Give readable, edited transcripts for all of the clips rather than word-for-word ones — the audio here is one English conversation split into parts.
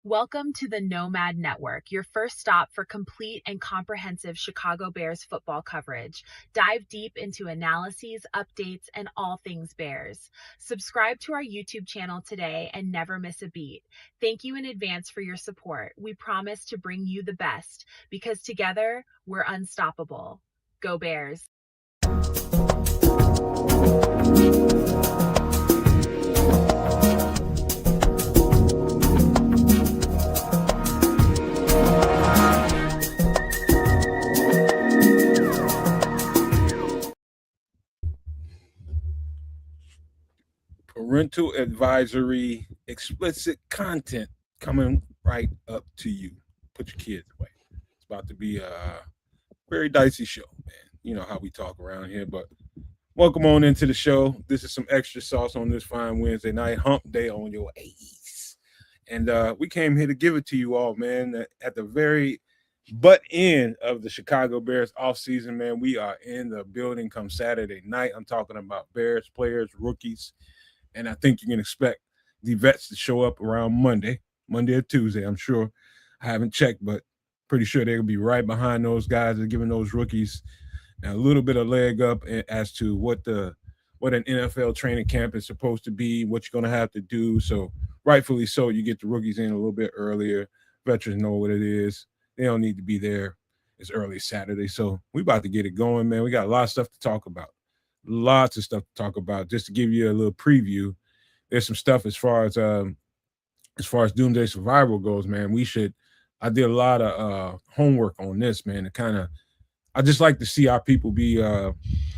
Welcome to the Nomad Network, your first stop for complete and comprehensive Chicago Bears football coverage. Dive deep into analyses, updates, and all things Bears. Subscribe to our YouTube channel today and never miss a beat. Thank you in advance for your support. We promise to bring you the best because together we're unstoppable. Go Bears! Parental advisory, explicit content coming right up to you. Put your kids away. It's about to be a very dicey show, man. You know how we talk around here, but welcome on into the show. This is some extra sauce on this fine Wednesday night, hump day on your A's. And we came here to give it to you all, man, at the very butt end of the Chicago Bears offseason, man. We are in the building come Saturday night. I'm talking about Bears players, rookies, and I think you can expect the vets to show up around Monday or Tuesday. I'm sure. I haven't checked, but pretty sure they'll be right behind those guys and giving those rookies a little bit of leg up as to what an NFL training camp is supposed to be, what you're going to have to do. So rightfully so, you get the rookies in a little bit earlier. Veterans know what it is. They don't need to be there as early as Saturday. So we about to get it going, man. We got a lot of stuff to talk about. Lots of stuff to talk about. Just to give you a little preview, there's some stuff as far as Doomsday Survival goes, man. I did a lot of homework on this, man. I just like to see our people be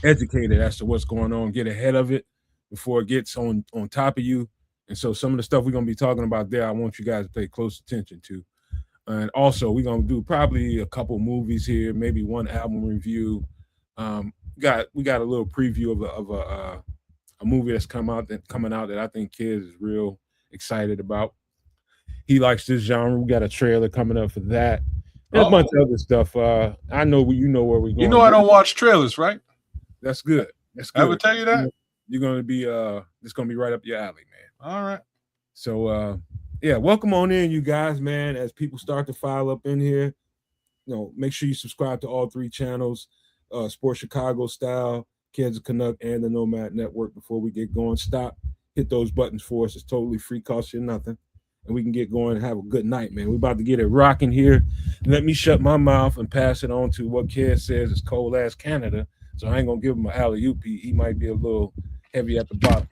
educated as to what's going on, get ahead of it before it gets on top of you. And so some of the stuff we're going to be talking about there, I want you guys to pay close attention to. And also, we're going to do probably a couple movies here, maybe one album review. We got a little preview of a movie that's coming out that I think Kedz is real excited about. He likes this genre. We got a trailer coming up for that. And a bunch of other stuff. I know you know where we're going. You know I don't watch trailers, right? That's good. That's good. I would tell you that. You're going to be it's going to be right up your alley, man. All right. So yeah, welcome on in, you guys, man. As people start to file up in here, make sure you subscribe to all three channels. Sports Chicago Style, Kedz Canuck, and the Nomad Network. Before we get going, hit those buttons for us. It's totally free, costs you nothing, and we can get going and have a good night, man. We're about to get it rocking here. Let me shut my mouth and pass it on to what Kedz says is cold ass Canada. So I ain't gonna give him an alley-oop. He might be a little heavy at the bottom.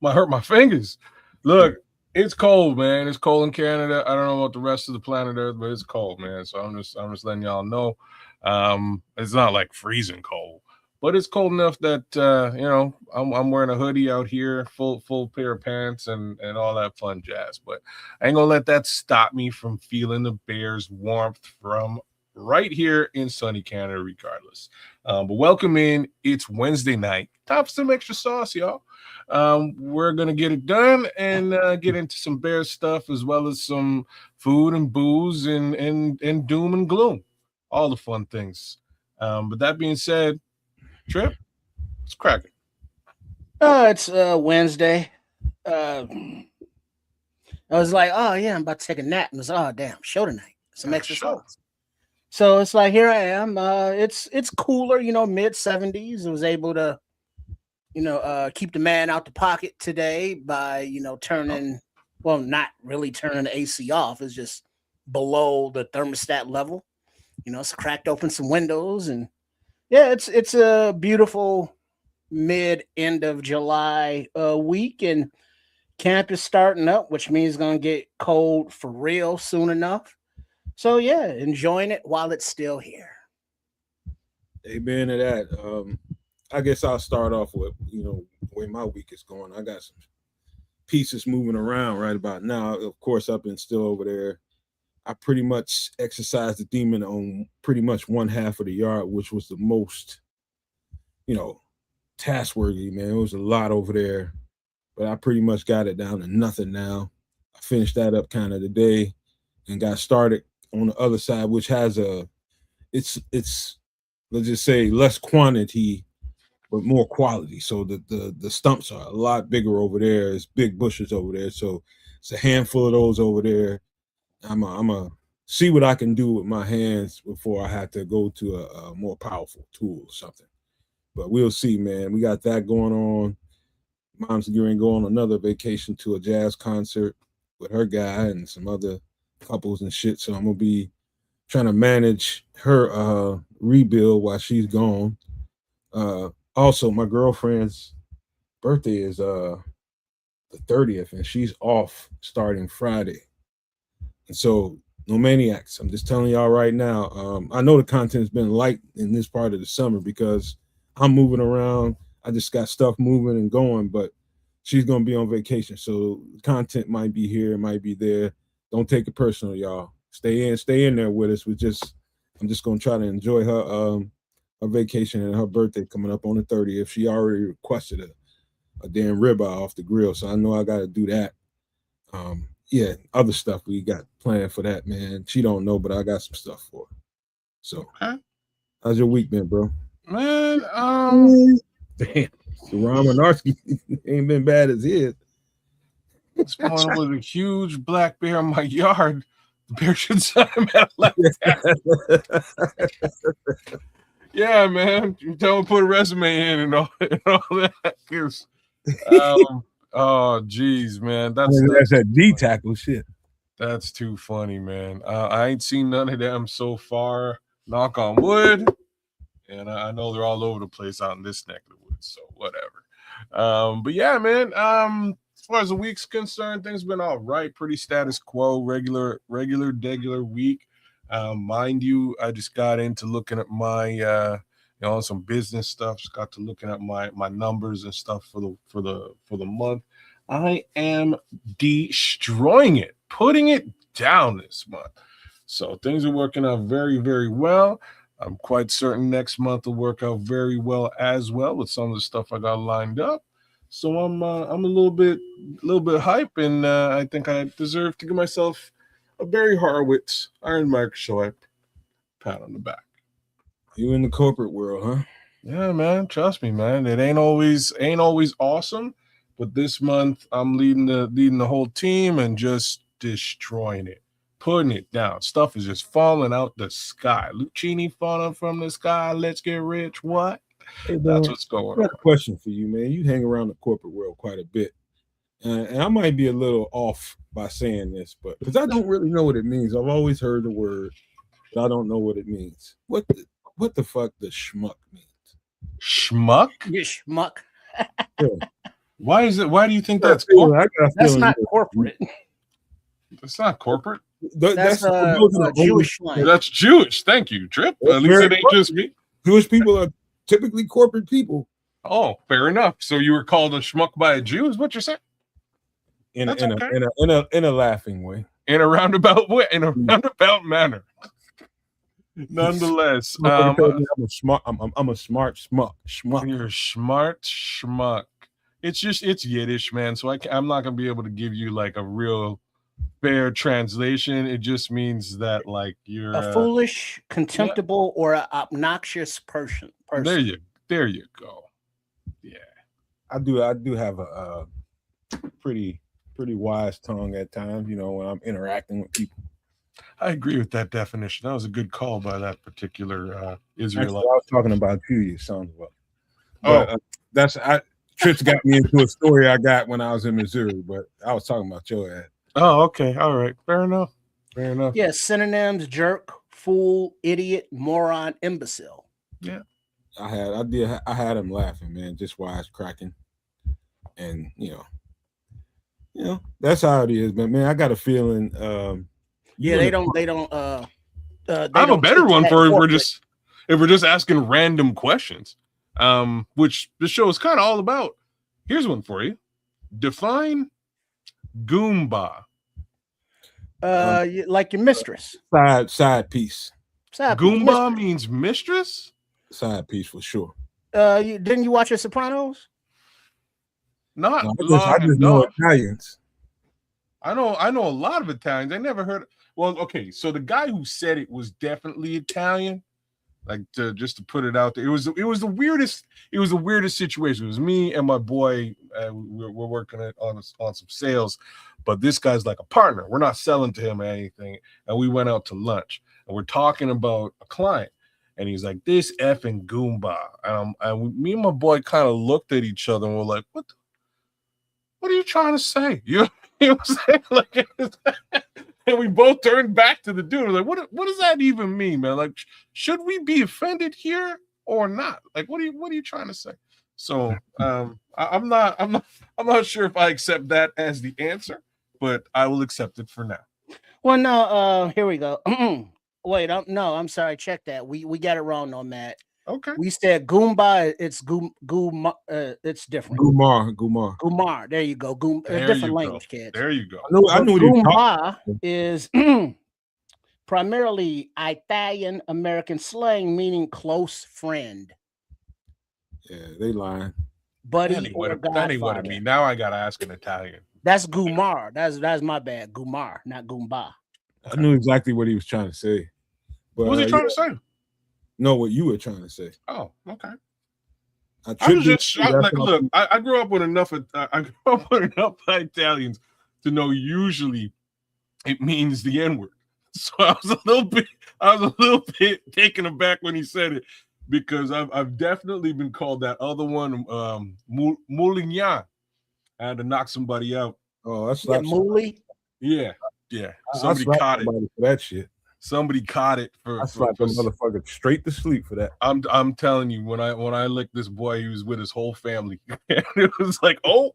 Might hurt my fingers. Look, it's cold, man. It's cold in Canada. I don't know about the rest of the planet Earth, but it's cold, man. So I'm just letting y'all know. It's not like freezing cold, but it's cold enough that I'm wearing a hoodie out here, full pair of pants and all that fun jazz. But I ain't gonna let that stop me from feeling the Bears' warmth from right here in sunny Canada, regardless. But welcome in. It's Wednesday night. Time for some extra sauce, y'all. We're gonna get it done and get into some Bears stuff as well as some food and booze and doom and gloom. All the fun things. But that being said, Trip, it's cracking. It's Wednesday. I was like, oh yeah, I'm about to take a nap. And I was like, oh damn, show tonight. Some extra sauce. So it's like, here I am. It's cooler, mid 70s. I was able to, keep the man out the pocket today by, not really turning the AC off. It's just below the thermostat level. It's cracked open some windows, and yeah, it's a beautiful end of July week, and camp is starting up, which means it's gonna get cold for real soon enough. So yeah, enjoying it while it's still here. Amen to that. I guess I'll start off with the way my week is going. I got some pieces moving around right about now. Of course, I've been still over there. I pretty much exercised the demon on pretty much one half of the yard, which was the most, task-worthy, man. It was a lot over there, but I pretty much got it down to nothing now. I finished that up kind of today and got started on the other side, which has it's let's just say less quantity, but more quality. So the stumps are a lot bigger over there. It's big bushes over there. So it's a handful of those over there. I'm a see what I can do with my hands before I have to go to a more powerful tool or something. But we'll see, man. We got that going on. Mom's going to go on another vacation to a jazz concert with her guy and some other couples and shit. So I'm going to be trying to manage her rebuild while she's gone. Also, my girlfriend's birthday is the 30th, and she's off starting Friday. And so, no maniacs. I'm just telling y'all right now. I know the content's been light in this part of the summer because I'm moving around. I just got stuff moving and going, but she's gonna be on vacation, so content might be here, it might be there. Don't take it personal, y'all. Stay in there with us. I'm just gonna try to enjoy her vacation and her birthday coming up on the 30th. She already requested a damn ribeye off the grill, so I know I got to do that. Yeah, other stuff we got planned for that, man. She don't know, but I got some stuff for her. So, how's your week been, bro? Man, damn, Ron Minarski ain't been bad as his. This morning was a huge black bear in my yard. The bear should sign him out like that. Yeah, man. You tell him to put a resume in and all that. Oh, geez, man. That's that D tackle shit. That's too funny, man. I ain't seen none of them so far. Knock on wood. And I know they're all over the place out in this neck of the woods, so whatever. But yeah, man. As far as the week's concerned, things been all right. Pretty status quo, regular week. Mind you, I just got into looking at my some business stuff. Just got to looking at my numbers and stuff for the month. I am destroying it, putting it down this month. So things are working out very, very well. I'm quite certain next month will work out very well as well with some of the stuff I got lined up. So I'm a little bit hype, and I think I deserve to give myself a Barry Horowitz Iron Mike Show pat on the back. You in the corporate world, huh? Yeah, man. Trust me, man. It ain't always awesome, but this month I'm leading the whole team and just destroying it, putting it down. Stuff is just falling out the sky. Lucchini falling from the sky. Let's get rich. What? Hey, that's what's going on. I got a question for you, man. You hang around the corporate world quite a bit, and I might be a little off by saying this, but because I don't really know what it means. I've always heard the word, but I don't know what it means. What the fuck does schmuck means? Schmuck? You schmuck. Yeah. Why do you think that's corporate? That's not corporate. That's not corporate. That's Jewish slang. That's Jewish. Thank you, Trip. At least it ain't just me. Jewish people are typically corporate people. Oh, fair enough. So you were called a schmuck by a Jew, is what you're saying? In a laughing way. In a roundabout way. In a roundabout manner. Nonetheless, I'm a smart schmuck. You're a smart schmuck. It's Yiddish, man. So I'm not gonna be able to give you like a real fair translation. It just means that like you're a foolish, contemptible, or an obnoxious person. There you go. Yeah, I do have a pretty wise tongue at times. You know, when I'm interacting with people. I agree with that definition. That was a good call by that particular Israelite. Actually, I was talking about you son of a. Trips got me into a story I got when I was in Missouri, but I was talking about your ass. Oh, okay. All right. Fair enough. Yeah, synonyms: jerk, fool, idiot, moron, imbecile. Yeah. I had him laughing, man, just wisecracking. And you know, that's how it is. But man, I got a feeling they don't I have a better one for if we're just asking random questions. Which the show is kind of all about. Here's one for you. Define Goomba. Like your mistress. Side piece. Goomba means mistress? Side piece for sure. Didn't you watch The Sopranos? I just know Italians. I know a lot of Italians. I never heard. Well, okay, so the guy who said it was definitely Italian. Like just to put it out there. It was the weirdest situation. It was me and my boy. We're working on some sales, but this guy's like a partner. We're not selling to him or anything. And we went out to lunch and we're talking about a client. And he's like, this effing Goomba. And me and my boy kind of looked at each other and we're like, what are you trying to say? You know what I'm saying? Like, and we both turned back to the dude. We're like, what does that even mean, man? Like, should we be offended here or not? Like, what are you trying to say? So I'm not sure if I accept that as the answer, but I will accept it for now. Well, no, here we go. Wait, I'm sorry. Check that. We got it wrong, Nomad. Okay. We said Goomba. It's it's different. Gumar. There you go. Different language, kids. There you go. I knew what Goomba is primarily Italian American slang, meaning close friend. Yeah, they lying. Buddy, that ain't what it means. Now I gotta ask in Italian. That's Gumar. That's my bad. Gumar, not Goomba. I knew exactly what he was trying to say. But, What was he trying to say? No, what you were trying to say. Oh, okay. I was just like, look, I grew up with enough. I grew up with enough Italians to know usually it means the N-word. So I was a little bit taken aback when he said it because I've definitely been called that other one, Moulignan. I had to knock somebody out. Oh, that's Mouli. Yeah. Somebody caught it for that shit. Somebody caught it for. I slapped a motherfucker straight to sleep for that. I'm telling you, when I licked this boy, he was with his whole family, and it was like, oh,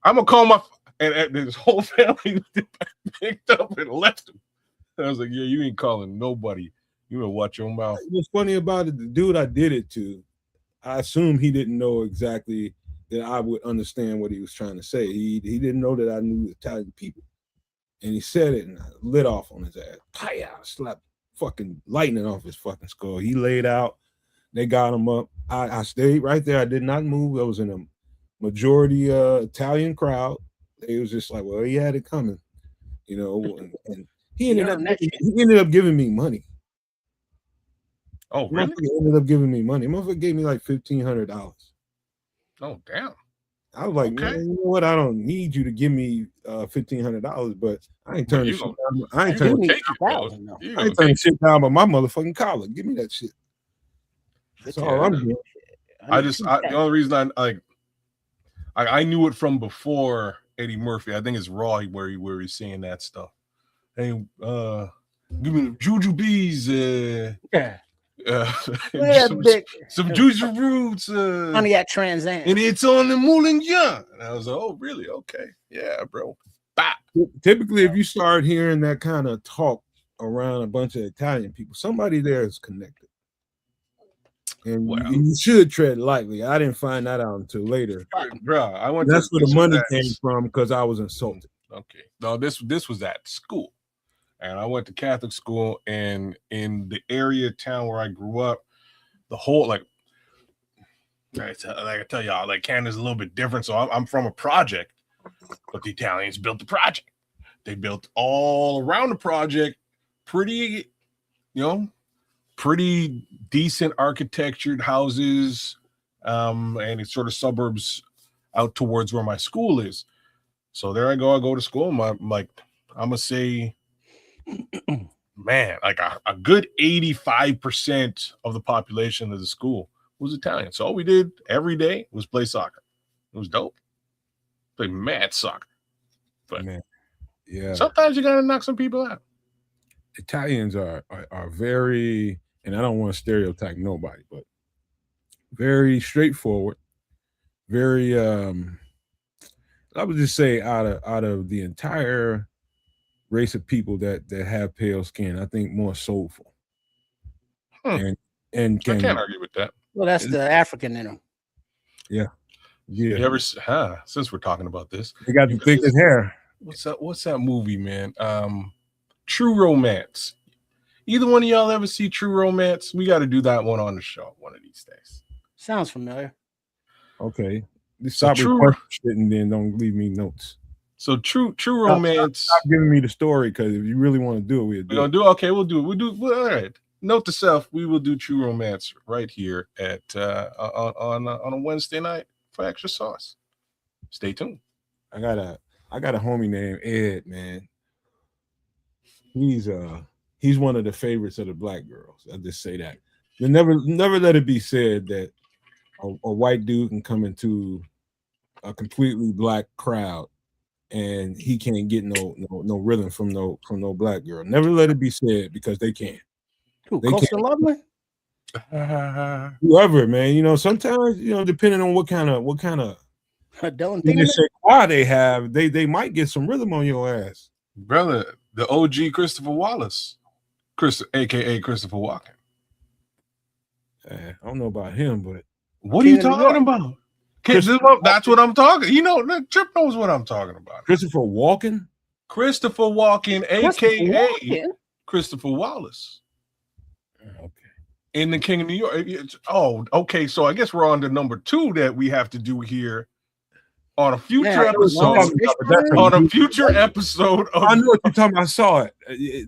I'm gonna call my and his whole family picked up and left him. I was like, yeah, you ain't calling nobody. You better watch your mouth. What's funny about it, the dude I did it to, I assume he didn't know exactly that I would understand what he was trying to say. He didn't know that I knew Italian people. And he said it and I lit off on his ass. Hi-ya, slapped fucking lightning off his fucking skull. He laid out. They got him up. I stayed right there. I did not move. I was in a majority Italian crowd. They was just like, well, he had it coming, you know. And he ended up giving me money. Oh, really? He ended up giving me money. Motherfucker gave me like $1,500. Oh, damn. I was like, okay. Man, you know what? I don't need you to give me $1,500, but I ain't turning shit down. I ain't turning shit down by my motherfucking collar. Give me that shit. That's all I'm doing. The only reason I knew it from before Eddie Murphy. I think it's Raw where he's saying that stuff. Hey, give me Juju Bees. Some juicy roots, honey at Trans Am, and it's on the Moulignan. And I was like, oh, really? Okay, yeah, bro. Bop. Typically, if you start hearing that kind of talk around a bunch of Italian people, somebody there is connected, and you should tread lightly. I didn't find that out until later, bro. That's where the money came from because I was insulted. Okay, no, this was at school. And I went to Catholic school, and in the area of town where I grew up, the whole I tell y'all, like Canada's a little bit different. So I'm from a project, but the Italians built the project. They built all around the project, pretty decent architectured houses, and it's sort of suburbs out towards where my school is. So there I go to school. I'm gonna say, man, like a good 85% of the population of the school was Italian. So all we did every day was play soccer. It was dope. Play mad soccer. But man, yeah, sometimes you gotta knock some people out. Italians are very, and I don't want to stereotype nobody, but very straightforward, very I would just say out of the entire race of people that have pale skin, I think more soulful. And I can't argue with that. Well, that's the African in them. Yeah. You ever since we're talking about this, they got the thickest hair. What's that movie, man? True Romance. Either one of y'all ever see True Romance? We got to do that one on the show one of these days. Sounds familiar. Okay. Stop requesting shit and then don't leave me notes. So True Romance. Stop giving me the story, because if you really want to do it, we're gonna do it. Okay, we'll do it. All right. note to self: we will do True Romance right here at on a Wednesday night for extra sauce. Stay tuned. I got a homie named Ed, man. He's one of the favorites of the black girls. I just say that. You never let it be said that a white dude can come into a completely black crowd and he can't get no rhythm from no black girl. Never let it be said, because they can't. Who, Coastal Lovely? Whoever, man. You know, sometimes, you know, depending on what kind of why they have, they might get some rhythm on your ass. Brother, the OG Christopher Wallace, aka Christopher Walken. I don't know about him, but what are you talking about? That's what I'm talking. You know, Trip knows what I'm talking about. Christopher Walken, aka Christopher Wallace. Okay. In The King of New York. Oh, okay. So I guess we're on to number 2 that we have to do here on a future episode. On a future episode. I know what you're talking about. I saw it.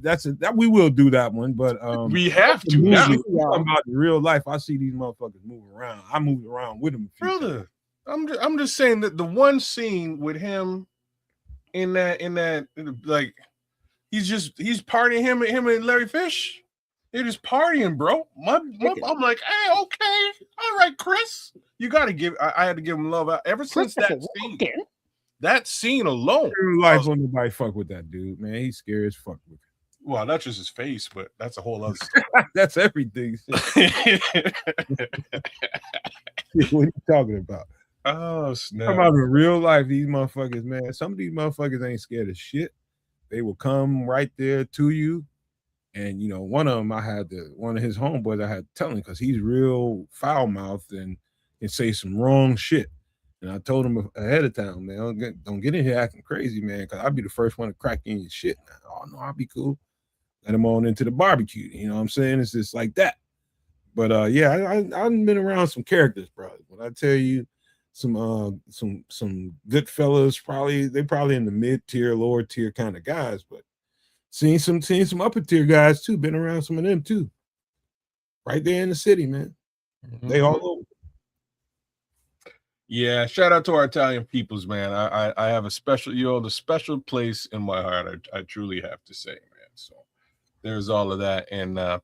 That we will do that one, but we have to. Talking about in real life, I see these motherfuckers moving around. I moved around with them, brother. I'm just saying that the one scene with him in that like he's partying, him and Larry Fish. They're just partying, bro. I'm like, hey, okay, all right, Chris. You got to give. I had to give him love ever since that scene. That scene alone. In life, won't nobody fuck with that dude, man. He's scary as fuck with him. Well, not just his face, but that's a whole other story. That's everything. What are you talking about? Oh, snap. Talking about in real life, these motherfuckers, man. Some of these motherfuckers ain't scared of shit. They will come right there to you. And, you know, one of them, one of his homeboys, I had to tell him, because he's real foul-mouthed and say some wrong shit. And I told him ahead of time, man, don't get in here acting crazy, man, because I'll be the first one to crack in your shit. Oh, no, I'll be cool. Let him on into the barbecue. You know what I'm saying? It's just like that. But, yeah, I've been around some characters, bro. When I tell you some good fellas, they probably in the mid-tier, lower-tier kind of guys, but seen some upper tier guys too. Been around some of them too. Right there in the city, man. Mm-hmm. They all over. Yeah, shout out to our Italian peoples, man. I have a special, the special place in my heart. I truly have to say, man. So there's all of that, and I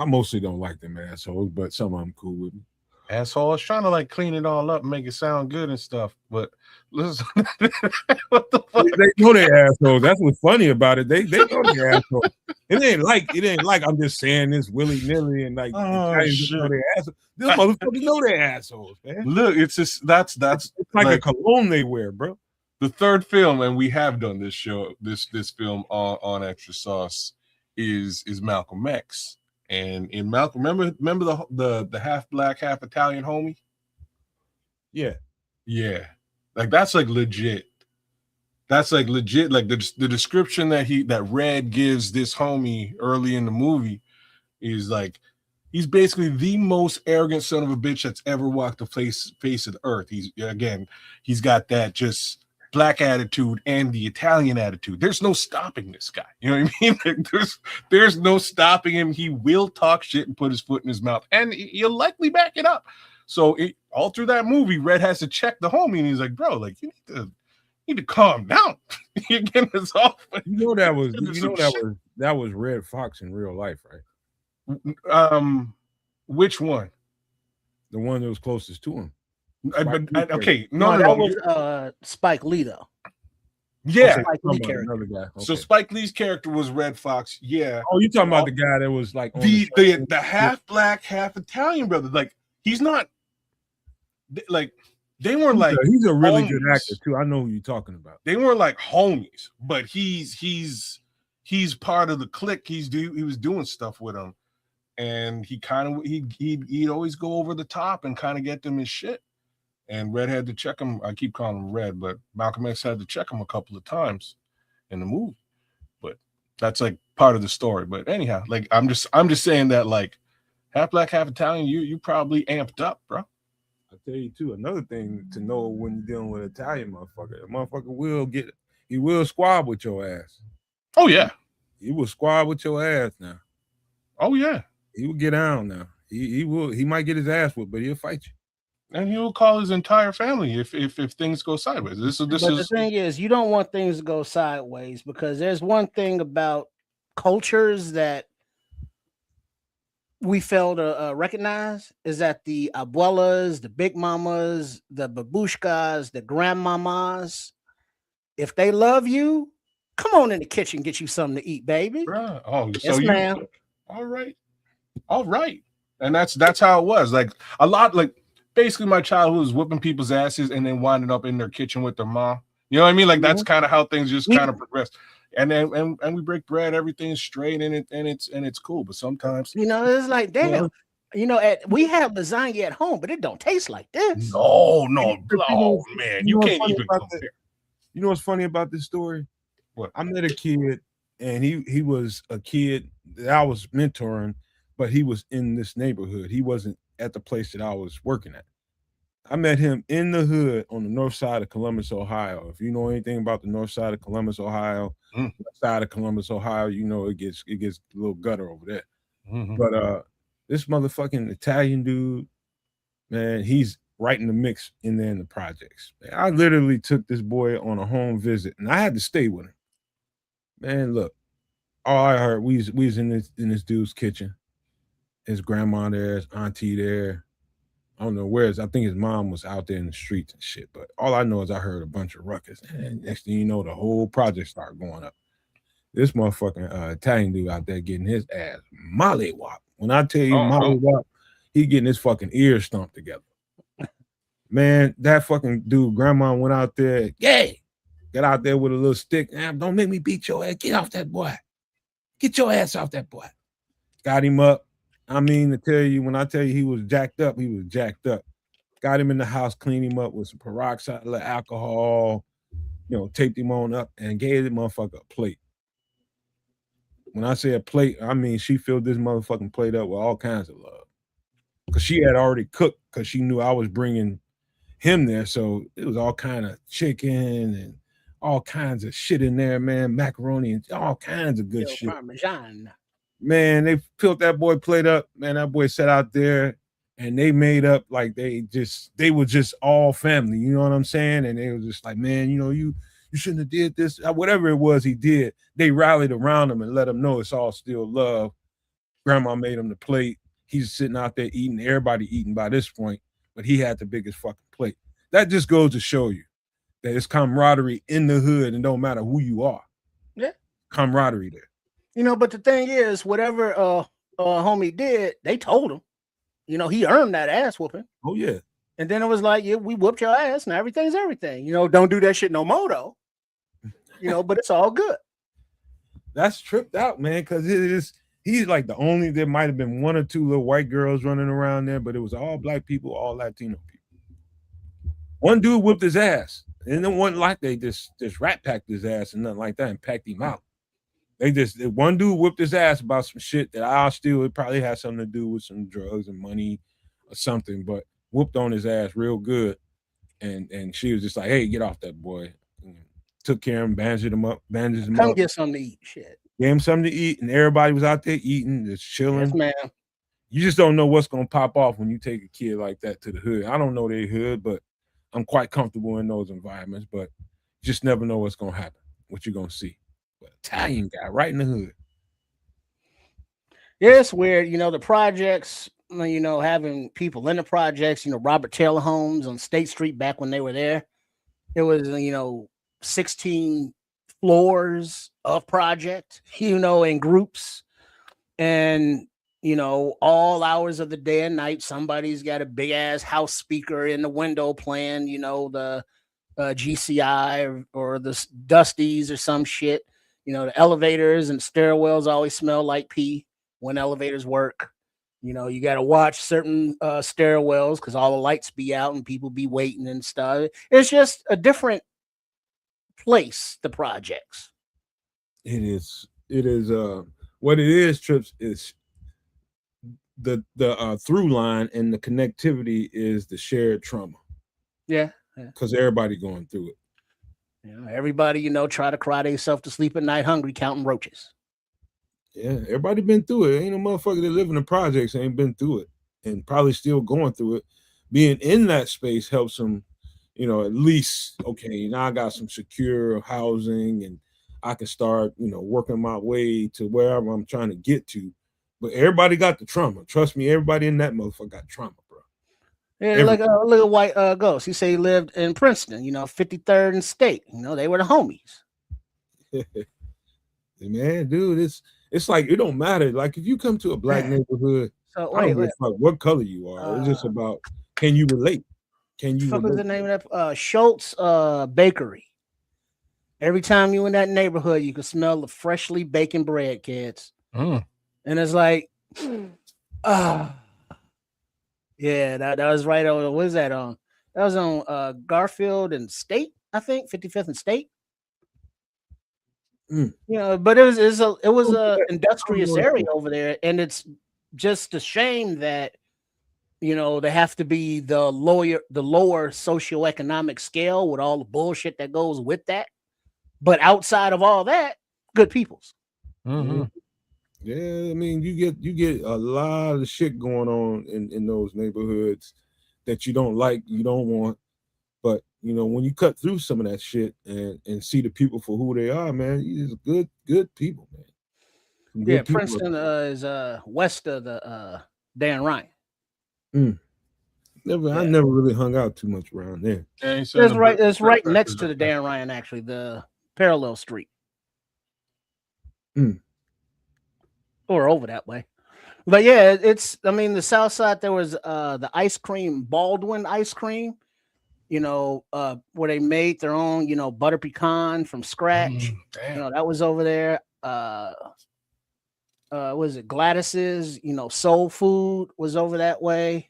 mostly don't like them assholes, but some of them cool with me. Assholes trying to like clean it all up and make it sound good and stuff, but listen, what the fuck? They know they're assholes. That's what's funny about it. They know they're assholes. It ain't like I'm just saying this willy-nilly and like these motherfuckers know they're assholes, man. Look, it's just that's it's like a cologne they wear, bro. The third film, and we have done this film on Extra Sauce, is Malcolm X. And in Malcolm, remember the half black, half Italian homie? Yeah. Like that's like legit. That's like legit. Like the description that Red gives this homie early in the movie is like he's basically the most arrogant son of a bitch that's ever walked the face of the earth. He's got that just black attitude and the Italian attitude. There's no stopping this guy. You know what I mean? Like, there's no stopping him. He will talk shit and put his foot in his mouth, and he'll likely back it up. So all through that movie, Red has to check the homie, and he's like, "Bro, like you need to calm down. You're getting this off." That was Red Fox in real life, right? Which one? The one that was closest to him. Okay, no, that was Spike Lee though. Yeah, Spike Lee character. Guy. Okay. So Spike Lee's character was Red Fox. Yeah. Oh, you talking about the guy that was like the half black, half Italian brother? Like he's not like they weren't like he's a really good actor too. I know who you're talking about. They weren't like homies, but he's part of the clique. He was doing stuff with them, and he'd always go over the top and kind of get them his shit. And Red had to check him. I keep calling him Red, but Malcolm X had to check him a couple of times in the movie. But that's like part of the story. But anyhow, like I'm just saying that like half black, half Italian, you probably amped up, bro. I'll tell you too, another thing to know when you're dealing with an Italian motherfucker, a motherfucker will squab with your ass. Oh yeah. He will squab with your ass now. Oh yeah. He will get down now. He will. He might get his ass whooped, but he'll fight you. And he will call his entire family if things go sideways. This But is the thing is, you don't want things to go sideways because there's one thing about cultures that we fail to recognize is that the abuelas, the big mamas, the babushkas, the grandmamas, if they love you, come on in the kitchen, get you something to eat, baby. Bruh. Oh, Yes, so you ma'am. all right. And that's how it was. Like a lot, like basically my childhood was whooping people's asses and then winding up in their kitchen with their mom. You know what I mean? Like that's kind of how things just kind of progress. And then and we break bread, everything's straight and it's cool. But sometimes it's like, damn, we have lasagna at home, but it don't taste like this. no, oh man, you can't even compare. You know what's funny about this story? What? I met a kid, and he was a kid that I was mentoring, but he was in this neighborhood. He wasn't at the place that I was working at. I met him in the hood on the north side of Columbus, Ohio. If you know anything about the north side of Columbus, Ohio, west side of Columbus, Ohio, you know it gets a little gutter over there. Mm-hmm. But this motherfucking Italian dude, man, he's right in the mix in there in the projects. Man, I literally took this boy on a home visit, and I had to stay with him. Man, look, all I heard, we was in this dude's kitchen. His grandma there, his auntie there. I don't know where. I think his mom was out there in the streets and shit. But all I know is I heard a bunch of ruckus. And next thing you know, the whole project started going up. This motherfucking Italian dude out there getting his ass mollywop. When I tell you mollywop, he getting his fucking ears stomped together. Man, that fucking dude, grandma went out there, got out there with a little stick. Don't make me beat your ass. Get off that boy. Get your ass off that boy. Got him up. I mean, to tell you, when I tell you he was jacked up, he was jacked up. Got him in the house, cleaned him up with some peroxide, alcohol, taped him on up and gave the motherfucker a plate. When I say a plate, I mean she filled this motherfucking plate up with all kinds of love. Because she had already cooked because she knew I was bringing him there. So it was all kind of chicken and all kinds of shit in there, man. Macaroni and all kinds of good shit. Parmesan. Man, they filled that boy plate up. Man, that boy sat out there and they made up like they were just all family. You know what I'm saying? And they were just like, man, you shouldn't have did this. Whatever it was he did, they rallied around him and let him know it's all still love. Grandma made him the plate. He's sitting out there eating. Everybody eating by this point, but he had the biggest fucking plate. That just goes to show you that it's camaraderie in the hood and don't matter who you are. Yeah. Camaraderie there. But the thing is, whatever homie did, they told him. He earned that ass whooping. Oh, yeah. And then it was like, yeah, we whooped your ass and everything's everything. Don't do that shit no more, though. But it's all good. That's tripped out, man, because he's like the only, there might have been one or two little white girls running around there, but it was all black people, all Latino people. One dude whipped his ass. And then one like they just rat packed his ass and nothing like that and packed him out. One dude whipped his ass about some shit that it probably had something to do with some drugs and money or something, but whooped on his ass real good. And she was just like, hey, get off that boy. And took care of him, bandaged him up. Come get something to eat. Shit. Gave him something to eat, and everybody was out there eating, just chilling. Yes, ma'am. You just don't know what's going to pop off when you take a kid like that to the hood. I don't know their hood, but I'm quite comfortable in those environments, but you just never know what's going to happen, what you're going to see. But Italian guy right in the hood. Yeah, it's weird. The projects, having people in the projects, Robert Taylor homes on State Street back when they were there. It was, 16 floors of project, in groups. And, all hours of the day and night, somebody's got a big ass house speaker in the window playing, the GCI or the Dusties or some shit. The elevators and stairwells always smell like pee when elevators work. You got to watch certain stairwells because all the lights be out and people be waiting and stuff. It's just a different place, the projects. It is what it is, Trips, is the through line and the connectivity is the shared trauma. Yeah. Because everybody going through it. Everybody, try to cry themselves to sleep at night hungry, counting roaches. Yeah, everybody been through it. Ain't no motherfucker that live in the projects ain't been through it and probably still going through it. Being in that space helps them, at least, okay, now I got some secure housing and I can start, working my way to wherever I'm trying to get to. But everybody got the trauma. Trust me, everybody in that motherfucker got trauma, bro. Yeah, look at White Ghost. He said he lived in Princeton, 53rd and State. They were the homies. Man, dude, it's like it don't matter. Like if you come to a black neighborhood, So I don't give a fuck what color you are. It's just about, can you relate? Can you What relate? was the name of that? Schultz Bakery. Every time you in that neighborhood, you can smell the freshly baking bread, kids. Mm. And it's like, yeah, that was right on. What is that on? That was on Garfield and State, I think, 55th and State. But it was a industrious area over there, and it's just a shame that they have to be the lower socioeconomic scale with all the bullshit that goes with that. But outside of all that, good peoples. Mm-hmm. Yeah, I mean, you get a lot of shit going on in those neighborhoods that you don't like, you don't want. But when you cut through some of that shit and see the people for who they are, man, you just good people, man. Yeah, Princeton is west of the Dan Ryan. I never really hung out too much around there. Yeah, it's right next to the Dan Ryan, actually, the parallel street. Or over that way. But yeah, the south side, there was the ice cream, Baldwin ice cream, where they made their own, butter pecan from scratch. That was over there. Was it Gladys's, soul food was over that way.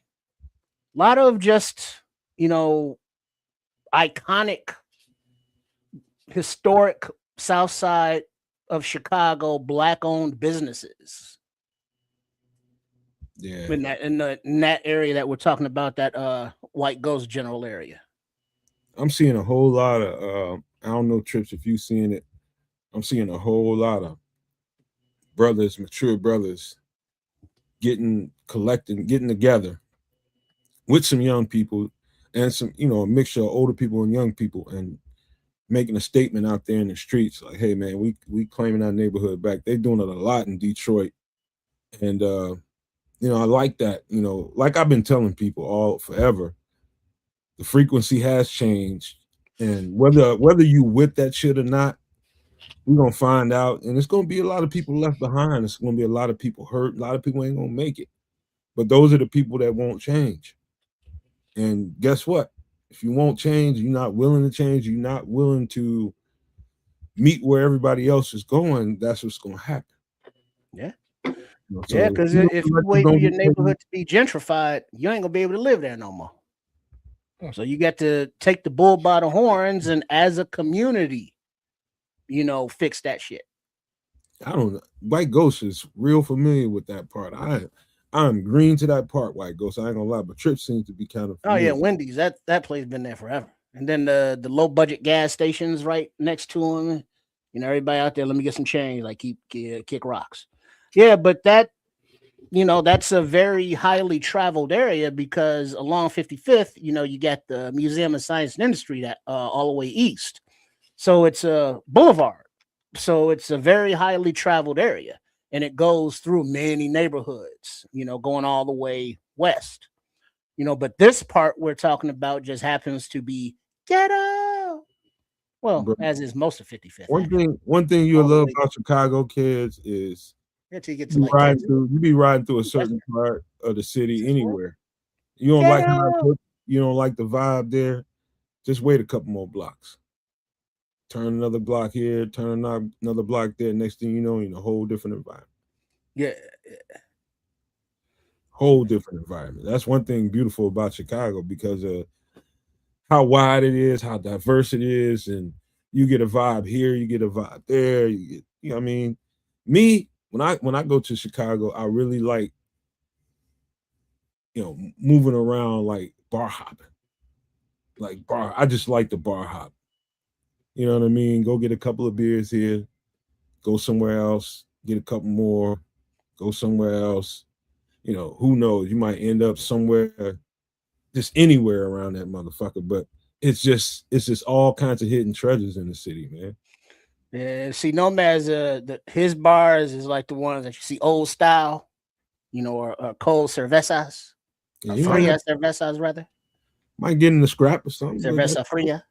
A lot of just, iconic, historic south side of Chicago black-owned businesses. Yeah, in that area that we're talking about, that White Ghost general area. I'm seeing a whole lot of I don't know, Trips, if you've seen it. I'm seeing a whole lot of mature brothers getting together with some young people and some, a mixture of older people and young people, and making a statement out there in the streets like, hey man, we claiming our neighborhood back. They're doing it a lot in Detroit. And I like that. Like I've been telling people all forever, the frequency has changed. And whether you with that shit or not, we're gonna find out. And it's gonna be a lot of people left behind. It's gonna be a lot of people hurt. A lot of people ain't gonna make it. But those are the people that won't change. And guess what? If you won't change, you're not willing to change, you're not willing to meet where everybody else is going, that's what's gonna happen. Yeah. So because if you wait for your neighborhood to be gentrified, you ain't gonna be able to live there no more. So you got to take the bull by the horns, and as a community, fix that shit. I don't know. White Ghost is real familiar with that part. I'm green to that part, White Ghost. I ain't gonna lie, but Trip seems to be kind of familiar. Oh yeah, Wendy's. That place been there forever. And then the low budget gas stations right next to them. Everybody out there, let me get some change. Like kick rocks. Yeah, but that, that's a very highly traveled area, because along 55th, you got the Museum of Science and Industry that all the way east. So it's a boulevard. So it's a very highly traveled area, and it goes through many neighborhoods, going all the way west. But this part we're talking about just happens to be ghetto. Well, as is most of 55th. One thing you'll love about Chicago, kids, is you be riding through a certain part of the city anywhere. You don't like you don't like the vibe there, just wait a couple more blocks. Turn another block here, turn another block there. Next thing you know, in a whole different environment. Yeah. Whole different environment. That's one thing beautiful about Chicago, because of how wide it is, how diverse it is, and you get a vibe here, you get a vibe there. You get, I mean, me, when I go to Chicago, I really like, moving around, like bar hopping. I just like the bar hop. You know what I mean? Go get a couple of beers here, go somewhere else, get a couple more, go somewhere else. You know, who knows? You might end up somewhere, just anywhere around that motherfucker. But it's just all kinds of hidden treasures in the city, man. Yeah, see, Nomad's his bars is like the ones that you see old style, you know, or cold cervezas, Yeah, or you fria cervezas rather, might get in the scrap or something. cerveza fria.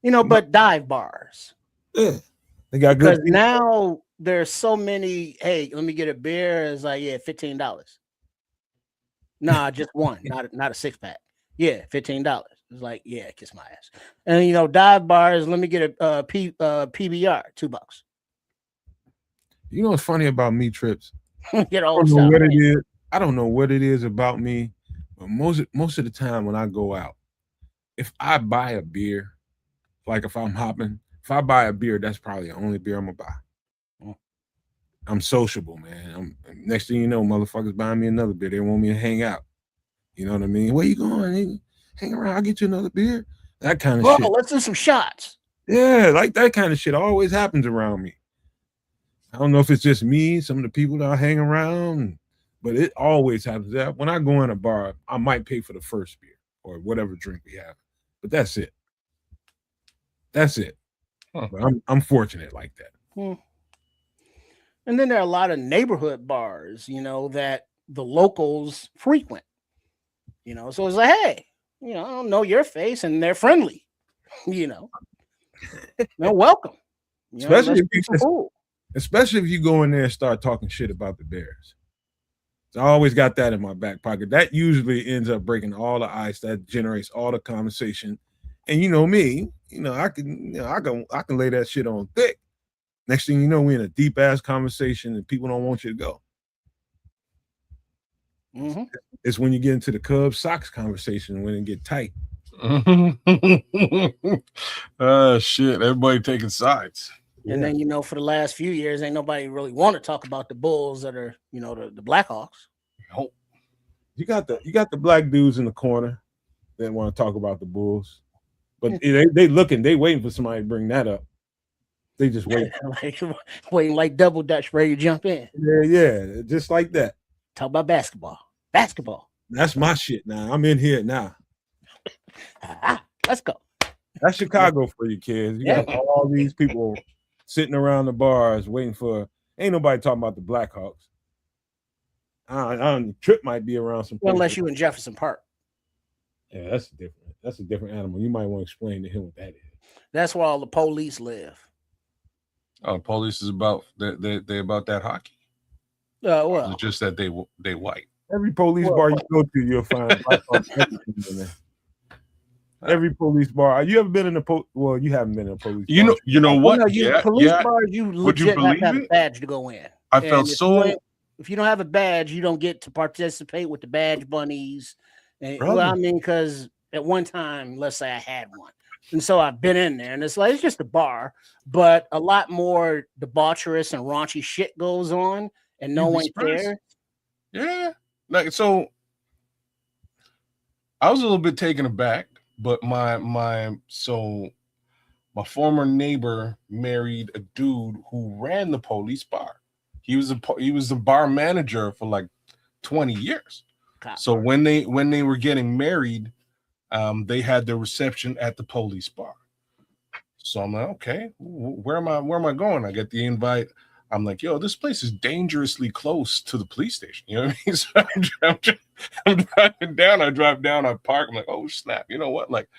You know, but dive bars. Yeah, they got Because good. now there's so many. Hey, let me get a beer. It's like, yeah, $15. Nah, just one, not a 6-pack. Yeah, $15. It's like, yeah, kiss my ass. And you know, dive bars. Let me get a PBR, $2. You know what's funny about me trips? Get I old don't know style. what it is. I don't know what it is about me, but most of the time when I go out, if I buy a beer, like if I'm hopping, if I buy a beer, that's probably the only beer I'm gonna buy. Mm. I'm sociable, man. Next thing you know, motherfuckers buying me another beer. They want me to hang out. You know what I mean? Where you going? Hang around. I'll get you another beer. That kind of Bro, shit. let's do some shots. Yeah, like that kind of shit always happens around me. I don't know if it's just me, some of the people that I hang around, but it always happens. That when I go in a bar, I might pay for the first beer or whatever drink we have, but that's it. That's it. Huh. But I'm fortunate like that. Hmm. And then there are a lot of neighborhood bars, you know, that the locals frequent. You know, so it's like, hey, you know, I don't know your face, and they're friendly. You know, they're welcome. You know, especially if you go in there and start talking shit about the Bears. So I always got that in my back pocket. That usually ends up breaking all the ice. That generates all the conversation. And you know me, you know, I can lay that shit on thick. Next thing you know, we're in a deep ass conversation and people don't want you to go. Mm-hmm. It's when you get into the Cubs Sox conversation when it get tight. Shit, everybody taking sides. And then, you know, for the last few years, ain't nobody really want to talk about the Bulls that are, you know, the Blackhawks. Nope. You got the black dudes in the corner that want to talk about the Bulls, but they looking, they waiting for somebody to bring that up. They just wait, waiting like double dutch, ready to jump in. Yeah, just like that. Talk about basketball. Basketball. That's my shit now. I'm in here now. Let's go. That's Chicago for you kids. You got all these people sitting around the bars waiting for. Ain't nobody talking about the Blackhawks. Trip might be around some. Unless you in Jefferson Park. Yeah, that's different. That's a different animal. You might want to explain to him what that is. That's where all the police live. Oh, police is about they about that hockey. Well, it's just that they white. Every police bar you go to, you'll find everything in there. Every police bar. You ever been in a well, you haven't been in a police bar. You know what? Police bars, you legit have to have a badge to go in. I felt so. If you don't have a badge, you don't get to participate with the badge bunnies. And, well, I mean, because at one time, let's say I had one. And so I've been in there, and it's like, it's just a bar, but a lot more debaucherous and raunchy shit goes on, and no one cares. Yeah. Like, so I was a little bit taken aback, but my former neighbor married a dude who ran the police bar. He was the bar manager for like 20 years. So when they were getting married, they had the reception at the police bar. So I'm like, okay, where am I going? I get the invite. I'm like, yo, this place is dangerously close to the police station. You know what I mean? So I'm driving down. I drive down. I park. I'm like, oh snap! You know what? Like,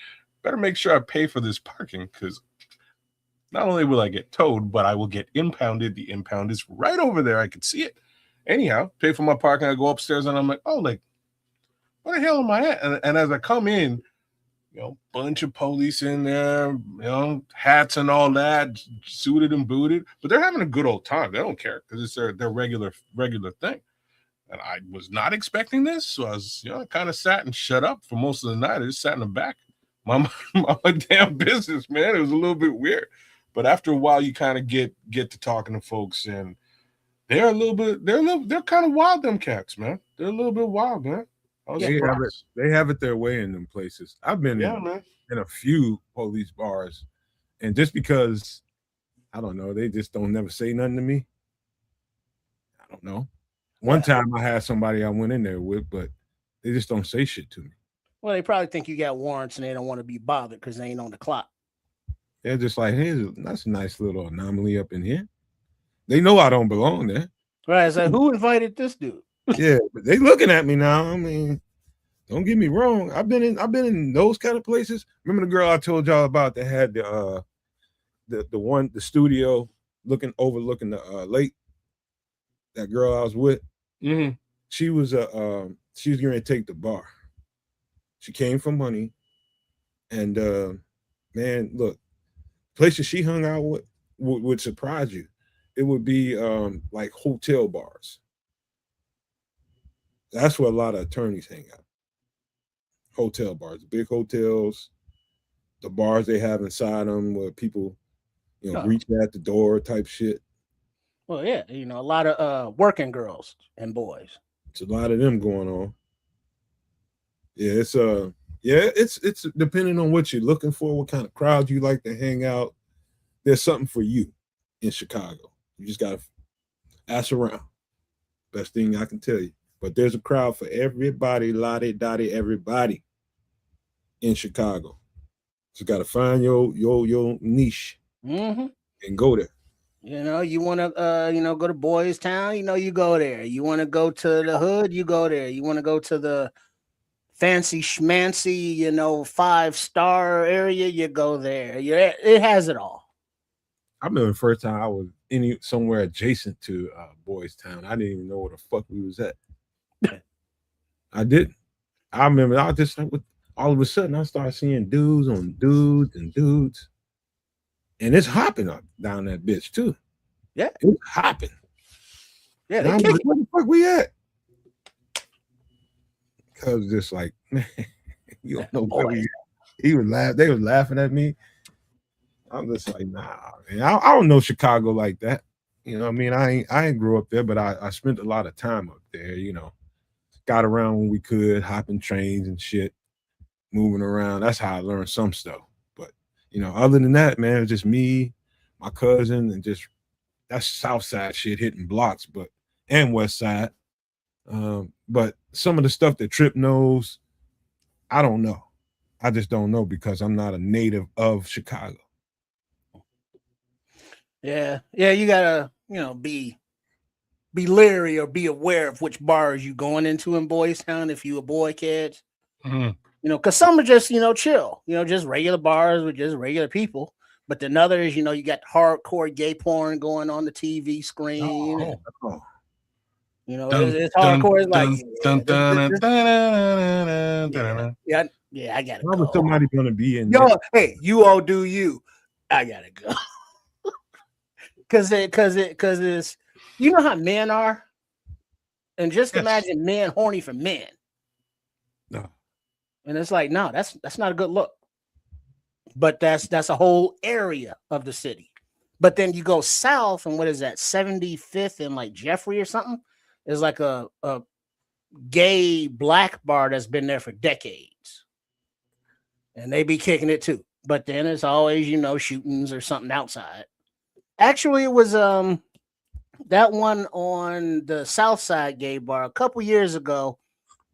better make sure I pay for this parking, because not only will I get towed, but I will get impounded. The impound is right over there. I could see it. Anyhow, pay for my parking. I go upstairs and I'm like, oh, like, where the hell am I at? And as I come in, you know, bunch of police in there, you know, hats and all that, suited and booted, but they're having a good old time. They don't care because it's their regular thing. And I was not expecting this, so I was, you know, I kind of sat and shut up for most of the night. I just sat in the back, my damn business, man. It was a little bit weird, but after a while, you kind of get to talking to folks, and they're kind of wild. Them cats, man. They're a little bit wild, man. They have it their way in them places. I've been in a few police bars, and just because I don't know, they just don't never say nothing to me. don't know. One time I had somebody I went in there with, but they just don't say shit to me. Well, they probably think you got warrants and they don't want to be bothered because they ain't on the clock. They're just like, hey, that's a nice little anomaly up in here. They know I don't belong there. Right. It's like, who invited this dude? Yeah, but they looking at me now. I mean, don't get me wrong. I've been in those kind of places. Remember the girl I told y'all about that had the studio overlooking the lake? That girl I was with. Mm-hmm. She was going to take the bar. She came for money, and man, look, places she hung out with would surprise you. It would be like hotel bars. That's where a lot of attorneys hang out. Hotel bars, big hotels, the bars they have inside them where people, reach at the door type shit. Well, yeah, a lot of working girls and boys. It's a lot of them going on. Yeah, it's depending on what you're looking for, what kind of crowd you like to hang out. There's something for you in Chicago. You just gotta ask around. Best thing I can tell you. But there's a crowd for everybody, lottie dottie, everybody in Chicago. So you gotta find your niche and go there. You want to go to Boys Town, you go there. You want to go to the hood, you go there. You want to go to the fancy schmancy, 5-star area, you go there. It has it all. I remember the first time I was somewhere adjacent to Boys Town. I didn't even know where the fuck we was at. I didn't. I remember I just all of a sudden I started seeing dudes on dudes and dudes. And it's hopping up down that bitch too. Yeah. It's hopping. Yeah, I'm like, where the fuck we at? Cause just like, man, you don't know where we at. He would laugh. They were laughing at me. I'm just like, nah, man. I don't know Chicago like that. You know what I mean? I ain't grew up there, but I spent a lot of time up there, Got around when we could, hopping trains and shit, moving around. That's how I learned some stuff. But, other than that, man, it was just me, my cousin, and just that's South Side shit hitting blocks, and West Side. But some of the stuff that Trip knows, I don't know. I just don't know because I'm not a native of Chicago. Yeah, you gotta, be leery or be aware of which bars you going into in Boys Town if you a boy, kids. Because some are just, chill, just regular bars with just regular people. But then others, you got hardcore gay porn going on the TV screen. It's hardcore. It's like, yeah, I gotta go. Somebody gonna be in there. Hey, you all do you. I gotta go. Cause it's, how men are, and just imagine men horny for men. No, and it's like, no, that's not a good look. But that's a whole area of the city. But then you go south, and what is that? 75th and like Jeffrey or something. There's like a gay black bar that's been there for decades, and they be kicking it too. But then it's always shootings or something outside. Actually, it was that one on the South Side gay bar a couple years ago.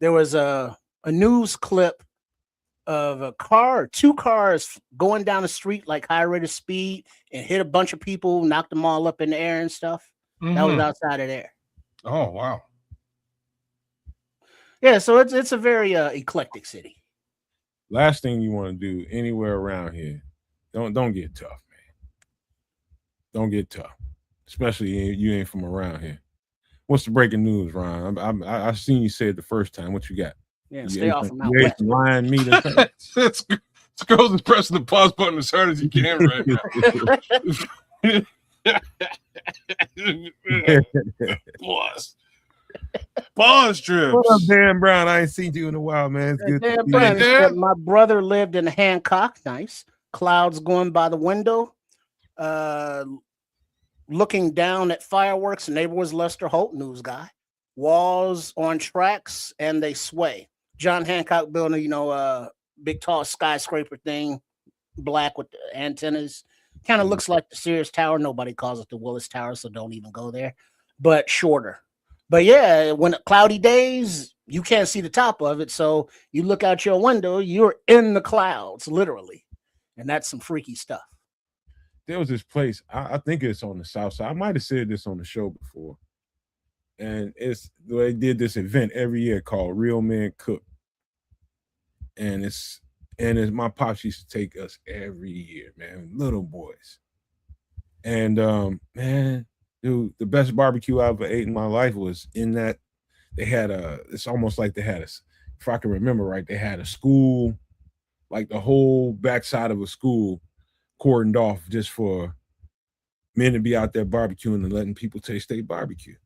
There was a news clip of a car or two cars going down the street like high rate of speed and hit a bunch of people, knocked them all up in the air and stuff. That was outside of there. Oh wow! Yeah, so it's a very eclectic city. Last thing you want to do anywhere around here, don't get tough. Don't get tough, especially you ain't from around here. What's the breaking news, Ron? I seen you say it the first time. What you got? Yeah, stay off from Mount West. Lion meat. It's girls is pressing the pause button as hard as you can right now. Pause trips. What up, Dan Brown? I ain't seen you in a while, man. It's good to see you. My brother lived in Hancock. Nice. Clouds going by the window. Looking down at fireworks. Neighbor was Lester Holt, news guy. Walls on tracks and they sway. John Hancock building, big tall skyscraper thing, black with the antennas. Kind of looks like the Sears Tower. Nobody calls it the Willis Tower, so don't even go there. But shorter. But yeah, when cloudy days, you can't see the top of it. So you look out your window, you're in the clouds, literally. And that's some freaky stuff. There was this place, I think it's on the south side. I might have said this on the show before. And they did this event every year called Real Men Cook. And it's my pops used to take us every year, man, little boys. And man, dude, the best barbecue I ever ate in my life was in that. It's almost like they had if I can remember right, they had a school, like the whole backside of a school cordoned off just for men to be out there barbecuing and letting people taste their barbecue.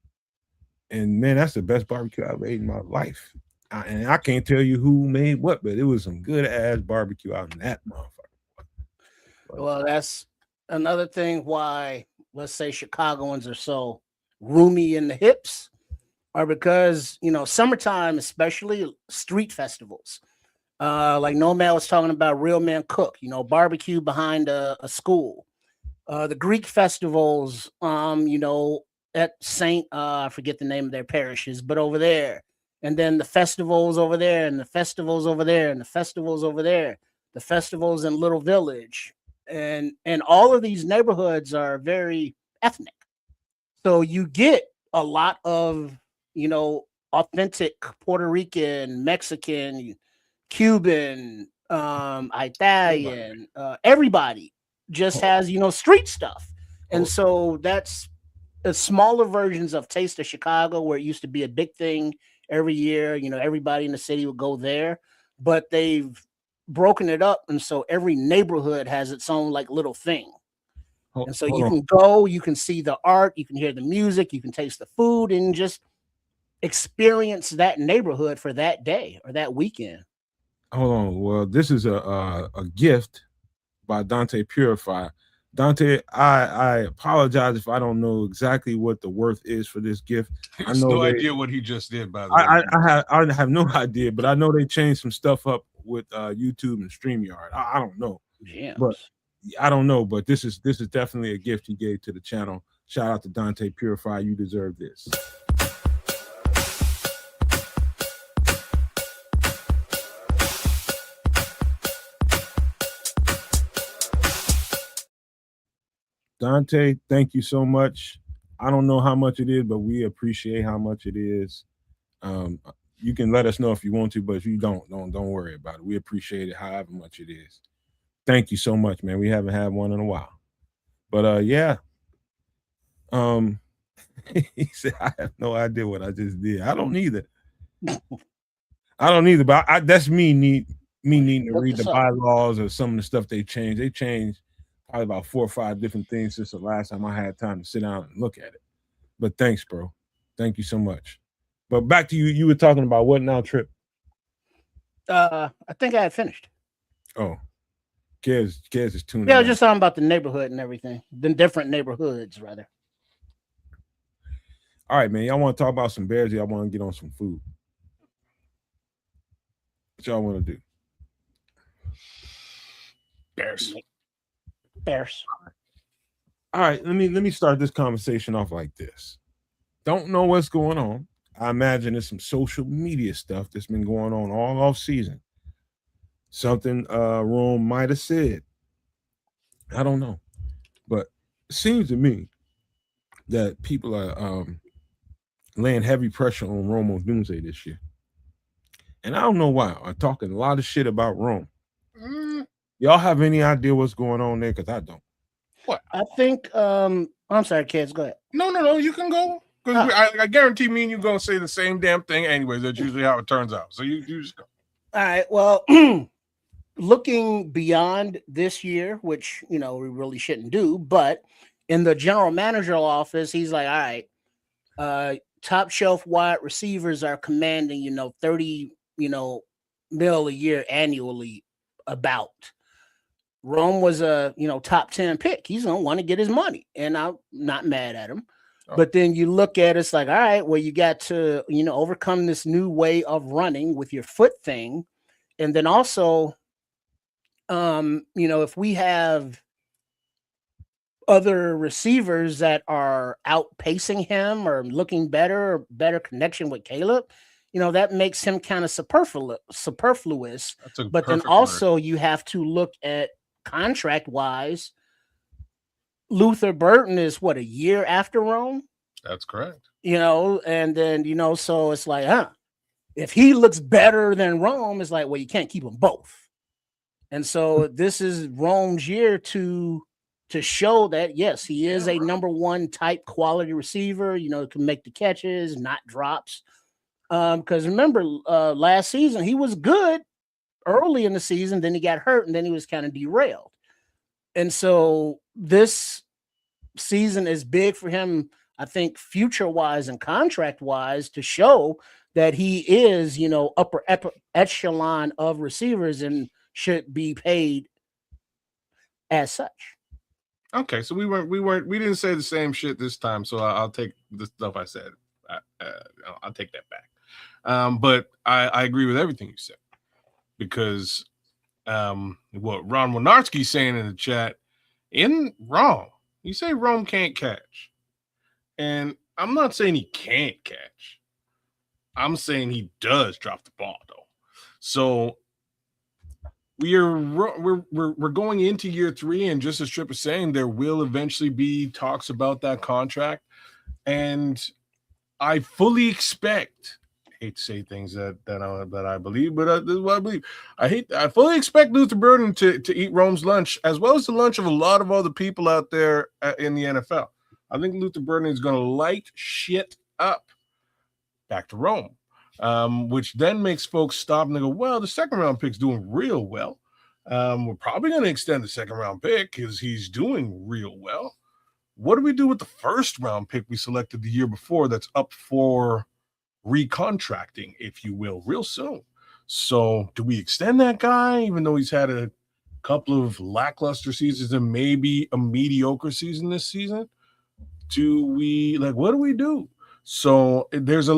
And man, that's the best barbecue I've ate in my life. And I can't tell you who made what, but it was some good ass barbecue out in that motherfucker. Well, that's another thing why, let's say, Chicagoans are so roomy in the hips, are because, summertime, especially street festivals. Like Nomad was talking about Real Men Cook, barbecue behind a school. The Greek festivals, at Saint, I forget the name of their parishes, but over there. And then the festivals over there, and the festivals over there, and the festivals over there, the festivals in Little Village. And all of these neighborhoods are very ethnic. So you get a lot of, authentic Puerto Rican, Mexican, Cuban, Italian, everybody just has, street stuff. And so that's smaller versions of Taste of Chicago, where it used to be a big thing every year. Everybody in the city would go there, but they've broken it up. And so every neighborhood has its own like little thing. And so you can go, you can see the art, you can hear the music, you can taste the food, and just experience that neighborhood for that day or that weekend. Hold on. Well, this is a gift by Dante Purify. Dante, I apologize if I don't know exactly what the worth is for this gift. I know no idea what he just did, by the way. I have no idea, but I know they changed some stuff up with YouTube and StreamYard. I don't know. Yeah. But I don't know, but this is definitely a gift he gave to the channel. Shout out to Dante Purify. You deserve this. Dante, thank you so much. I don't know how much it is, but we appreciate how much it is. You can let us know if you want to, but if you don't worry about it. We appreciate it however much it is. Thank you so much, man. We haven't had one in a while. But yeah. He said, I have no idea what I just did. I don't either. But that's me needing to read the bylaws or some of the stuff they changed. They changed probably about 4 or 5 different things since the last time I had time to sit down and look at it. But thanks, bro. Thank you so much. But back to you. You were talking about what now, Trip? I think I had finished. Oh, Kedz is tuning. Yeah, I was just talking about the neighborhood and everything. The different neighborhoods, rather. All right, man. Y'all want to talk about some bears? Y'all want to get on some food? What y'all want to do? Bears. All right, let me start this conversation off like this. Don't know what's going on. I imagine there's some social media stuff that's been going on all off season. Something Rome might have said. I don't know. But it seems to me that people are laying heavy pressure on Rome on Doomsday this year. And I don't know why. I'm talking a lot of shit about Rome. Y'all have any idea what's going on there? Because I don't. What? I think I'm sorry, kids. Go ahead. No, you can go. Because I guarantee me and you going to say the same damn thing anyways. That's usually how it turns out. So you just go. All right. Well, looking beyond this year, which, we really shouldn't do, but in the general manager office, he's like, all right, top shelf wide receivers are commanding, 30, mil a year annually about. Rome was a, top 10 pick. He's going to want to get his money, and I'm not mad at him. Oh. But then you look at it's like, all right, well, you got to, overcome this new way of running with your foot thing. And then also, if we have other receivers that are outpacing him or looking better or better connection with Caleb, that makes him kind of superfluous. But then also you have to look at contract wise. Luther Burton is what, a year after Rome? That's correct. And then, so it's like, if he looks better than Rome, it's like, well, you can't keep them both. And so this is Rome's year to show that, yes, he is a number one type quality receiver, can make the catches, not drops. Because remember, last season, he was good early in the season, then he got hurt, and then he was kind of derailed. And so this season is big for him, I think, future-wise and contract-wise, to show that he is, upper echelon of receivers and should be paid as such. Okay, so we didn't say the same shit this time, so I'll take the stuff I said. I'll take that back. But I agree with everything you said, because what Ron Winarski's saying in the chat isn't wrong. You say Rome can't catch, and I'm not saying he can't catch. I'm saying he does drop the ball though. So we're going into year 3, and just as Tripp is saying, there will eventually be talks about that contract, and I fully expect. I hate to say things that I believe, but this is what I believe. I fully expect Luther Burden to eat Rome's lunch, as well as the lunch of a lot of other people out there in the NFL. I think Luther Burden is going to light shit up back to Rome. Which then makes folks stop and they go, well, the second round pick's doing real well. We're probably going to extend the second round pick because he's doing real well. What do we do with the first round pick we selected the year before that's up for recontracting, if you will, real soon? So do we extend that guy, even though he's had a couple of lackluster seasons and maybe a mediocre season this season? What do we do? So there's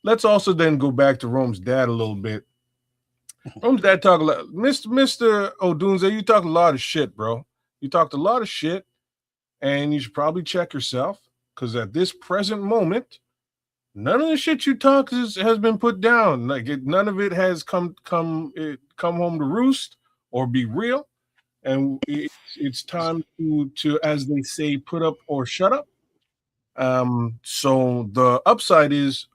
let's also then go back to Rome's dad a little bit. Rome's dad talked a lot. Mr. Doomsday, you talk a lot of shit, bro. You talked a lot of shit, and you should probably check yourself, because at this present moment, none of the shit you talk has been put down. None of it has come home to roost or be real, and it's time to, as they say, put up or shut up. So the upside is,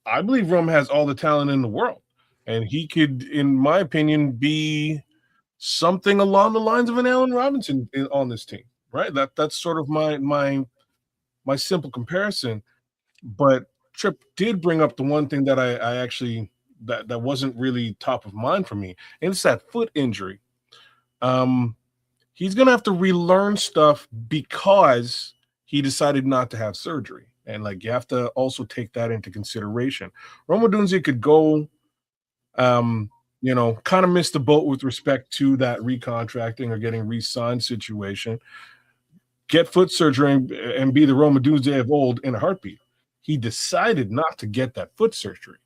I believe Rome has all the talent in the world, and he could, in my opinion, be something along the lines of an Allen Robinson on this team, right? That's sort of my simple comparison. But Tripp did bring up the one thing that I actually that wasn't really top of mind for me, and it's that foot injury. He's gonna have to relearn stuff because he decided not to have surgery. And you have to also take that into consideration. Rome Odunze could go, kind of miss the boat with respect to that recontracting or getting re-signed situation, get foot surgery and be the Rome Odunze of old in a heartbeat. He decided not to get that foot surgery.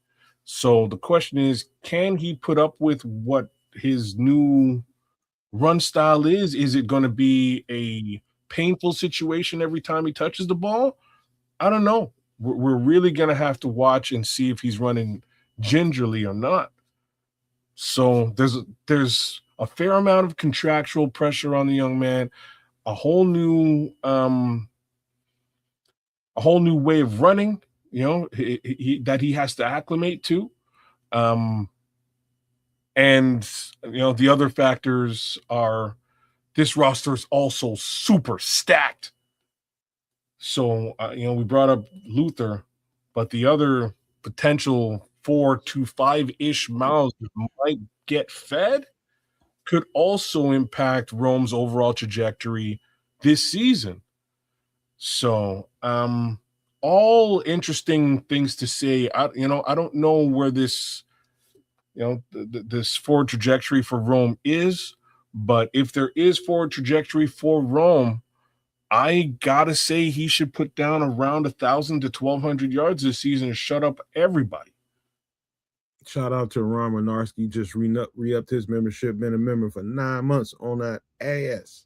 So the question is, can he put up with what his new run style is? Is it going to be a painful situation every time he touches the ball? I don't know. We're really going to have to watch and see if he's running gingerly or not. So there's a fair amount of contractual pressure on the young man, a whole new way of running, that he has to acclimate to. And the other factors are, this roster is also super stacked. So, we brought up Luther, but the other potential 4 to 5-ish mouths that might get fed could also impact Rome's overall trajectory this season. So, all interesting things to say. I don't know where this, this forward trajectory for Rome is, but if there is forward trajectory for Rome, I gotta say he should put down around 1,000 to 1,200 yards this season and shut up everybody. Shout out to Ron Renarski, just re-upped his membership, been a member for 9 months on that ass.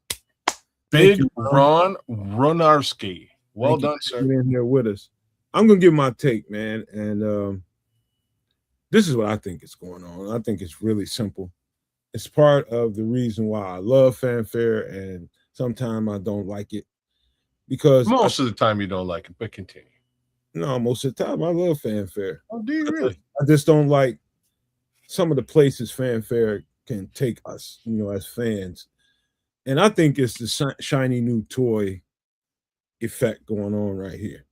Big Ron Renarski. Well done, sir. Being in here with us. I'm gonna give my take, man, and this is what I think is going on. I think it's really simple. It's part of the reason why I love fanfare, and sometimes I don't like it because most of the time you don't like it. But continue. No, most of the time I love fanfare. Oh, do you really? I just don't like some of the places fanfare can take us, as fans. And I think it's the shiny new toy effect going on right here.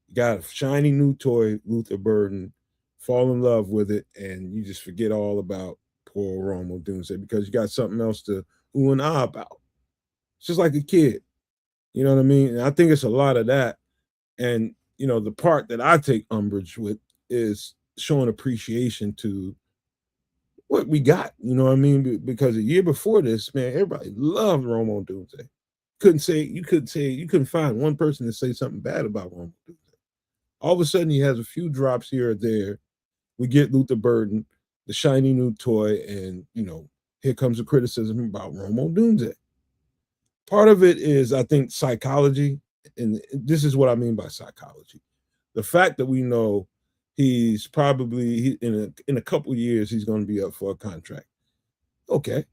You got a shiny new toy, Luther Burden, fall in love with it, and you just forget all about poor Romo Doomsday because you got something else to ooh and ah about. It's just like a kid. You know what I mean? And I think it's a lot of that. And the part that I take umbrage with is showing appreciation to what we got. You know what I mean? Because a year before this, man, everybody loved Romo Doomsday. You couldn't find one person to say something bad about Romo Doomsday. All of a sudden, he has a few drops here or there. We get Luther Burden, the shiny new toy, and here comes the criticism about Romo Doomsday. Part of it is, I think, psychology. And this is what I mean by psychology. The fact that we know he's probably in a couple of years he's going to be up for a contract. Okay,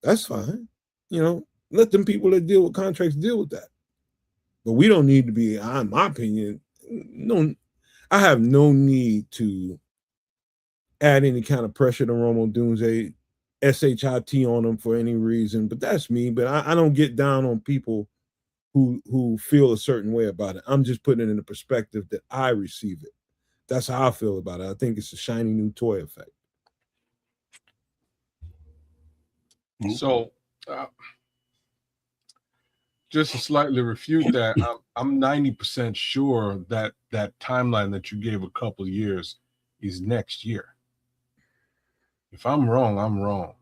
that's fine. Let them people that deal with contracts deal with that. But we don't need to be, in my opinion, I have no need to add any kind of pressure to Romo Doomsday, SHIT on him for any reason. But that's me. But I don't get down on people who feel a certain way about it. I'm just putting it in the perspective that I receive it. That's how I feel about it. I think it's a shiny new toy effect. So, just to slightly refute that, I'm 90% sure that timeline that you gave a couple of years is next year. If I'm wrong, I'm wrong.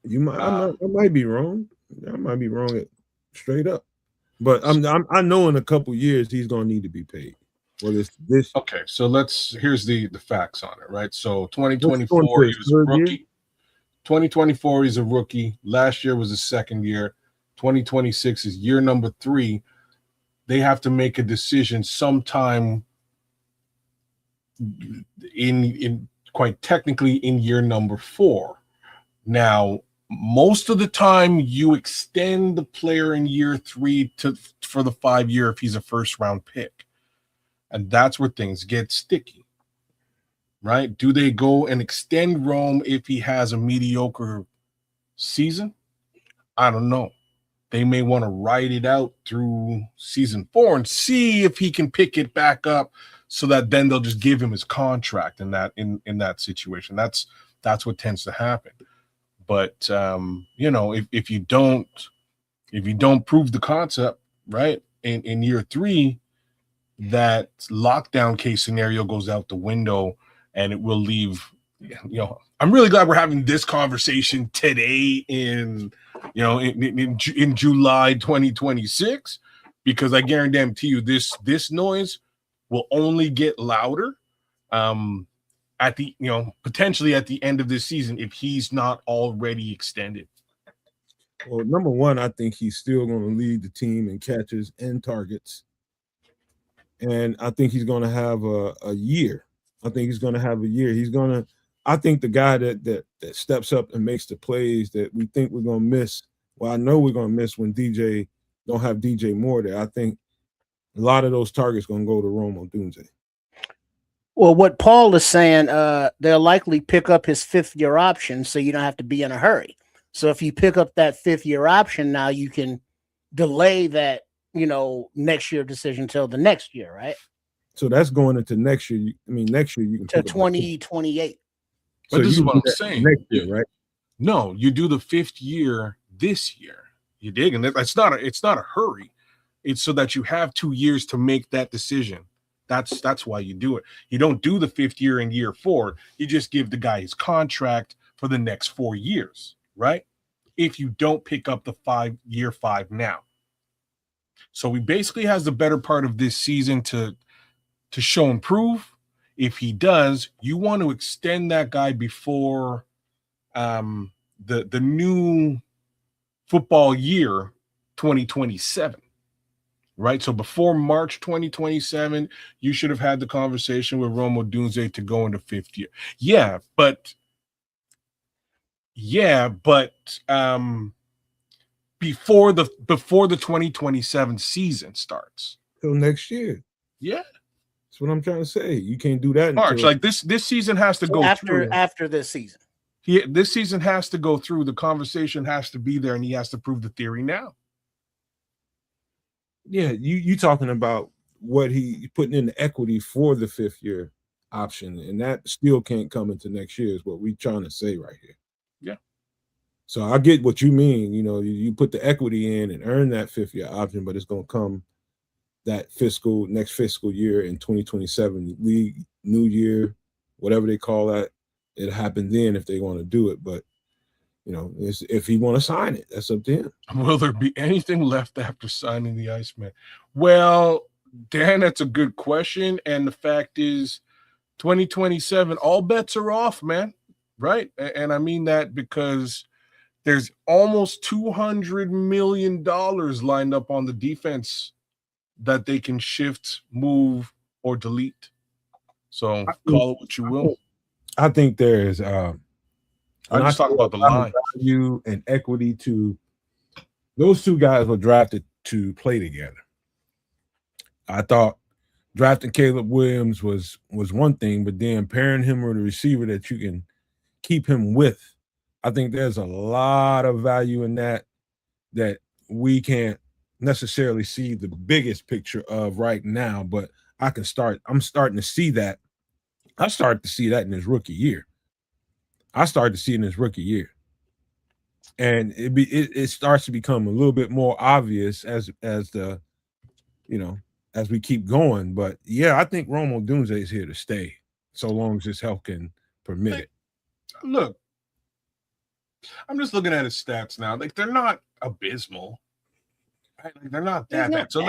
I might be wrong. I might be wrong straight up. But I know in a couple of years he's going to need to be paid. Well, it's this. Okay, so here's the facts on it, right? So 2024 he was a rookie. 2024 he's a rookie. Last year was his second year. 2026 is year number 3. They have to make a decision sometime in quite technically in year number 4. Now, most of the time you extend the player in year 3 for the 5-year if he's a first-round pick. And that's where things get sticky, right? Do they go and extend Rome if he has a mediocre season? I don't know. They may want to ride it out through season 4 and see if he can pick it back up so that then they'll just give him his contract in that situation. That's what tends to happen. But if you don't prove the concept, right, in year 3, that lockdown case scenario goes out the window, and it will leave. I'm really glad we're having this conversation today in July 2026, because I guarantee you this noise will only get louder at the potentially at the end of this season if he's not already extended. Well, number one, I think he's still going to lead the team in catches and targets. And I think he's going to have a year. I think he's going to have a year. I think the guy that steps up and makes the plays that we think we're going to miss. Well, I know we're going to miss when DJ don't have DJ Moore there. I think a lot of those targets going to go to Romo Doomsday. Well, what Paul is saying, they'll likely pick up his 5th-year option, so you don't have to be in a hurry. So if you pick up that 5th-year option, now you can delay that, next year decision till the next year, right? So that's going into next year. Next year you can to 2028. But this is what I'm saying. Next year, right? No, you do the 5th year this year. You dig? And it's not a hurry. It's so that you have 2 years to make that decision. That's why you do it. You don't do the 5th year in year 4. You just give the guy his contract for the next 4 years, right? If you don't pick up the year 5 now. So he basically has the better part of this season to show and prove. If he does, you want to extend that guy before the new football year 2027. Right, so before March 2027, you should have had the conversation with Romo Doomsday to go into fifth year. Yeah, but before the 2027 season starts. Till next year. Yeah, that's what I'm trying to say. You can't do that March. until Like this season has to go through. After this season. This season has to go through. The conversation has to be there, and he has to prove the theory now. Yeah, you talking about what he putting in the equity for the 5th year option, and that still can't come into next year is what we're trying to say right here. Yeah. So I get what you mean. You know, you put the equity in and earn that 5th year option, but it's going to come that next fiscal year in 2027, league, new year, whatever they call that. It happened then if they want to do it, but you know, if he want to sign it, that's up to him. Will there be anything left after signing the Iceman? Well, Dan, that's a good question. And the fact is, 2027, all bets are off, man. Right? And I mean that because there's almost $200 million lined up on the defense that they can shift, move, or delete. So call it what you will. I think there is I just talk about the line. Value and equity to those two guys were drafted to play together. I thought drafting Caleb Williams was one thing, but then pairing him with a receiver that you can keep him with, I think there's a lot of value in that we can't necessarily see the biggest picture of right now, but I'm starting to see that. I started to see that in his rookie year. And it starts to become a little bit more obvious as we keep going. But yeah, I think Romo Doomsday is here to stay, so long as his health can permit it. Look, I'm just looking at his stats now. Like they're not abysmal. Right? Like, they're not that bad. So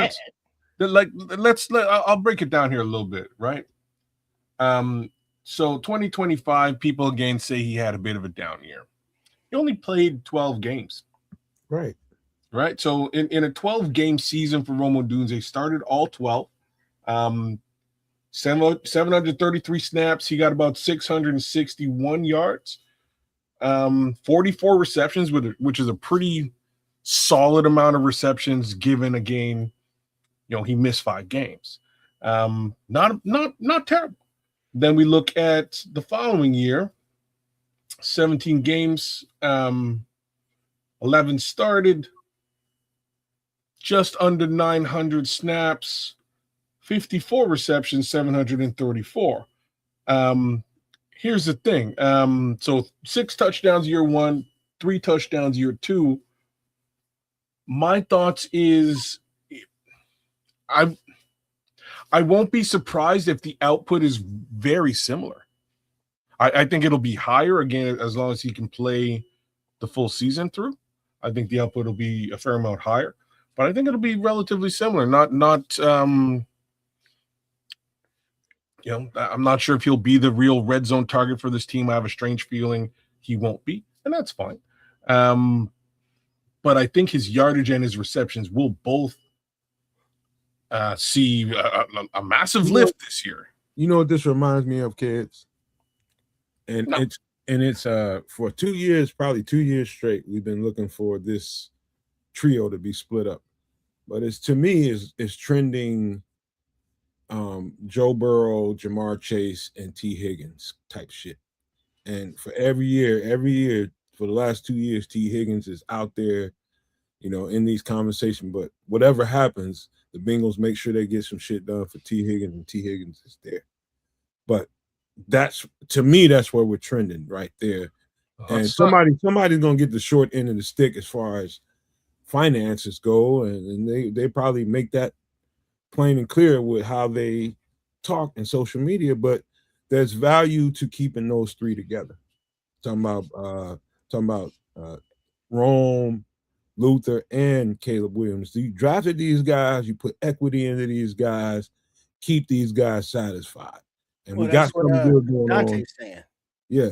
I'll break it down here a little bit, right? So 2025, people again say he had a bit of a down year. He only played 12 games. Right. So in a 12-game season for Romo Doomsday, started all 12. 733 snaps. He got about 661 yards. 44 receptions, which is a pretty solid amount of receptions given a game. You know, he missed 5 games. Not terrible. Then we look at the following year, 17 games, 11 started, just under 900 snaps, 54 receptions, 734. Here's the thing. So 6 touchdowns year 1, 3 touchdowns year 2. My thoughts is I won't be surprised if the output is very similar. I think it'll be higher again as long as he can play the full season through. I think the output will be a fair amount higher, but I think it'll be relatively similar. I'm not sure if he'll be the real red zone target for this team. I have a strange feeling he won't be, and that's fine. But I think his yardage and his receptions will both see a massive lift this year. You know what this reminds me of, Kedz? And it's for 2 years, probably 2 years straight, we've been looking for this trio to be split up. But it's trending Joe Burrow, Jamar Chase, and T. Higgins type shit. And for every year for the last 2 years, T. Higgins is out there, in these conversations. But whatever happens, the Bengals make sure they get some shit done for T. Higgins, and T. Higgins is there. But to me, that's where we're trending right there. And somebody's gonna get the short end of the stick as far as finances go, and they probably make that plain and clear with how they talk in social media. But there's value to keeping those three together. Talking about Rome, Luther, and Caleb Williams. You drafted these guys, you put equity into these guys, keep these guys satisfied. And we got something good going on. Dante's saying. Yeah.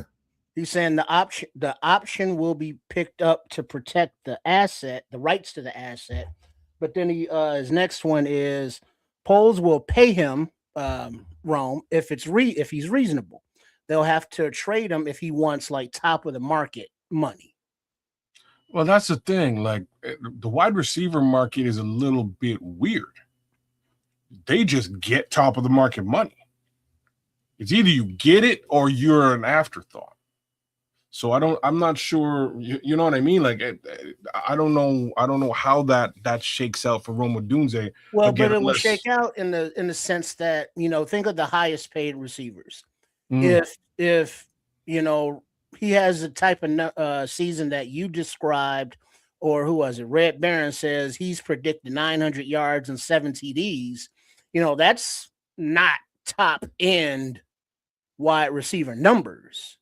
He's saying the option will be picked up to protect the asset, the rights to the asset. But then his next one is Poles will pay him Rome if he's reasonable. They'll have to trade him if he wants like top of the market money. Well, that's the thing. Like the wide receiver market is a little bit weird. They just get top of the market money. It's either you get it or you're an afterthought. So I'm not sure. You know what I mean? Like I don't know how that shakes out for Roma Doomsday. Well, again, but it will shake out in the sense that, think of the highest paid receivers. If he has the type of season that you described, or who was it? Red Baron says he's predicted 900 yards and 7 TDs. That's not top end wide receiver numbers.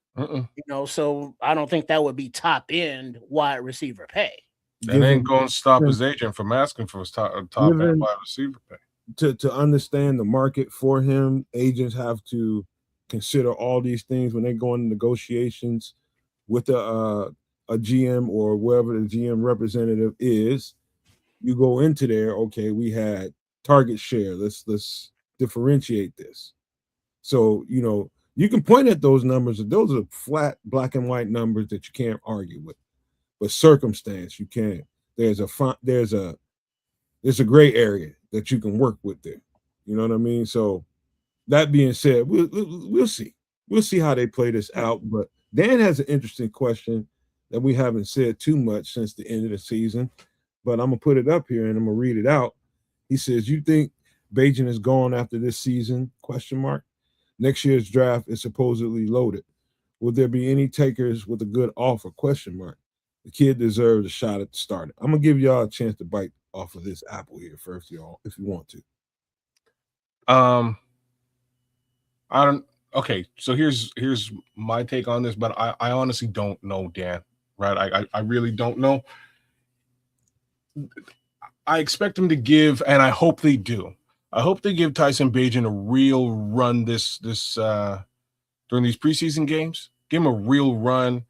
So I don't think that would be top end wide receiver pay. That ain't going to stop his agent from asking for his top end wide receiver pay. To understand the market for him, agents have to consider all these things when they go into negotiations with a GM or wherever the GM representative is. You go into there, okay, we had target share. Let's differentiate this. So, you can point at those numbers. Those are flat black and white numbers that you can't argue with. But circumstance, you can. There's a gray area that you can work with there. You know what I mean? So that being said, we'll see. We'll see how they play this out. But Dan has an interesting question that we haven't said too much since the end of the season. But I'm gonna put it up here and I'm gonna read it out. He says, "You think Bajan is gone after this season? ? Next year's draft is supposedly loaded. Will there be any takers with a good offer? ? The kid deserves a shot at the starter." I'm gonna give y'all a chance to bite off of this apple here first, y'all, if you want to. I don't. Okay, so here's my take on this, but I honestly don't know, Dan. Right? I really don't know. I expect them to give, and I hope they do. I hope they give Tyson Bagent a real run this during these preseason games. Give him a real run.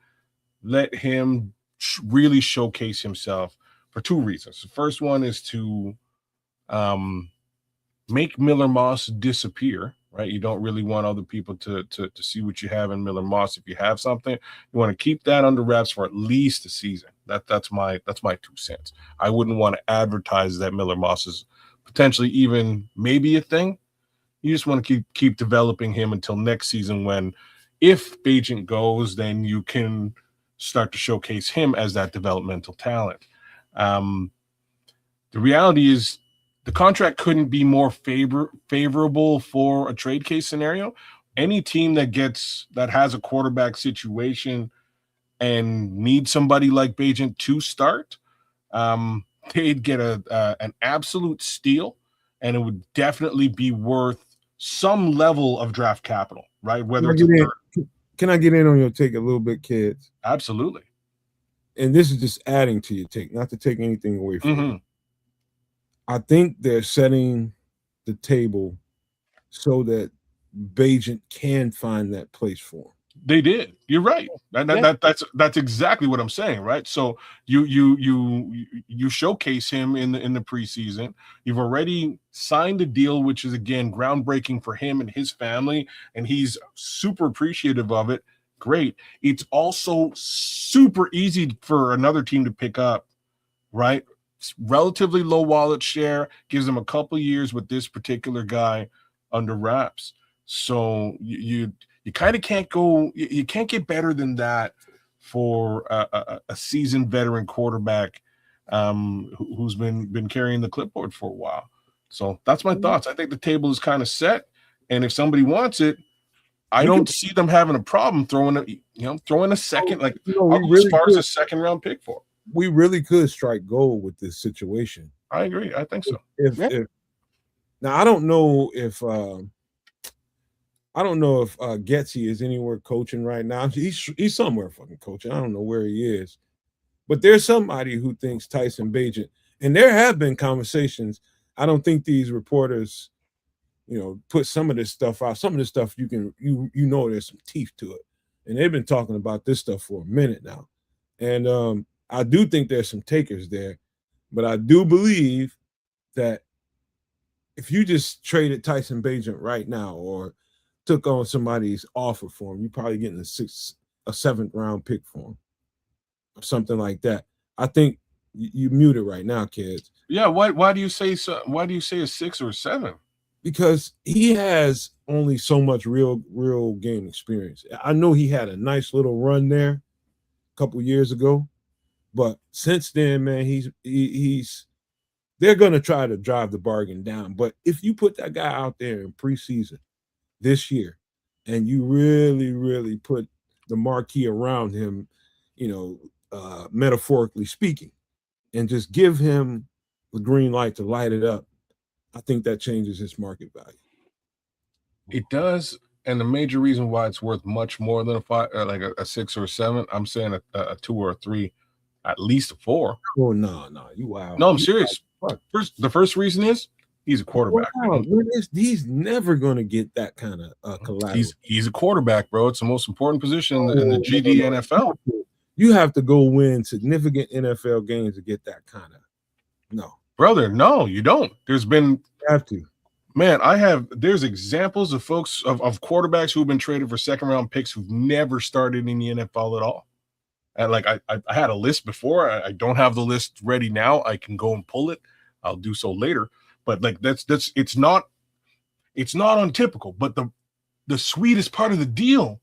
Let him really showcase himself for 2 reasons. The first one is to make Miller Moss disappear. Right? You don't really want other people to see what you have in Miller Moss. If you have something, you want to keep that under wraps for at least a season. That's my 2 cents. I wouldn't want to advertise that Miller Moss is potentially even maybe a thing. You just want to keep developing him until next season, when if Bagent goes, then you can start to showcase him as that developmental talent. The reality is the contract couldn't be more favorable for a trade case scenario. Any team that has a quarterback situation and needs somebody like Bagent to start, they'd get an absolute steal, and it would definitely be worth some level of draft capital, right? Can I get in on your take a little bit, Kedz? Absolutely. And this is just adding to your take, not to take anything away from you. I think they're setting the table so that Bagent can find that place for him. They did. You're right. That's exactly what I'm saying, right? So you showcase him in the preseason. You've already signed a deal, which is again groundbreaking for him and his family, and he's super appreciative of it. Great. It's also super easy for another team to pick up, right? It's relatively low wallet share, gives them a couple years with this particular guy under wraps. So you kind of can't go. You can't get better than that for a seasoned veteran quarterback who's been carrying the clipboard for a while. So that's my thoughts. I think the table is kind of set, and if somebody wants it, I don't see them having a problem throwing a second, like as far as a second round pick for. We really could strike gold with this situation. I agree. I think so. If now I don't know if Getsy is anywhere coaching right now. He's somewhere fucking coaching. I don't know where he is. But there's somebody who thinks Tyson Bagent, and there have been conversations. I don't think these reporters put some of this stuff out. Some of this stuff you know there's some teeth to it. And they've been talking about this stuff for a minute now. And I do think there's some takers there, but I do believe that if you just traded Tyson Bagent right now or took on somebody's offer for him, you're probably getting a 7th round pick for him or something like that. I think you muted right now, kids. Yeah, why do you say so? Why do you say a 6 or 7? Because he has only so much real game experience. I know he had a nice little run there a couple years ago, but since then, man, they're gonna try to drive the bargain down. But if you put that guy out there in preseason this year, and you really put the marquee around him, metaphorically speaking, and just give him the green light to light it up, I think that changes his market value. It does, and the major reason why it's worth much more than a 6 or 7, I'm saying a 2 or a 3, at least a 4. Oh no, you wow. No, I'm serious. The first reason is he's a quarterback. Wow. He's never going to get that kind of collateral. He's a quarterback, bro. It's the most important position in the GD NFL. You have to go win significant NFL games to get that kind of. No, brother. No, you don't. You have to. Man, there's examples of folks of quarterbacks who've been traded for 2nd round picks who've never started in the NFL at all. And I had a list before. I don't have the list ready now. I can go and pull it. I'll do so later. But it's not untypical. But the sweetest part of the deal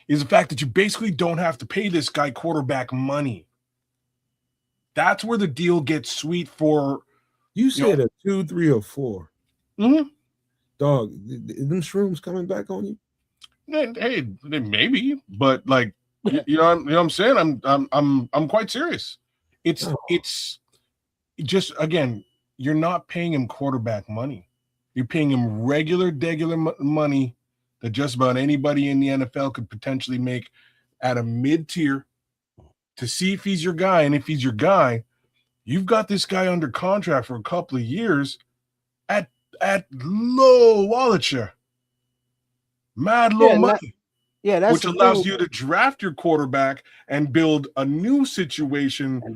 is the fact that you basically don't have to pay this guy quarterback money. That's where the deal gets sweet for. You said a 2, 3, or 4. Mm-hmm. Dog, them shrooms coming back on you? Hey, maybe, but you know what I'm saying? I'm quite serious. It's just, again, you're not paying him quarterback money. You're paying him regular money that just about anybody in the NFL could potentially make at a mid-tier to see if he's your guy. And if he's your guy, you've got this guy under contract for a couple of years at low wallet share. Mad low money. That's which allows you to draft your quarterback and build a new situation and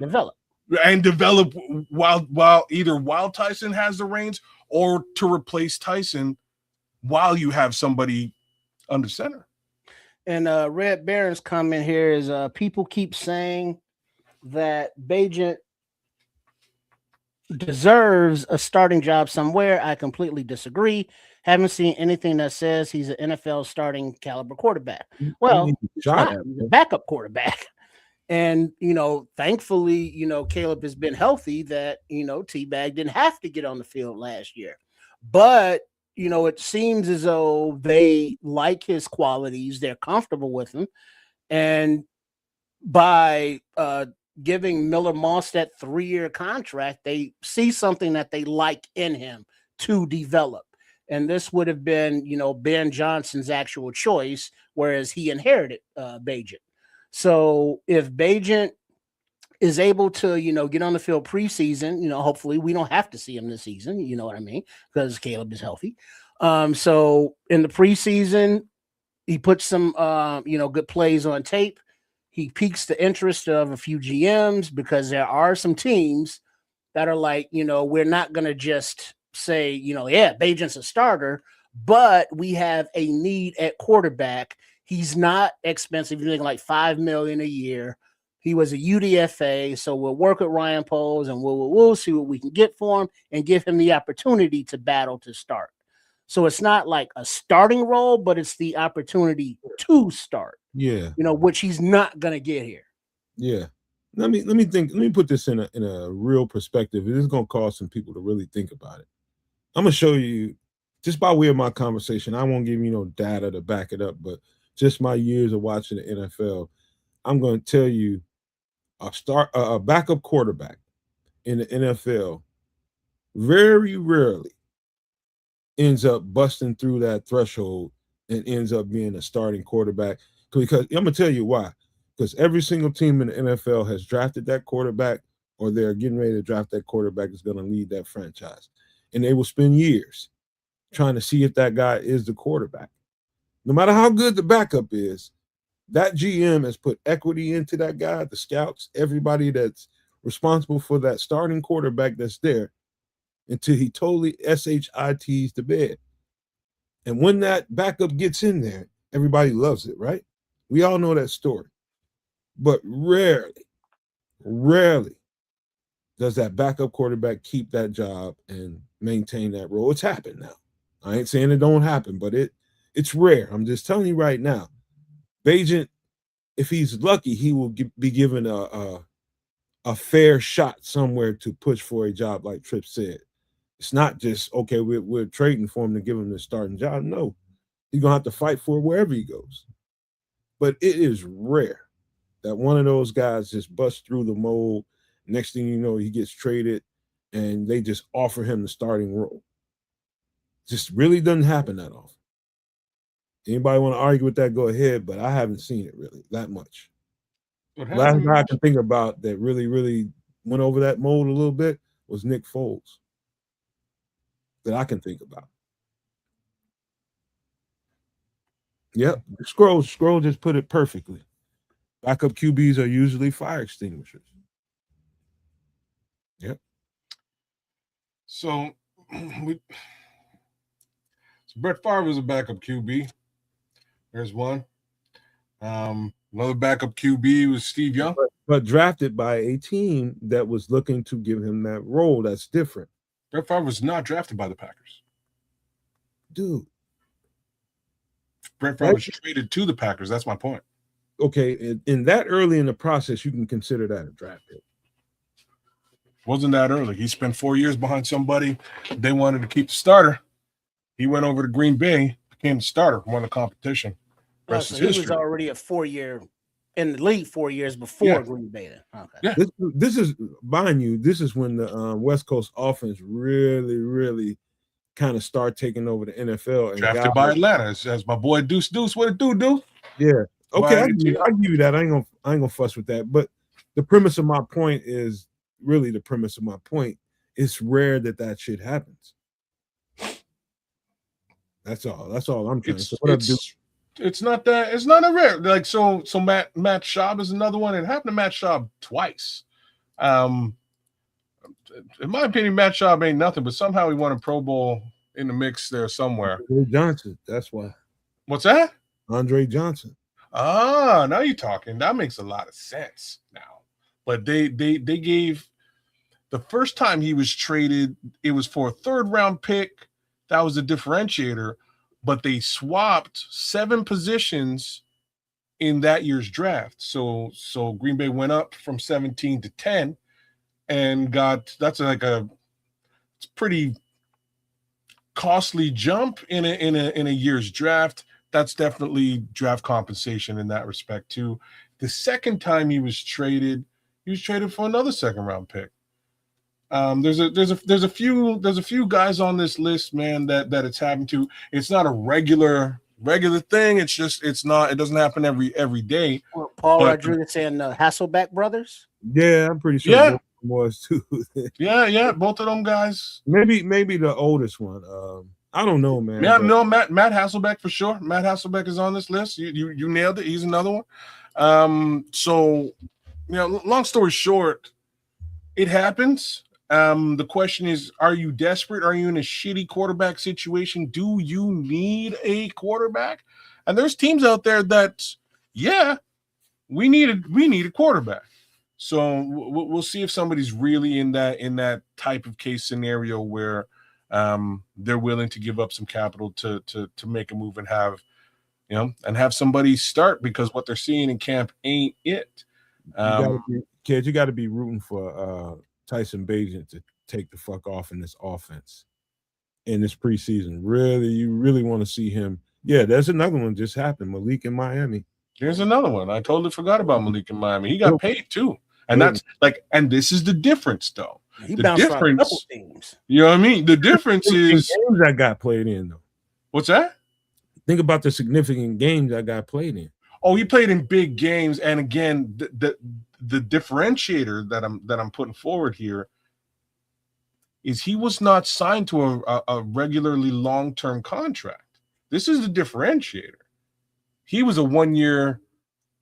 develop while Tyson has the reins, or to replace Tyson while you have somebody under center. And Red Baron's comment here is people keep saying that Bagent deserves a starting job somewhere. I completely disagree. Haven't seen anything that says he's an NFL starting caliber quarterback. Well, he's a backup quarterback. And, thankfully, Caleb has been healthy that, T-Bag didn't have to get on the field last year. But, it seems as though they like his qualities. They're comfortable with him. And by giving Miller Moss that 3-year contract, they see something that they like in him to develop. And this would have been, Ben Johnson's actual choice, whereas he inherited Bagent. So if Bagent is able to, get on the field preseason, hopefully we don't have to see him this season, you know what I mean? Because Caleb is healthy. So in the preseason, he puts some, good plays on tape. He piques the interest of a few GMs because there are some teams that are like, we're not going to just say, Bagent's a starter, but we have a need at quarterback. He's not expensive. He's making like $5 million a year. He was a UDFA, so we'll work with Ryan Poles and we'll see what we can get for him and give him the opportunity to battle to start. So it's not like a starting role, but it's the opportunity to start. Yeah, which he's not gonna get here. Yeah, let me put this in a real perspective. It is gonna cause some people to really think about it. I'm gonna show you just by way of my conversation. I won't give you no data to back it up, but just my years of watching the NFL, I'm gonna tell you a backup quarterback in the NFL very rarely ends up busting through that threshold and ends up being a starting quarterback. Because I'm gonna tell you why. Because every single team in the NFL has drafted that quarterback, or they're getting ready to draft that quarterback is going to lead that franchise, and they will spend years trying to see if that guy is the quarterback. No matter how good the backup is, that GM has put equity into that guy, the scouts, everybody that's responsible for that starting quarterback that's there until he totally SHITs the bed. And when that backup gets in there, everybody loves it, right? We all know that story. But rarely does that backup quarterback keep that job and maintain that role. It's happened now. I ain't saying it don't happen, but it's rare. I'm just telling you right now. Bagent, if he's lucky, he will be given a fair shot somewhere to push for a job, like Tripp said. It's not just, okay, we're trading for him to give him the starting job. No, he's going to have to fight for it wherever he goes. But it is rare that one of those guys just busts through the mold. Next thing you know, he gets traded and they just offer him the starting role. Just really doesn't happen that often. Anybody want to argue with that, go ahead, but I haven't seen it really that much. Last guy I can think about that really, really went over that mold a little bit was Nick Foles. That I can think about. Yep, Scroll just put it perfectly. Backup QBs are usually fire extinguishers. Yep. So Brett Favre was a backup QB. There's one. Another backup QB was Steve Young. But drafted by a team that was looking to give him that role. That's different. Brett Favre was not drafted by the Packers. Dude. Brett Favre was traded to the Packers. That's my point. Okay, in that early in the process, you can consider that a draft pick. Wasn't that early. He spent 4 years behind somebody. They wanted to keep the starter. He went over to Green Bay, became the starter, won the competition. So he was already a 4-year in the league 4 years before Green Bay. Okay. Yeah. This is, mind you, this is when the West Coast offense really, really kind of start taking over the NFL. And drafted by Atlanta, as my boy Deuce. What it do, Deuce? Yeah. Okay, I give you that. I ain't gonna fuss with that. But the premise of my point is really the premise of my point. It's rare that shit happens. That's all. That's all I'm trying to say. It's not that. It's not a rare. Like so Matt Schaub is another one. It happened to Matt Schaub twice. In my opinion, Matt Schaub ain't nothing, but somehow he won a Pro Bowl in the mix there somewhere. Andre Johnson. That's why. What's that? Andre Johnson. Ah, now you're talking. That makes a lot of sense now. But they gave the first time he was traded, it was for a 3rd round pick. That was a differentiator, but they swapped 7 positions in that year's draft. So Green Bay went up from 17 to 10 and that's it's pretty costly jump in a year's draft. That's definitely draft compensation in that respect too. The second time he was traded for another 2nd round pick. There's a few guys on this list, man, that it's happened to. It's not a regular thing. It doesn't happen every day. Well, Paul Rodriguez and Hasselbeck brothers. Yeah, I'm pretty sure. Yeah. Was too. yeah, both of them guys. Maybe the oldest one. I don't know, man. Yeah, no, Matt Hasselbeck for sure. Matt Hasselbeck is on this list. You nailed it. He's another one. So, long story short, it happens. The question is, are you desperate? Are you in a shitty quarterback situation? Do you need a quarterback? And there's teams out there that, we need a quarterback. So we'll see if somebody's really in that type of case scenario where they're willing to give up some capital to make a move and have somebody start, because what they're seeing in camp ain't it. Kids, you got to be rooting for Tyson Bagent to take the fuck off in this offense in this preseason. Really, you really want to see him. Yeah, there's another one just happened. Malik in Miami. There's another one. I totally forgot about Malik in Miami. He got paid too. And that's and this is the difference though. He bounced around a couple teams. You know what I mean? The difference is games that got played in though. What's that? Think about the significant games that got played in. Oh, he played in big games. And again, the differentiator that I'm putting forward here, is he was not signed to a regularly long-term contract. This is the differentiator. He was a 1-year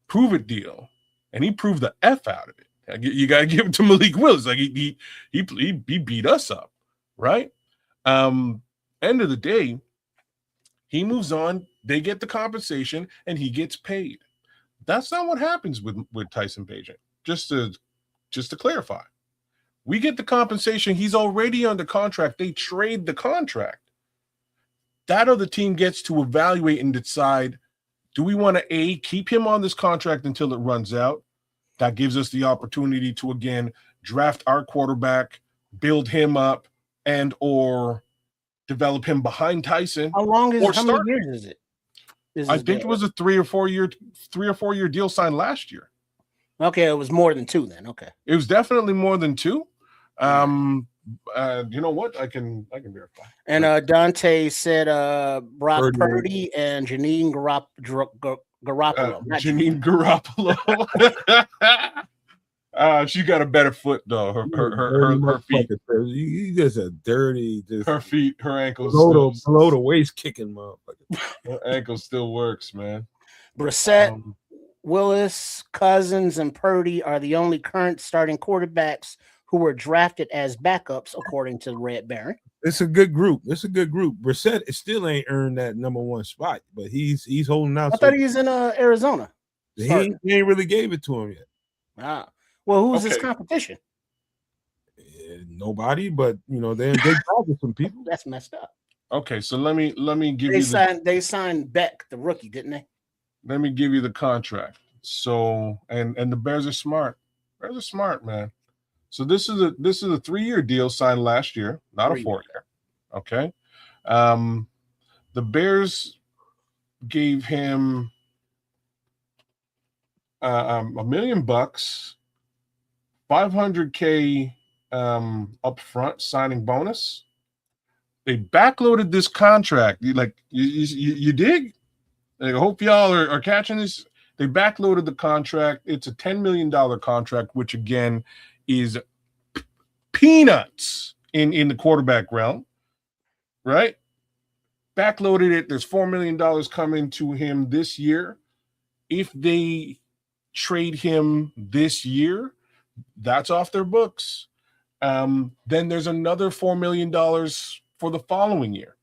prove-it deal, and he proved the F out of it. You got to give it to Malik Willis. Like he beat us up, right? End of the day, he moves on. They get the compensation, and he gets paid. That's not what happens with Tyson Bagent. Just to clarify, we get the compensation. He's already under contract. They trade the contract. That other team gets to evaluate and decide, do we want to keep him on this contract until it runs out? That gives us the opportunity to, again, draft our quarterback, build him up, and or develop him behind Tyson. How long is it? How many years is it? I think it was a 3 or 4 year deal signed last year. Okay, it was more than 2 then. Okay. It was definitely more than 2. You know what? I can verify. And Dante said Brock Purdy and Janine Garoppolo. Janine Garoppolo. She got a better foot though. Her feet. You just a dirty. Just her feet, her ankles. Below the waist kicking, motherfucker. Her ankle still works, man. Brissett, Willis, Cousins, and Purdy are the only current starting quarterbacks who were drafted as backups, according to Red Baron. It's a good group. Brissett still ain't earned that number 1 spot, but he's holding out. I thought he was in Arizona. He ain't really gave it to him yet. Ah. Well, who's his competition? Nobody, but they drafted some people. That's messed up. Okay, so let me give They signed Beck, the rookie, didn't they? Let me give you the contract. So and the Bears are smart. Bears are smart, man. So this is a 3-year deal signed last year, not a 4-year. Okay. The Bears gave him $1 million, $500K up front signing bonus. They backloaded this contract. You dig? I hope y'all are catching this. They backloaded the contract. It's a $10 million contract, which again is peanuts in the quarterback realm, right? Backloaded it. There's $4 million coming to him this year. If they trade him this year, that's off their books. Then there's another $4 million for the following year.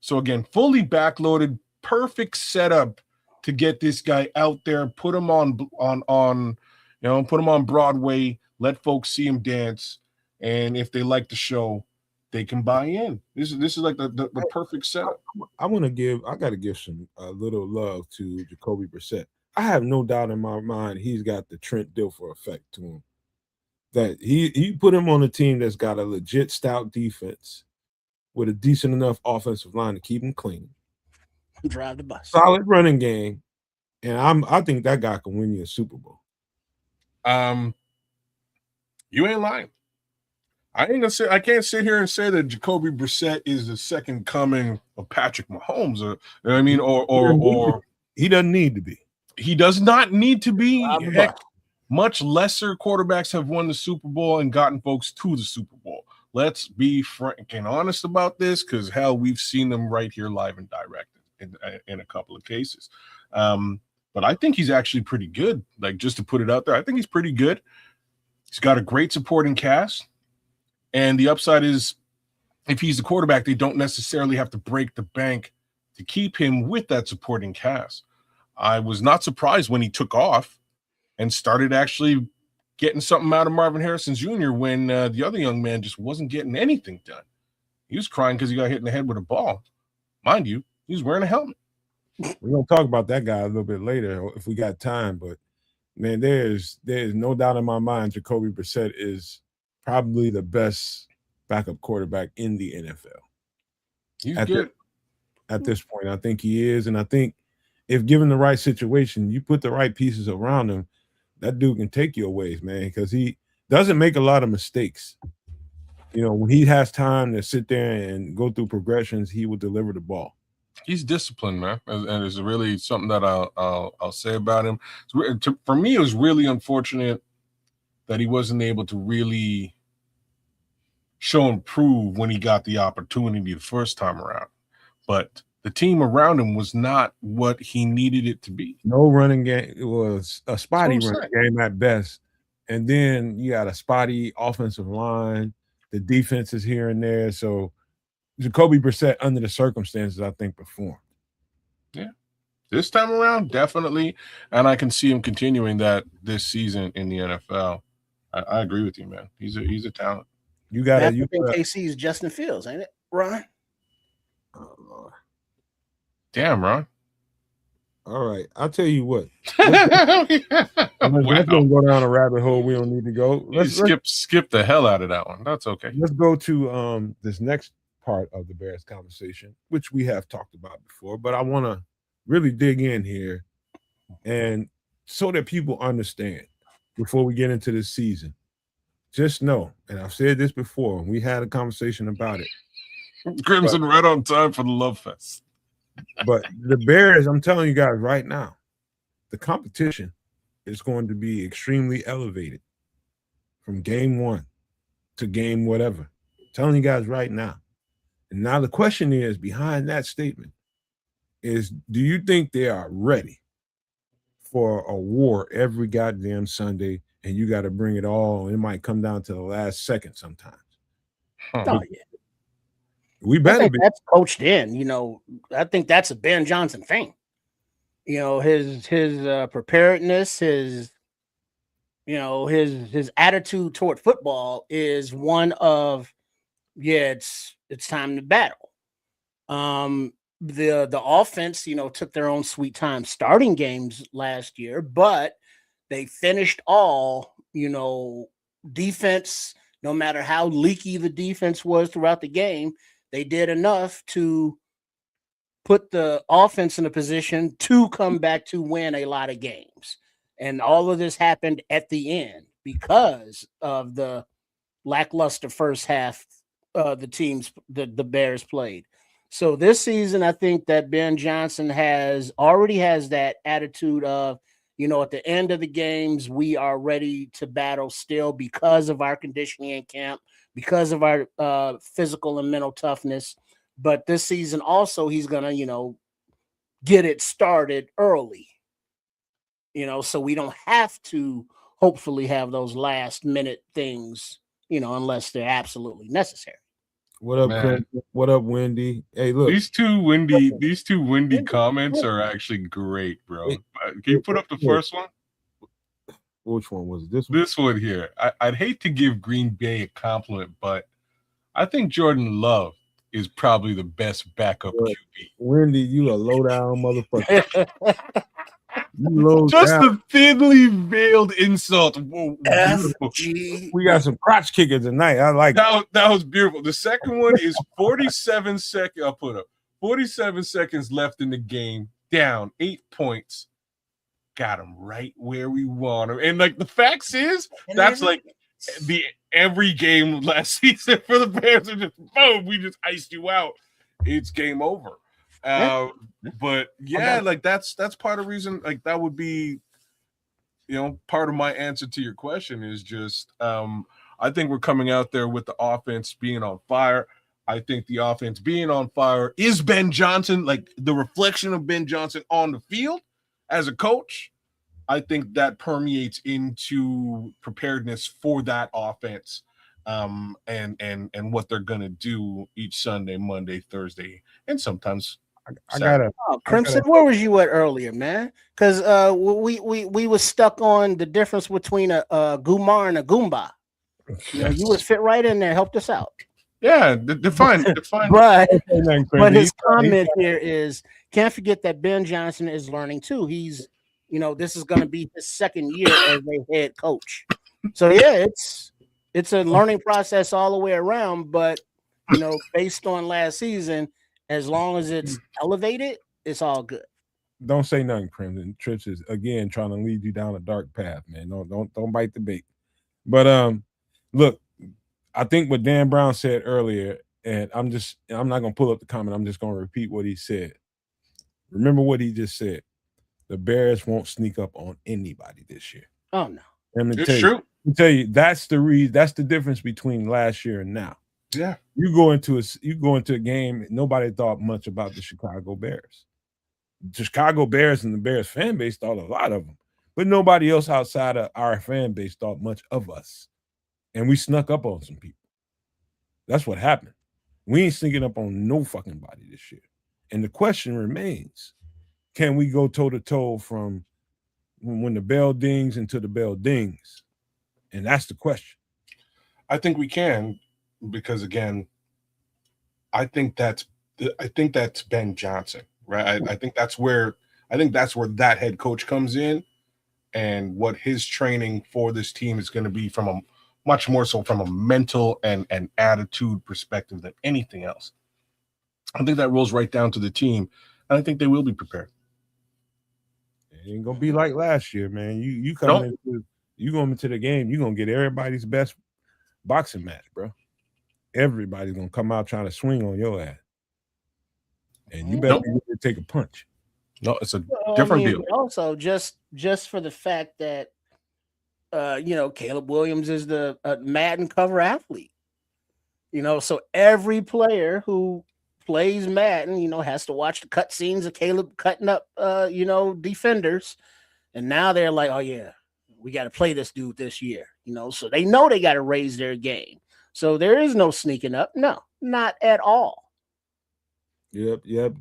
So again, fully backloaded, perfect setup to get this guy out there, put him on put him on Broadway, let folks see him dance, and if they like the show, they can buy in. This is like the perfect setup. I got to give some a little love to Jacoby Brissett. I have no doubt in my mind he's got the Trent Dilfer effect to him. That he put him on a team that's got a legit stout defense with a decent enough offensive line to keep him clean. Drive the bus. Solid running game. And I think that guy can win you a Super Bowl. You ain't lying. I can't sit here and say that Jacoby Brissett is the second coming of Patrick Mahomes, or he doesn't need to be. He does not need to be. Heck, much lesser quarterbacks have won the Super Bowl and gotten folks to the Super Bowl. Let's be frank and honest about this, because hell, we've seen them right here live and direct in a couple of cases. But I think he's actually pretty good. Like, just to put it out there, I think he's pretty good. He's got a great supporting cast. And the upside is, if he's the quarterback, they don't necessarily have to break the bank to keep him with that supporting cast. I was not surprised when he took off and started actually getting something out of Marvin Harrison Jr. when the other young man just wasn't getting anything done. He was crying because he got hit in the head with a ball. Mind you, he was wearing a helmet. We're going to talk about that guy a little bit later if we got time. But, man, there's no doubt in my mind Jacoby Brissett is probably the best backup quarterback in the NFL. He's good. At this point, I think he is. And I think if given the right situation, you put the right pieces around him, that dude can take you a ways, man, because he doesn't make a lot of mistakes. When he has time to sit there and go through progressions, he will deliver the ball. He's disciplined, man, and it's really something that I'll say about him. For me, it was really unfortunate that he wasn't able to really show and prove when he got the opportunity the first time around. But the team around him was not what he needed it to be. No running game. It was a spotty running game at best. And then you got a spotty offensive line. The defense is here and there. So Jacoby Brissett, under the circumstances, I think performed. Yeah. This time around, definitely. And I can see him continuing that this season in the NFL. I agree with you, man. He's a talent. You got to. KC's Justin Fields, ain't it, Ron? Oh, Lord. Damn, Ron. All right. I'll tell you what. Wow. Let's go down a rabbit hole we don't need to go. Let's skip the hell out of that one. That's okay. Let's go to this next part of the Bears conversation, which we have talked about before, but I want to really dig in here and so that people understand before we get into this season. Just know, and I've said this before, we had a conversation about it. Crimson right on time for the Love Fest. But the Bears, I'm telling you guys right now, the competition is going to be extremely elevated from game one to game whatever. I'm telling you guys right now. And now the question is, behind that statement, is do you think they are ready for a war every goddamn Sunday and you got to bring it all? It might come down to the last second sometimes. Oh, yeah. We better be. That's coached in. You know, I think that's a Ben Johnson thing. You know, his preparedness, his attitude toward football is one of, it's time to battle. The offense, took their own sweet time starting games last year, but they finished all, defense, no matter how leaky the defense was throughout the game, they did enough to put the offense in a position to come back to win a lot of games. And all of this happened at the end because of the lackluster first half the Bears played. So this season, I think that Ben Johnson already has that attitude of, at the end of the games, we are ready to battle still because of our conditioning in camp, because of our physical and mental toughness. But this season also, he's going to, get it started early, so we don't have to hopefully have those last minute things, unless they're absolutely necessary. What up, Chris? What up, Wendy? Hey, look. These two windy comments are actually great, bro. Can you put up the first one? Which one was it? This one? This one here. I'd hate to give Green Bay a compliment, but I think Jordan Love is probably the best backup QB. Wendy, you a low down motherfucker. Just a thinly veiled insult. Whoa, we got some crotch kickers tonight. I like that. That was beautiful. The second one is 47 seconds. I'll put up 47 seconds left in the game. Down 8 points. Got him right where we want him. And like the facts is, that's like every game last season for the Bears are just boom. We just iced you out. It's game over. But yeah, like that's part of the reason. Like that would be, part of my answer to your question is just I think we're coming out there with the offense being on fire. I think the offense being on fire is Ben Johnson, like the reflection of Ben Johnson on the field as a coach. I think that permeates into preparedness for that offense. And what they're gonna do each Sunday, Monday, Thursday, and sometimes Crimson, where was you at earlier, man? Because we was stuck on the difference between a Gumar and a Goomba. You would fit right in there, helped us out. Yeah, define. but his comment here is, can't forget that Ben Johnson is learning too. He's, this is going to be his second year as a head coach. So yeah, it's a learning process all the way around. But based on last season, as long as it's elevated, it's all good. Don't say nothing, Crimson. Trips is again trying to lead you down a dark path, man. Don't bite the bait. But look, I think what Dan Brown said earlier, and I'm not gonna pull up the comment. I'm just gonna repeat what he said. Remember what he just said. The Bears won't sneak up on anybody this year. Oh no, it's true. Let me tell you, that's the reason. That's the difference between last year and now. Yeah. You go into a game. Nobody thought much about the Chicago Bears. The Chicago Bears and the Bears fan base thought a lot of them, but nobody else outside of our fan base thought much of us. And we snuck up on some people. That's what happened. We ain't sneaking up on no fucking body this year. And the question remains, can we go toe-to-toe from when the bell dings until the bell dings? And that's the question. I think we can, because again, I think that's Ben Johnson, right? I think that's where that head coach comes in, and what his training for this team is going to be from a much more so from a mental and attitude perspective than anything else. I think that rolls right down to the team, and I think they will be prepared. It ain't gonna be like last year, man. You going into the game, you're gonna get everybody's best boxing match, bro. Everybody's gonna come out trying to swing on your ass. And you better be ready to take a punch. No, it's a different deal. Also, just for the fact that Caleb Williams is the Madden cover athlete. So every player who plays Madden, has to watch the cut scenes of Caleb cutting up defenders. And now they're like, oh yeah, we got to play this dude this year. So they know they got to raise their game. So there is no sneaking up. No, not at all. Yep.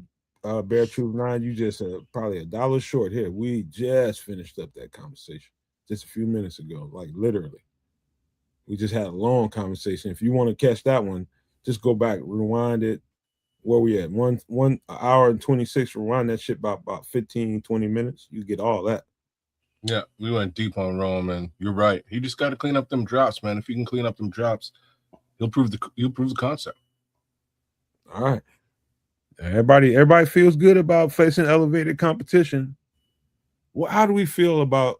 Bear Truth 9, you just probably $1 short here. We just finished up that conversation just a few minutes ago, like literally. We just had a long conversation. If you want to catch that one, just go back, rewind it. Where we at? 1 hour and 26. Rewind that shit about 15, 20 minutes. You get all that. Yeah, we went deep on Rome, and you're right. He just got to clean up them drops, man. If he can clean up them drops, he'll prove the concept. All right. Everybody feels good about facing elevated competition. Well, how do we feel about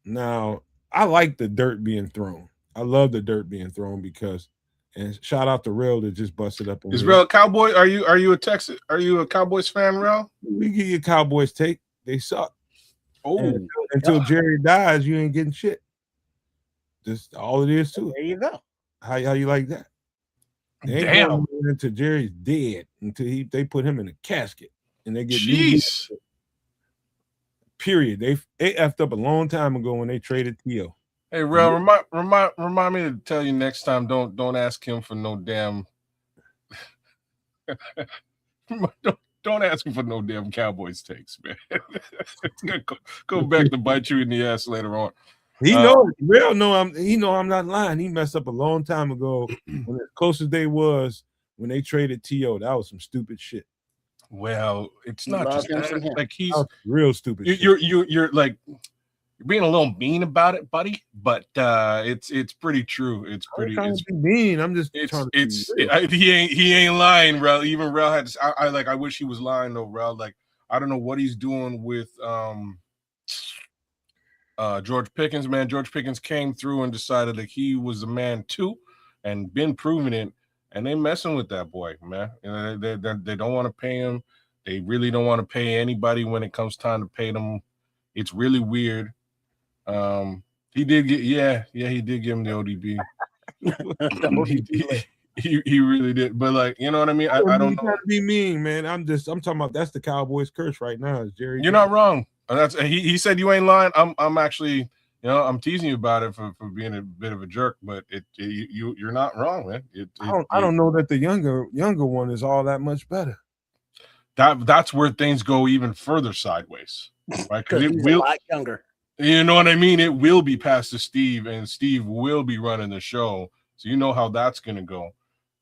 now? I like the dirt being thrown. I love the dirt being thrown because, and shout out to Real that just busted up. Is Real a Cowboy? Are you a Cowboys fan, Real? We give you Cowboys take. They suck. Oh, until Jerry dies, you ain't getting shit. Just all it is too. There you go. How you like that? They ain't going until Jerry's dead, until they put him in a casket and they get jeez. Period. They effed up a long time ago when they traded T.O. Hey, Real, remind me to tell you next time. Don't ask him for no damn. Don't ask him for no damn Cowboys takes, man. It's gonna go back to bite you in the ass later on. He knows. Real know I'm not lying. He messed up a long time ago. When as close as they was when they traded T.O. That was some stupid shit. Well, it's not just that. Like he's real stupid. You're like you're being a little mean about it, buddy. But it's pretty true. It's pretty mean. I'm just he ain't lying, Rel. Even Rel had I wish he was lying though, Rel. Like I don't know what he's doing with George Pickens, man. George Pickens came through and decided that he was a man too, and been proving it. And they messing with that boy, man. They don't want to pay him. They really don't want to pay anybody when it comes time to pay them. It's really weird. He did get he did give him the ODB. he really did. But like, you know what I mean? I don't know. Be mean, man. I'm talking about that's the Cowboys curse right now. Is Jerry? You're not wrong. That's he said you ain't lying. I'm actually. I'm teasing you about it for being a bit of a jerk, but you're not wrong, man. I don't know that the younger one is all that much better. That's where things go even further sideways, right? Because it will a lot younger. You know what I mean? It will be passed to Steve, and Steve will be running the show. So you know how that's going to go.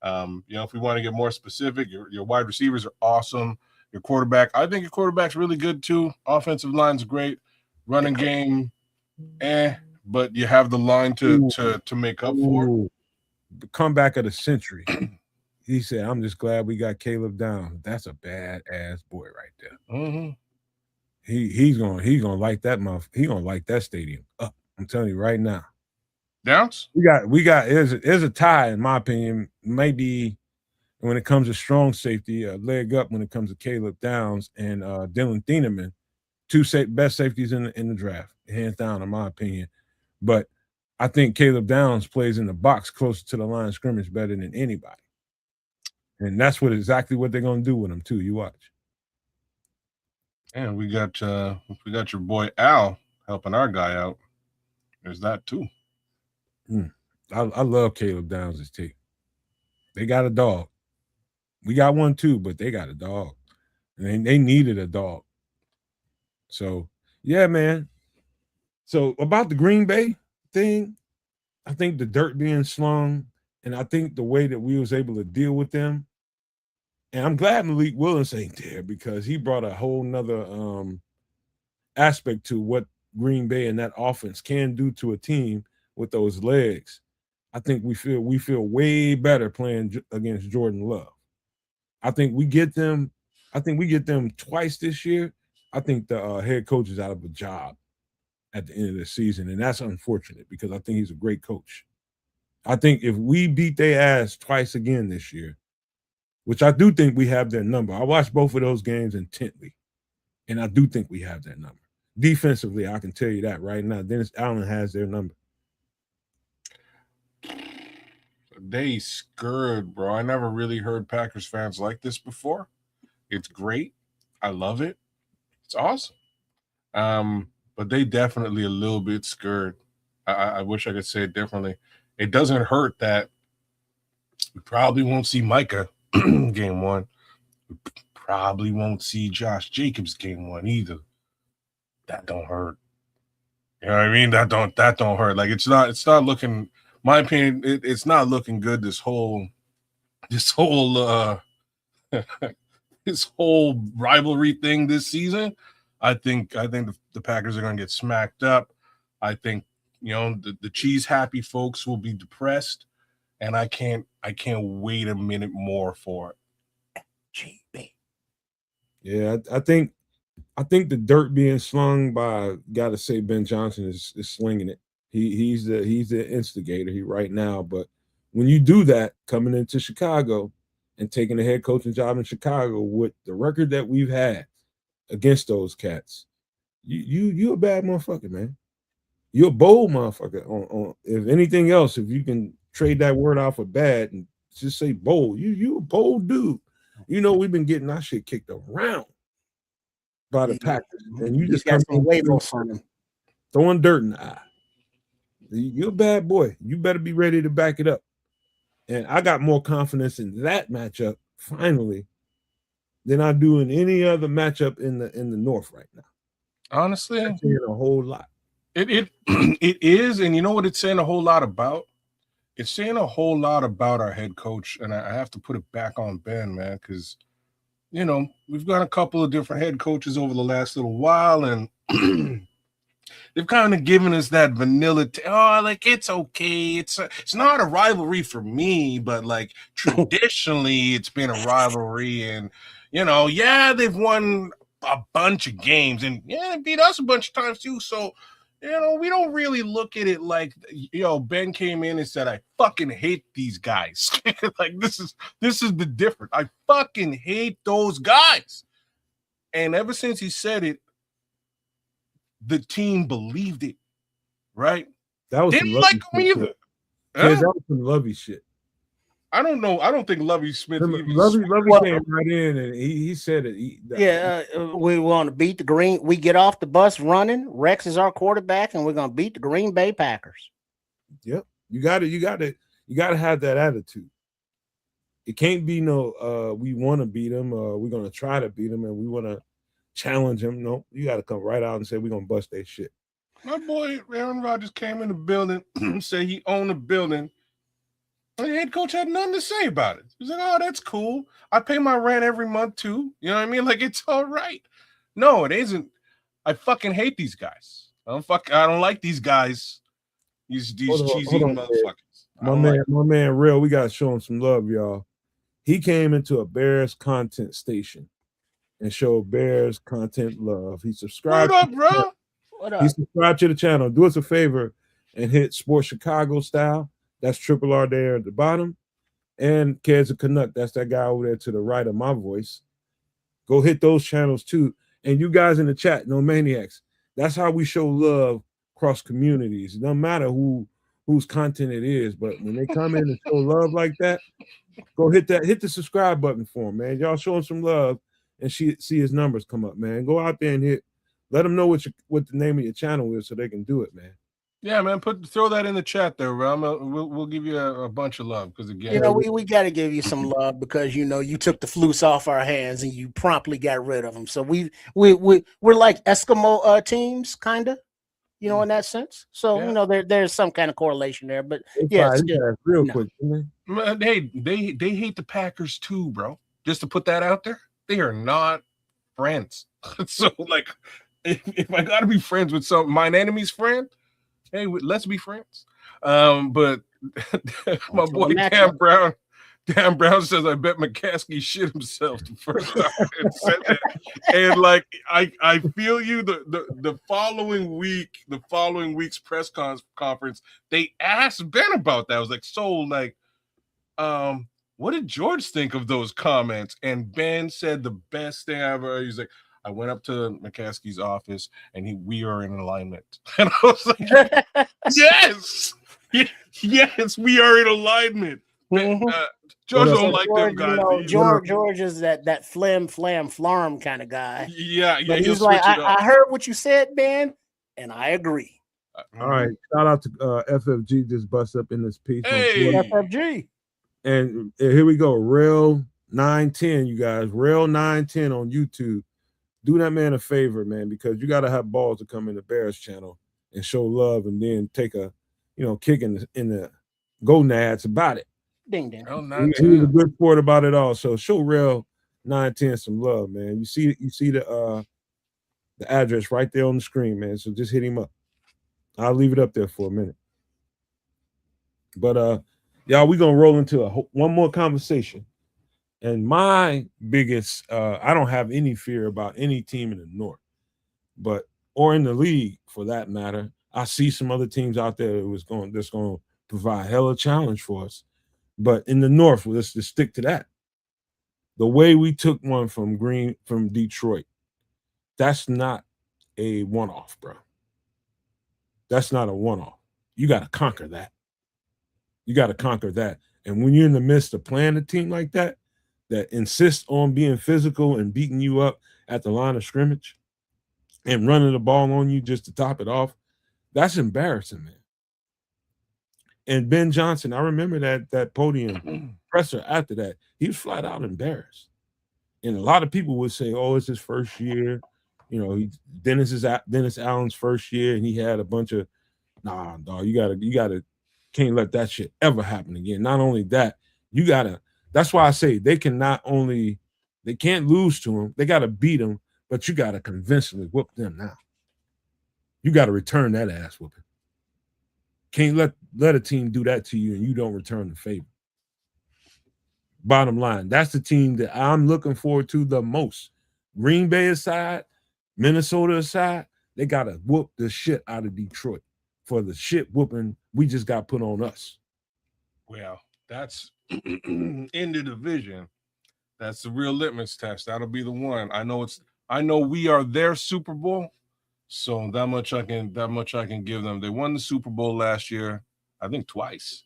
If we want to get more specific, your wide receivers are awesome. Your quarterback, I think your quarterback's really good too. Offensive line's great. Running game. But you have the line to make up for. The comeback of the century. He said, "I'm just glad we got Caleb down." That's a badass boy right there. Mm-hmm. He's gonna light that mouth. He's gonna light that stadium up. I'm telling you right now. Downs? We got. There's a tie in my opinion. Maybe when it comes to strong safety, a leg up when it comes to Caleb Downs and Dylan Thieneman, two best safeties in the draft. Hands down, in my opinion. But I think Caleb Downs plays in the box closer to the line of scrimmage better than anybody. And that's exactly what they're gonna do with him too. You watch. And we got your boy Al helping our guy out. There's that too. I love Caleb Downs' take. They got a dog. We got one too, but they got a dog. And they needed a dog. So yeah, man. So about the Green Bay thing, I think the dirt being slung, and I think the way that we was able to deal with them. And I'm glad Malik Willis ain't there because he brought a whole nother aspect to what Green Bay and that offense can do to a team with those legs. I think we feel way better playing against Jordan Love. I think we get them twice this year. I think the head coach is out of a job at the end of the season, and that's unfortunate because I think he's a great coach. I think if we beat their ass twice again this year, which I do think we have their number. I watched both of those games intently, and I do think we have their number. Defensively, I can tell you that right now. Dennis Allen has their number. They scurred, bro. I never really heard Packers fans like this before. It's great. I love it. It's awesome. But they definitely a little bit scurred. I wish I could say it differently. It doesn't hurt that we probably won't see Micah game one. We probably won't see Josh Jacobs game one either. That don't hurt. You know what I mean? That don't hurt. Like it's not looking, my opinion, it's not looking good this whole this whole rivalry thing this season. I think the Packers are going to get smacked up. I think, you know, the cheese happy folks will be depressed, and I can't wait a minute more for it. GB. Yeah, I think the dirt being slung by, gotta say, Ben Johnson is slinging it. He's the instigator here right now. But when you do that, coming into Chicago and taking the head coaching job in Chicago with the record that we've had against those cats, you a bad motherfucker, man. You're a bold motherfucker. On if anything else, if you can trade that word out for bad and just say bold, you a bold dude. You know, we've been getting our shit kicked around by the Packers, and you just got some labels on him, throwing dirt in the eye. You're a bad boy. You better be ready to back it up. And I got more confidence in that matchup finally than I do in any other matchup in the North right now. Honestly, I'm saying a whole lot. It is, and you know what it's saying a whole lot about? It's saying a whole lot about our head coach, and I have to put it back on Ben, man, because, you know, we've got a couple of different head coaches over the last little while, and they've kind of given us that vanilla, like, it's okay. It's not a rivalry for me, but, like, traditionally it's been a rivalry, and, you know, yeah, they've won a bunch of games, and, yeah, they beat us a bunch of times, too, so, you know, we don't really look at it like, you know, Ben came in and said, I fucking hate these guys. Like, this is the difference. I fucking hate those guys. And ever since he said it, the team believed it, right? That was didn't like him either. Huh? That was some Lovey shit. I don't know. I don't think Lovey Smith. Lovey came right in and he said it. We want to beat the Green. We get off the bus running. Rex is our quarterback, and we're going to beat the Green Bay Packers. Yep, you got to have that attitude. It can't be no. We want to beat them. We're going to try to beat them, and we want to challenge them. No, you got to come right out and say we're going to bust their shit. My boy Aaron Rodgers came in the building, said he owned the building. The head coach had nothing to say about it. He's like, oh, that's cool. I pay my rent every month too. You know what I mean? Like, it's all right. No, it isn't. I fucking hate these guys. I don't like these guys. These cheesy motherfuckers. My man, Real, we got to show him some love, y'all. He came into a Bears content station and showed Bears content love. He subscribed. What up, bro? What up? He subscribed to the channel. Do us a favor and hit Sports Chicago Style. That's Triple R there at the bottom. And Kedz a Canuck. That's that guy over there to the right of my voice. Go hit those channels too. And you guys in the chat, no maniacs. That's how we show love across communities. No matter who whose content it is, but when they come in and show love like that, go hit the subscribe button for him, man. Y'all show him some love and see his numbers come up, man. Go out there and let them know what the name of your channel is so they can do it, man. Yeah, man. Throw that in the chat there, Ram. We'll give you a bunch of love because again, you know, we got to give you some love because you know you took the flukes off our hands and you promptly got rid of them. So we're like Eskimo teams, kind of, you know, in that sense. So you know there's some kind of correlation there, but it's real quick. Man, they hate the Packers too, bro. Just to put that out there, they are not friends. So like, if I got to be friends with my enemy's friend. Hey, let's be friends. But my boy Dan Brown says, I bet McCaskey shit himself the first time and said that. And like, I feel you. The following week's press conference, they asked Ben about that. I was like, so like, what did George think of those comments? And Ben said the best thing ever. He's like, I went up to McCaskey's office and we are in alignment. And I was like, yes, we are in alignment. George don't like them guys. You know, George is that flam flarm kind of guy. Yeah. But he's like, I heard what you said, Ben, and I agree. All right. Shout out to FFG just bust up in this piece. Hey, FFG. And here we go. Real 910, you guys. Real 910 on YouTube. Do that man a favor, man, because you got to have balls to come in the Bears channel and show love and then take a, kick in the gonads about it. Ding, ding. He's a good sport about it all. So show Real 910 some love, man. You see the address right there on the screen, man. So just hit him up. I'll leave it up there for a minute. But y'all, we're gonna roll into one more conversation. And my biggest, I don't have any fear about any team in the North, or in the league for that matter. I see some other teams out there that's going to provide hella challenge for us. But in the North, let's just stick to that. The way we took one from Detroit, that's not a one-off, bro. That's not a one-off. You got to conquer that. And when you're in the midst of playing a team like that insists on being physical and beating you up at the line of scrimmage and running the ball on you just to top it off, that's embarrassing, man. And Ben Johnson, I remember that podium presser after that. He was flat out embarrassed. And a lot of people would say, oh, it's his first year. Dennis Allen's first year, and he had a bunch of, nah, dog, you gotta, can't let that shit ever happen again. Not only that, that's why I say they can't lose to him. They got to beat him, but you got to convincingly whoop them now. You got to return that ass whooping. Can't let a team do that to you and you don't return the favor. Bottom line, that's the team that I'm looking forward to the most. Green Bay aside, Minnesota aside, they got to whoop the shit out of Detroit for the shit whooping we just got put on us. Well, that's in the division. That's the real litmus test. That'll be the one. I know we are their Super Bowl, so that much I can give them. They won the Super Bowl last year, I think twice.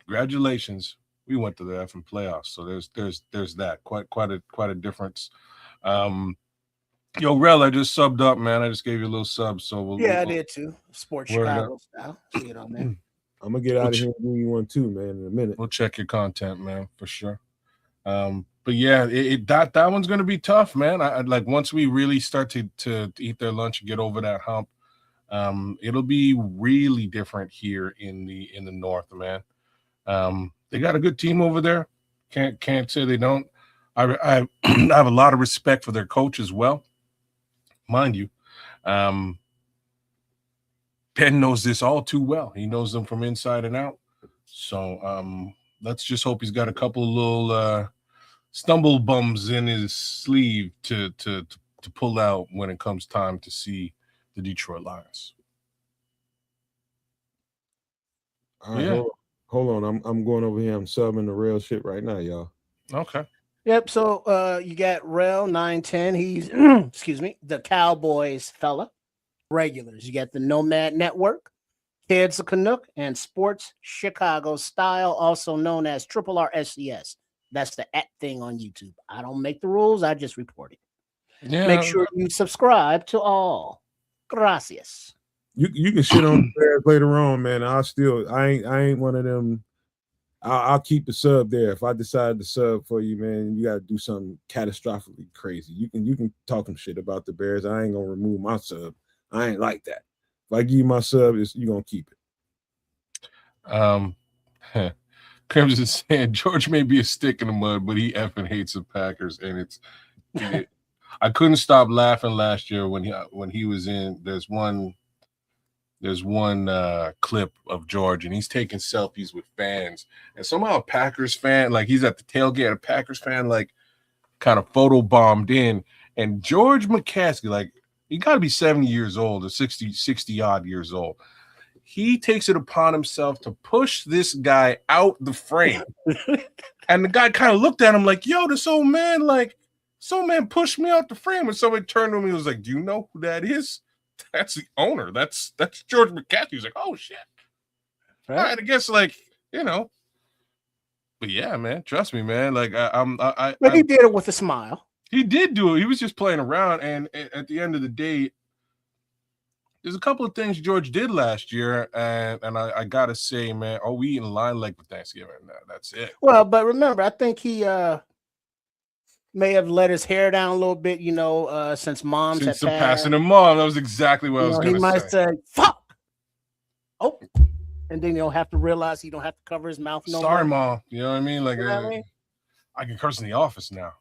Congratulations. We went to the effing playoffs, so there's that quite a difference. Yo, Rel, I just subbed up, man. I just gave you a little sub, so I did too. Sports Chicago style. See it on there. I'm gonna get out of here and do you one too, man, in a minute. We'll check your content, man, for sure. But yeah, that one's gonna be tough, man. I like once we really start to eat their lunch and get over that hump, it'll be really different here in the North, man. They got a good team over there. Can't say they don't. I have a lot of respect for their coach as well, mind you. Ben knows this all too well. He knows them from inside and out. So let's just hope he's got a couple of little stumble bums in his sleeve to pull out when it comes time to see the Detroit Lions. All right, hold on. I'm going over here. I'm subbing the real shit right now, y'all. Okay. Yep. So you got Rel 910. He's excuse me, the Cowboys fella. Regulars. You got the Nomad Network. Kedz the Canuck, and Sports Chicago Style, also known as Triple R SCS. That's the @ thing on YouTube. I don't make the rules. I just report it. Yeah. Make sure you subscribe to all. Gracias. You can shit on the Bears later on, man. I ain't one of them. I'll keep the sub there. If I decide to sub for you, man, you got to do something catastrophically crazy. You can talk some shit about the Bears. I ain't gonna remove my sub. I ain't like that. If I give you my sub, you gonna keep it. Crims is saying George may be a stick in the mud, but he effing hates the Packers, and I couldn't stop laughing last year when he was in. There's one clip of George, and he's taking selfies with fans, and somehow a Packers fan, like he's at the tailgate, a Packers fan, like kind of photo bombed in, and George McCaskey, like he got to be 70 years old or 60 odd years old. He takes it upon himself to push this guy out the frame. And the guy kind of looked at him like, yo, this old man pushed me out the frame. And somebody turned to him and he was like, do you know who that is? That's the owner. That's George McCaskey. He's like, oh, shit. Right. All right, I guess, like, But yeah, man, trust me, man. Like, But he did it with a smile. He did do it. He was just playing around. And at the end of the day, there's a couple of things George did last year, and I gotta say, man, we eating line leg for Thanksgiving? No, that's it. Well, but remember, I think he may have let his hair down a little bit, since moms had passed. Passing the mom. That was exactly what I was going to say. He might say, "Fuck." Oh, and then he'll have to realize he don't have to cover his mouth no more. Sorry, mom. You know what I mean? Like, you know what I mean? I can curse in the office now.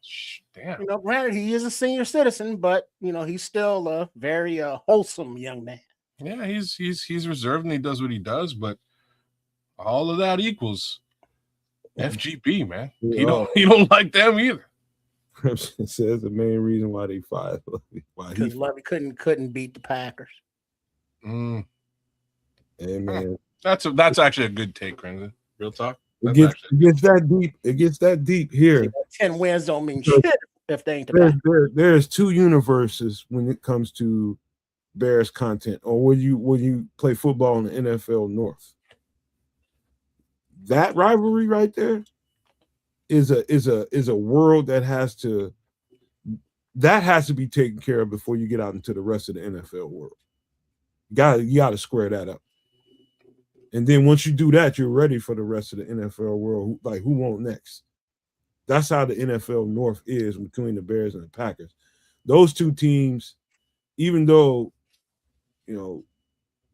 Damn. Granted, he is a senior citizen, but he's still a very wholesome young man. Yeah, he's reserved and he does what he does, but all of that equals FGB, man. He don't like them either. Crimson says the main reason why they fired. Because Lovey couldn't beat the Packers. Hey, man. That's actually a good take, Crimson. Real talk. It gets that deep. It gets that deep here. 10 wins don't mean shit if they ain't the Packers. There's two universes when it comes to Bears content, or when you play football in the NFL North. That rivalry right there is a world that has to be taken care of before you get out into the rest of the NFL world. You got to square that up. And then once you do that, you're ready for the rest of the NFL world. Like, who won't next? That's how the NFL North is between the Bears and the Packers. Those two teams, even though,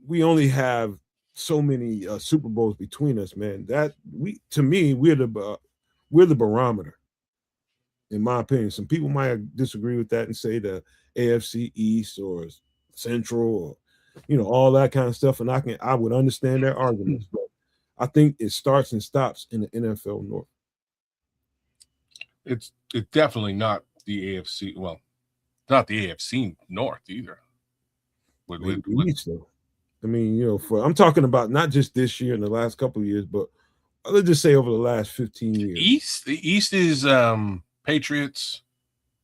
we only have so many Super Bowls between us, man, we're the barometer, in my opinion. Some people might disagree with that and say the AFC East or Central or all that kind of stuff, and I would understand their arguments, but I think it starts and stops in the NFL North. It's definitely not the AFC. Well, not the AFC North either. East, though. I mean, I'm talking about not just this year and the last couple of years, but let's just say over the last 15 years. The East is Patriots,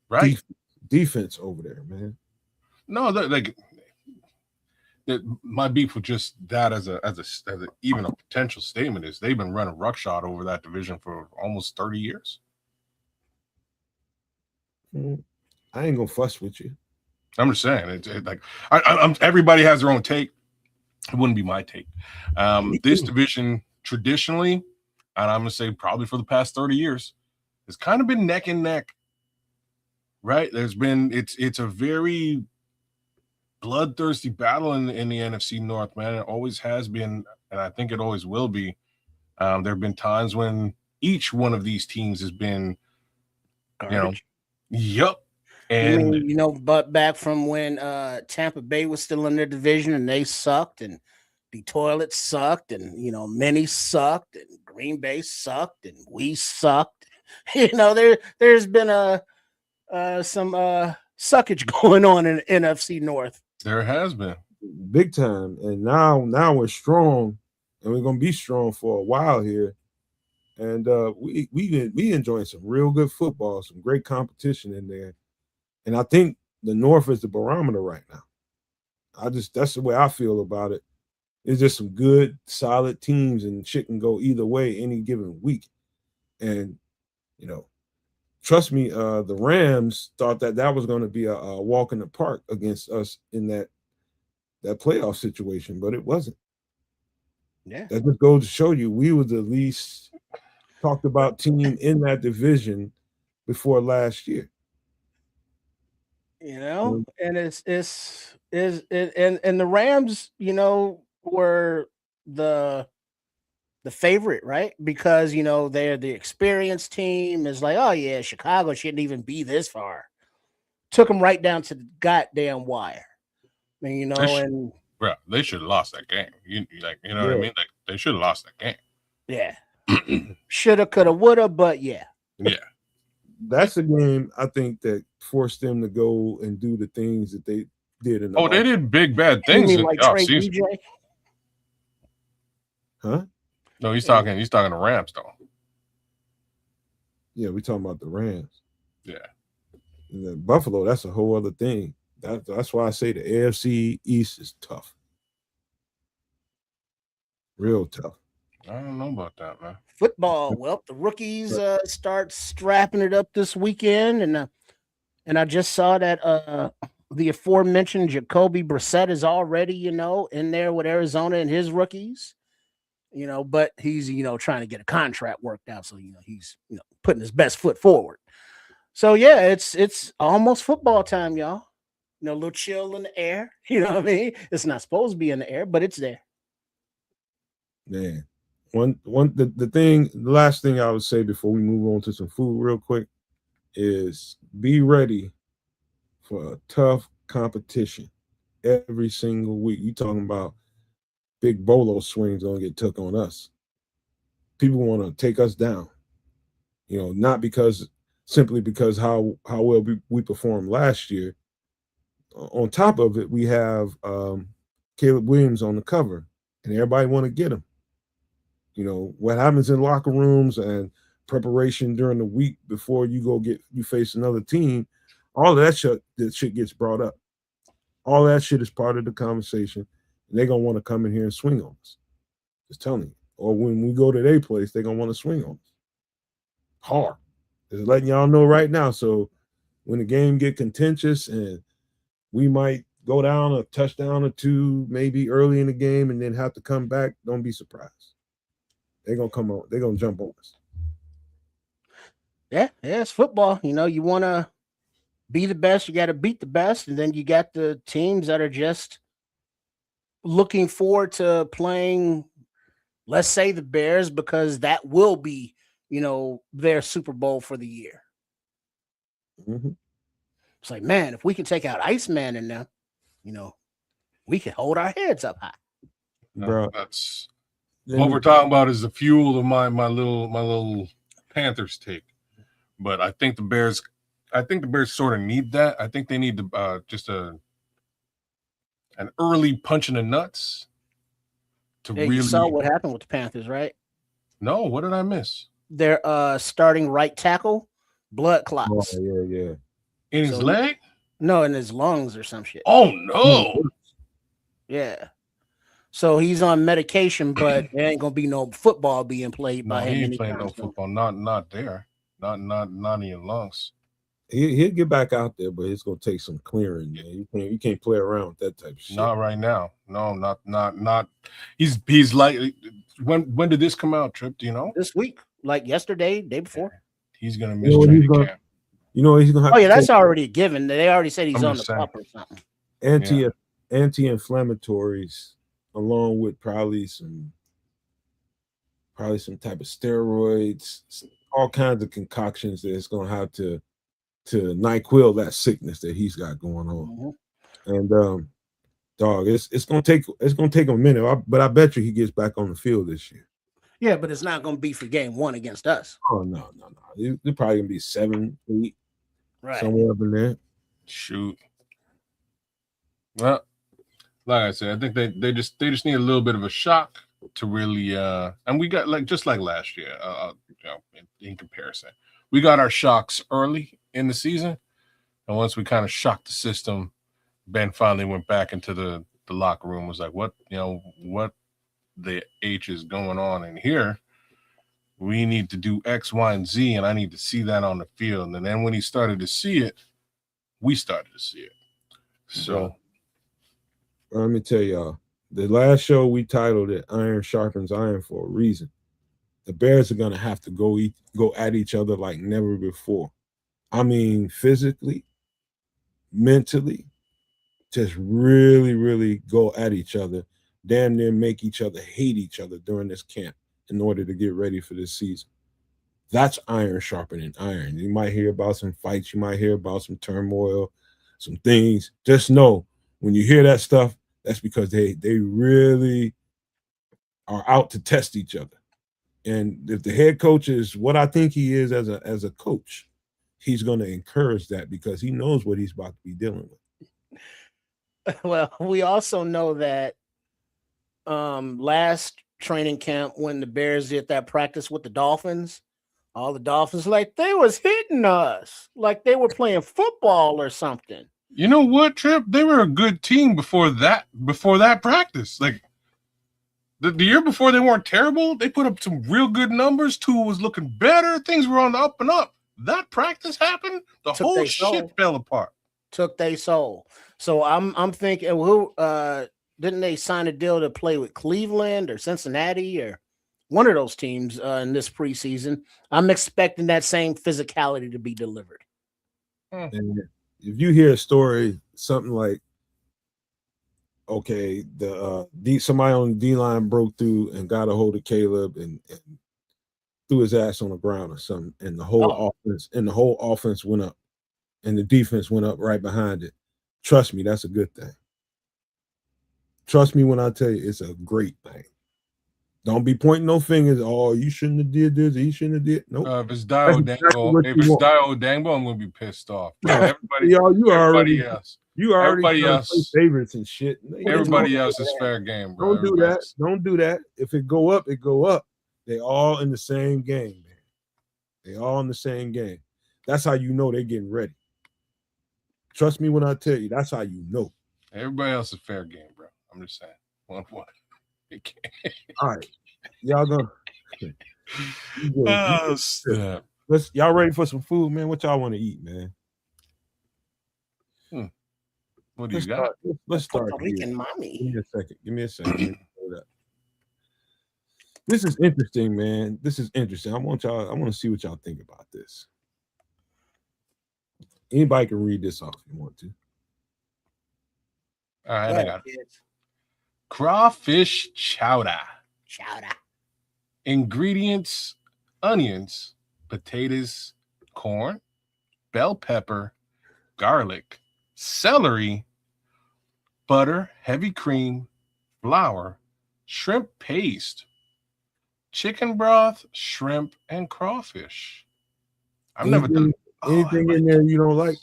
right? Defense over there, man. No, my beef with just that as even a potential statement is they've been running ruckshot over that division for almost 30 years. I ain't gonna fuss with you. I'm just saying, everybody has their own take. It wouldn't be my take. This division traditionally, and I'm gonna say probably for the past 30 years, has kind of been neck and neck. Right? It's a very bloodthirsty battle in the NFC North, man. It always has been, and I think it always will be. There have been times when each one of these teams has been, yep. And but back from when Tampa Bay was still in their division and they sucked, and the toilet sucked, and many sucked, and Green Bay sucked, and we sucked. There's been some suckage going on in NFC North. There has been big time, and now we're strong, and we're gonna be strong for a while here. And we enjoying some real good football, some great competition in there. And I think the North is the barometer right now. That's the way I feel about it. It's just some good, solid teams, and shit can go either way any given week. And trust me, the Rams thought that was going to be a walk in the park against us in that playoff situation, but it wasn't. Yeah, that just goes to show you we were the least talked about team in that division before last year. and the Rams, were the favorite, right? Because they're the experienced team. It's like, oh yeah, Chicago shouldn't even be this far. Took them right down to the goddamn wire. I mean, and bro, they should have lost that game. You know what I mean? Like they should have lost that game. Yeah. Shoulda, coulda, woulda, but yeah. Yeah. That's a game I think that forced them to go and do the things that they did in the they did big bad things in like the Trey offseason. DJ? Huh? No, he's talking to Rams though. Yeah, we're talking about the Rams. Yeah. And then Buffalo, that's a whole other thing. That's why I say the AFC East is tough. Real tough. I don't know about that, man. Football. Well, the rookies start strapping it up this weekend, and I just saw that the aforementioned Jacoby Brissett is already in there with Arizona and his rookies. But he's trying to get a contract worked out, so he's putting his best foot forward. So yeah, it's almost football time, y'all. A little chill in the air. You know what I mean? It's not supposed to be in the air, but it's there. Man, the last thing I would say before we move on to some food real quick is be ready for a tough competition every single week. You talking about big bolo swings gonna get took on us. People want to take us down, not simply because how well we performed last year. On top of it, we have Caleb Williams on the cover, and everybody want to get him. What happens in locker rooms and preparation during the week before you face another team, all of that shit gets brought up. All that shit is part of the conversation, and they're gonna want to come in here and swing on us. Just telling you. Or when we go to their place, they're gonna want to swing on us. Hard. Just letting y'all know right now. So when the game get contentious and we might go down a touchdown or two, maybe early in the game, and then have to come back, don't be surprised. They're gonna come on. They're gonna jump on us. Yeah, it's football. You want to be the best. You got to beat the best, and then you got the teams that are just looking forward to playing. Let's say the Bears, because that will be, their Super Bowl for the year. Mm-hmm. It's like, man, if we can take out Iceman in them, we can hold our heads up high. No, bro, that's what we're talking about is the fuel of my little Panthers take. But I think the Bears sort of need that. I think they need to just an early punch in the nuts to really. You saw what happened with the Panthers, right? No, what did I miss? Their starting right tackle, blood clots. Oh, yeah. In his leg? No, in his lungs or some shit. Oh no. Yeah. So he's on medication, but there ain't gonna be no football being played by him. He ain't playing no football. Not there. Not in your lungs. He'll get back out there, but it's gonna take some clearing, man. You can't play around with that type of shit. Not right now. No, not. He's like, when did this come out, Trip? Do you know? This week, like yesterday, day before. He's gonna miss training camp. He's gonna. Oh yeah, that's already a given. They already said he's on the pup or something. Anti-inflammatories, along with probably some type of steroids, all kinds of concoctions that it's gonna have to NyQuil that sickness that he's got going on. Mm-hmm. And dog, it's gonna take a minute, but I bet you he gets back on the field this year. Yeah, but it's not gonna be for game 1 against us. Oh no. They're probably gonna be 7, 8, right, somewhere up in there. Shoot. Well, like I said, I think they just need a little bit of a shock to really and we got just like last year, in comparison. We got our shocks early in the season, and once we kind of shocked the system, Ben finally went back into the the locker room was like, what the H is going on in here? We need to do X, Y, and Z, and I need to see that on the field. And then when he started to see it, we started to see it. So let me tell y'all, the last show we titled it "Iron Sharpens Iron" for a reason. The Bears are gonna have to go at each other like never before. I mean, physically, mentally, just really, really go at each other. Damn near make each other hate each other during this camp in order to get ready for this season. That's iron sharpening iron. You might hear about some fights. You might hear about some turmoil, some things. Just know when you hear that stuff, that's because they really are out to test each other. And if the head coach is what I think he is as a coach, he's going to encourage that because he knows what he's about to be dealing with. Well, we also know that last training camp when the Bears did that practice with the Dolphins, all the Dolphins like they was hitting us like they were playing football or something. You know what, Trip? They were a good team before that practice. Like the year before, they weren't terrible. They put up some real good numbers. Tua was looking better. Things were on the up and up. That practice happened, the whole shit fell apart. Took their soul. So I'm thinking, who didn't they sign a deal to play with Cleveland or Cincinnati or one of those teams in this preseason? I'm expecting that same physicality to be delivered. And if you hear a story, something like, okay, somebody on the D-line broke through and got a hold of Caleb and threw his ass on the ground or something, and the whole offense went up, and the defense went up right behind it. Trust me, that's a good thing. Trust me when I tell you it's a great thing. Don't be pointing no fingers. Oh, you shouldn't have did this. He shouldn't have did. No. Nope. If it's Dio Dangle, I'm going to be pissed off. Everybody else. You already else favorites and shit. Everybody else is fair game, bro. Don't do that. Don't do that. If it go up, it go up. They all in the same game, man. They all in the same game. That's how you know they're getting ready. Trust me when I tell you, that's how you know. Everybody else is fair game, bro. I'm just saying. 1-1. All right. Y'all gonna y'all ready for some food, man? What y'all want to eat, man? What do you got? Let's start. Mommy. Give me a second. This is interesting, man. This is interesting. I want to see what y'all think about this. Anybody can read this off if you want to. All right, I got it. Crawfish chowder. Ingredients: onions, potatoes, corn, bell pepper, garlic, celery, butter, heavy cream, flour, shrimp paste, chicken broth, shrimp, and crawfish. I've never done anything in there you don't like.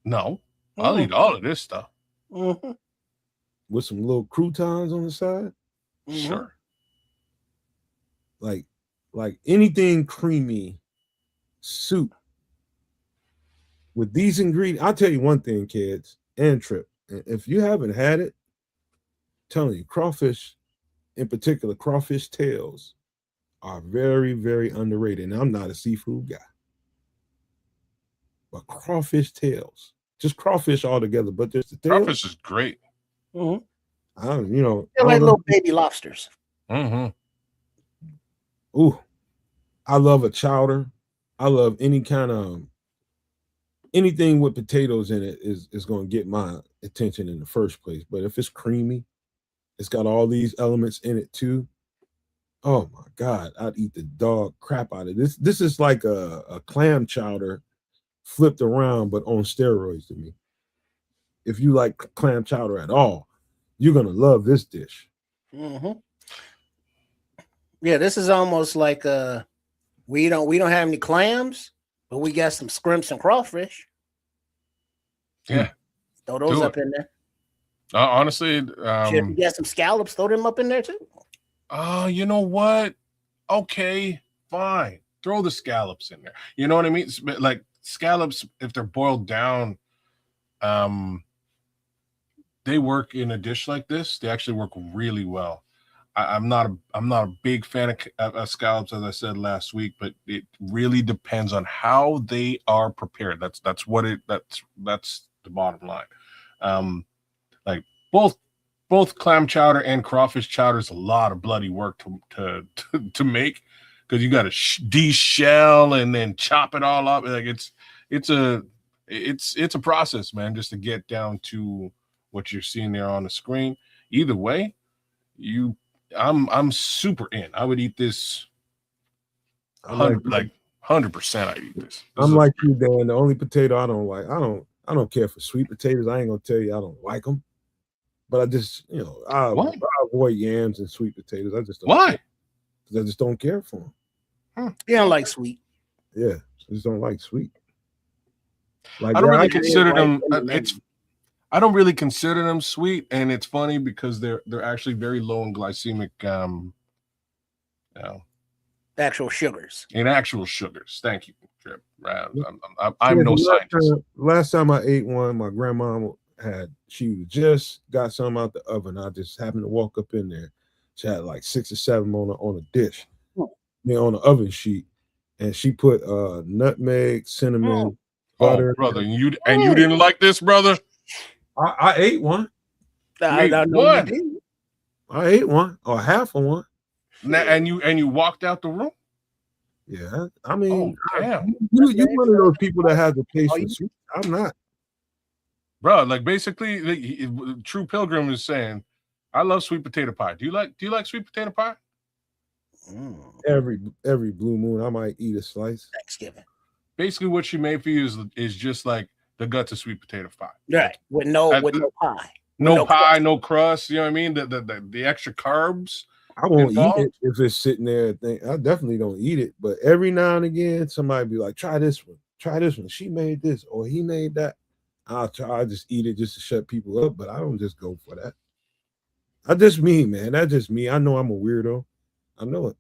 No, I'll eat all of this stuff. Mm-hmm. With some little croutons on the side. Sure. Like anything creamy soup with these ingredients. I'll tell you one thing, kids and Trip. If you haven't had it, I'm telling you, crawfish, in particular, crawfish tails are very, very underrated. And I'm not a seafood guy. But crawfish tails, just crawfish altogether, but just the tails. Crawfish is great. Mm-hmm. They're like little baby lobsters. Mm-hmm. Ooh, I love a chowder. I love any kind of anything with potatoes in it is going to get my attention in the first place. But if it's creamy, it's got all these elements in it too. Oh my God, I'd eat the dog crap out of this. This is like a clam chowder flipped around, but on steroids to me. If you like clam chowder at all, you're gonna love this dish. Mm-hmm. Yeah, this is almost like we don't have any clams, but we got some scrimps and crawfish. Yeah, throw those up in there. Honestly, you got some scallops, throw them up in there too. You know what? Okay, fine. Throw the scallops in there. You know what I mean? Like scallops, if they're boiled down, they work in a dish like this, they actually work really well. I'm not a big fan of scallops, as I said last week, but it really depends on how they are prepared. That's the bottom line. Like both clam chowder and crawfish chowder is a lot of bloody work to make, because you got to de-shell and then chop it all up. Like it's a process, man, just to get down to what you're seeing there on the screen. Either way, I'm super in. I would eat this 100%. I'd eat this. I'm like you, Dan. The only potato I don't like, I don't care for sweet potatoes. I ain't gonna tell you I don't like them, but I just, I avoid yams and sweet potatoes. I just don't. Why? Because I just don't care for them. You don't like sweet. Yeah, I just don't like sweet. Like, I don't really consider them. I don't really consider them sweet, and it's funny because they're actually very low in glycemic. Actual sugars. In actual sugars. Thank you, Trip. I'm no scientist. Last time I ate one, my grandma she just got some out the oven. I just happened to walk up in there. She had like 6 or 7 on a dish, on the oven sheet, and she put nutmeg, cinnamon, butter. Brother, you didn't like this, brother? I ate one. I ate one or half of one. And you walked out the room? Yeah, I mean, damn. You one of those people that has a taste for sweet. I'm not, bro. Like basically, True Pilgrim is saying, I love sweet potato pie. Do you like sweet potato pie? Every blue moon, I might eat a slice. Thanksgiving. Basically, what she made for you is just like the guts of sweet potato pie, right? With no pie, no pie, no crust. You know what I mean? The extra carbs. I won't eat it if it's sitting there. I definitely don't eat it, but every now and again, somebody be like, "Try this one. Try this one. She made this, or he made that." I'll try. I just eat it just to shut people up, but I don't just go for that. That's just me, man. That's just me. I know I'm a weirdo. I know it.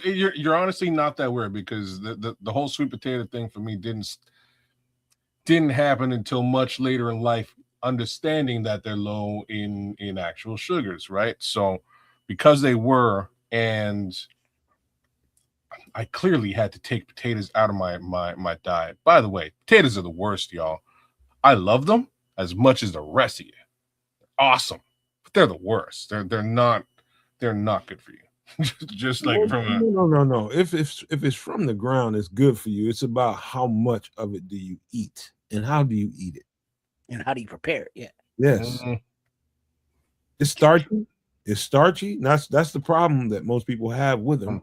You're honestly not that weird, because the whole sweet potato thing for me didn't happen until much later in life, understanding that they're low in actual sugars, right? So because they were, and I clearly had to take potatoes out of my diet. By the way, potatoes are the worst, y'all. I love them as much as the rest of you. They're awesome, but they're the worst. They're not good for you. Just like no. If it's from the ground, it's good for you. It's about how much of it do you eat, and how do you eat it, and how do you prepare it? Yeah. Yes. Mm-hmm. It's starchy. It's starchy. That's the problem that most people have with them.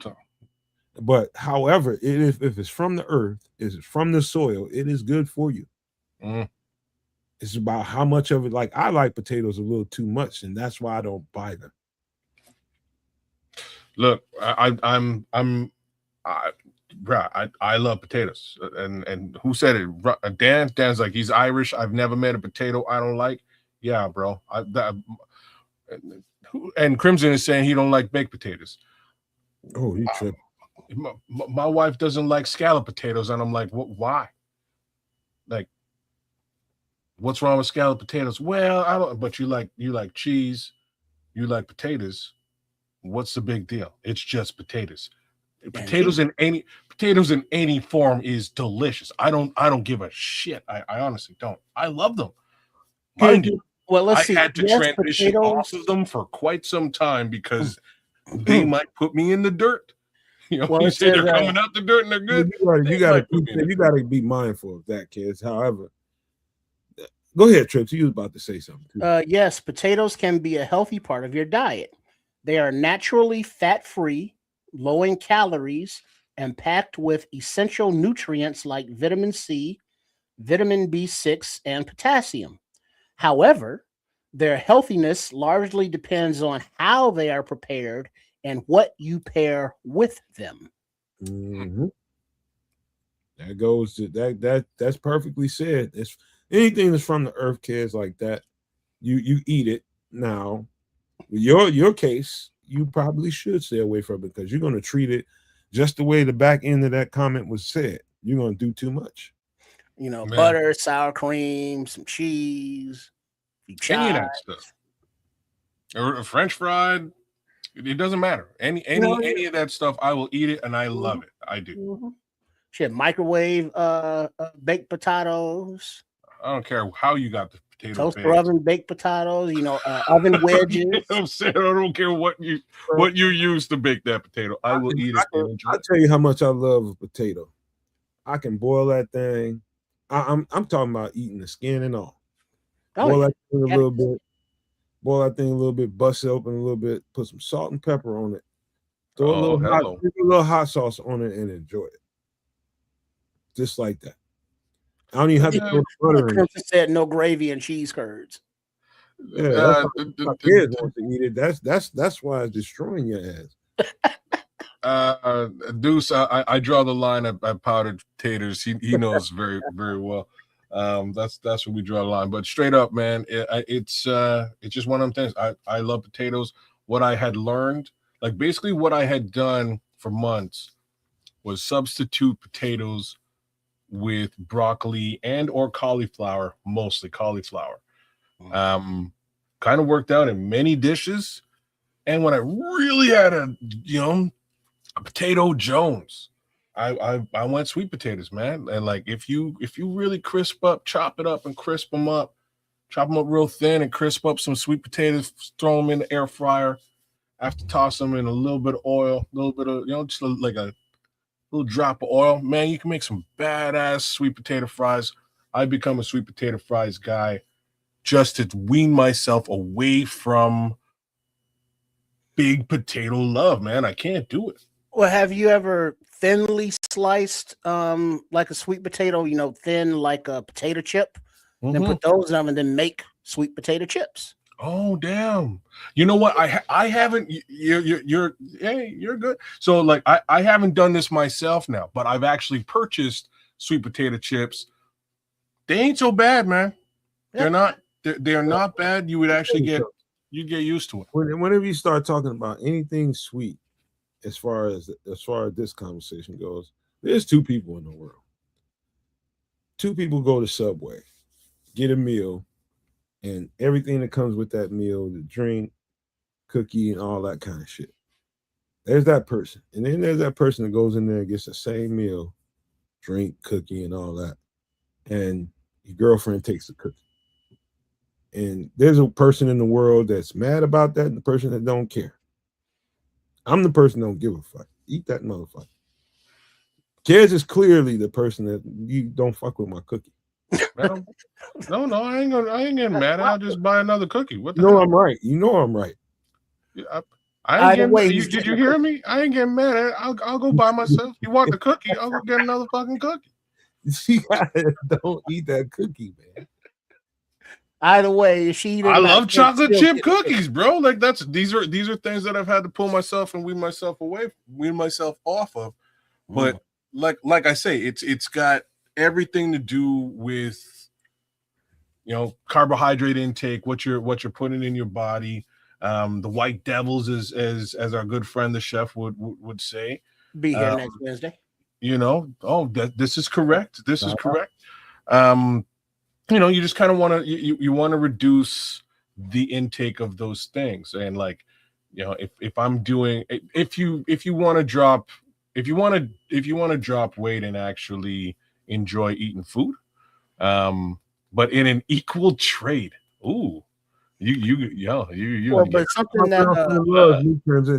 But however, if it's from the earth, it's from the soil, it is good for you. It's about how much of it. Like, I like potatoes a little too much, and that's why I don't buy them. Look, I love potatoes, and who said it? Dan's like, he's Irish. I've never met a potato I don't like. Yeah, bro. And Crimson is saying he don't like baked potatoes. Oh, he tripped. My wife doesn't like scallop potatoes, and I'm like, what? Why? Like, what's wrong with scallop potatoes? Well, I don't. But you like cheese, you like potatoes. What's the big deal? It's just potatoes. Potatoes in any form is delicious. I don't give a shit. I honestly don't. I love them. Mind you, I had to transition off of them for quite some time because they might put me in the dirt. You say they're coming out the dirt and they're good. You gotta be mindful of that, kids. However, go ahead, Trips. You was about to say something too. Yes, potatoes can be a healthy part of your diet. They are naturally fat-free, low in calories, and packed with essential nutrients like vitamin C, vitamin B6, and potassium. However, their healthiness largely depends on how they are prepared and what you pair with them. Mm-hmm. That goes to that's perfectly said. It's anything that's from the earth, kids, like that. You eat it. Now, your case, you probably should stay away from it because you're going to treat it just the way the back end of that comment was said. You're going to do too much. Butter, sour cream, some cheese, Any of that stuff. Or French fried. It doesn't matter. Any of that stuff, I will eat it and I love it. I do. Mm-hmm. Shit, microwave baked potatoes. I don't care how you got the potato toaster oven baked potatoes, oven wedges. You know what I'm saying? I don't care what you use to bake that potato. I will eat it. I'll tell you how much I love a potato. I can boil that thing. I'm talking about eating the skin and all. Boil that thing a little bit. Boil that thing a little bit, bust it open a little bit, put some salt and pepper on it. Throw a little hot sauce on it and enjoy it. Just like that. I don't even have to throw butter in it. Said no gravy and cheese curds. Yeah, my kids want to eat it. That's why it's destroying your ass. Deuce, I draw the line at powdered taters. He knows very, very well. That's where we draw the line. But straight up, man, it's just one of them things. I love potatoes. What I had learned, like basically what I had done for months, was substitute potatoes with broccoli and or cauliflower, mostly cauliflower. Kind of worked out in many dishes. And when I really had a potato Jones, I went sweet potatoes, man. And like if you really chop it up and crisp them up, chop them up real thin and crisp up some sweet potatoes, throw them in the air fryer. After toss them in a little bit of oil, a little bit of just like a little drop of oil, man, you can make some badass sweet potato fries. I become a sweet potato fries guy just to wean myself away from big potato love, man. I can't do it. Well, have you ever thinly sliced like a sweet potato, thin like a potato chip, then put those on and then make sweet potato chips? Oh damn! You know what? I haven't. You're good. So like I haven't done this myself now, but I've actually purchased sweet potato chips. They ain't so bad, man. They're not. They're not bad. You would actually get used to it. Whenever you start talking about anything sweet, as far as this conversation goes, there's two people in the world. Two people go to Subway, get a meal, and everything that comes with that meal, the drink, cookie, and all that kind of shit. There's that person. And then there's that person that goes in there and gets the same meal, drink, cookie, and all that. And your girlfriend takes the cookie. And there's a person in the world that's mad about that and the person that don't care. I'm the person that don't give a fuck. Eat that motherfucker. Kedz is clearly the person that you don't fuck with my cookie. No, I ain't getting mad. I'll just buy another cookie. What? I'm right. You know I'm right. I ain't getting. Did you hear me? I ain't getting mad. I'll go buy myself. You want the cookie? I'll go get another fucking cookie. Don't eat that cookie, man. Either way, I love chocolate chip cookies, bro. Like these are things that I've had to pull myself and wean myself off of. But like I say, it's got everything to do with carbohydrate intake, what you're putting in your body. The white devils, as our good friend the chef would say. Be here next Wednesday. This is correct. This is correct. You just kind of want to you want to reduce the intake of those things. And like, if I'm doing, if you want to drop weight and actually enjoy eating food, but in an equal trade. Ooh, Well, but something that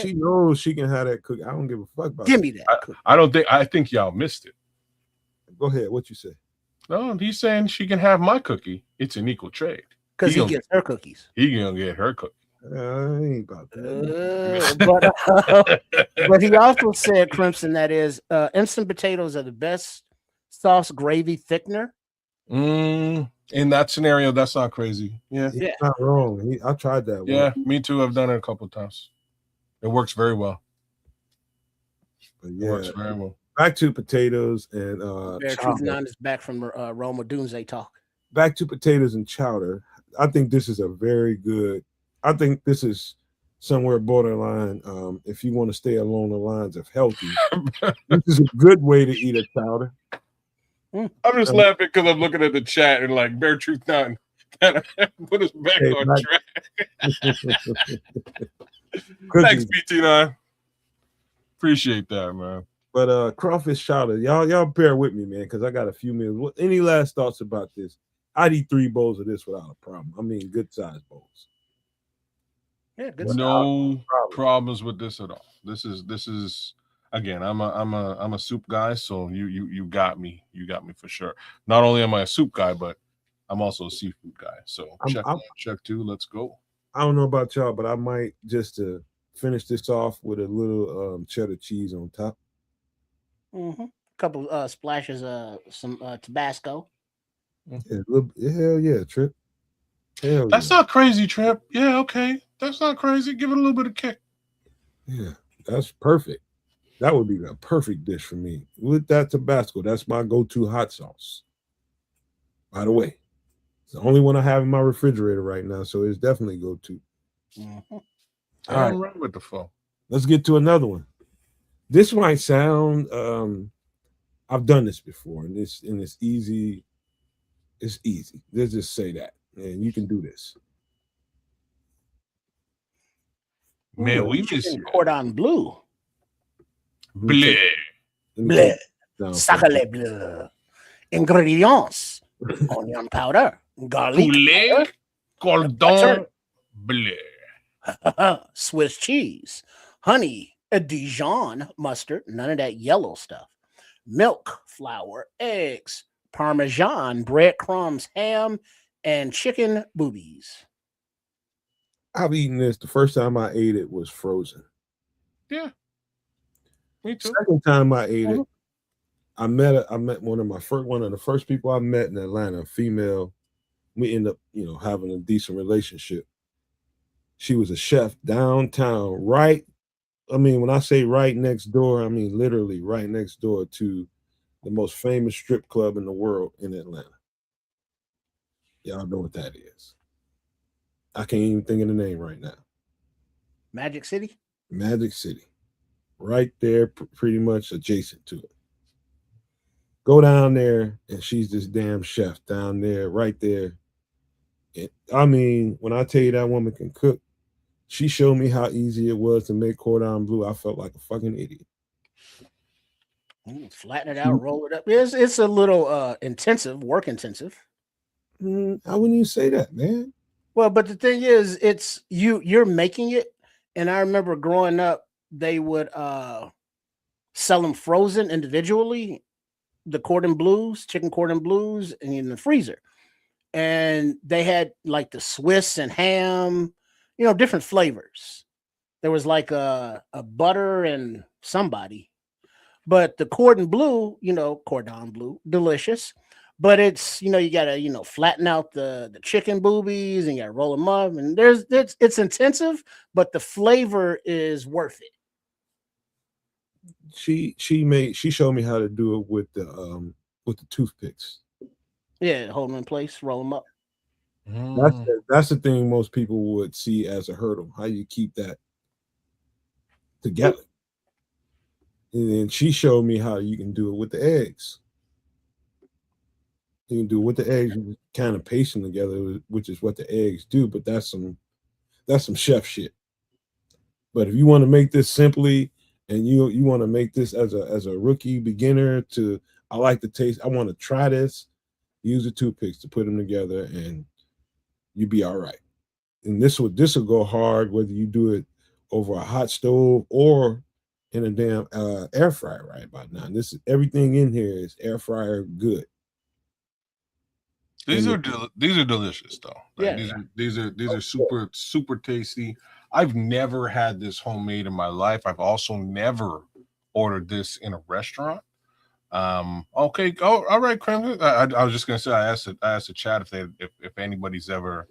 she knows she can have that cookie. I don't give a fuck about. Give me that. I think y'all missed it. Go ahead. What you say? No, he's saying she can have my cookie. It's an equal trade. Because he gets her cookies. He gonna get her cookie. I ain't about that. But he also said, Crimson, that is instant potatoes are the best sauce gravy thickener. In that scenario, that's not crazy. Yeah, he's not wrong. I tried that. Yeah, me too. I've done it a couple of times. It works very well. But yeah, it works very well. Back to potatoes and Truth Nine is back from Roma Doomsday talk. Back to potatoes and chowder. I think this is I think this is somewhere borderline. If you want to stay along the lines of healthy, this is a good way to eat a chowder. I'm just laughing because I'm looking at the chat and like Bear Truth 9 Put us back Hey, on Mike. track. Cookies. Thanks, BT9. Appreciate that, man. But crawfish chowder, y'all bear with me, man, because I got a few minutes. Any last thoughts about this? I'd eat 3 bowls of this without a problem. I mean, good sized bowls. Yeah, good. No problems with this at all. This is again. I'm a soup guy, so you got me. You got me for sure. Not only am I a soup guy, but I'm also a seafood guy. So check 2. Let's go. I don't know about y'all, but I might just to finish this off with a little cheddar cheese on top. Mm-hmm. A couple splashes of some Tabasco. Yeah, hell yeah, Trip. Hell That's yeah. not crazy, Trip. Yeah, okay. That's not crazy. Give it a little bit of kick. Yeah, that's perfect. That would be a perfect dish for me. With that Tabasco, that's my go-to hot sauce. By the way, it's the only one I have in my refrigerator right now, so it's definitely go-to. Mm-hmm. All right, with the phone. let's get to another one. This might sound I've done this before, and it's easy. It's easy. Let's just say that, and you can do this. Man, we miss you. Cordon bleu. Bleh. Bleu. Sacre bleu. Ingredients: onion powder, garlic Poulet cordon bleu. Swiss cheese, honey, a Dijon mustard, none of that yellow stuff, milk, flour, eggs, Parmesan, breadcrumbs, ham, and chicken boobies. I've eaten this. The first time I ate it was frozen. Yeah, me too. Second time I ate it, I met one of the first people I met in Atlanta, a female. We ended up, having a decent relationship. She was a chef downtown, right? I mean, when I say right next door, I mean literally right next door to the most famous strip club in the world in Atlanta. Y'all know what that is. I can't even think of the name right now. Magic City? Magic City. Right there, pretty much adjacent to it. Go down there, and she's this damn chef down there, right there. I mean, when I tell you that woman can cook, she showed me how easy it was to make cordon bleu. I felt like a fucking idiot. Flatten it out, roll it up. It's a little work intensive. I wouldn't even say that, man. Well, but the thing is, it's you're making it. And I remember growing up, they would sell them frozen individually, the cordon bleus, chicken cordon bleus, and in the freezer. And they had like the Swiss and ham, different flavors. There was like a butter and somebody, but the cordon bleu, delicious. But it's, you gotta, flatten out the chicken boobies and you gotta roll them up. And it's intensive, but the flavor is worth it. She showed me how to do it with the toothpicks. Yeah, hold them in place, roll them up. That's the thing most people would see as a hurdle. How you keep that together. And then she showed me how you can do it with the eggs. You can do it with the eggs, you kind of paste them together, which is what the eggs do, but that's some chef shit. But if you want to make this simply and you want to make this as a rookie beginner I like the taste, I want to try this, use the toothpicks to put them together and you'll be all right. And this will go hard whether you do it over a hot stove or in a damn air fryer right about now. Everything in here is air fryer good. These are delicious though. Right? Yeah. These are super super tasty. I've never had this homemade in my life. I've also never ordered this in a restaurant. Okay. Oh, all right, Crimson. I was just gonna say I asked the chat if anybody's ever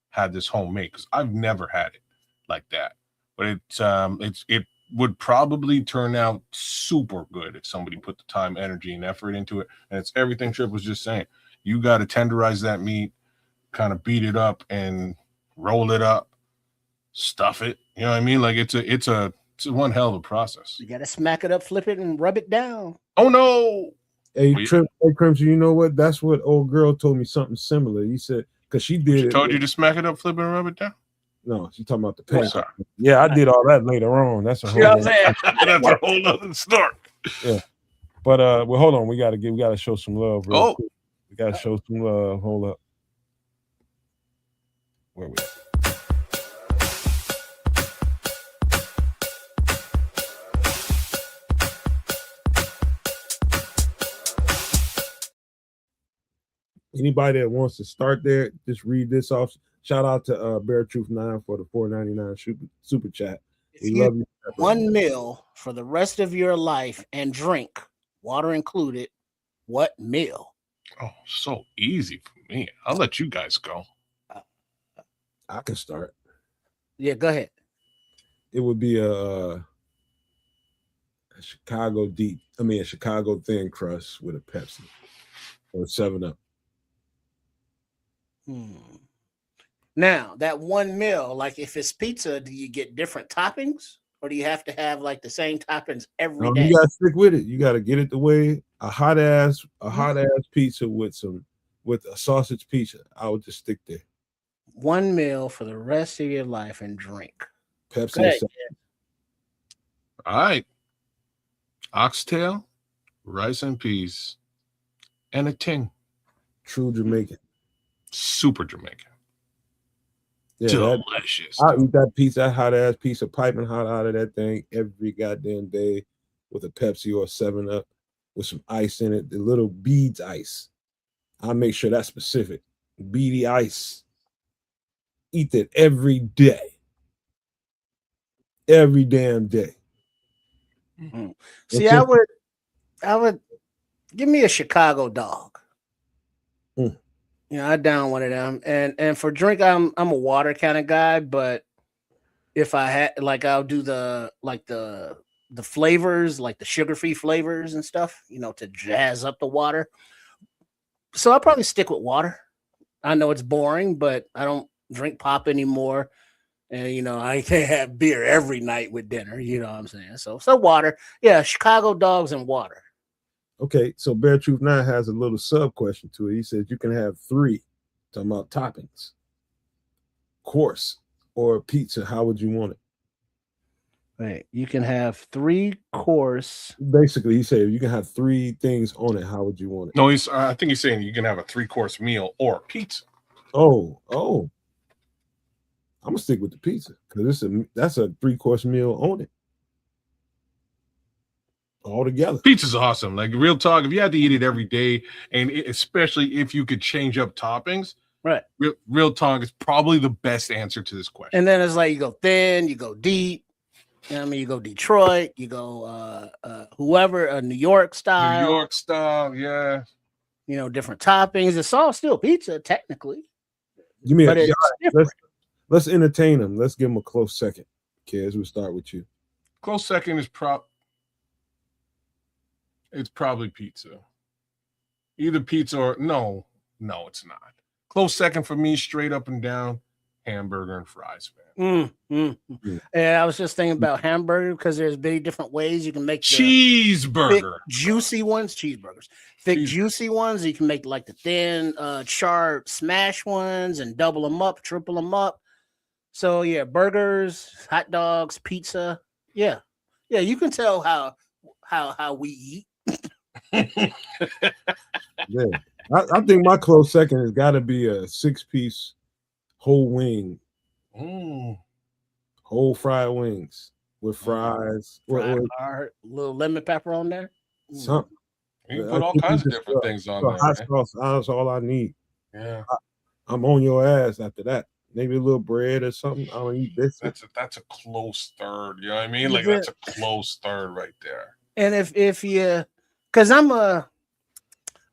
had this homemade because I've never had it like that. But it would probably turn out super good if somebody put the time, energy, and effort into it. And it's everything Trip was just saying. You got to tenderize that meat, kind of beat it up and roll it up, stuff it. You know what I mean? Like it's a one hell of a process. You got to smack it up, flip it, and rub it down. Oh no! Hey, Trip, hey Crimson, you know what? That's what old girl told me something similar. He said because she did She it. told you to smack it up, flip it, and rub it down. No, she's talking about the Oh, paint. sorry. Yeah, I did all that later on. That's a whole. You know what I'm saying? That's a whole other story. Yeah, but well, hold on. We gotta show some love. Real quick. We gotta show some love. Hold up. Where we at? Anybody that wants to start there, just read this off. Shout out to Bear Truth 9 for the $4.99 super chat. We love you. One meal for the rest of your life and drink, water included. What meal? Oh, so easy for me. I'll let you guys go. I can start. Yeah, go ahead. It would be a Chicago thin crust with a Pepsi or 7-Up. Now, that one meal, like if it's pizza, do you get different toppings, or do you have to have like the same toppings every day? You gotta stick with it. You gotta get it the way a hot ass pizza with a sausage pizza. I would just stick there. One meal for the rest of your life and drink. Pepsi. All right. Oxtail, rice and peas, and a ting. True Jamaican. Super Jamaican. Yeah, delicious. I eat that pizza, that hot ass piece of piping hot out of that thing every goddamn day with a Pepsi or a 7-Up with some ice in it, the little beads ice. I make sure that's specific. Beady ice. Eat that every day. Every damn day. Mm-hmm. See, I would give me a Chicago dog. You know, I down one of them. And for drink, I'm a water kind of guy, but if I had I'll do the flavors, like the sugar-free flavors and stuff, you know, to jazz up the water. So I'll probably stick with water. I know it's boring, but I don't drink pop anymore. And you know, I can't have beer every night with dinner, you know what I'm saying? So water. Yeah, Chicago dogs and water. Okay, so Bear Truth 9 has a little sub question to it. He says you can have 3, talking about toppings, course, or pizza. How would you want it? Right, you can have 3 course. Basically, he said you can have 3 things on it. How would you want it? No, I think he's saying you can have a 3-course meal or pizza. Oh, I'm gonna stick with the pizza because that's a 3-course meal on it. All together. Pizza's awesome. Like real talk, if you had to eat it every day, and especially if you could change up toppings, right? Real talk is probably the best answer to this question. And then it's like you go thin, you go deep. You know what I mean? You go Detroit, you go whoever, New York style. New York style, yeah. You know, different toppings. It's all still pizza, technically. Give me let's entertain them. Let's give them a close second. Kedz, we'll start with you. Close second is it's probably pizza. Either pizza or no, it's not. Close second for me, straight up and down, hamburger and fries, man. And I was just thinking about hamburger because there's many different ways you can make cheeseburger, thick, juicy ones, cheeseburgers, thick, juicy ones. You can make like the thin, sharp, smash ones and double them up, triple them up. So yeah, burgers, hot dogs, pizza. Yeah, you can tell how we eat. Yeah, I think my close second has got to be a 6-piece whole wing, whole fried wings with fries, a little lemon pepper on there. Something. You can put all kinds of different things on there. Hot sauce, that's all I need. Yeah, I'm on your ass after that. Maybe a little bread or something. I don't eat this. That's a close third. You know what I mean? Like that's a close third right there. And if you, because I'm a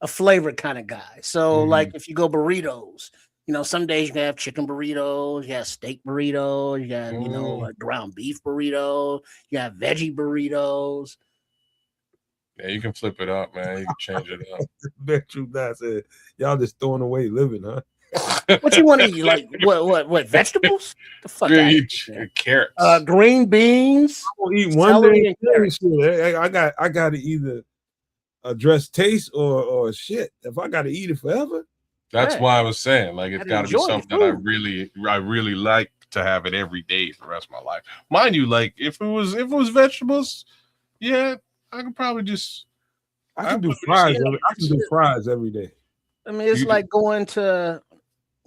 flavor kind of guy. So like if you go burritos, you know, some days you can have chicken burritos, you have steak burritos, you got, you know, like ground beef burritos, you have veggie burritos. Yeah, you can flip it up, man. You can change it up. Bet you that said y'all just throwing away living, huh? What you want to eat? Like what vegetables? The fuck yeah, you carrots. Green beans. I'll eat one day. I got to either address taste or shit. If I got to eat it forever, That's Right. why I was saying, like, it's Gotta got to be enjoy your something that I food. really like to have it every day for the rest of my life. Mind you, like if it was vegetables, yeah, I could probably just I I can do probably just fries. eat I can do fries every day. I mean, it's you do. like going to,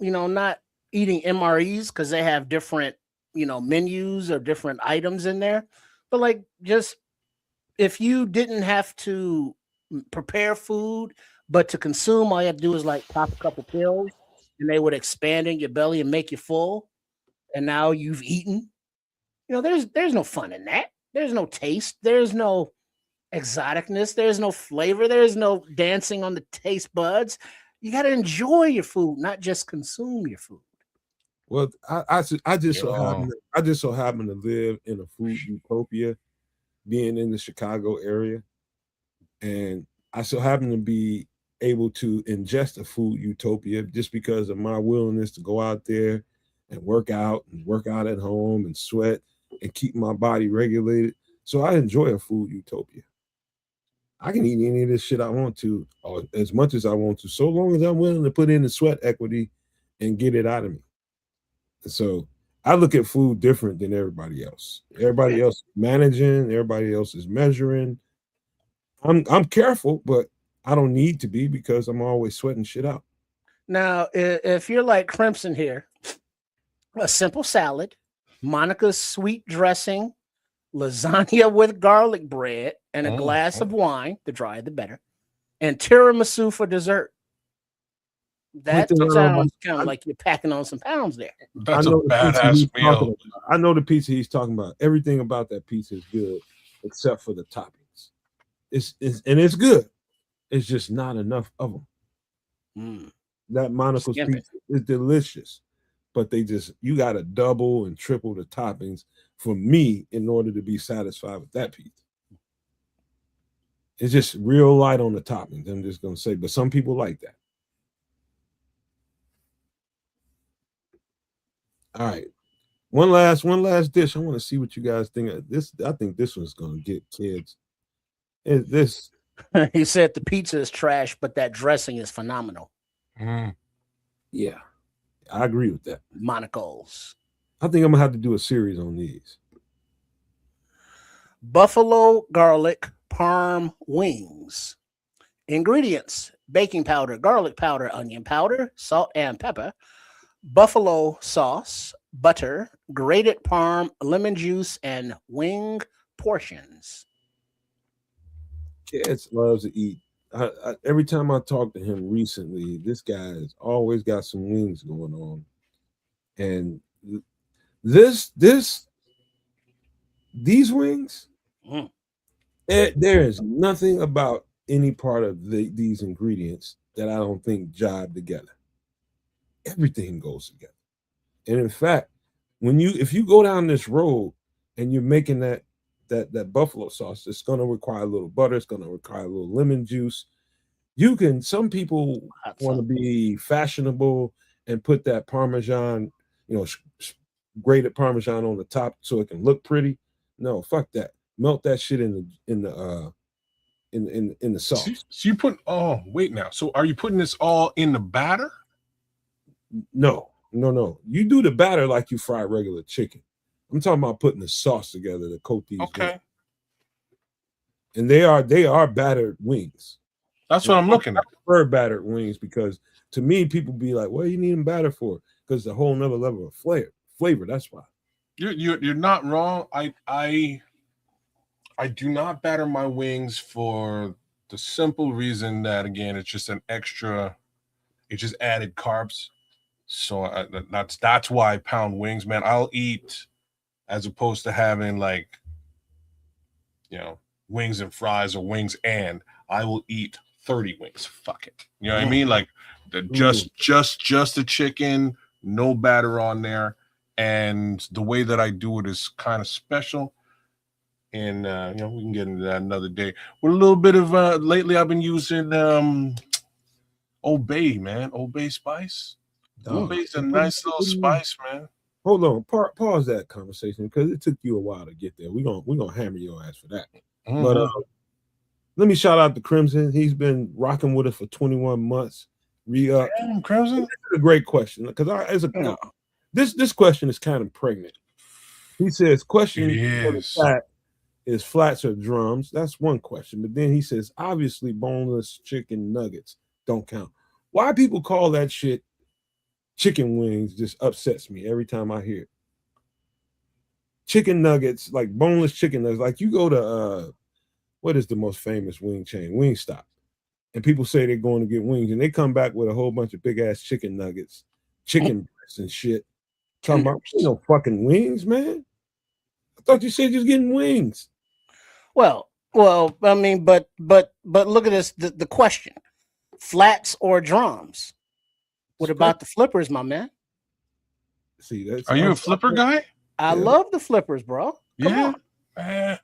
not eating MREs because they have different, menus or different items in there. But like, just if you didn't have to prepare food, but to consume, all you have to do is like pop a couple pills, and they would expand in your belly and make you full. And now you've eaten. There's no fun in that. There's no taste. There's no exoticness. There's no flavor. There's no dancing on the taste buds. You got to enjoy your food, not just consume your food. Well, I just so Yo. happen to live in a food utopia, being in the Chicago area, and I so happen to be able to ingest a food utopia just because of my willingness to go out there and work out at home and sweat and keep my body regulated. So I enjoy a food utopia. I can eat any of this shit I want to, or as much as I want to, so long as I'm willing to put in the sweat equity and get it out of me. So I look at food different than everybody else. Everybody else is managing, everybody else is measuring. I'm careful, but I don't need to be because I'm always sweating shit out. Now, if you're like Crimson here, a simple salad, Monica's sweet dressing, lasagna with garlic bread, and a glass of wine, the drier the better, and tiramisu for dessert. That sounds kind of like you're packing on some pounds there. That's a badass meal. I know the pizza he's talking about. Everything about that pizza is good, except for the toppings. It's good. It's just not enough of them. That Monica's pizza is delicious, but you got to double and triple the toppings for me in order to be satisfied with that pizza. It's just real light on the toppings. I'm just gonna say, but some people like that. All right. One last dish. I want to see what you guys think of this. I think this one's gonna get kids. Is this? He said the pizza is trash, but that dressing is phenomenal. Yeah, I agree with that. Monaco's. I think I'm gonna have to do a series on these. Buffalo garlic parm wings. Ingredients: baking powder, garlic powder, onion powder, salt and pepper, buffalo sauce, butter, grated parm, lemon juice, and wing portions. Kedz loves to eat. Every time I talk to him recently, this guy has always got some wings going on, and these wings, there is nothing about any part of these ingredients that I don't think jive together. Everything goes together, and in fact, if you go down this road and you're making that buffalo sauce, it's going to require a little butter, it's going to require a little lemon juice. Some people want to be fashionable and put that Parmesan, grated Parmesan on the top so it can look pretty. No, fuck that. Melt that shit in the sauce. So you put wait now. So are you putting this all in the batter? No. You do the batter like you fry regular chicken. I'm talking about putting the sauce together to coat these. Okay. Wings. And they are battered wings. That's what I'm looking at. I prefer battered wings because to me, people be like, "What do you need them battered for?" Because it's a whole nother level of flavor. That's why. You're not wrong. I do not batter my wings for the simple reason that, again, it's just an extra. It just added carbs. So that's why I pound wings, man. I'll eat as opposed to having wings and fries or wings, and I will eat 30 wings. Fuck it. You know what I mean? Like just the chicken, no batter on there. And the way that I do it is kind of special. And we can get into that another day. With a little bit of lately I've been using Old Bay, man. Old Bay spice. Old Bay's a nice little spice, man. Hold on, pause that conversation because it took you a while to get there. We're gonna hammer your ass for that. But let me shout out to Crimson. He's been rocking with us for 21 months. Crimson. This is a great question because this question is kind of pregnant. He says, question for the chat is flats or drums. That's one question. But then he says, obviously, boneless chicken nuggets don't count. Why people call that shit chicken wings just upsets me every time I hear it. Chicken nuggets, like boneless chicken nuggets, like you go to what is the most famous wing chain? Wingstop. And people say they're going to get wings, and they come back with a whole bunch of big ass chicken nuggets, chicken breasts and shit. Talking about no fucking wings, man. I thought you said you was getting wings. Well, I mean, but look at this. The question: flats or drums? What about the flippers, my man? See, are you a flipper guy? I love the flippers, bro. Come on.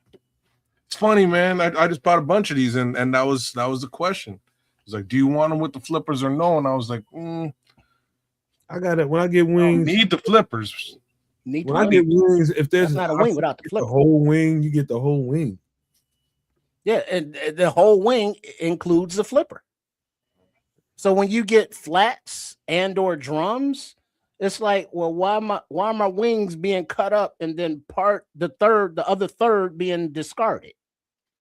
It's funny, man. I just bought a bunch of these, and that was the question. It's like, do you want them with the flippers or no? And I was like, I got it. When I get wings, need the flippers. When I get wings, if there's not a wing without the flipper, the whole wing, you get the whole wing. Yeah, and the whole wing includes the flipper. So when you get flats and or drums, it's like, well, why are my wings being cut up and then the other third being discarded?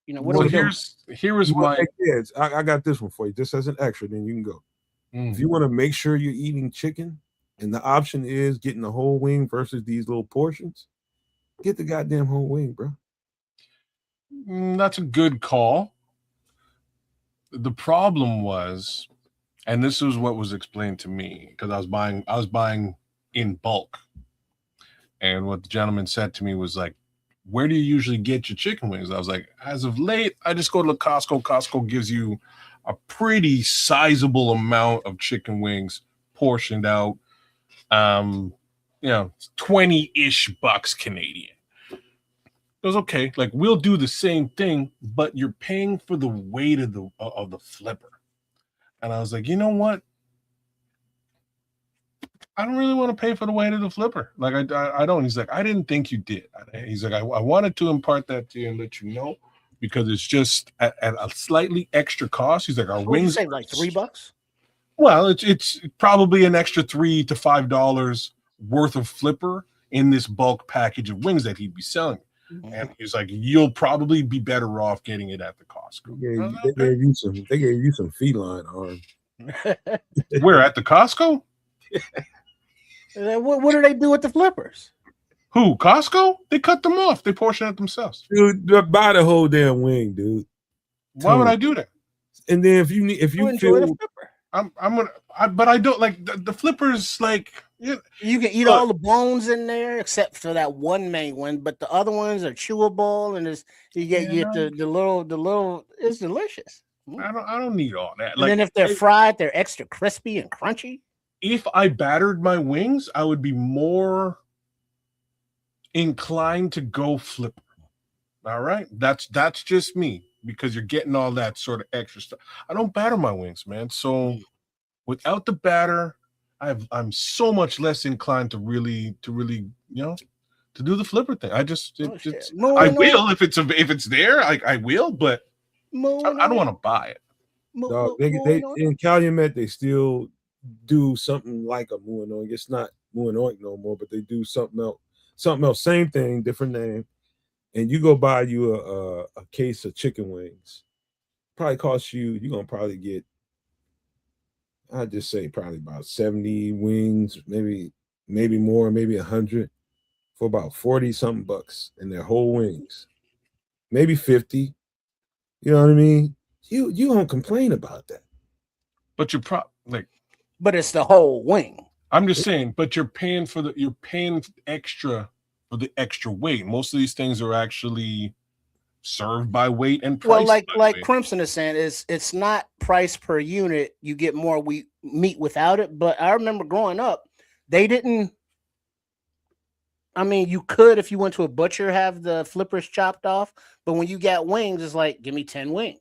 You know, what well, are we doing? Here is my kids. I got this one for you, just as an extra. Then you can go. If you want to make sure you're eating chicken, and the option is getting the whole wing versus these little portions, get the goddamn whole wing, bro. That's a good call. The problem was, and this is what was explained to me, because I was buying in bulk. And what the gentleman said to me was like, where do you usually get your chicken wings? I was like, as of late, I just go to Costco. Costco gives you a pretty sizable amount of chicken wings portioned out. 20-ish bucks Canadian. It was okay. Like, we'll do the same thing, but you're paying for the weight of the flipper. And I was like, you know what? I don't really want to pay for the weight of the flipper. Like, I don't. He's like, I didn't think you did. He's like, I wanted to impart that to you and let you know, because it's just at a slightly extra cost. He's like, our wings say like $3. Well, it's probably an extra $3 to $5 worth of flipper in this bulk package of wings that he'd be selling. And he's like, you'll probably be better off getting it at the Costco. They gave you some feline arm. Where, at the Costco? What do they do with the flippers? Who, Costco? They cut them off. They portion it themselves. Dude, buy the whole damn wing, dude. Why would I do that? And then if you enjoy the flipper, but I don't like the flippers. Like, you can eat all the bones in there except for that one main one, but the other ones are chewable, and you get the little. It's delicious. I don't need all that. And then if they're fried, they're extra crispy and crunchy. If I battered my wings, I would be more inclined to go flipper. All right, that's just me, because you're getting all that sort of extra stuff. I don't batter my wings, man. So without the batter, I'm so much less inclined to really to do the flipper thing. I will if it's there. I will, but I don't want to buy it. Dog, they in Calumet they still do something like a Muanoink. It's not Muanoink no more, but they do something else. Same thing, different name. And you go buy you a case of chicken wings. Probably cost you're gonna probably get, I'd just say probably about 70 wings, maybe more, maybe 100 for about 40 something bucks, and their whole wings. Maybe 50. You know what I mean? You don't complain about that. But but it's the whole wing. I'm just saying, but you're paying extra for the extra weight. Most of these things are actually served by weight and price. Well, like Crimson is saying, it's not price per unit. You get more meat without it. But I remember growing up, they didn't. I mean, you could, if you went to a butcher, have the flippers chopped off. But when you got wings, it's like, give me 10 wings.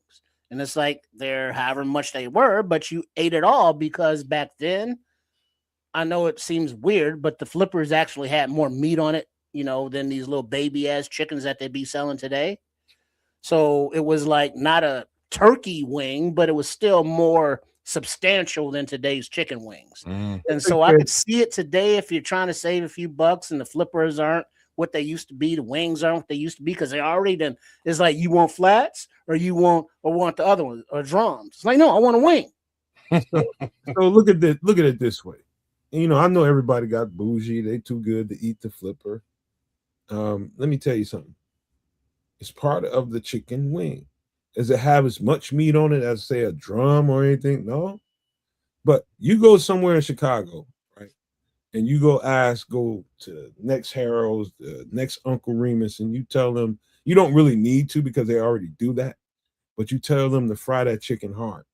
And it's like, they're however much they were, but you ate it all, because back then, I know it seems weird, but the flippers actually had more meat on it, than these little baby ass chickens that they be selling today. So it was like not a turkey wing, but it was still more substantial than today's chicken wings. Mm. And so I could see it today if you're trying to save a few bucks and the flippers aren't what they used to be, the wings aren't what they used to be, because they already done. It's like, you want flats or you want the other one or drums. It's like, no, I want a wing. So look at it this way. You know, I know everybody got bougie. They too good to eat the flipper. Let me tell you something. It's part of the chicken wing. Does it have as much meat on it as, say, a drum or anything? No. But you go somewhere in Chicago, right? And you go to next Harold's, next Uncle Remus, and you tell them, you don't really need to because they already do that, but you tell them to fry that chicken hard.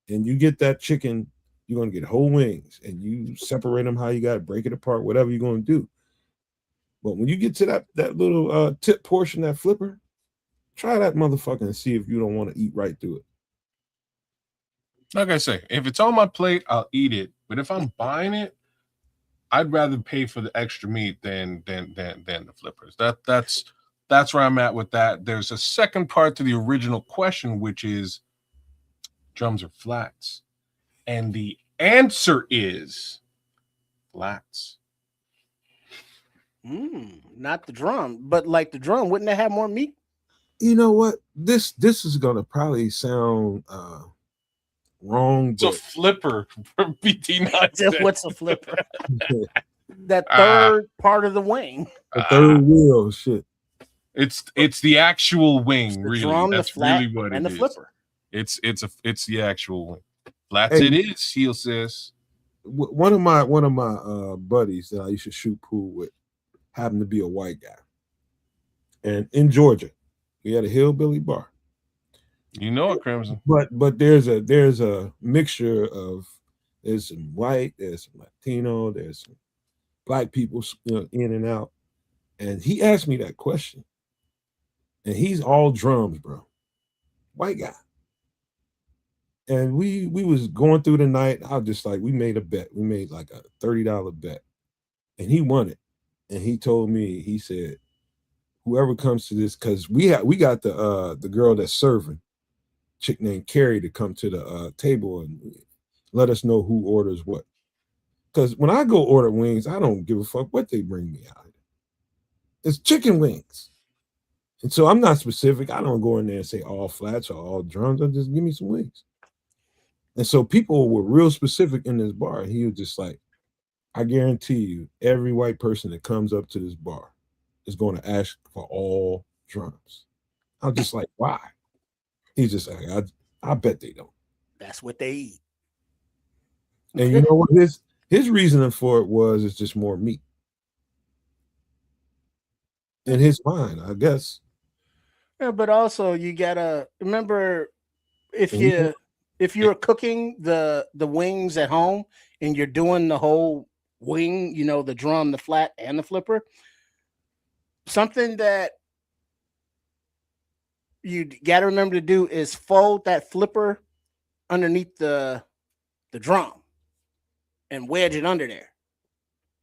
And you get that chicken, you're going to get whole wings, and you separate them how you got to break it apart, whatever you're going to do. But when you get to that little tip portion, that flipper, try that motherfucker and see if you don't want to eat right through it. Like I say, if it's on my plate, I'll eat it. But if I'm buying it, I'd rather pay for the extra meat than the flippers. That's where I'm at with that. There's a second part to the original question, which is drums or flats, and the answer is flats. Not the drum, but like the drum, wouldn't it have more meat? You know what? This is gonna probably sound wrong. It's a flipper from BT9. What's a flipper? That third part of the wing. The third wheel, shit. It's the actual wing, the really. Drum, that's the flat, really what and it the is. flipper. It's the actual wing. Flats it is, Heel says. One of my buddies that I used to shoot pool with happened to be a white guy. And in Georgia, we had a hillbilly bar. You know it, Crimson. But there's a mixture of, there's some white, there's some Latino, there's some black people, you know, in and out. And he asked me that question. And he's all drums, bro. White guy. And we was going through the night. I was just like, we made a bet. We made like a $30 bet. And he won it. And he told me, he said, whoever comes to this, because we got the girl that's serving, chick named Carrie, to come to the table and let us know who orders what. Because when I go order wings, I don't give a fuck what they bring me out. It's chicken wings. And so I'm not specific. I don't go in there and say all flats or all drums. I just give me some wings. And so people were real specific in this bar. He was just like, I guarantee you, every white person that comes up to this bar is going to ask for all drums. I'm just like, why? He's just like, I bet they don't. That's what they eat. And you know what his reasoning for it was, it's just more meat. In his mind, I guess. Yeah, but also you gotta remember, if you're cooking the wings at home and you're doing the whole wing, you know, the drum, the flat, and the flipper, something that you got to remember to do is fold that flipper underneath the drum and wedge it under there,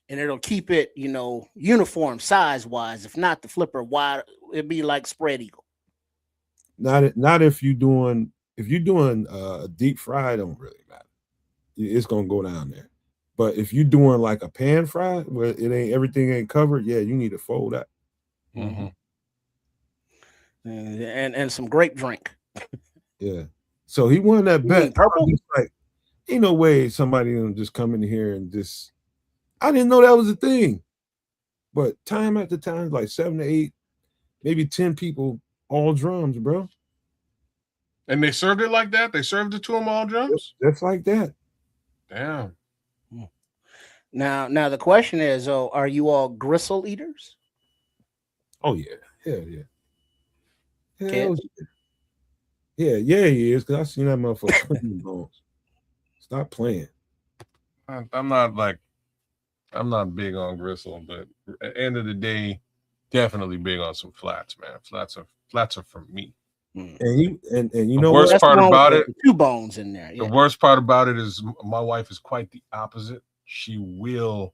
and it'll keep it, you know, uniform size wise. If not, the flipper wide, it'd be like spread eagle. Not if you're doing deep fry, don't really matter. It's gonna go down there. But if you're doing like a pan fry where everything ain't covered, yeah, you need to fold that. Mm-hmm. And some grape drink. Yeah. So he won that bet. Purple? Like, ain't no way somebody gonna just come in here and just. I didn't know that was a thing. But time after time, like 7 to 8, maybe 10 people, all drums, bro. And they served it like that? They served it to them all drums? Just like that. Damn. Now the question is, are you all gristle eaters? Oh yeah. Hell yeah. Kedz? Yeah, he is, because I seen that motherfucker clean bones. Stop playing. I'm not big on gristle, but at the end of the day, definitely big on some flats, man. Flats are for me. And you know the worst part about it, 2 bones in there. Yeah. The worst part about it is my wife is quite the opposite. She will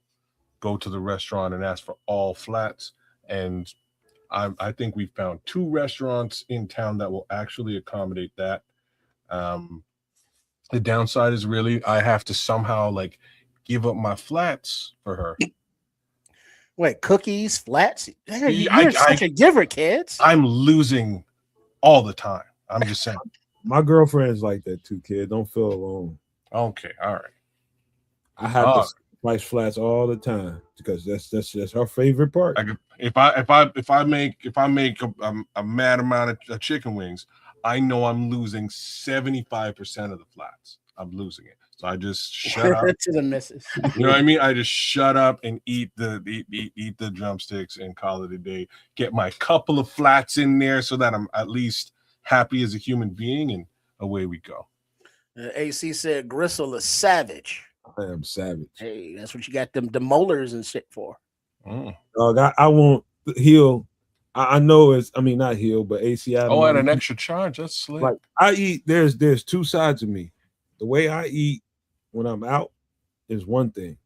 go to the restaurant and ask for all flats, and I think we've found 2 restaurants in town that will actually accommodate that. The downside is really I have to somehow like give up my flats for her. Wait, cookies, flats? You're such a giver, kids. I'm losing all the time. I'm just saying. My girlfriend's like that too, kid. Don't feel alone. Okay, all right. I have to slice flats all the time because that's her favorite part. If I make a mad amount of chicken wings, I know I'm losing 75% of the flats. I'm losing it, so I just shut up to the missus. You know what I mean? I just shut up and eat the drumsticks and call it a day. Get my couple of flats in there so that I'm at least happy as a human being, and away we go. AC said Gristle is savage. I am savage. Hey, that's what you got them the molars and shit for. I won't heal. I know it's. I mean, not heal, but AC. At an extra charge. That's slick. Like I eat. There's two sides of me. The way I eat when I'm out is one thing.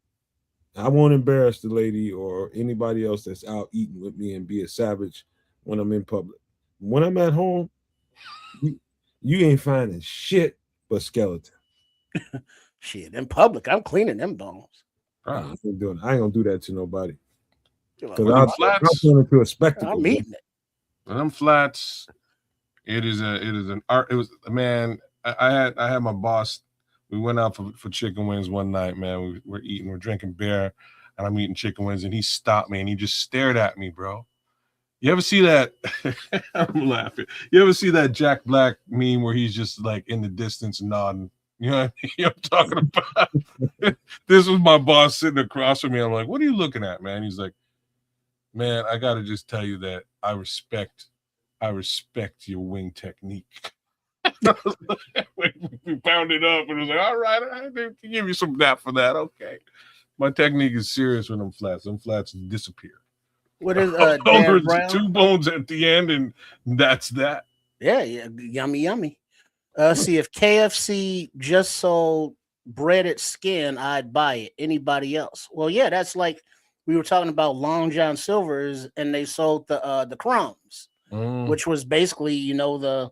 I won't embarrass the lady or anybody else that's out eating with me and be a savage when I'm in public. When I'm at home, you ain't finding shit but skeleton. Shit, in public, I'm cleaning them bones. I ain't gonna do that to nobody. Because I'll turn into a spectacle. I'm eating it. Them flats, it is an art. It was, man. I had my boss. We went out for chicken wings one night, man. We're drinking beer, and I'm eating chicken wings, and he stopped me and he just stared at me, bro. You ever see that? I'm laughing. You ever see that Jack Black meme where he's just like in the distance nodding? You know what I mean? I'm talking about. This was my boss sitting across from me. I'm like, what are you looking at, man? He's like, man, I got to just tell you that I respect your wing technique. We pounded up and it was like, all right, I can give you some nap for that. Okay. My technique is serious with them flats. Them flats disappear. What is Dan Brown? 2 bones at the end, and that's that. Yeah, yummy. See, if KFC just sold breaded skin, I'd buy it. Anybody else? Well, yeah, that's like we were talking about Long John Silver's, and they sold the crumbs, which was basically, the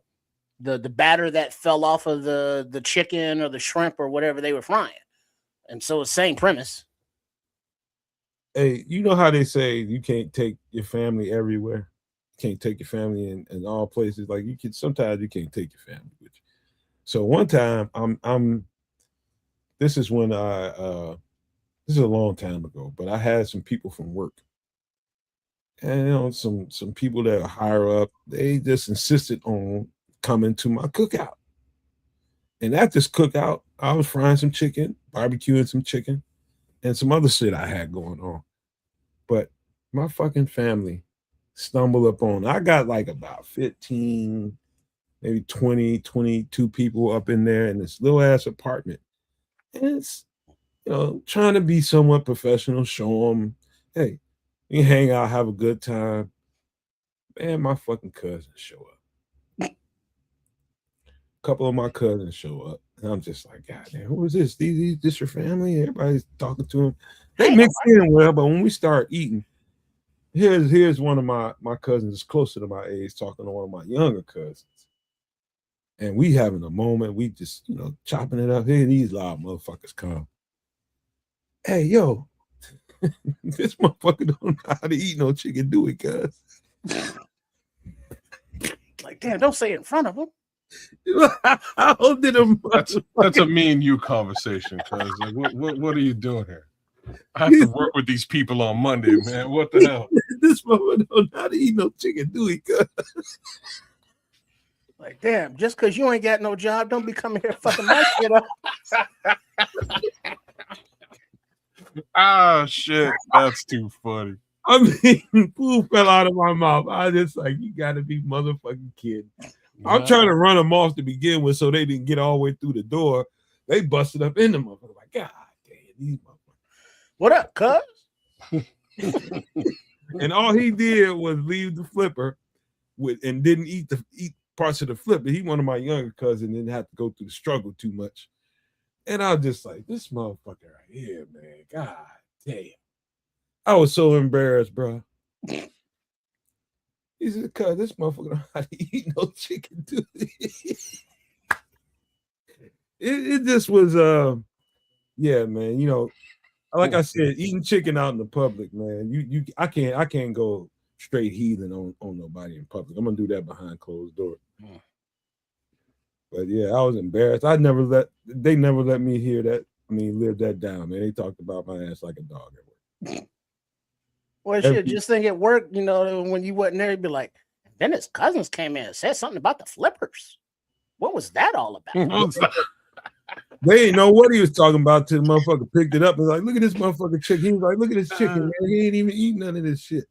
batter that fell off of the chicken or the shrimp or whatever they were frying. And so it's same premise. Hey, you know how they say you can't take your family everywhere? You can't take your family in all places. Like sometimes you can't take your family with you. So one time this is when this is a long time ago, but I had some people from work. And some people that are higher up, they just insisted on coming to my cookout. And at this cookout, I was frying some chicken, barbecuing some chicken, and some other shit I had going on. But my fucking family stumbled upon. I got like about 15, maybe 20, 22 people up in there in this little ass apartment. And it's, trying to be somewhat professional, show them, hey, you hang out, have a good time. Man, my fucking cousins show up. A couple of my cousins show up. And I'm just like, God damn, who is this? This your family? Everybody's talking to them. They mix in well, but when we start eating, here's one of my cousins closer to my age talking to one of my younger cousins. And we having a moment. We just, chopping it up. Here these loud motherfuckers come. Hey, yo, this motherfucker don't know how to eat no chicken, do it, cuz. Like, damn, don't say it in front of him. How did that's a me and you conversation, cuz. Like, what are you doing here? I have to work with these people on Monday, man. What the hell? This motherfucker don't know how to eat no chicken, do it, cuz. Like, damn, just because you ain't got no job, don't be coming here fucking my shit up. Ah, shit. That's too funny. I mean, food fell out of my mouth. I just like, you gotta be motherfucking kidding. Yeah. I'm trying to run them off to begin with so they didn't get all the way through the door. They busted up in the motherfucker. Like, God damn, these motherfuckers. What up, cuz? And all he did was leave the flipper and didn't eat parts of the flipper. He one of my younger cousins, didn't have to go through the struggle too much. And I was just like, this motherfucker right here, man. God damn. I was so embarrassed, bro. He said, cuz this motherfucker don't know how to eat no chicken, dude. it just was yeah, man. You know, like I said, eating chicken out in the public, man. I can't go straight heathen on nobody in public. I'm gonna do that behind closed doors. But yeah, I was embarrassed. They never let me hear that. I mean, live that down, man. They talked about my ass like a dog at work. Well, shit, just think at work, you know, when you wasn't there, you'd be like, then his cousins came in and said something about the flippers. What was that all about? They didn't know what he was talking about till the motherfucker picked it up and was like, look at this motherfucker chicken. He was like, look at this chicken, man. He ain't even eating none of this shit.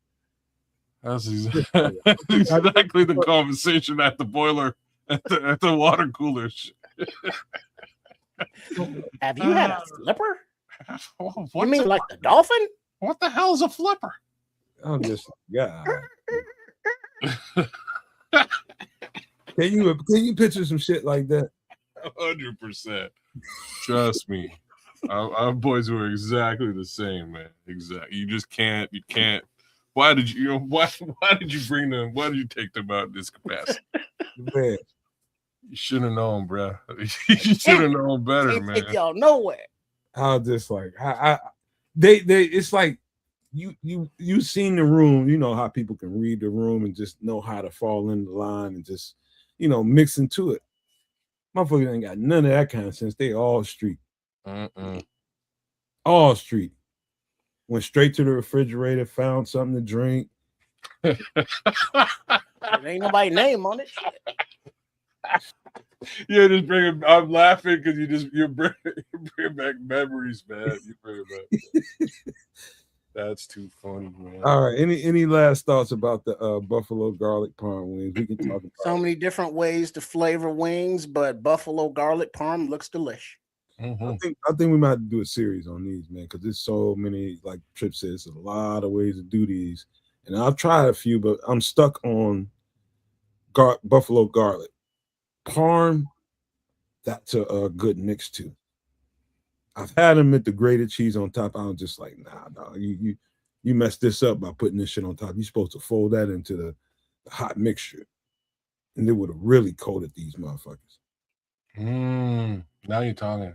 That's exactly the conversation at the boiler, at the water cooler. Have you had a flipper? You mean like the dolphin? What the hell is a flipper? I'm just God. Can you picture some shit like that? 100%. Trust me. Our boys were exactly the same, man. Exactly. You just can't. You can't. Why did you? Why did you bring them? Why did you take them out in this capacity? Man. You should have known, bro. You should have known better, man. Take y'all nowhere. I was just like, they. It's like you seen the room. You know how people can read the room and just know how to fall in the line and just mix into it. Motherfuckers ain't got none of that kind of sense. They all street. All street. Went straight to the refrigerator, found something to drink. There ain't nobody name on it. Yeah, just bring it. I'm laughing because you bring back memories, man. You bring it back. That's too funny, man. All right. Any last thoughts about the buffalo garlic parm wings? We can talk about so many different ways to flavor wings, but buffalo garlic parm looks delish. I think we might have to do a series on these, man, because there's so many, like Trip says, a lot of ways to do these. And I've tried a few, but I'm stuck on buffalo garlic. Parm, that's a good mix too. I've had them with the grated cheese on top. I was just like, nah, you messed this up by putting this shit on top. You're supposed to fold that into the hot mixture. And they would have really coated these motherfuckers. Now you're talking.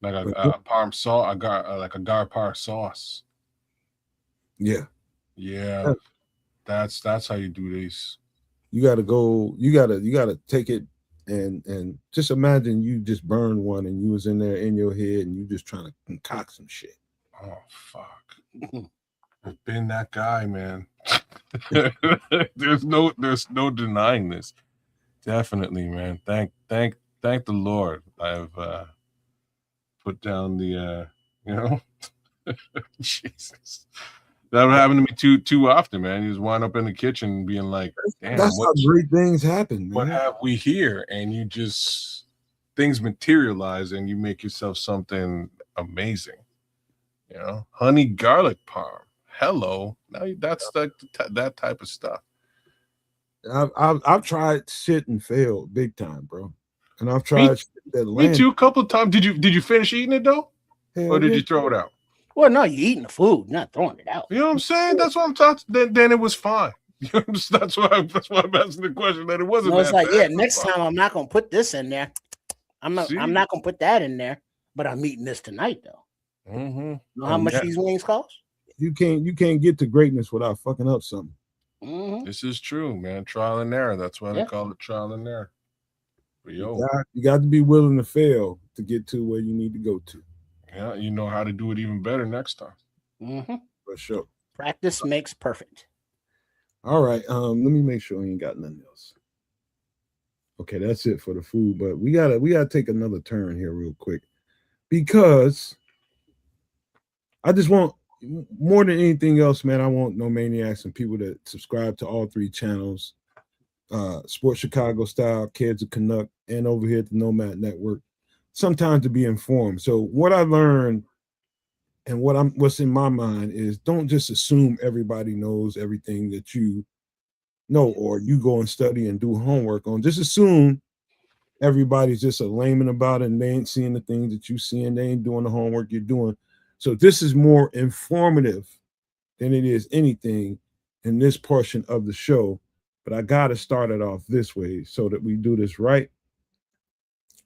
Like a parm sauce, like a gar par sauce. Yeah. That's how you do these. You gotta take it and just imagine you just burned one and you was in there in your head and you just trying to concoct some shit. Oh fuck. I've been that guy, man. There's no denying this. Definitely, man. Thank the Lord. I've put down the Jesus. That would happen to me too often, man. You just wind up in the kitchen being like, damn, that's how great things happen, man. What have we here? And you just things materialize and you make yourself something amazing. Honey garlic parm. Hello. Now that's that type of stuff. I've tried shit and failed big time, bro. And I've tried shit that me too a couple of times. Did you finish eating it though? Or did you throw it out? Well, no, you're eating the food, not throwing it out. You know what I'm saying? That's what I'm talking. Then it was fine. That's why I'm asking the question that it wasn't. No, it's like, yeah, next time I'm not gonna put this in there. I'm not gonna put that in there, but I'm eating this tonight though. You know how much these wings cost? You can't get to greatness without fucking up something. This is true, man. Trial and error. That's why they call it trial and error. But you got to be willing to fail to get to where you need to go to. Yeah, you know how to do it even better next time. For sure. Practice makes perfect. All right. Let me make sure I ain't got nothing else. Okay, that's it for the food. But we gotta take another turn here real quick, because I just want, more than anything else, man, I want No Maniacs and people that subscribe to all three channels, Sports Chicago Style, Kedz of Canuck, and over here at the Nomad Network, sometimes to be informed. So what I learned and what's in my mind is, don't just assume everybody knows everything that you know, or you go and study and do homework on. Just assume everybody's just a layman about it and they ain't seeing the things that you see and they ain't doing the homework you're doing. So this is more informative than it is anything in this portion of the show. But I got to start it off this way so that we do this right.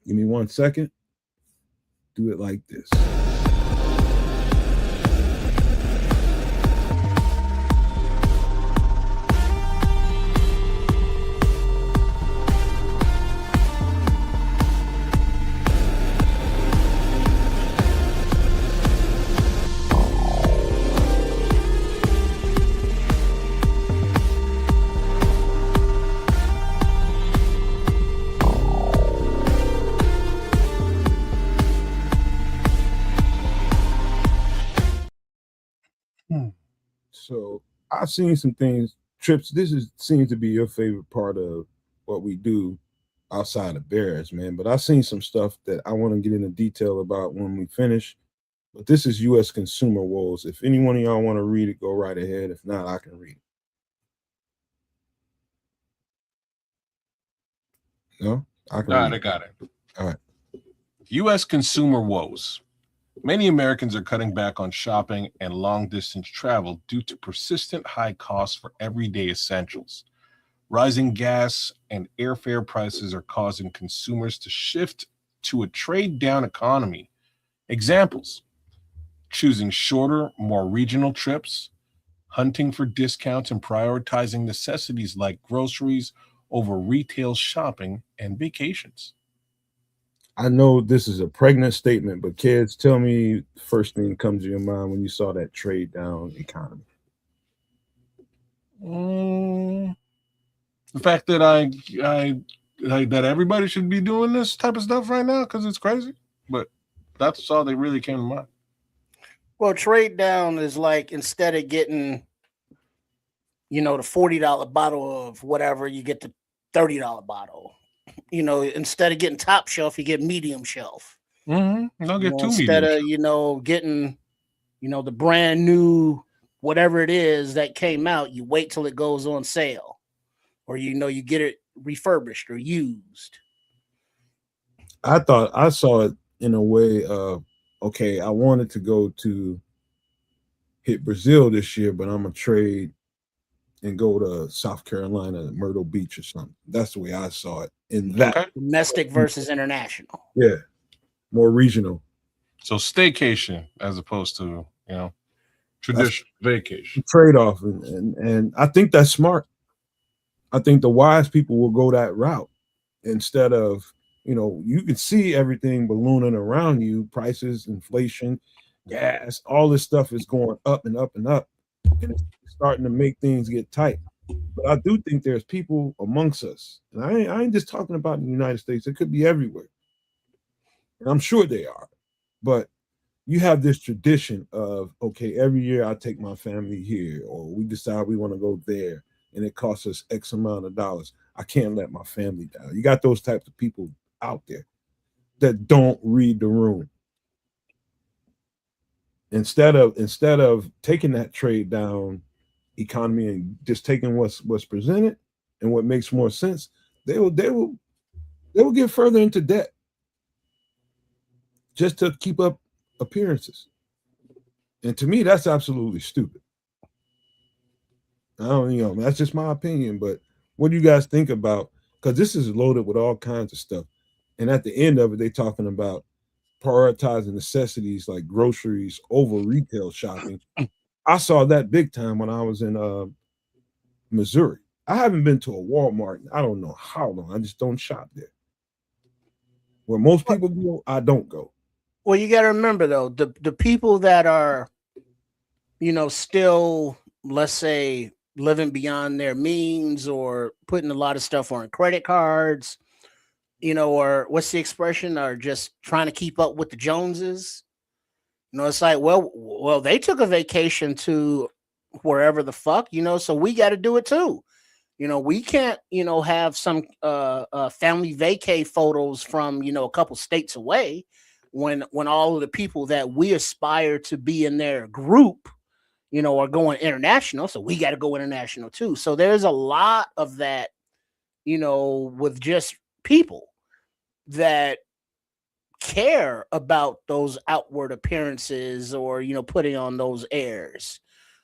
Give me 1 second. Do it like this. So I've seen some things, Trips. Seems to be your favorite part of what we do outside of Bears, man. But I've seen some stuff that I want to get into detail about when we finish. But this is U.S. consumer woes. If any one of y'all want to read it, go right ahead. If not, I can read it. No, I can. All right, I got it. All right. U.S. consumer woes. Many Americans are cutting back on shopping and long-distance travel due to persistent high costs for everyday essentials. Rising gas and airfare prices are causing consumers to shift to a trade-down economy. Examples: choosing shorter, more regional trips, hunting for discounts, and prioritizing necessities like groceries over retail shopping and vacations. I know this is a pregnant statement, but kids, tell me the first thing that comes to your mind when you saw that trade down economy. The fact that that everybody should be doing this type of stuff right now because it's crazy, but that's all that really came to mind. Well, trade down is like instead of getting, the $40 bottle of whatever, you get the $30 bottle. Instead of getting top shelf, you get medium shelf. Mm-hmm. Don't get too instead medium of, getting, the brand new whatever it is that came out, you wait till it goes on sale, or you get it refurbished or used. I thought I saw it in a way of, okay, I wanted to go to hit Brazil this year, but I'm gonna trade and go to South Carolina, Myrtle Beach or something. That's the way I saw it. In that Okay. Domestic versus international. Yeah, more regional. So staycation as opposed to traditional vacation. Trade-off, and I think that's smart. I think the wise people will go that route instead of, you can see everything ballooning around you, prices, inflation, gas, all this stuff is going up and up and up, and it's starting to make things get tight. But I do think there's people amongst us, and I ain't just talking about in the United States. It could be everywhere, and I'm sure they are. But you have this tradition of, okay, every year I take my family here, or we decide we want to go there, and it costs us X amount of dollars. I can't let my family down. You got those types of people out there that don't read the room. Instead of taking that trade down economy and just taking what's presented and what makes more sense, they will get further into debt just to keep up appearances. And to me, that's absolutely stupid. I don't, that's just my opinion, but what do you guys think about? Because this is loaded with all kinds of stuff. And at the end of it, they're talking about prioritizing necessities like groceries over retail shopping. I saw that big time when I was in Missouri. I haven't been to a Walmart in I don't know how long. I just don't shop there. Where most people go, I don't go. Well, you got to remember, though, the people that are, still, let's say, living beyond their means or putting a lot of stuff on credit cards, or what's the expression, are just trying to keep up with the Joneses. It's like, well, they took a vacation to wherever the fuck, so we got to do it too. We can't, have some family vacay photos from, a couple states away when all of the people that we aspire to be in their group, are going international. So we got to go international too. So there's a lot of that, with just people that care about those outward appearances or, putting on those airs.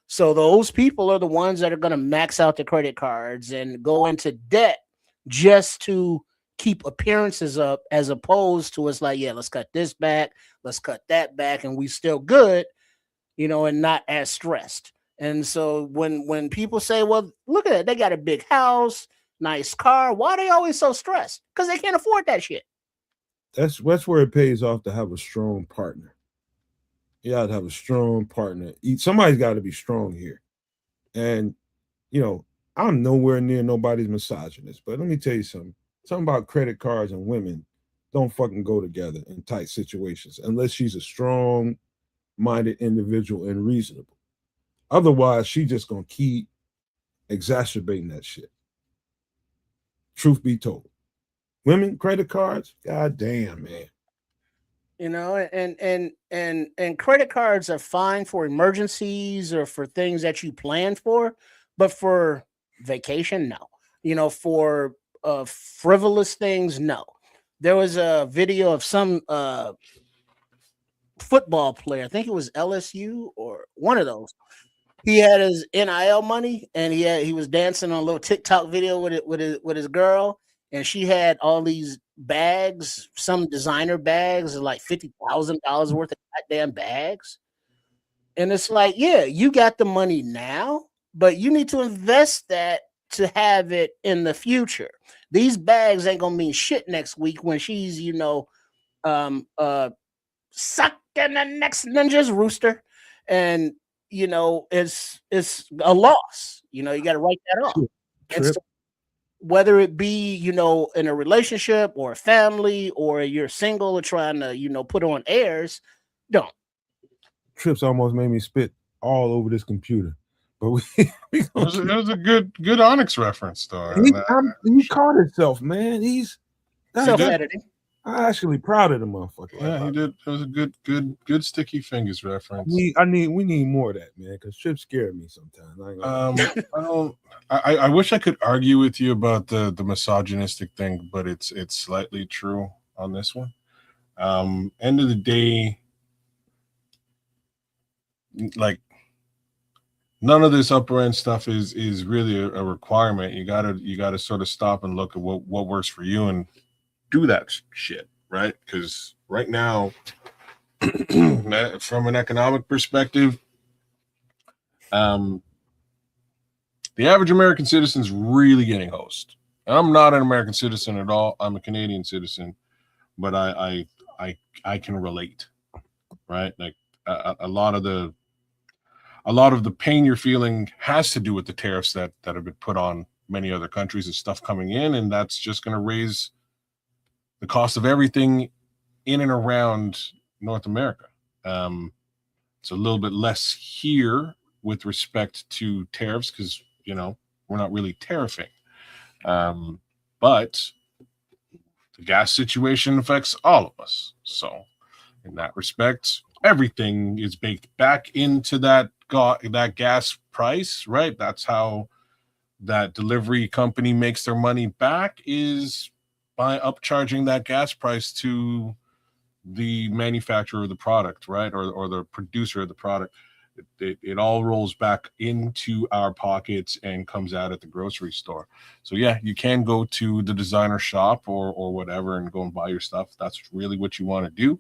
So those people are the ones that are going to max out the credit cards and go into debt just to keep appearances up, as opposed to it's like, yeah, let's cut this back, let's cut that back, and we still good, and not as stressed. And so when people say, well, look at it, they got a big house, nice car, why are they always so stressed? Because they can't afford that shit. That's where it pays off to have a strong partner. You got to have a strong partner. Somebody's got to be strong here. And, I'm nowhere near nobody's misogynist, but let me tell you something. Something about credit cards and women don't fucking go together in tight situations unless she's a strong-minded individual and reasonable. Otherwise, she just going to keep exacerbating that shit. Truth be told. Women, credit cards, god damn, man. And credit cards are fine for emergencies or for things that you plan for, but for vacation, no. For frivolous things, no. There was a video of some football player, I think it was LSU or one of those. He had his NIL money, and he was dancing on a little TikTok video with his girl, and she had all these bags, some designer bags, like $50,000 worth of goddamn bags. And it's like, yeah, you got the money now, but you need to invest that to have it in the future. These bags ain't gonna mean shit next week when she's, sucking the next ninja's rooster, and it's a loss. You got to write that off. So, whether it be in a relationship or a family, or you're single or trying to put on airs, don't. Trips almost made me spit all over this computer, but it was a good Onyx reference, though. He caught himself, man. He's self-editing. I'm actually proud of the motherfucker. Yeah, he did. It was a good sticky fingers reference. We need more of that, man, because Trips scared me sometimes. I wish I could argue with you about the misogynistic thing, but it's slightly true on this one. End of the day, like, none of this upper end stuff is really a requirement. You gotta sort of stop and look at what works for you and do that shit, right? Because right now, from an economic perspective, the average American citizen is really getting hosed. And I'm not an American citizen at all. I'm a Canadian citizen, but I can relate, right? Like a lot of the pain you're feeling has to do with the tariffs that have been put on many other countries and stuff coming in, and that's just going to raise the cost of everything in and around North America. It's a little bit less here with respect to tariffs because, we're not really tariffing. But the gas situation affects all of us. So in that respect, everything is baked back into that gas price, right? That's how that delivery company makes their money back, is by upcharging that gas price to the manufacturer of the product, right? Or the producer of the product. It all rolls back into our pockets and comes out at the grocery store. So yeah, you can go to the designer shop or whatever and go and buy your stuff. That's really what you want to do.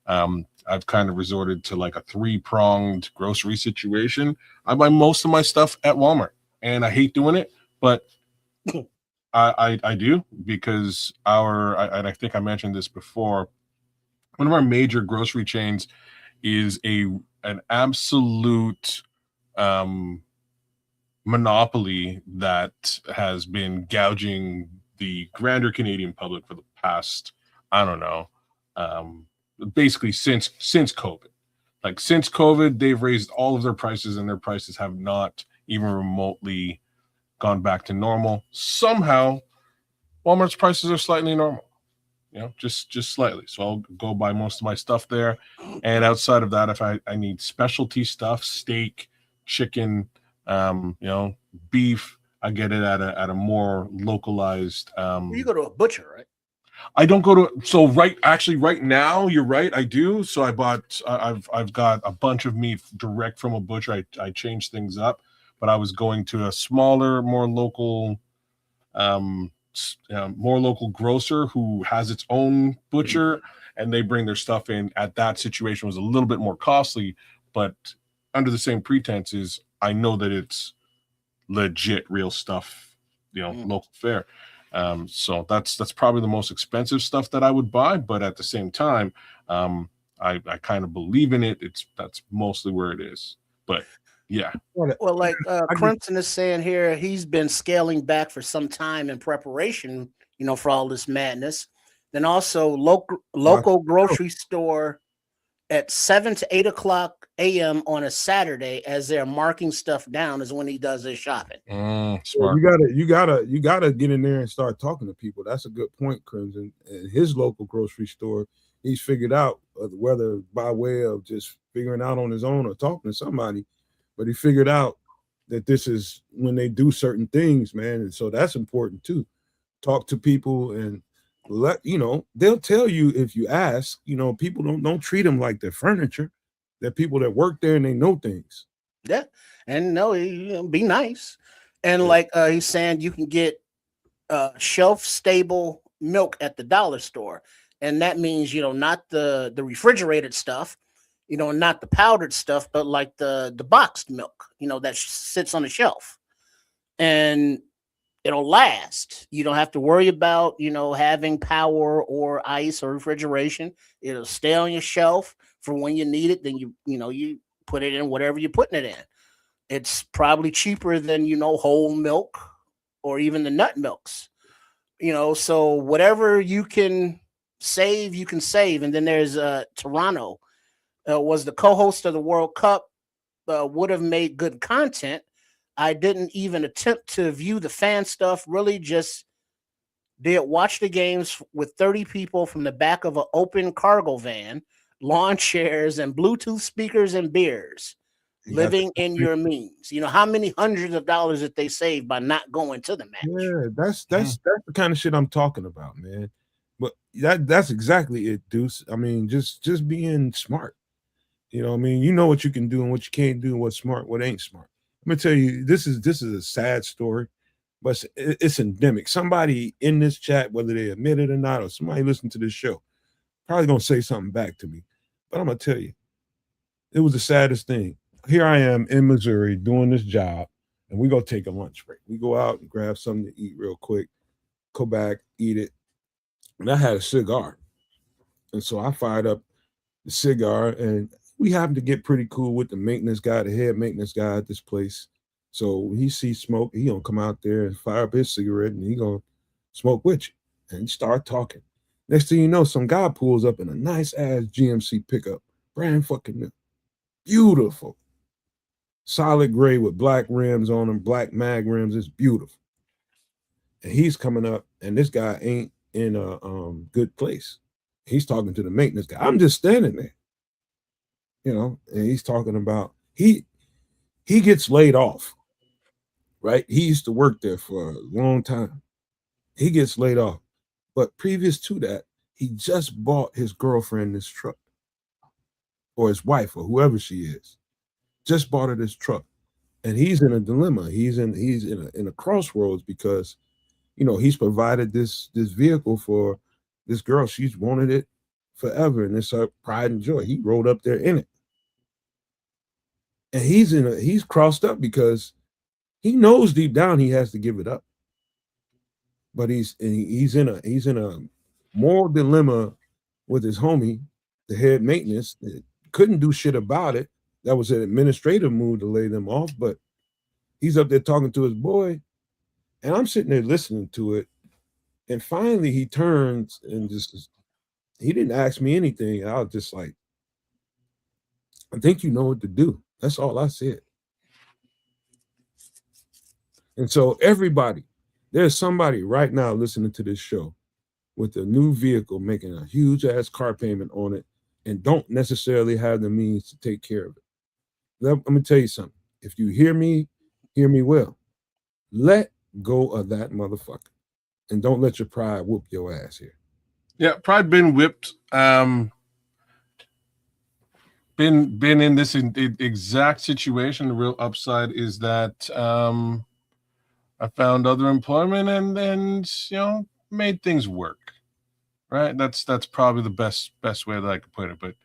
I've kind of resorted to like a 3-pronged grocery situation. I buy most of my stuff at Walmart, and I hate doing it, but I do, because I think I mentioned this before. One of our major grocery chains is an absolute monopoly that has been gouging the grander Canadian public for the past, I don't know, basically since COVID. Like, since COVID, they've raised all of their prices, and their prices have not even remotely gone back to normal. Somehow, Walmart's prices are slightly normal, just slightly. So I'll go buy most of my stuff there. And outside of that, if I need specialty stuff, steak, chicken, beef, I get it at a more localized. You go to a butcher, right? I don't go to. So right now, you're right. I do. So I've got a bunch of meat direct from a butcher. I changed things up, but I was going to a smaller, more local more local grocer who has its own butcher, and they bring their stuff in. At that situation was a little bit more costly, but under the same pretenses, I know that it's legit, real stuff, local fare. So that's probably the most expensive stuff that I would buy, but at the same time, I kind of believe in it. That's mostly where it is. But yeah. Well, like Crimson is saying here, he's been scaling back for some time in preparation, for all this madness. Then also local grocery store at 7 to 8 o'clock a.m. on a Saturday, as they're marking stuff down, is when he does his shopping. Smart. You gotta get in there and start talking to people. That's a good point, Crimson. And his local grocery store, he's figured out whether by way of just figuring out on his own or talking to somebody, but he figured out that this is when they do certain things, man. And so that's important too. Talk to people and they'll tell you if you ask. People don't treat them like they're furniture. They're people that work there and they know things. Yeah, and be nice. And like he's saying, you can get shelf stable milk at the dollar store, and that means not the refrigerated stuff, not the powdered stuff, but like the boxed milk, that sits on the shelf, and it'll last. You don't have to worry about, having power or ice or refrigeration. It'll stay on your shelf for when you need it. Then you put it in whatever you're putting it in. It's probably cheaper than, whole milk or even the nut milks, so whatever you can save, you can save. And then there's Toronto was the co-host of the World Cup, would have made good content. I didn't even attempt to view the fan stuff, really just did watch the games with 30 people from the back of an open cargo van, lawn chairs and Bluetooth speakers and beers, living in your means. How many hundreds of dollars that they saved by not going to the match? Yeah, that's the kind of shit I'm talking about, man. But that's exactly it, Deuce. I mean, just being smart. You know what you can do and what you can't do, what's smart, what ain't smart. Let me tell you, this is a sad story, but it's endemic. Somebody in this chat, whether they admit it or not, or somebody listening to this show, probably gonna say something back to me. But I'm gonna tell you, it was the saddest thing. Here I am in Missouri doing this job, and we go take a lunch break. We go out and grab something to eat real quick, go back, eat it. And I had a cigar. And so I fired up the cigar, and we happened to get pretty cool with the maintenance guy, the head maintenance guy at this place. So when he sees smoke, he gonna come out there and fire up his cigarette, and he gonna smoke with you and start talking. Next thing you know, some guy pulls up in a nice ass GMC pickup, brand fucking new, beautiful, solid gray with black rims on them, black mag rims. It's beautiful. And he's coming up, and this guy ain't in a good place. He's talking to the maintenance guy. I'm just standing there. And he's talking about he gets laid off, right? He used to work there for a long time. He gets laid off. But previous to that, he just bought his girlfriend this truck, or his wife, or whoever she is. Just bought her this truck. And he's in a dilemma. He's in a crossroads because, he's provided this vehicle for this girl. She's wanted it forever, and it's her pride and joy. He rolled up there in it. And he's crossed up because he knows deep down he has to give it up. But he's in a moral dilemma with his homie, the head maintenance, that couldn't do shit about it. That was an administrative move to lay them off, but he's up there talking to his boy, and I'm sitting there listening to it. And finally he turns and he didn't ask me anything. I was just like, I think you know what to do. That's all I said. And so everybody, there's somebody right now listening to this show with a new vehicle, making a huge ass car payment on it, and don't necessarily have the means to take care of it. Let me tell you something. If you hear me well. Let go of that motherfucker, and don't let your pride whoop your ass here. Yeah, pride been whipped. Been in this exact situation. The real upside is that I found other employment and made things work. Right. That's probably the best way that I could put it. But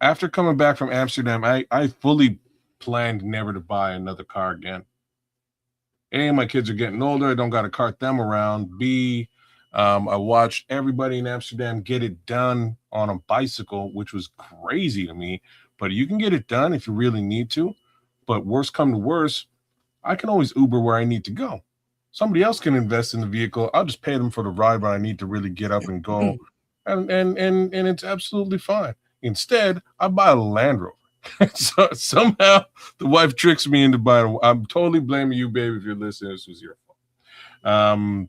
after coming back from Amsterdam, I fully planned never to buy another car again. A, my kids are getting older. I don't got to cart them around. B, I watched everybody in Amsterdam get it done on a bicycle, which was crazy to me. But you can get it done if you really need to. But worst come to worst, I can always Uber where I need to go. Somebody else can invest in the vehicle. I'll just pay them for the ride when I need to really get up and go. And it's absolutely fine. Instead, I buy a Land Rover. So somehow the wife tricks me into buying. I'm totally blaming you, baby, if you're listening. This was your fault.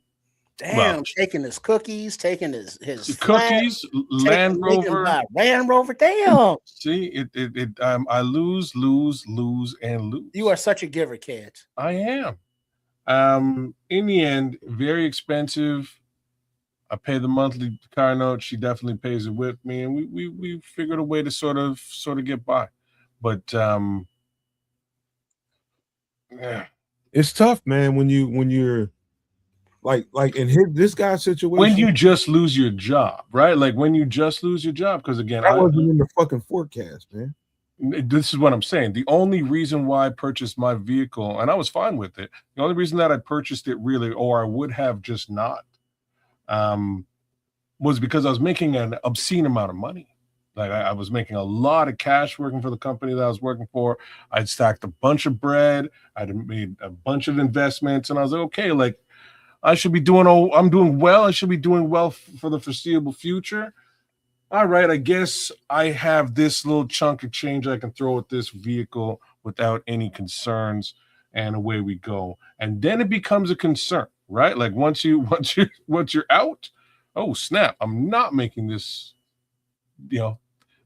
Damn, taking his cookies, taking his cookies, Land Rover, Land Rover. Damn. See, I lose, and lose. You are such a giver, Kedz. I am. In the end, very expensive. I pay the monthly car note. She definitely pays it with me, and we figured a way to sort of get by. But yeah, it's tough, man. When you're like in this guy's situation, when you just lose your job, right? Like when you just lose your job, because again, I wasn't in the fucking forecast, man. This is what I'm saying. The only reason why I purchased my vehicle, and I was fine with it, the only reason that I purchased it really, or I would have just not, was because I was making an obscene amount of money. Like I was making a lot of cash working for the company that I was working for. I'd stacked a bunch of bread. I'd made a bunch of investments, and I was like, okay, like I should be doing. I'm doing well. I should be doing well for the foreseeable future. All right, I guess I have this little chunk of change I can throw at this vehicle without any concerns, and away we go. And then it becomes a concern, right? Like once you're out, oh snap! I'm not making this,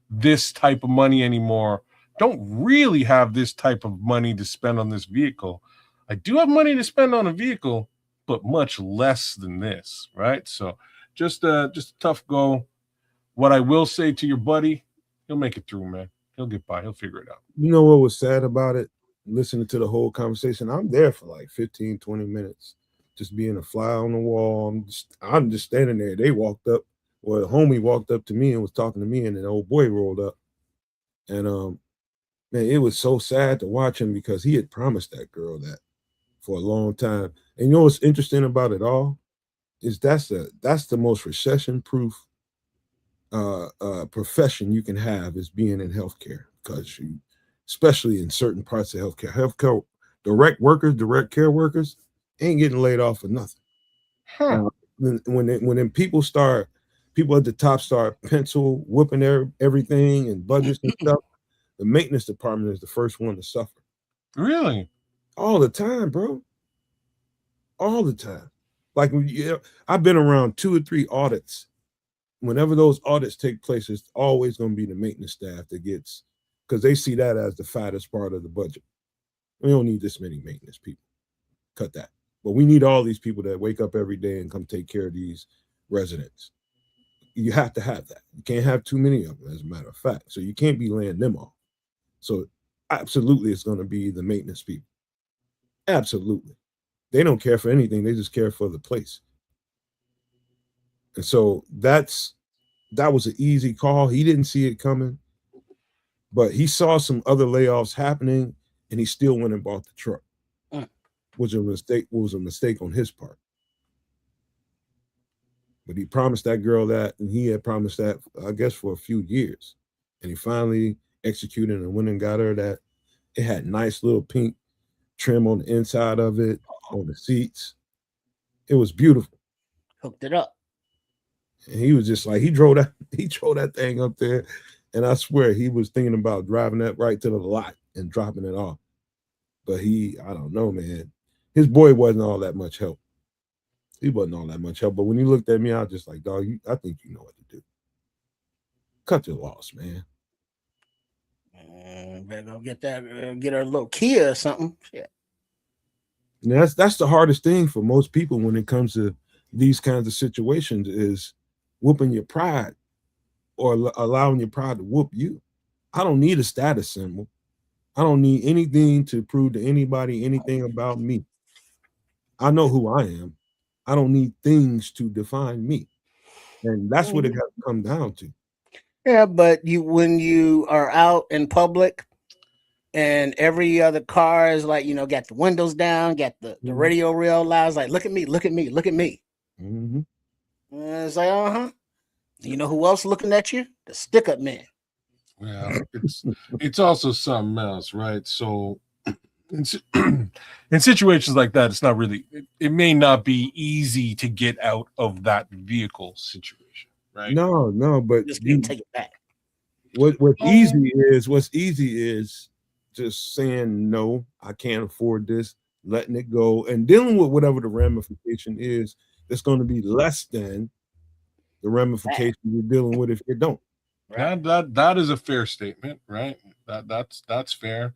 this type of money anymore. Don't really have this type of money to spend on this vehicle. I do have money to spend on a vehicle, but much less than this, right? So just a tough go. What I will say to your buddy, he'll make it through, man. He'll get by. He'll figure it out. You know what was sad about it? Listening to the whole conversation, I'm there for like 15, 20 minutes, just being a fly on the wall. I'm just standing there. They walked up. Well, the homie walked up to me and was talking to me, and an old boy rolled up. And man, it was so sad to watch him because he had promised that girl that for a long time. And you know what's interesting about it all is that's the most recession-proof profession you can have is being in healthcare, because you, especially in certain parts of healthcare, direct care workers ain't getting laid off for nothing. When people at the top start pencil whooping everything and budgets and stuff, the maintenance department is the first one to suffer. Really? All the time, bro. All the time. Like, I've been around 2 or 3 audits. Whenever those audits take place, it's always going to be the maintenance staff that gets, because they see that as the fattest part of the budget. We don't need this many maintenance people. Cut that. But we need all these people that wake up every day and come take care of these residents. You have to have that. You can't have too many of them, as a matter of fact. So you can't be laying them off. So absolutely, it's going to be the maintenance people. Absolutely. They don't care for anything. They just care for the place. And so that was an easy call. He didn't see it coming, but he saw some other layoffs happening, and he still went and bought the truck, which was a mistake on his part. But he promised that girl that, and he had promised that, I guess, for a few years. And he finally executed and went and got her that. It had nice little pink trim on the inside of it, on the seats. It was beautiful. Hooked it up. And he was just like, he drove that thing up there, and I swear he was thinking about driving that right to the lot and dropping it off. But I don't know, man. His boy wasn't all that much help. He wasn't all that much help. But when he looked at me, I was just like, dog, I think you know what to do. Cut your loss, man. Better go get her a little Kia or something. Yeah. Now, that's the hardest thing for most people when it comes to these kinds of situations is whooping your pride or allowing your pride to whoop you. I don't need a status symbol. I don't need anything to prove to anybody anything about me. I know who I am. I don't need things to define me. And that's what it got to come down to. Yeah, but when you are out in public and every other car is like, got the windows down, got the radio real loud, like, look at me, look at me, look at me. Mm-hmm. It's like, you know who else looking at you? The stick-up man. Well, it's also something else, right? So in situations like that, it's not really, it may not be easy to get out of that vehicle situation, right? No, but just can't take it back. What's easy is just saying no, I can't afford this, letting it go, and dealing with whatever the ramification is. That's going to be less than the ramification you're dealing with if you don't. Right? That is a fair statement, right? That's fair.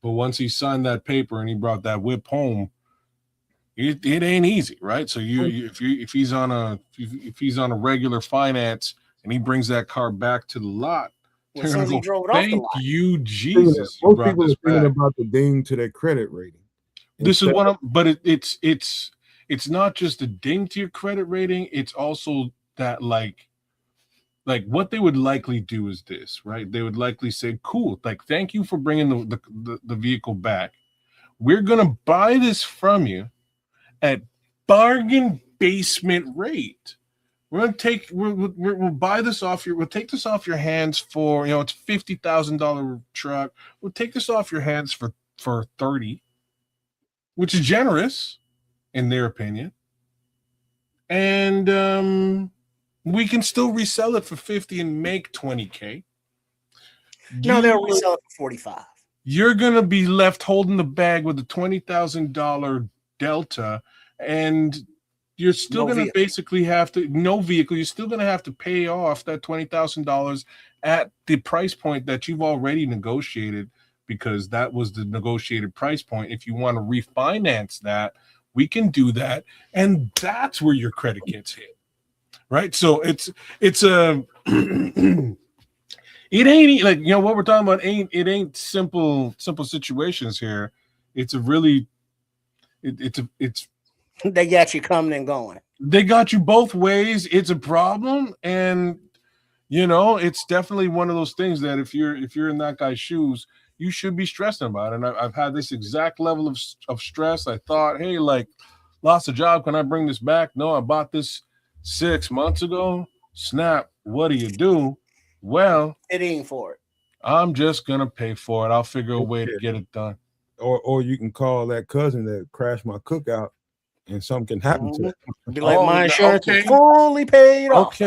But once he signed that paper and he brought that whip home, it ain't easy, right? So if he's on a regular finance and he brings that car back to the lot, well, they're gonna go, thank you, Jesus. Most people are thinking about the ding to their credit rating. This is what but it's not just a ding to your credit rating, it's also that like what they would likely do is this, right? They would likely say, cool, like, thank you for bringing the vehicle back. We're going to buy this from you at bargain basement rate. We're going to take, we'll buy this off we'll take this off your hands for, it's $50,000 truck. We'll take this off your hands for 30, which is generous in their opinion. And, we can still resell it for 50 and make 20K. No, they'll resell it for 45. You're gonna be left holding the bag with a $20,000 delta, and you're still gonna basically have to You're still gonna have to pay off that $20,000 at the price point that you've already negotiated, because that was the negotiated price point. If you want to refinance that, we can do that, and that's where your credit gets hit. Right, so it's a it ain't like what we're talking about ain't simple situations here. It's a really it's they got you coming and going. They got you both ways. It's a problem, and it's definitely one of those things that if you're in that guy's shoes, you should be stressing about it. And I've had this exact level of stress. I thought, hey, like, lost a job, can I bring this back? No, I bought this 6 months ago. Snap, what do? Well, paying for it. I'm just gonna pay for it. I'll figure a way to get it done. Or you can call that cousin that crashed my cookout, and something can happen to them. Be like, my insurance is fully paid off.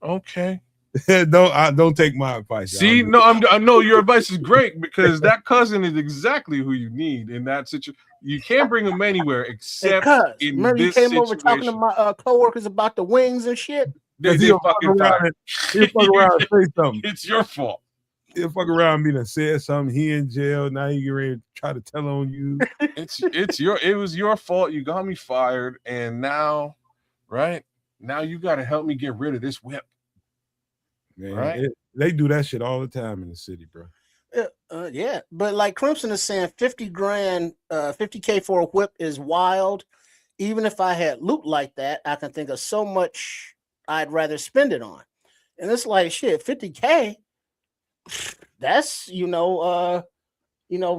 Okay. Don't take my advice. See, I know your advice is great, because that cousin is exactly who you need in that situation. You can't bring them anywhere except in remember this you came situation. over talking to my coworkers about the wings and shit. They're fucking fired. He'll fuck around and say something. It's your fault. He'll fuck around me and say something. He in jail now. You get ready to try to tell on you. It was your fault. You got me fired, and now you got to help me get rid of this whip. Man, right? They do that shit all the time in the city, bro. Yeah, but like Crimson is saying, 50 grand, 50K for a whip is wild. Even if I had loot like that, I can think of so much I'd rather spend it on. And it's like, shit, 50K, that's,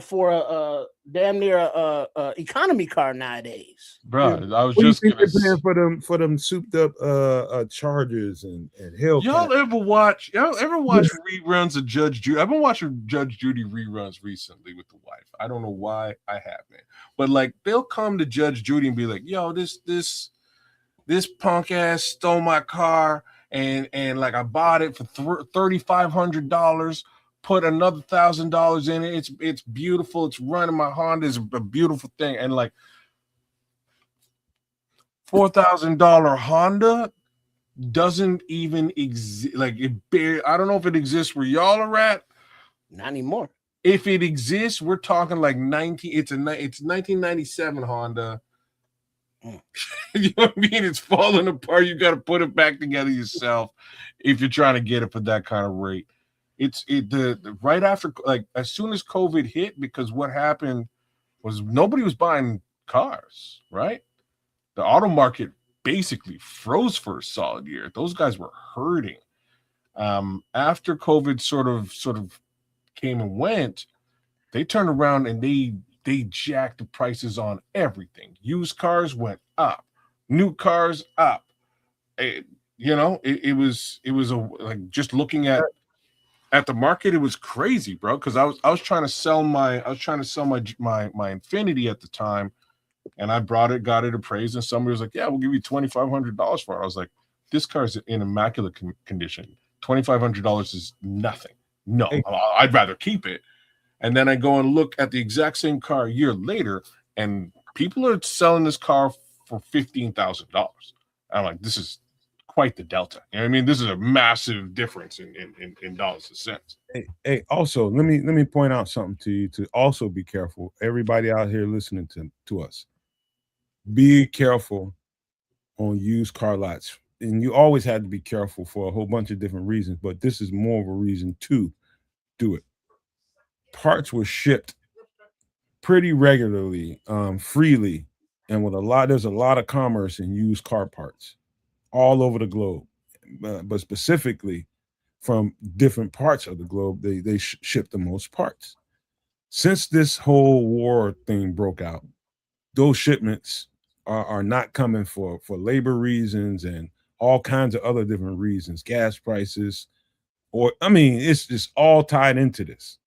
for a damn near a economy car nowadays. Bro, yeah. I was just paying for them souped up Chargers and Hellcat. Y'all ever watch reruns of Judge Judy? I've been watching Judge Judy reruns recently with the wife. I don't know why I have, man. But like, they'll come to Judge Judy and be like, yo, this punk ass stole my car, and like, I bought it for $3,500. Put another $1,000 in it. It's beautiful. It's running. My Honda is a beautiful thing. And like, $4,000 Honda doesn't even exist. Like, I don't know if it exists where y'all are at. Not anymore. If it exists, we're talking like it's 1997 Honda. You know what I mean? It's falling apart. You got to put it back together yourself if you're trying to get it for that kind of rate. the right after, like as soon as COVID hit, because what happened was nobody was buying cars, right? The auto market basically froze for a solid year. Those guys were hurting. After COVID sort of came and went, they turned around and they jacked the prices on everything. Used cars went up, new cars up. It was like just looking at the market, it was crazy, bro. Because I was trying to sell my Infinity at the time, and I got it appraised, and somebody was like, "Yeah, we'll give you $2,500 for it." I was like, "This car's in immaculate condition. $2,500 is nothing. No, I'd rather keep it." And then I go and look at the exact same car a year later, and people are selling this car for $15,000. I'm like, this is quite the delta. You know what I mean? This is a massive difference in dollars and cents. Hey, also, let me point out something to you to also be careful. Everybody out here listening to us, be careful on used car lots. And you always had to be careful for a whole bunch of different reasons, but this is more of a reason to do it. Parts were shipped pretty regularly, freely, and there's a lot of commerce in used car parts all over the globe, but specifically from different parts of the globe, they ship the most parts. Since this whole war thing broke out, those shipments are not coming for labor reasons and all kinds of other different reasons, gas prices, it's just all tied into this.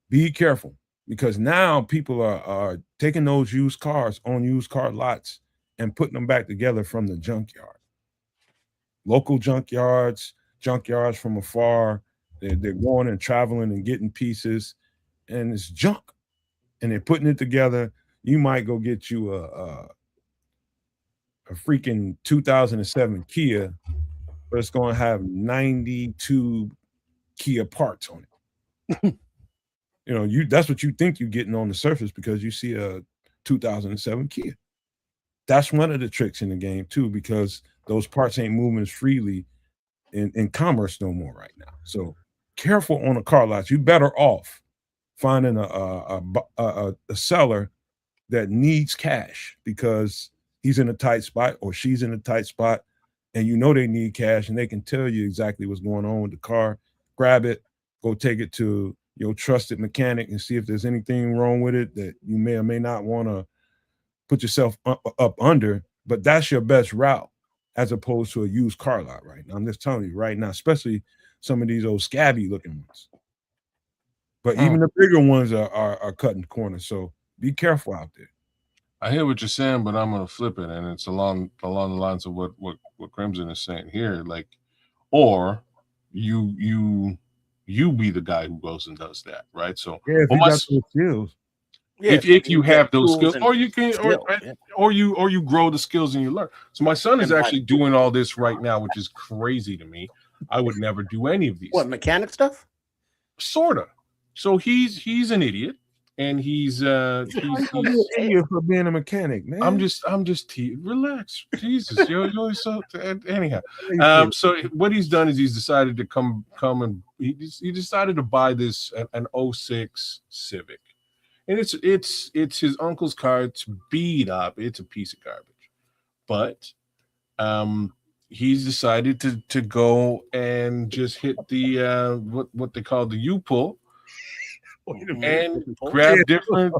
Be careful, because now people are taking those used cars on used car lots and putting them back together from the junkyard. Local junkyards from afar, they're going and traveling and getting pieces, and it's junk. And they're putting it together. You might go get you a freaking 2007 Kia, but it's going to have 92 Kia parts on it. That's what you think you're getting on the surface because you see a 2007 Kia. That's one of the tricks in the game too, because those parts ain't moving as freely in commerce no more right now. So careful on the car lots. You better off finding a seller that needs cash because he's in a tight spot or she's in a tight spot, and they need cash and they can tell you exactly what's going on with the car. Grab it, go take it to your trusted mechanic and see if there's anything wrong with it that you may or may not want to put yourself up under, but that's your best route as opposed to a used car lot right now. I'm just telling you right now, especially some of these old scabby looking ones. But even the bigger ones are cutting corners, so be careful out there. I hear what you're saying, but I'm gonna flip it, and it's along the lines of what Crimson is saying here. Like, or you be the guy who goes and does that, right? So yeah, if you got those skills. Yeah, if you have those skills, or you can, or you grow the skills and you learn. So my son is actually doing all this right now, which is crazy to me. I would never do any of these. What, mechanic stuff? Sorta. So he's an idiot, and he's an idiot for being a mechanic, man. I'm just relax, Jesus. You're so anyhow. So what he's done is he's decided to come and he decided to buy this an 06 Civic. And it's his uncle's car. It's beat up. It's a piece of garbage. But he's decided to go and just hit the what they call the U-pull and grab different.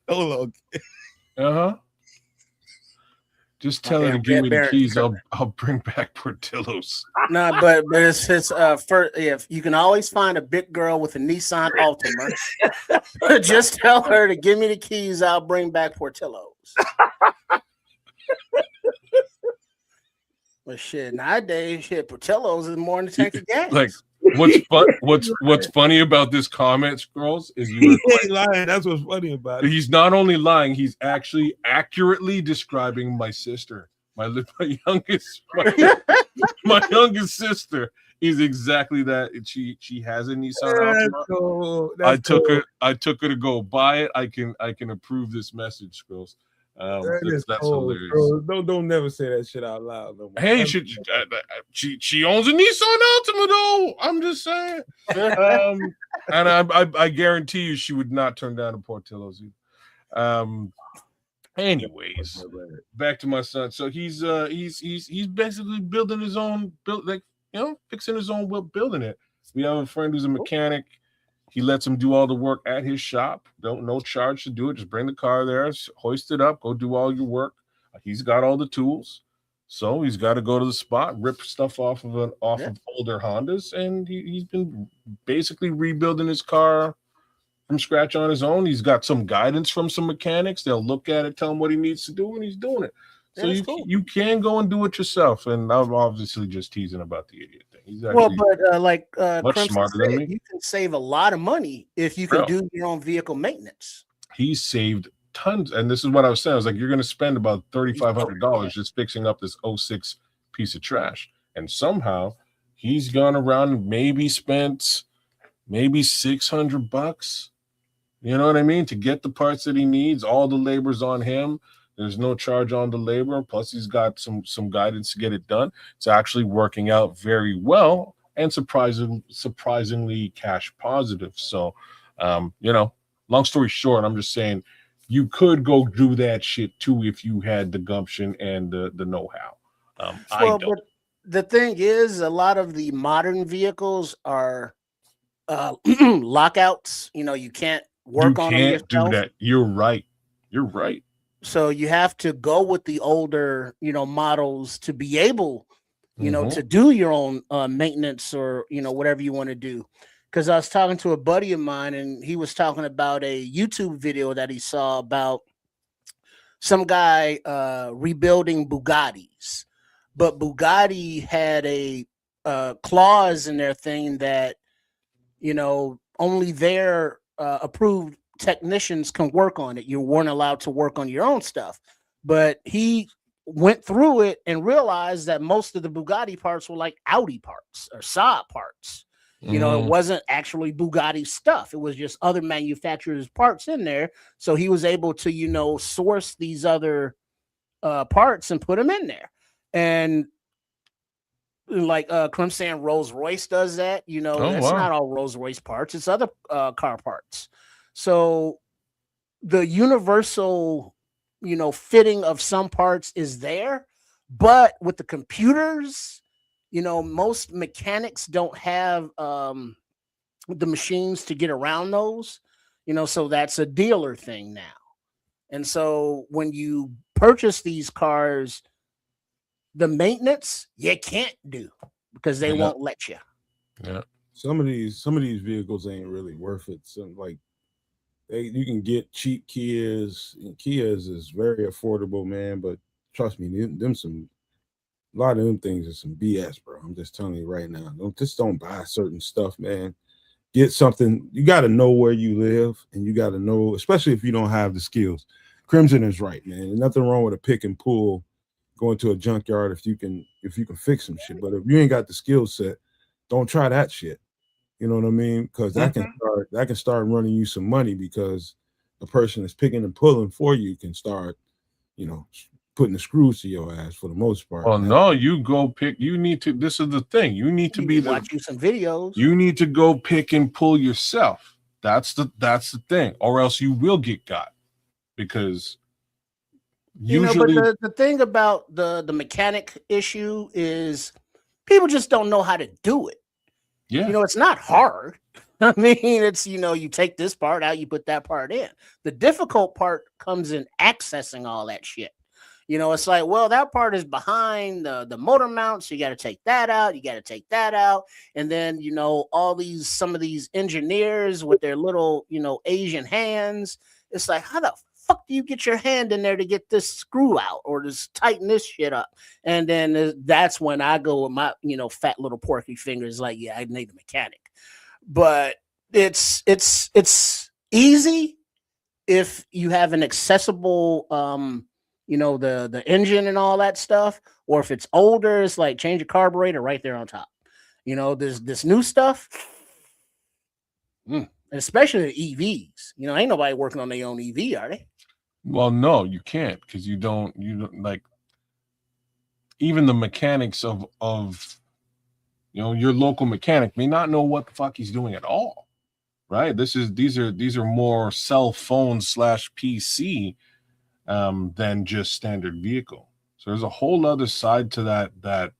Hold on. Just tell her to give me the keys. I'll bring back Portillo's. No, but it's his first. If you can always find a big girl with a Nissan Altima, just tell her to give me the keys. I'll bring back Portillo's. But shit, nowadays, Portillo's is more than a tank of gas. Like, what's funny about this comment, Scrolls, is he ain't lying. That's what's funny about it. He's not only lying, he's actually accurately describing my sister, my youngest sister is exactly that. She has a Nissan Altima. I took her to go buy it. I can approve this message, Scrolls. That's cold, hilarious. bro. Don't never say that shit out loud. No more. Hey, she owns a Nissan Altima though. I'm just saying. And I guarantee you she would not turn down a Portillo's either. Anyways, back to my son. So he's basically building his own fixing his own building it. We have a friend who's a mechanic. He lets him do all the work at his shop. No charge to do it. Just bring the car there, hoist it up, go do all your work. He's got all the tools. So he's got to go to the spot, rip stuff off of older Hondas, and he's been basically rebuilding his car from scratch on his own. He's got some guidance from some mechanics. They'll look at it, tell him what he needs to do, and he's doing it. So you can go and do it yourself. And I'm obviously just teasing about the idiot thing. He's like much smarter than me. You can save a lot of money if you can do your own vehicle maintenance. He saved tons, and this is what I was saying. I was like, you're going to spend about $3,500 just fixing up this 06 piece of trash, and somehow he's gone around and maybe spent $600. You know what I mean? To get the parts that he needs. All the labor's on him. There's no charge on the labor. Plus, he's got some guidance to get it done. It's actually working out very well and surprisingly cash positive. So, long story short, I'm just saying you could go do that shit too if you had the gumption and the know-how. I don't. But the thing is, a lot of the modern vehicles are lockouts. You can't work on them yourself. You can't do that. You're right. So you have to go with the older, models to be able, to do your own maintenance or, whatever you want to do. Because I was talking to a buddy of mine and he was talking about a YouTube video that he saw about some guy rebuilding Bugattis. But Bugatti had a clause in their thing that, only their approved technicians can work on it. You weren't allowed to work on your own stuff. But he went through it and realized that most of the Bugatti parts were like Audi parts or Saab parts. It wasn't actually Bugatti stuff. It was just other manufacturers' parts in there. So he was able to, source these other parts and put them in there. And like Crim saying Rolls Royce does that, that's not all Rolls Royce parts. It's other car parts. So the universal, fitting of some parts is there, but with the computers, most mechanics don't have the machines to get around those, so that's a dealer thing now. And so when you purchase these cars, the maintenance you can't do because they won't let you. Yeah. Some of these vehicles ain't really worth it. You can get cheap Kias, and Kias is very affordable, man. But trust me, a lot of them things are some BS, bro. I'm just telling you right now. Don't buy certain stuff, man. Get something. You got to know where you live, and you got to know, especially if you don't have the skills. Crimson is right, man. There's nothing wrong with a pick and pull, going to a junkyard if you can fix some shit. But if you ain't got the skill set, don't try that shit. You know what I mean? Because that can start running you some money because the person that's picking and pulling for you can start, putting the screws to your ass for the most part. Well, no, you go pick. You need to. This is the thing. You need to watch you some videos. You need to go pick and pull yourself. That's the thing, or else you will get got. Because usually, but the thing about the mechanic issue is people just don't know how to do it. Yeah. It's not hard. I mean, it's, you take this part out, you put that part in. The difficult part comes in accessing all that shit. It's like, well, that part is behind the motor mount, so you got to take that out. You got to take that out. And then, some of these engineers with their little, Asian hands, it's like, how the fuck do you get your hand in there to get this screw out or just tighten this shit up? And then that's when I go with my, fat little porky fingers, like, yeah, I need a mechanic. But it's easy if you have an accessible, the engine and all that stuff, or if it's older, it's like change your carburetor right there on top. There's this new stuff. Especially the EVs. Ain't nobody working on their own EV, are they? Well, no, you can't, because you don't like, even the mechanics of your local mechanic may not know what the fuck he's doing at all, right? These are more cell phone / PC than just standard vehicle. So there's a whole other side to that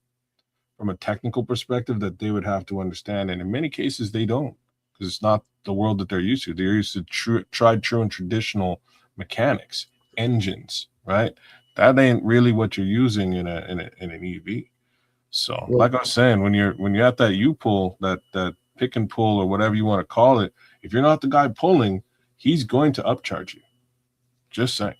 from a technical perspective that they would have to understand, and in many cases they don't, because it's not the world that they're used to. They're used to tried, true, and traditional mechanics, engines, right? That ain't really what you're using in an EV. So, like I was saying, when you're at that U-pull, that pick and pull or whatever you want to call it, if you're not the guy pulling, he's going to upcharge you. Just saying.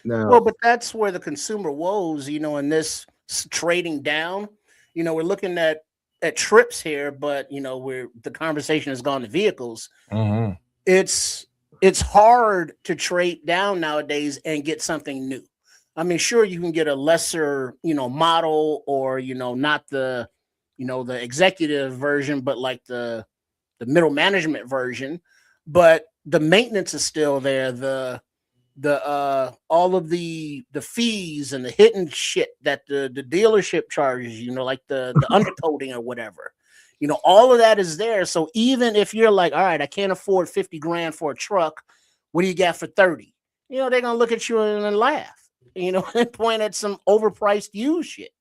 Well, but that's where the consumer woes, in this trading down. We're looking at trips here, but the conversation has gone to vehicles. Mm-hmm. It's hard to trade down nowadays and get something new. I mean, sure, you can get a lesser, model, or not the, the executive version, but like the middle management version. But the maintenance is still there. The all of the fees and the hidden shit that the dealership charges, like the undercoating or whatever, all of that is there. So even if you're like, all right, I can't afford 50 grand for a truck, what do you got for 30? They're gonna look at you and laugh, and point at some overpriced used shit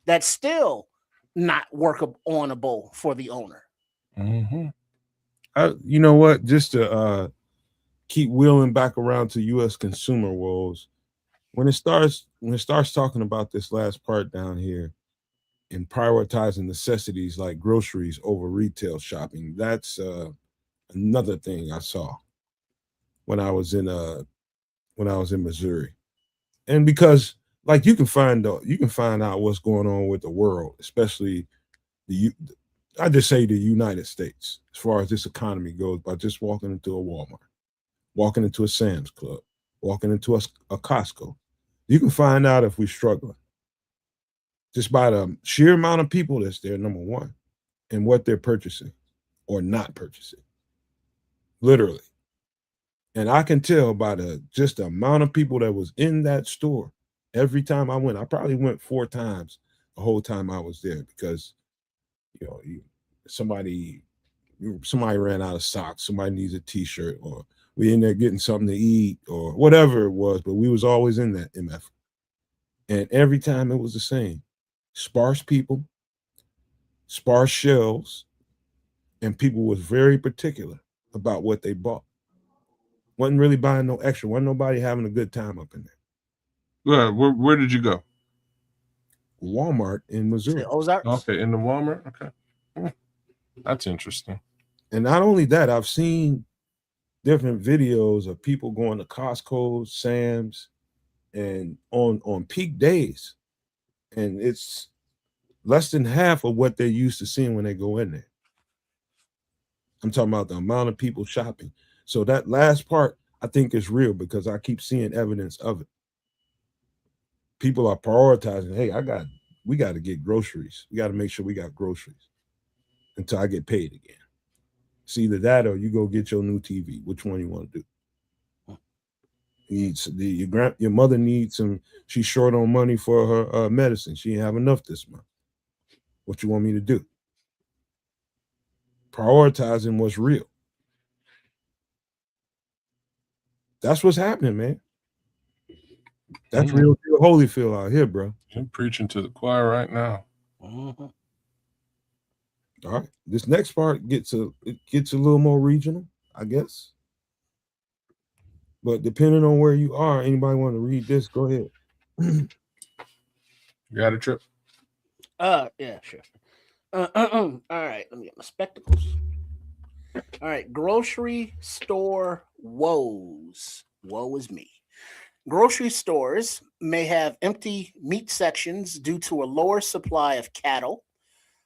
that's still not workable for the owner. Mm-hmm. You know what? Just to keep wheeling back around to U.S. consumer woes, when it starts talking about this last part down here and prioritizing necessities like groceries over retail shopping, that's another thing I saw when I was in Missouri. And because like you can find out what's going on with the world, especially I just say the United States, as far as this economy goes, by just walking into a Walmart, walking into a Sam's Club, walking into a Costco. You can find out if we're struggling just by the sheer amount of people that's there, number one, and what they're purchasing or not purchasing, literally. And I can tell by just the amount of people that was in that store every time I went. I probably went 4 times the whole time I was there, because somebody ran out of socks, somebody needs a t-shirt, or we in there getting something to eat or whatever it was, but we was always in that MF. And every time it was the same. Sparse people, sparse shelves, and people was very particular about what they bought. Wasn't really buying no extra. Wasn't nobody having a good time up in there. Where did you go? Walmart in Missouri. Ozarks. Okay, in the Walmart. Okay, that's interesting. And not only that, I've seen different videos of people going to Costco, Sam's, and on peak days, and it's less than half of what they're used to seeing when they go in there. I'm talking about the amount of people shopping. So that last part, I think, is real, because I keep seeing evidence of it. People are prioritizing, hey, we got to get groceries. We got to make sure we got groceries until I get paid again. It's either that or you go get your new TV. Which one you want to do? Your mother needs some. She's short on money for her medicine. She didn't have enough this month. What you want me to do? Prioritizing what's real. That's what's happening, man. That's real Holyfield out here, bro. You're preaching to the choir right now. Mm-hmm. All right. This next part gets a little more regional, I guess. But depending on where you are, anybody want to read this? Go ahead. You got a trip? Yeah, sure. All right, let me get my spectacles. All right, grocery store woes. Woe is me. Grocery stores may have empty meat sections due to a lower supply of cattle,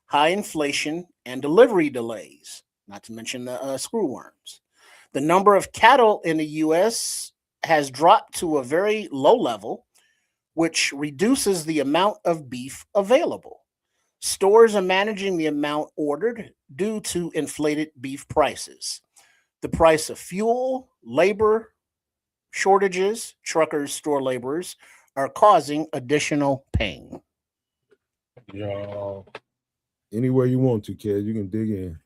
high inflation, and delivery delays, not to mention the screwworms. The number of cattle in the U.S. has dropped to a very low level, which reduces the amount of beef available. Stores are managing the amount ordered due to inflated beef prices. The price of fuel, labor, shortages, truckers, store laborers are causing additional pain. Yo, Anywhere you want to, kid, you can dig in.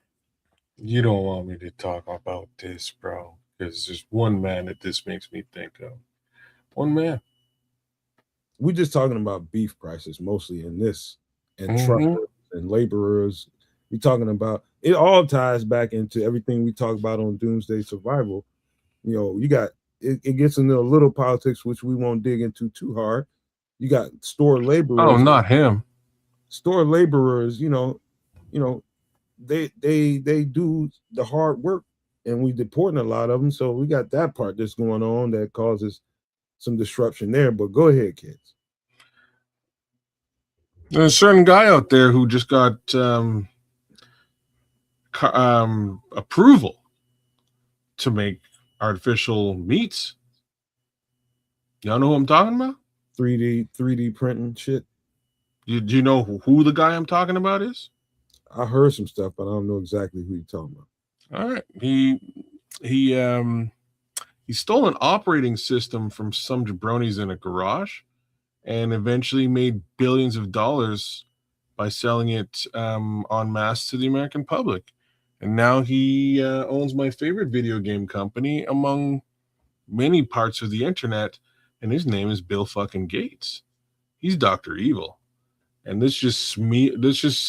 you don't want me to talk about this, bro, because there's one man that this makes me think of. One man. We're just talking about beef prices mostly in this, and Mhm. truckers and laborers. We're talking about it. All ties back into everything we talk about on Doomsday Survival. You know, you got it gets into a little politics, which we won't dig into too hard. You got store laborers. Oh, not him. Store laborers. They do the hard work, and we deporting a lot of them. So we got that part that's going on that causes some disruption there. But go ahead, kids. There's a certain guy out there who just got approval to make artificial meats. Y'all know who I'm talking about? 3D printing shit. Do you know who the guy I'm talking about is? I heard some stuff, but I don't know exactly who you're talking about. All right. He stole an operating system from some jabronis in a garage and eventually made billions of dollars by selling it en masse to the American public. And now he owns my favorite video game company among many parts of the internet, and his name is Bill fucking Gates. He's Dr. Evil. And this just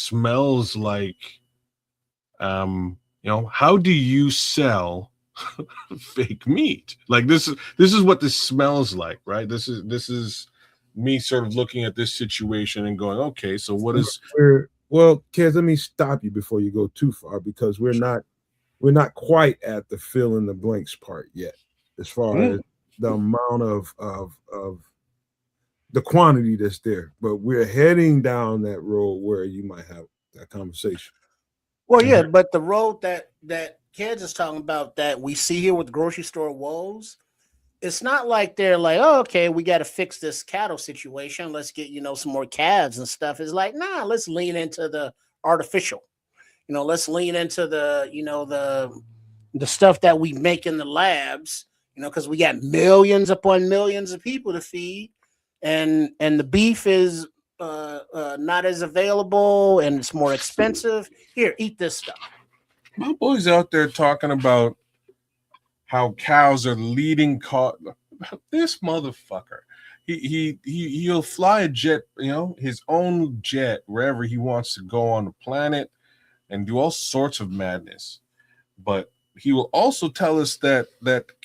smells like how do you sell fake meat? Like this is what this smells like, right? This is me sort of looking at this situation and going, okay, so what is well, kids, let me stop you before you go too far, because we're not quite at the fill in the blanks part yet, as far as the amount of the quantity that's there. But we're heading down that road where you might have that conversation. Well, yeah, but the road that Kedz is talking about that we see here with grocery store woes, it's not like they're like, oh, okay, we got to fix this cattle situation. Let's get, some more calves and stuff. It's like, nah, let's lean into the artificial. Let's lean into the, the stuff that we make in the labs, because we got millions upon millions of people to feed, and the beef is not as available and it's more expensive. Here, eat this stuff. My boy's out there talking about how cows are leading this motherfucker. He'll fly a jet, his own jet wherever he wants to go on the planet and do all sorts of madness. But he will also tell us that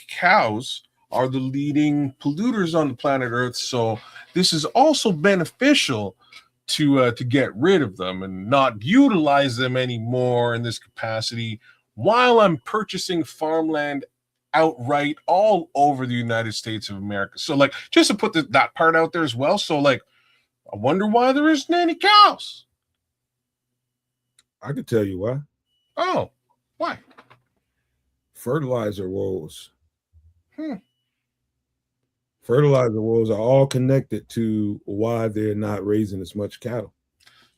cows are the leading polluters on the planet Earth. So this is also beneficial to get rid of them and not utilize them anymore in this capacity while I'm purchasing farmland outright all over the United States of America. So like, just to put that part out there as well. So like, I wonder why there isn't any cows. I could tell you why. Oh, why? Fertilizer woes. Fertilizer woes are all connected to why they're not raising as much cattle.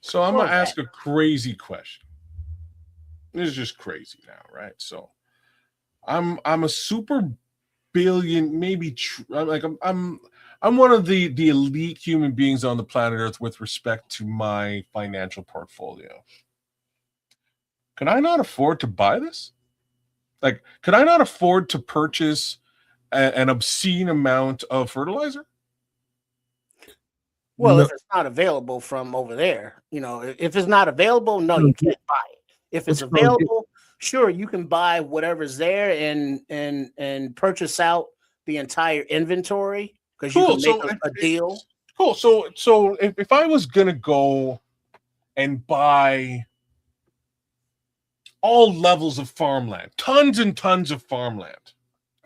So I'm going to ask a crazy question. This is just crazy now, right? So I'm a super billion, maybe I'm one of the elite human beings on the planet Earth with respect to my financial portfolio. Can I not afford to buy this? Like, could I not afford to purchase an obscene amount of fertilizer? Well, if it's not available from over there, if it's not available, no, you can't buy it. If it's available, sure, you can buy whatever's there and purchase out the entire inventory because you can make a deal. Cool. So if I was gonna go and buy all levels of farmland, tons and tons of farmland,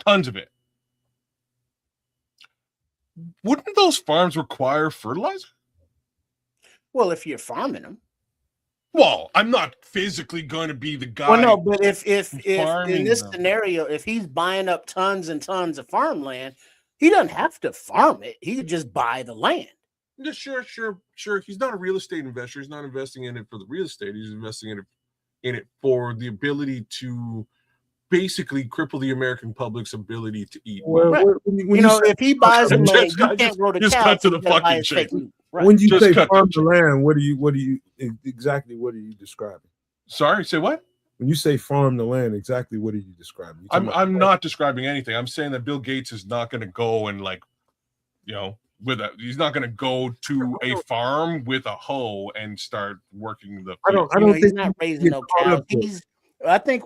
tons of it, wouldn't those farms require fertilizer? Well, if you're farming them. Well, I'm not physically going to be the guy. Well, no, but if in this scenario, if he's buying up tons and tons of farmland, he doesn't have to farm it. He could just buy the land. Yeah, sure. He's not a real estate investor. He's not investing in it for the real estate. He's investing in it for the ability to basically cripple the American public's ability to eat. Well, Right. when you say, if he buys the land, you just can't grow the cut cows. to the You gotta buy fucking his fake chase. meat. Right. when you Just say cut farm the the land, what are you exactly what are you describing? Sorry, say what? When you say farm the land, exactly what are you describing? You talking I'm about- not describing anything. I'm saying that Bill Gates is not going to go and he's not going to go to a farm with a hoe and start working the field. I don't he's think not you raising get no caught cows. up with- I think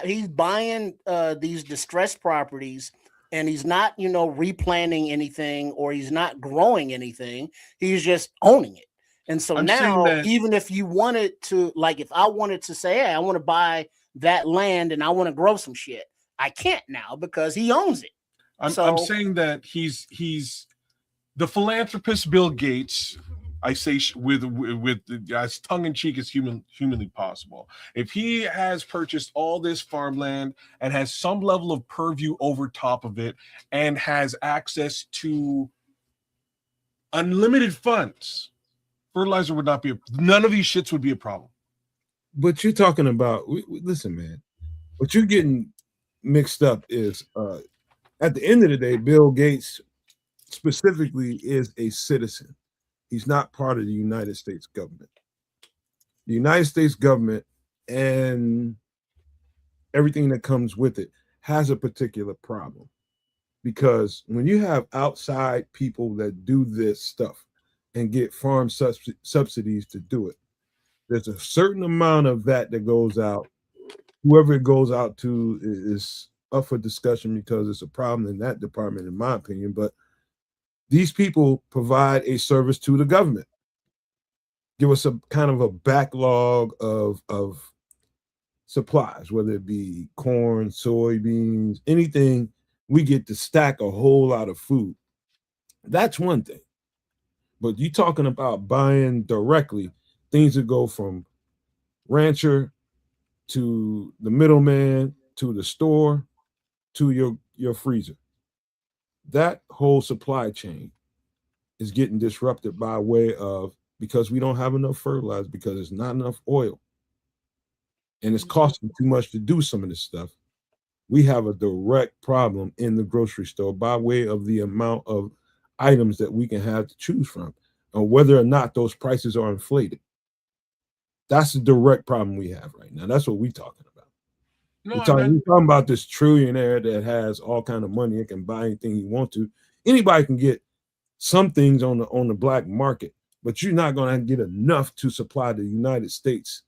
he's buying these distressed properties, and he's not, replanting anything, or he's not growing anything. He's just owning it. And so I'm saying now, that- even if you wanted to, like, if I wanted to say, hey, I want to buy that land and I want to grow some shit, I can't now because he owns it. I'm So- saying that he's the philanthropist Bill Gates. I say with as tongue in cheek as humanly possible. If he has purchased all this farmland and has some level of purview over top of it and has access to unlimited funds, fertilizer would not be none of these shits would be a problem. But you're talking about listen, man. What you're getting mixed up is at the end of the day, Bill Gates specifically is a citizen. He's not part of the United States government. The United States government and everything that comes with it has a particular problem. Because when you have outside people that do this stuff and get farm subsidies to do it, there's a certain amount of that goes out. Whoever it goes out to is up for discussion because it's a problem in that department, in my opinion. But these people provide a service to the government, give us a kind of a backlog of supplies, whether it be corn, soybeans, anything. We get to stack a whole lot of food. That's one thing. But you talking about buying directly, things that go from rancher to the middleman to the store to your freezer. That whole supply chain is getting disrupted by way of because we don't have enough fertilizer, because there's not enough oil, and it's costing too much to do some of this stuff. We have a direct problem in the grocery store by way of the amount of items that we can have to choose from, and whether or not those prices are inflated. That's the direct problem we have right now. That's what we're talking about. No, We're talking about this trillionaire that has all kind of money and can buy anything he wants to. Anybody can get some things on the black market, but you're not going to get enough to supply the United States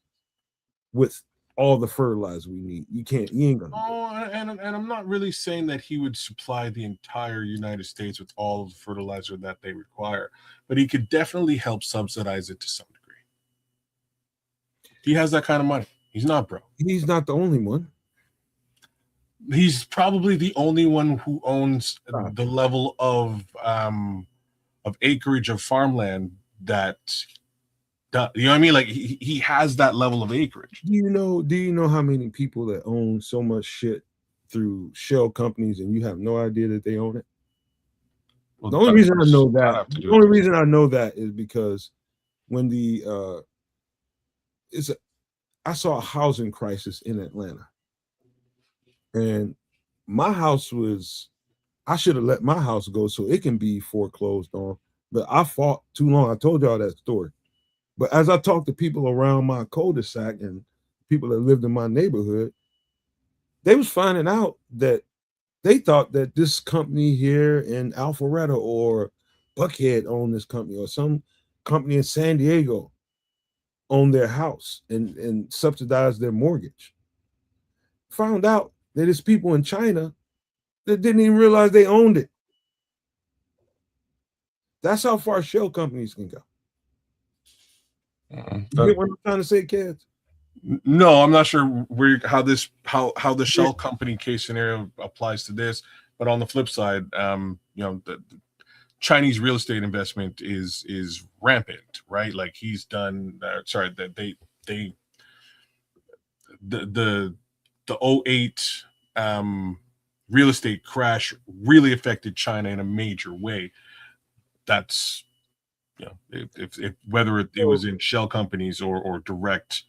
with all the fertilizer we need. You ain't going to. Oh, and I'm not really saying that he would supply the entire United States with all of the fertilizer that they require, but he could definitely help subsidize it to some degree. He has that kind of money. He's not broke. He's not the only one. He's probably the only one who owns the level of acreage of farmland that you know what I mean? Like he has that level of acreage. Do you know how many people that own so much shit through shell companies and you have no idea that they own it? Well, The only reason I know that is because when I saw a housing crisis in Atlanta. And my house I should have let my house go so it can be foreclosed on, but I fought too long. I told y'all that story. But as I talked to people around my cul-de-sac and people that lived in my neighborhood, they was finding out that they thought that this company here in Alpharetta or Buckhead owned this company, or some company in San Diego owned their house and subsidized their mortgage. Found out that it's people in China that didn't even realize they owned it. That's how far shell companies can go. You get what I'm trying to say, Kedz? No, I'm not sure how the shell company case scenario applies to this. But on the flip side, the Chinese real estate investment is rampant, right? Like he's done. The 2008 real estate crash really affected China in a major way. That's if whether it was in shell companies or direct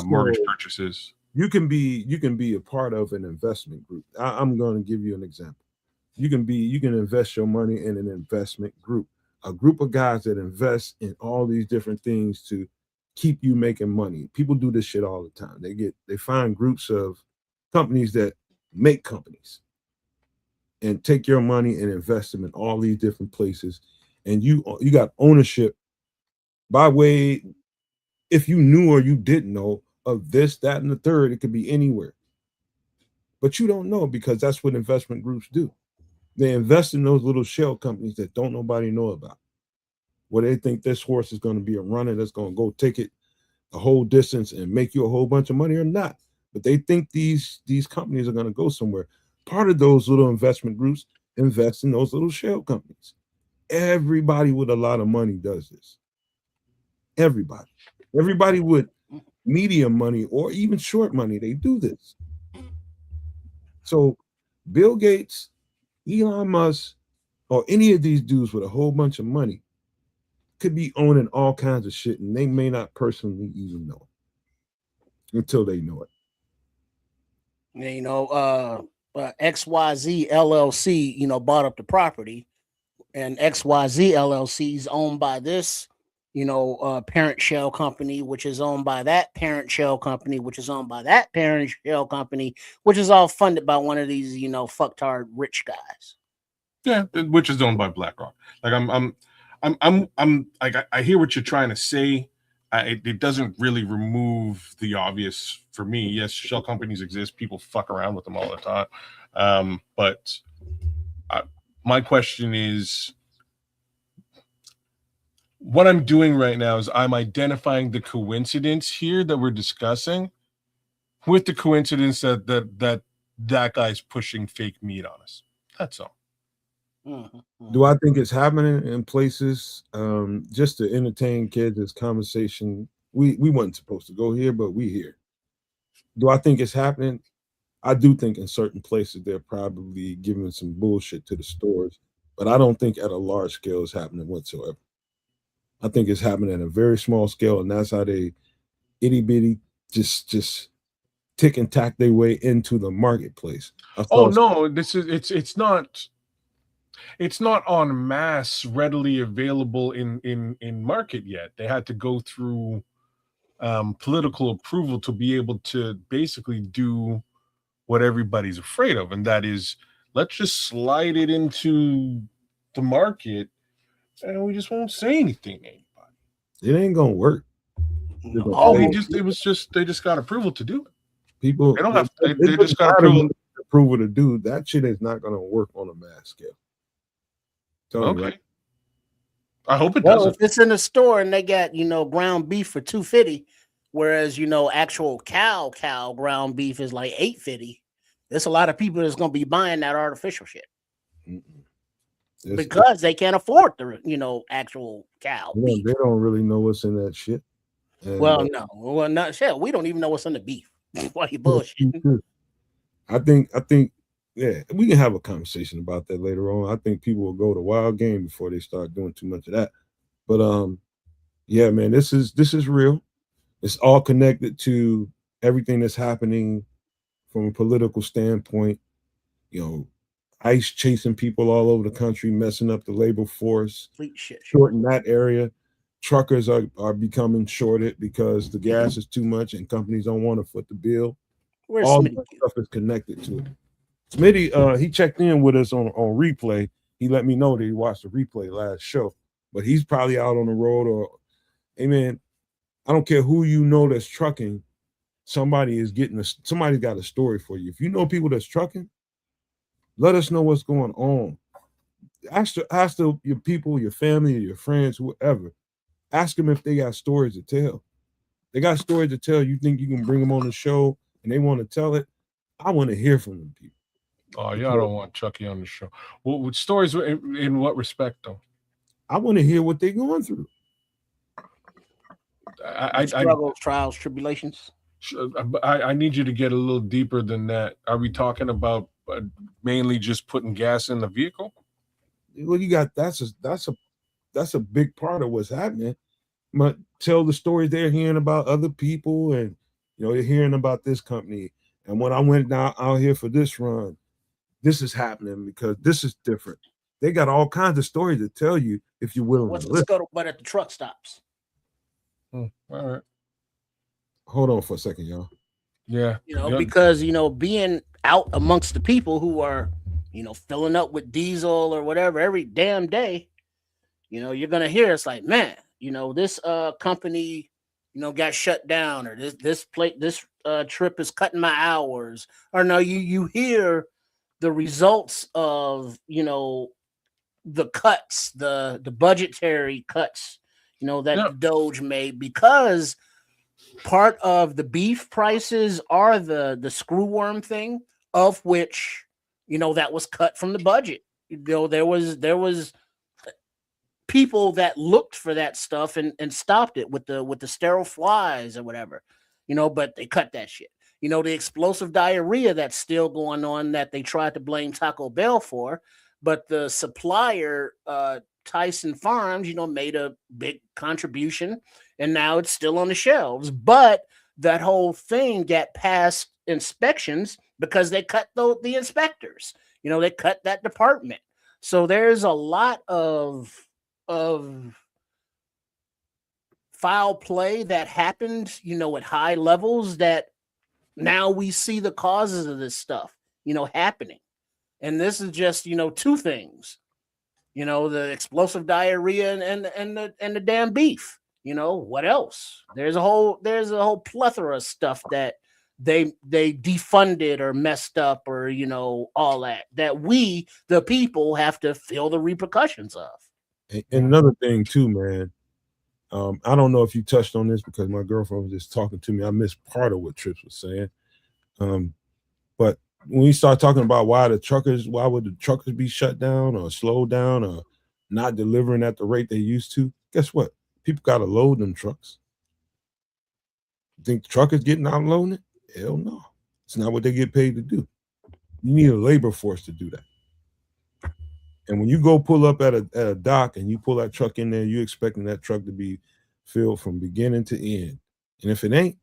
mortgage purchases. you can be a part of an investment group. I'm going to give you an example. You can invest your money in an investment group, a group of guys that invest in all these different things to keep you making money. People do this shit all the time. They find groups of companies that make companies and take your money and invest them in all these different places, and you got ownership by way, if you knew or you didn't know, of this, that, and the third. It could be anywhere, but you don't know, because that's what investment groups do. They invest in those little shell companies that don't nobody know about, where they think this horse is going to be a runner that's going to go take it a whole distance and make you a whole bunch of money, or not. But they think these companies are going to go somewhere. Part of those little investment groups invest in those little shell companies. Everybody with a lot of money does this. Everybody with medium money or even short money, they do this. So Bill Gates, Elon Musk, or any of these dudes with a whole bunch of money could be owning all kinds of shit, and they may not personally even know it until they know it. You know, XYZ LLC, you know, bought up the property, and XYZ LLC is owned by this, you know, parent shell company, which is owned by that parent shell company, which is owned by that parent shell company, which is all funded by one of these, you know, fucktard rich guys. Yeah, which is owned by BlackRock. Like I'm like I hear what you're trying to say. It doesn't really remove the obvious for me. Yes, shell companies exist. People fuck around with them all the time. But my question is, what I'm doing right now is I'm identifying the coincidence here that we're discussing with the coincidence that guy's pushing fake meat on us. That's all. Mm-hmm. Do I think it's happening in places just to entertain kids? This conversation, we weren't supposed to go here, but we here. Do I think it's happening? I do think in certain places they're probably giving some bullshit to the stores, but I don't think at a large scale it's happening whatsoever. I think it's happening at a very small scale, and that's how they itty bitty just tick and tack their way into the marketplace. Oh no, it's not en masse readily available in market yet. They had to go through political approval to be able to basically do what everybody's afraid of, and that is, let's just slide it into the market and we just won't say anything to anybody. It ain't gonna work. Oh, they just got approval to do it. People, they don't have. They just got approval to do that. Shit is not gonna work on a mass scale. Okay. Right? I hope it doesn't. If it's in the store and they got, you know, ground beef for $2.50, whereas, you know, actual cow ground beef is like $8.50. There's a lot of people that's gonna be buying that artificial shit. Because they can't afford the, you know, actual cow beef. They don't really know what's in that shit. And, not shit. We don't even know what's in the beef. Why you bullshit? I think, yeah, we can have a conversation about that later on. I think people will go to wild game before they start doing too much of that. But yeah, man, this is real. It's all connected to everything that's happening from a political standpoint. You know, ICE chasing people all over the country, messing up the labor force, shorten that area. Truckers are becoming shorted because the gas is too much and companies don't want to foot the bill. All that stuff is connected to it. Smitty, he checked in with us on replay. He let me know that he watched the replay last show, but he's probably out on the road or, hey man, I don't care who you know that's trucking. Somebody's got a story for you. If you know people that's trucking, let us know what's going on. Ask your people, your family, your friends, whoever. Ask them if they got stories to tell. They got stories to tell. You think you can bring them on the show and they want to tell it? I want to hear from them people. Oh, y'all don't want Chucky on the show. Well, with stories in what respect, though? I want to hear what they're going through. Struggles, trials, tribulations. I need you to get a little deeper than that. Are we talking about mainly just putting gas in the vehicle? Well, you got that's a big part of what's happening. But tell the stories they're hearing about other people, and You know, you're hearing about this company. And when I went down out here for this run, this is happening because this is different. They got all kinds of stories to tell you if you're willing What's to the listen. scuttlebutt at the truck stops? All right. Hold on for a second, y'all. Yeah. You know, Yep. because, you know, being out amongst the people who are, you know, filling up with diesel or whatever every damn day, you know, you're gonna hear it's like, man, you know, this company, you know, got shut down, or this trip is cutting my hours, or no, you hear the results of, you know, the cuts, the budgetary cuts, you know, that Yep. the Doge made, because part of the beef prices are the screwworm thing, of which, you know, that was cut from the budget. You know, there was people that looked for that stuff and stopped it with the sterile flies or whatever, you know, but they cut that shit. You know, the explosive diarrhea that's still going on that they tried to blame Taco Bell for, but the supplier, Tyson Farms, you know, made a big contribution, and now it's still on the shelves. But that whole thing got past inspections because they cut the inspectors. You know, they cut that department. So there's a lot of foul play that happened, you know, at high levels, that now we see the causes of this stuff, you know, happening. And this is just, you know, two things, you know, the explosive diarrhea and the damn beef. You know, what else? There's a whole plethora of stuff that they defunded or messed up, or, you know, all that we, the people, have to feel the repercussions of. And another thing too, man. I don't know if you touched on this because my girlfriend was just talking to me. I missed part of what Trips was saying. But when you start talking about why would the truckers be shut down or slowed down or not delivering at the rate they used to? Guess what? People got to load them trucks. You think the truckers getting out and loading it? Hell no. It's not what they get paid to do. You need a labor force to do that. And when you go pull up at a dock and you pull that truck in there, you're expecting that truck to be filled from beginning to end. And if it ain't,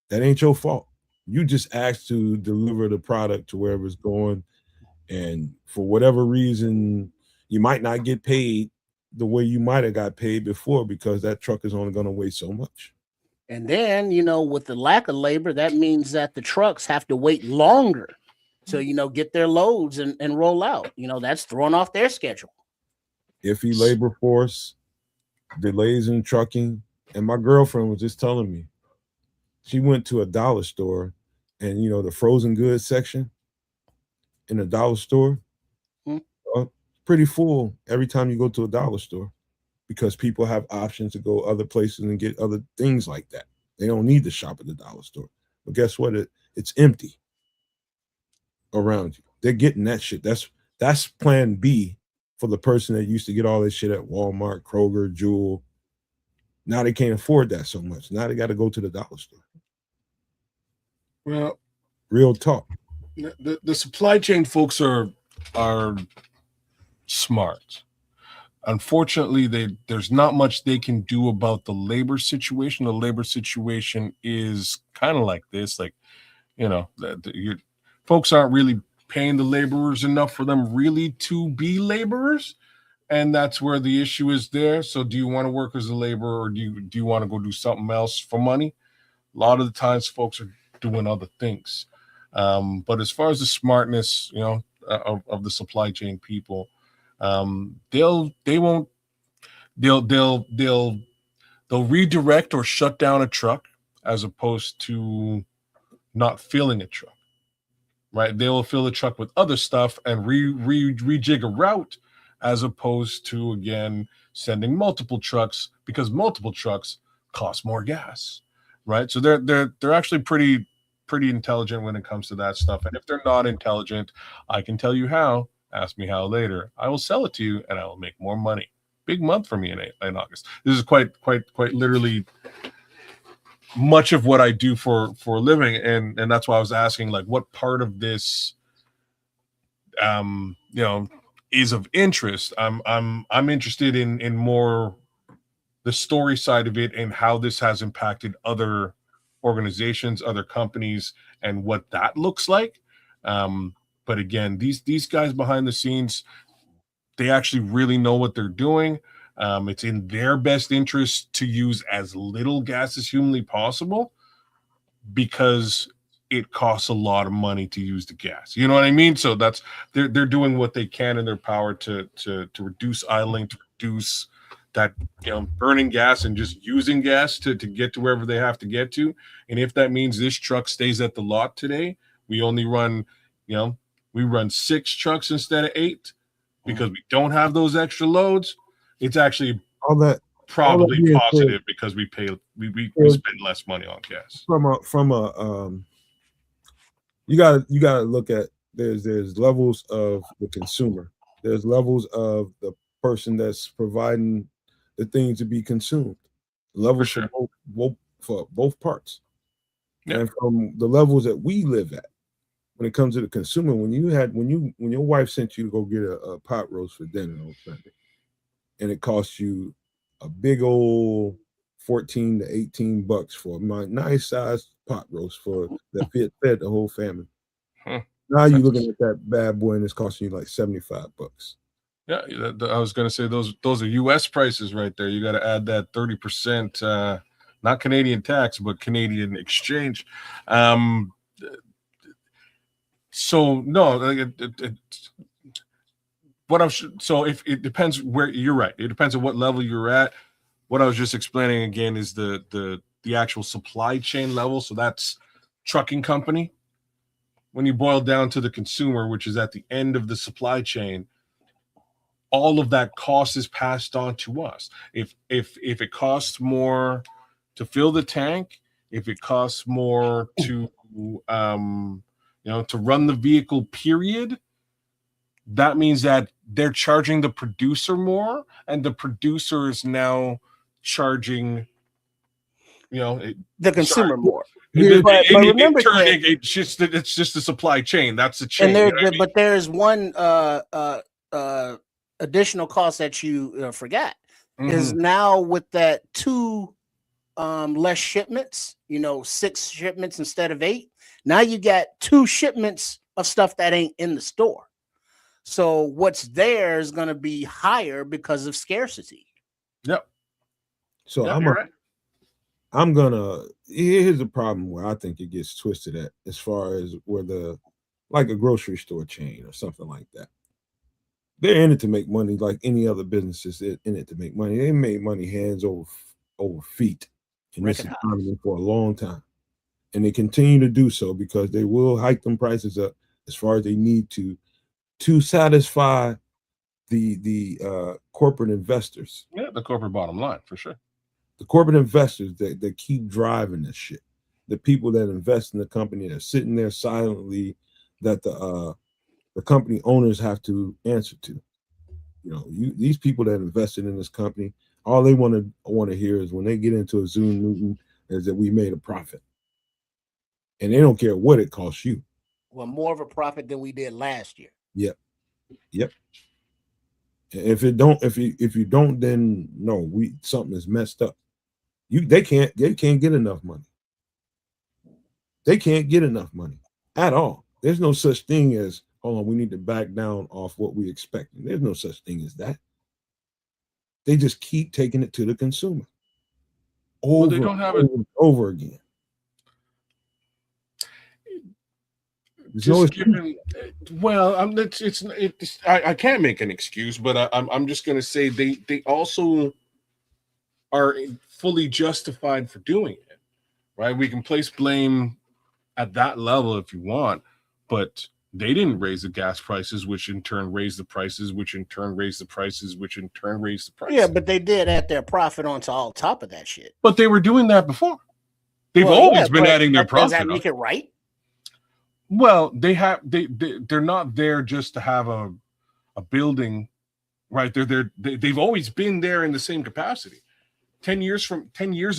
that ain't your fault. You just asked to deliver the product to wherever it's going. And for whatever reason, you might not get paid the way you might have got paid before because that truck is only going to weigh so much. And then, you know, with the lack of labor, that means that the trucks have to wait longer to, you know, get their loads and roll out. You know, that's throwing off their schedule. Iffy labor force, delays in trucking. And my girlfriend was just telling me, she went to a dollar store, and, you know, the frozen goods section in a dollar store, pretty full every time you go to a dollar store, because people have options to go other places and get other things like that. They don't need to shop at the dollar store. But guess what? It's empty around you. They're getting that shit. That's plan B for the person that used to get all this shit at Walmart, Kroger, Jewel. Now they can't afford that so much. Now they got to go to the dollar store. Well, real talk. The supply chain folks are smart. Unfortunately, there's not much they can do about the labor situation. The labor situation is kind of like this, like, you know, your folks aren't really paying the laborers enough for them really to be laborers, and that's where the issue is there. So, do you want to work as a laborer, or do you want to go do something else for money? A lot of the times, folks are doing other things. But as far as the smartness, you know, of the supply chain people, they'll redirect or shut down a truck as opposed to not filling a truck, right? They will fill the truck with other stuff and rejig a route, as opposed to, again, sending multiple trucks, because multiple trucks cost more gas, right? So they're actually pretty intelligent when it comes to that stuff. And if they're not intelligent, I can tell you how. Ask me how later. I will sell it to you, and I will make more money. Big month for me in August. This is quite literally much of what I do for a living, and that's why I was asking, like, what part of this, you know, is of interest. I'm interested in more the story side of it and how this has impacted other organizations, other companies, and what that looks like. But again, these guys behind the scenes, they actually really know what they're doing. It's in their best interest to use as little gas as humanly possible, because it costs a lot of money to use the gas. You know what I mean? So that's they're doing what they can in their power to reduce idling, to reduce that, burning gas and just using gas to get to wherever they have to get to. And if that means this truck stays at the lot today, we only run, we run 6 trucks instead of 8 because we don't have those extra loads. It's actually probably positive because we spend less money on gas. You gotta look at there's levels of the consumer. There's levels of the person that's providing the things to be consumed. Levels for both parts. Yeah. And from the levels that we live at, when it comes to the consumer, when your wife sent you to go get a pot roast for dinner on Sunday, and it costs you a big old $14 to $18 for my nice sized pot roast that fed the whole family. Now you're looking at that bad boy and it's costing you like $75. Yeah, I was gonna say those are US prices right there. You got to add that 30%, not Canadian tax, but Canadian exchange. So no, if it depends where you're right. It depends on what level you're at. What I was just explaining again is the actual supply chain level. So that's trucking company. When you boil down to the consumer, which is at the end of the supply chain, all of that cost is passed on to us. If it costs more to fill the tank, if it costs more to to run the vehicle, period, that means that they're charging the producer more, and the producer is now charging, the consumer more. But remember, it's just the supply chain. That's the chain. But there's one additional cost that you forgot is now with that 2 less shipments, 6 shipments instead of 8. Now you got 2 shipments of stuff that ain't in the store. So what's there is going to be higher because of scarcity. Yep. So here's a problem where I think it gets twisted at, as far as where like a grocery store chain or something like that. They're in it to make money, like any other businesses in it to make money. They made money hands over feet in this economy for a long time. And they continue to do so because they will hike them prices up as far as they need to satisfy the corporate investors. Yeah, the corporate bottom line, for sure. The corporate investors that keep driving this shit. The people that invest in the company that are sitting there silently, that the company owners have to answer to. These people that invested in this company, all they want to hear is when they get into a Zoom meeting is that we made a profit. And they don't care what it costs you. Well, more of a profit than we did last year. Yep. If you don't, then no, something is messed up. They can't get enough money. They can't get enough money at all. There's no such thing as, hold on, we need to back down off what we expected. There's no such thing as that. They just keep taking it to the consumer over again. I can't make an excuse, but I'm just going to say they also are fully justified for doing it, right? We can place blame at that level if you want, but they didn't raise the gas prices, which in turn raised the prices, which in turn raised the prices, which in turn raised the prices. Yeah, but they did add their profit onto all top of that shit. But they were doing that before. They've always been adding their profit. Does that make it right? Well, they're not there just to have a building, right? They've always been there in the same capacity. 20 years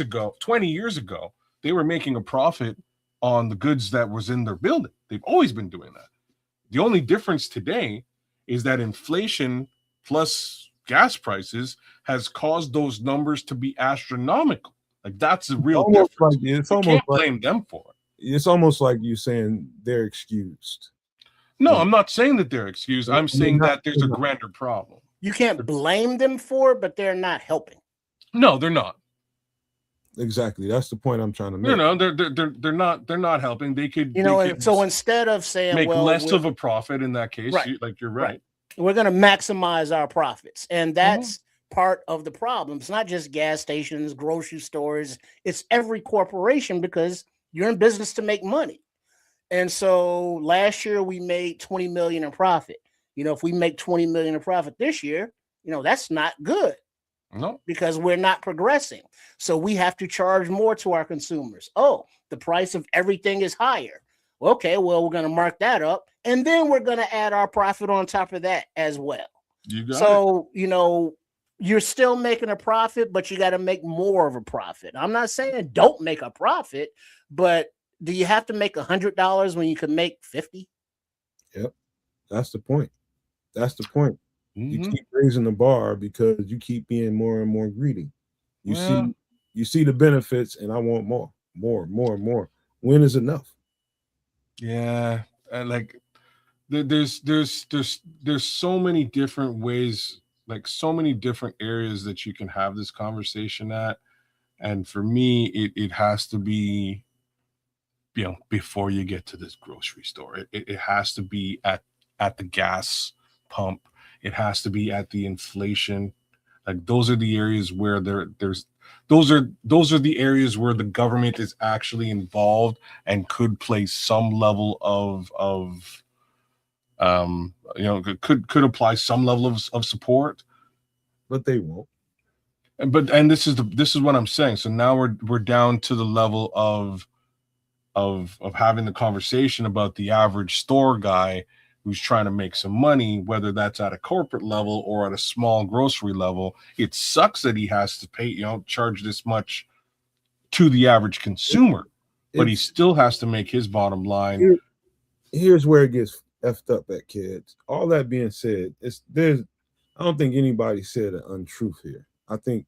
ago, they were making a profit on the goods that was in their building. They've always been doing that. The only difference today is that inflation plus gas prices has caused those numbers to be astronomical. Like that's a real almost difference. like it's You almost can't like blame them for it. it's almost like you saying they're excused. No, I'm not saying that they're excused. I'm saying not- that there's a grander problem. You can't blame them for it, but they're not helping. No, they're not. Exactly. That's the point I'm trying to make. You know, they're not helping. They could, You know, and so instead of saying, make well, less of a profit in that case, Right. you're right. Right. We're going to maximize our profits, and that's part of the problem. It's not just gas stations, grocery stores. It's every corporation, because you're in business to make money. And so last year we made 20 million in profit. You know, if we make 20 million in profit this year, you know, that's not good. No, Because we're not progressing. So we have to charge more to our consumers. Oh, the price of everything is higher. Okay, well, we're going to mark that up, and then we're going to add our profit on top of that as well. you got it. So, you know, you're still making a profit, but you got to make more of a profit. I'm not saying don't make a profit, but do you have to make $100 when you can make 50? Yep. That's the point. That's the point. You Mhm. keep raising the bar because you keep being more and more greedy. You Yeah. see the benefits, and I want more. When is enough? Yeah, and like there's so many different ways, like so many different areas that you can have this conversation at. And for me, it has to be, you know, before you get to this grocery store. It has to be at the gas pump. It has to be at the inflation. Like those are the areas where those are the areas where the government is actually involved and could play some level of you know, could apply some level of support. But they won't. And this is what I'm saying. So now we're down to the level of having the conversation about the average store guy who's trying to make some money, whether that's at a corporate level or at a small grocery level. It sucks that he has to pay, you know, charge this much to the average consumer, but he still has to make his bottom line. Here's where it gets effed up at, kids. All that being said, I don't think anybody said an untruth here. I think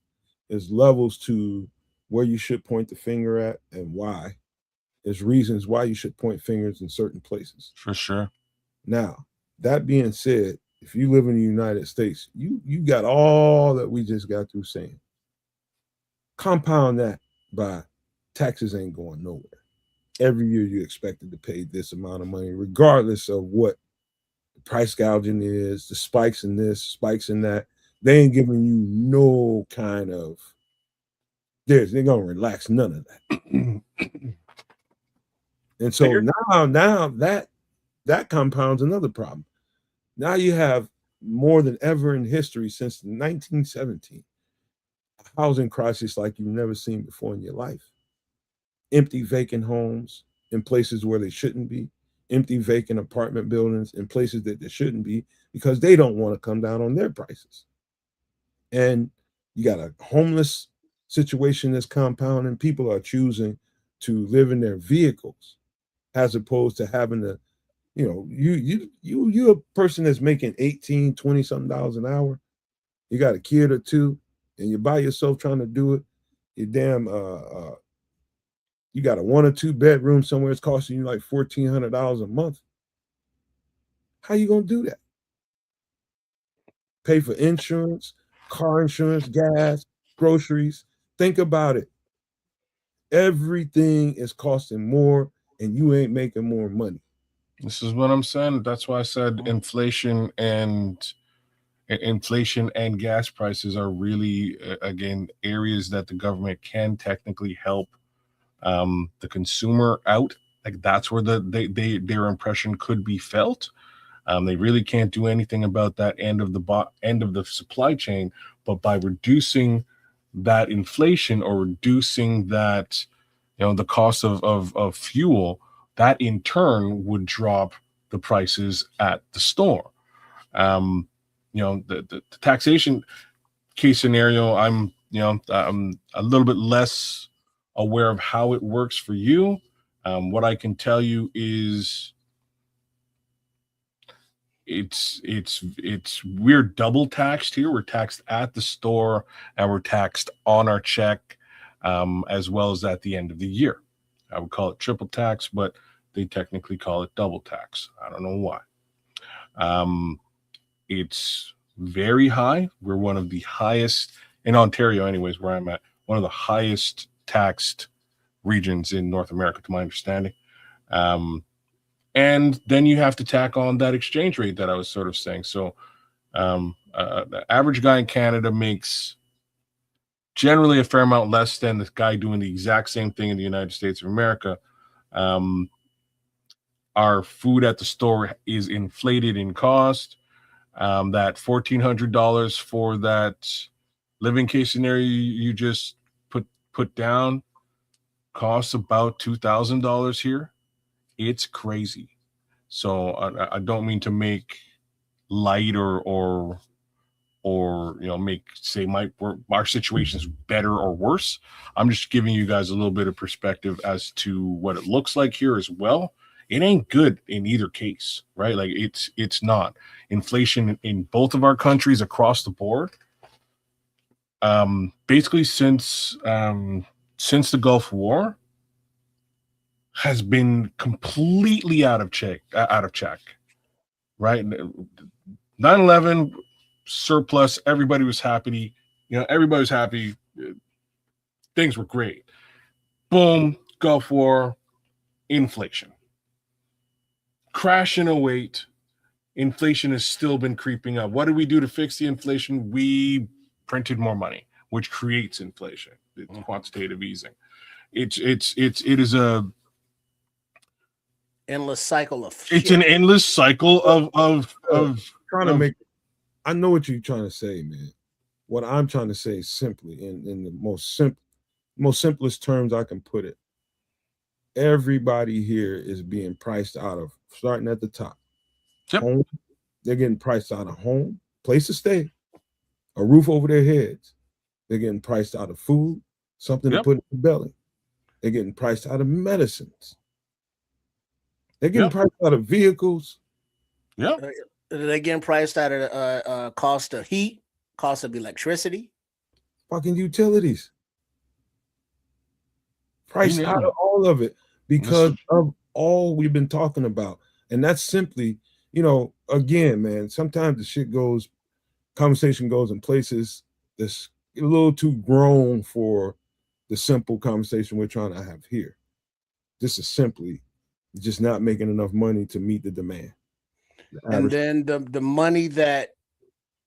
there's levels to where you should point the finger at and why. There's reasons why you should point fingers in certain places. For sure. Now, that being said, if you live in the United States, you got all that we just got through saying. Compound that by taxes ain't going nowhere. Every year you expected to pay this amount of money, regardless of what the price gouging is, the spikes in this, spikes in that. They ain't giving you no kind of they're gonna relax none of that. And so now that compounds another problem. Now you have more than ever in history since 1917 a housing crisis like you've never seen before in your life. Empty vacant homes in places where they shouldn't be, empty vacant apartment buildings in places that they shouldn't be because they don't want to come down on their prices. And you got a homeless situation that's compounding. People are choosing to live in their vehicles as opposed to having to, you know, you're a person that's making 18, 20 something dollars an hour. You got a kid or two, and you're by yourself trying to do it. You you got a 1 or 2 bedroom somewhere. It's costing you like $1,400 a month. How you gonna do that? Pay for insurance, car insurance, gas, groceries. Think about it. Everything is costing more, and you ain't making more money. This is what I'm saying. That's why I said inflation and gas prices are really, again, areas that the government can technically help the consumer out. Like that's where their impression could be felt. They really can't do anything about that end of the supply chain, but by reducing that inflation or reducing that, you know, the cost of fuel, that in turn would drop the prices at the store. You know, the taxation case scenario, I'm a little bit less aware of how it works for you. What I can tell you is we're double taxed here. We're taxed at the store and we're taxed on our check. as well as at the end of the year. I would call it triple tax, but they technically call it double tax. I don't know why. It's very high. We're one of the highest in Ontario, anyways, where I'm at, one of the highest taxed regions in North America, to my understanding. And then you have to tack on that exchange rate that I was sort of saying. So the average guy in Canada makes generally a fair amount less than the guy doing the exact same thing in the United States of America. Our food at the store is inflated in cost. That $1,400 for that living case scenario you just put down costs about $2,000 here. It's crazy. So I don't mean to make light or make say our situation is better or worse. I'm just giving you guys a little bit of perspective as to what it looks like here as well. It ain't good in either case, right? Like it's not. Inflation in both of our countries across the board. Basically since the Gulf War has been completely out of check, right? 9/11 surplus, everybody was happy. Everybody was happy. Things were great. Boom, Gulf War, inflation. Crash in 08, inflation has still been creeping up. What did we do to fix the inflation? We printed more money, which creates inflation. It's quantitative easing. It is a endless cycle of it's an endless cycle of trying to make. I know what you're trying to say, man. What I'm trying to say simply in the most simplest terms I can put it. Everybody here is being priced out of, starting at the top. Yep. Home, they're getting priced out of home, place to stay, a roof over their heads. They're getting priced out of food, something to put in the belly. They're getting priced out of medicines. They're getting priced out of vehicles. Yeah. They're getting priced out of cost of heat, cost of electricity. Fucking utilities. Priced out of all of it because of all we've been talking about. And that's simply, again, man, sometimes the conversation goes in places that's a little too grown for the simple conversation we're trying to have here. This is simply just not making enough money to meet the demand. And then the money that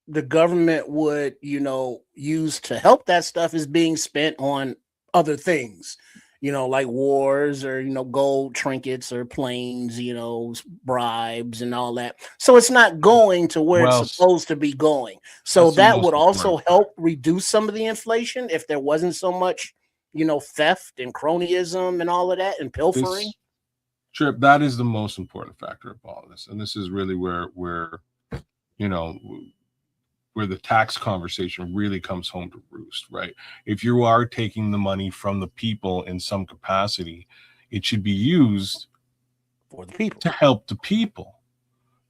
the government would, use to help that stuff is being spent on other things, like wars or, gold trinkets or planes, bribes and all that. So it's not going to where it's supposed to be going. So that would also help reduce some of the inflation if there wasn't so much, theft and cronyism and all of that and pilfering. Trip, that is the most important factor of all of this. And this is really where the tax conversation really comes home to roost, right? If you are taking the money from the people in some capacity, it should be used for the people, to help the people.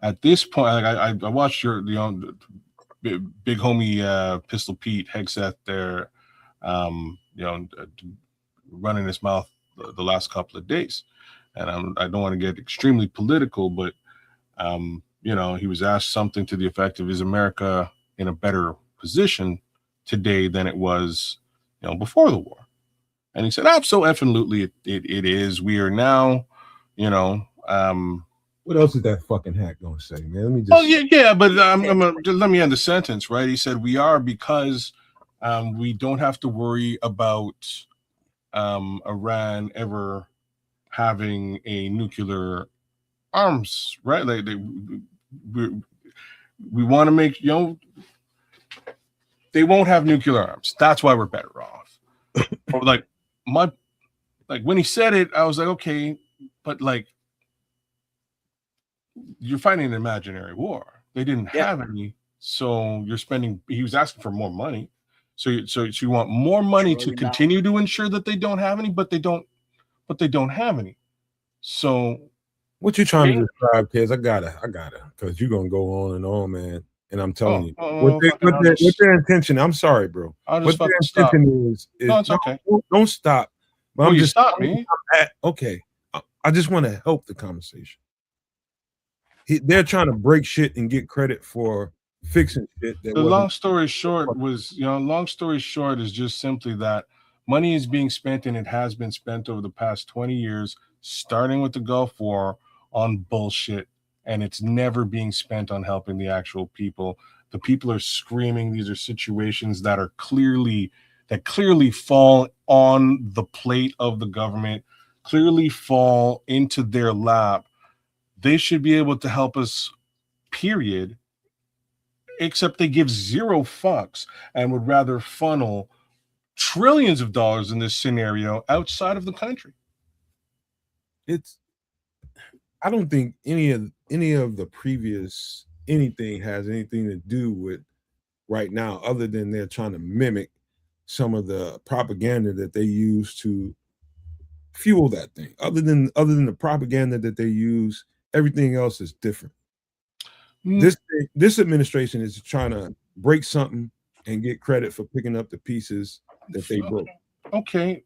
At this point, I watched your big homie Pistol Pete Hegseth there, running his mouth the last couple of days. And I don't want to get extremely political, but he was asked something to the effect of, is America in a better position today than it was, before the war? And he said, absolutely, it is. We are now, what else is that fucking hack gonna say, man? Let me just. But let me end the sentence, right? He said, we are because we don't have to worry about Iran ever having a nuclear arms, right? Like we want to make, they won't have nuclear arms. That's why we're better off. When he said it, I was like, okay, but you're fighting an imaginary war. They didn't have any, so you're spending. He was asking for more money, so you want more money to continue to ensure that they don't have any, but they don't have any. So what you trying to describe, Kedz? I gotta, because you're gonna go on and on, man. And I'm telling you, what their intention. I'm sorry, bro. I'll just what their stop. intention is no, it's okay. Don't stop. But I'm just stop me. Okay, I just want to help the conversation. They're trying to break shit and get credit for fixing shit. Long story short is just simply that money is being spent, and it has been spent over the past 20 years, starting with the Gulf War, on bullshit, and it's never being spent on helping the actual people. The people are screaming. These are situations that clearly fall on the plate of the government, clearly fall into their lap. They should be able to help us, period, except they give zero fucks and would rather funnel trillions of dollars in this scenario outside of the country. I don't think any of the previous anything has anything to do with right now, other than they're trying to mimic some of the propaganda that they use to fuel that thing. Other than the propaganda that they use, everything else is different. This administration is trying to break something and get credit for picking up the pieces that they broke. Okay,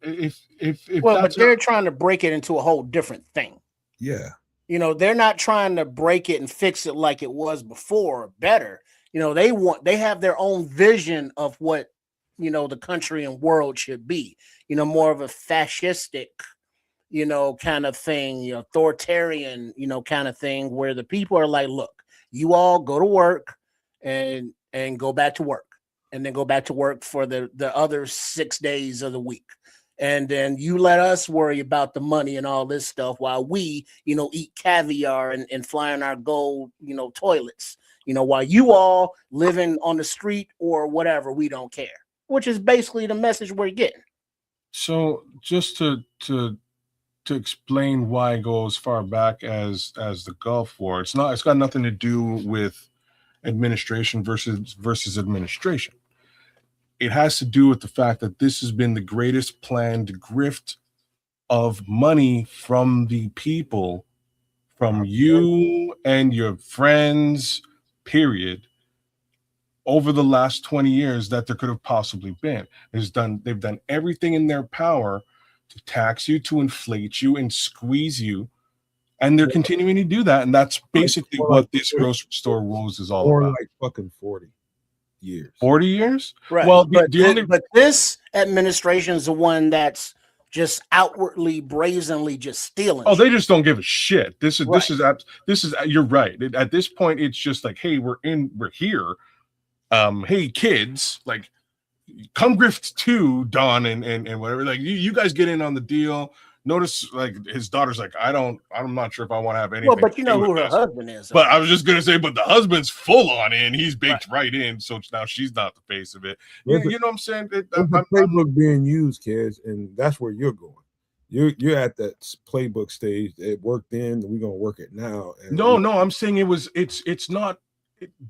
but they're trying to break it into a whole different thing. Yeah. They're not trying to break it and fix it like it was before or better. They have their own vision of what, the country and world should be, more of a fascistic, kind of thing, authoritarian, kind of thing, where the people are like, look, you all go to work and go back to work, and then go back to work for the other 6 days of the week. And then you let us worry about the money and all this stuff while we, eat caviar and fly in our gold, toilets, while you all living on the street or whatever, we don't care, which is basically the message we're getting. So just to explain why I go as far back as the Gulf War, it's got nothing to do with administration versus administration. It has to do with the fact that this has been the greatest planned grift of money from the people, from you and your friends, period, over the last 20 years that there could have possibly been. They've done everything in their power to tax you, to inflate you, and squeeze you. And they're continuing to do that. And that's basically what this grocery store rules is all about. Like fucking 40 years. 40 years? Right. Well, but this administration is the one that's just outwardly, brazenly just stealing. Oh, they just don't give a shit. This is you're right. At this point, it's just like, hey, we're here. Hey, kids, like, come grift too, Don and whatever. Like, you guys get in on the deal. Notice, like, his daughter's like, I'm not sure if I want to have anything. Well, but you know who her husband is. But I was just gonna say, but the husband's full on in. He's baked right in, so now she's not the face of it. You know what I'm saying? There's a playbook being used, kids, and that's where you're going. You're at that playbook stage. It worked then, and we're gonna work it now. And no, I'm saying it's not.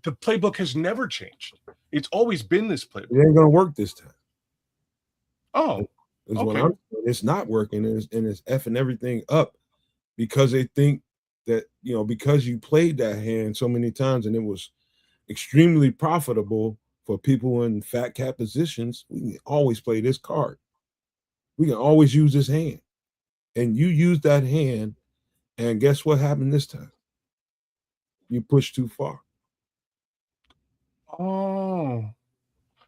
The playbook has never changed. It's always been this playbook. It ain't gonna work this time. Oh. Okay. It's not working, and it's effing everything up because they think that, because you played that hand so many times and it was extremely profitable for people in fat cap positions, we can always play this card. We can always use this hand. And you use that hand, and guess what happened this time? You pushed too far. Oh.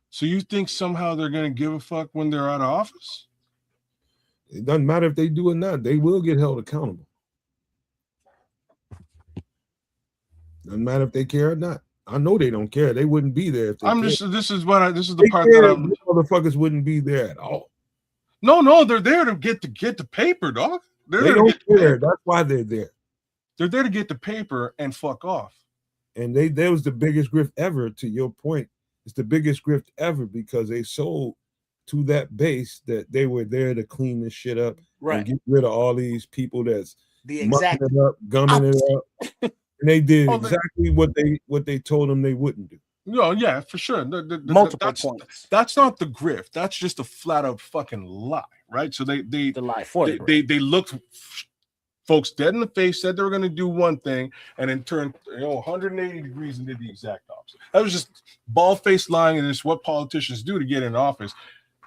So you think somehow they're going to give a fuck when they're out of office? It doesn't matter if they do or not. They will get held accountable. Doesn't matter if they care or not. I know they don't care. They wouldn't be there if they cared. This is the part that motherfuckers wouldn't be there at all. No, they're there to get the paper, dog. They don't care. That's why they're there. They're there to get the paper and fuck off. And that was the biggest grift ever. To your point, it's the biggest grift ever because they sold to that base that they were there to clean this shit up and get rid of all these people that's mucking it up, gumming it up. And they did exactly what they told them they wouldn't do. No, yeah, for sure. Multiple points. That's not the grift. That's just a flat out fucking lie, right? So they looked folks dead in the face, said they were going to do one thing, and then turned 180 degrees and did the exact opposite. That was just bald-faced lying, and it's what politicians do to get in office.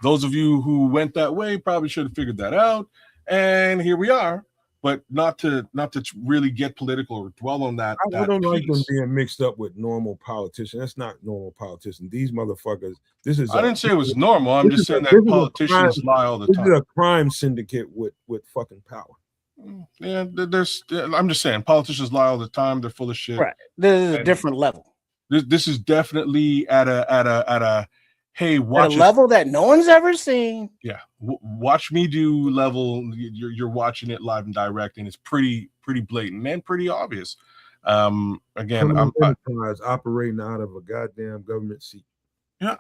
Those of you who went that way probably should have figured that out, and here we are. But not to really get political or dwell on that. I don't like them being mixed up with normal politicians. That's not normal politicians. These motherfuckers. I didn't say it was normal. I'm just saying that politicians lie all the time. This is a crime syndicate with fucking power. Yeah, I'm just saying politicians lie all the time. They're full of shit. Right. This is a different level. This is definitely at a hey, watch at a level that no one's ever seen. Yeah, watch me do level. You're watching it live and direct, and it's pretty blatant and pretty obvious. Again, I'm operating out of a goddamn government seat. Yeah,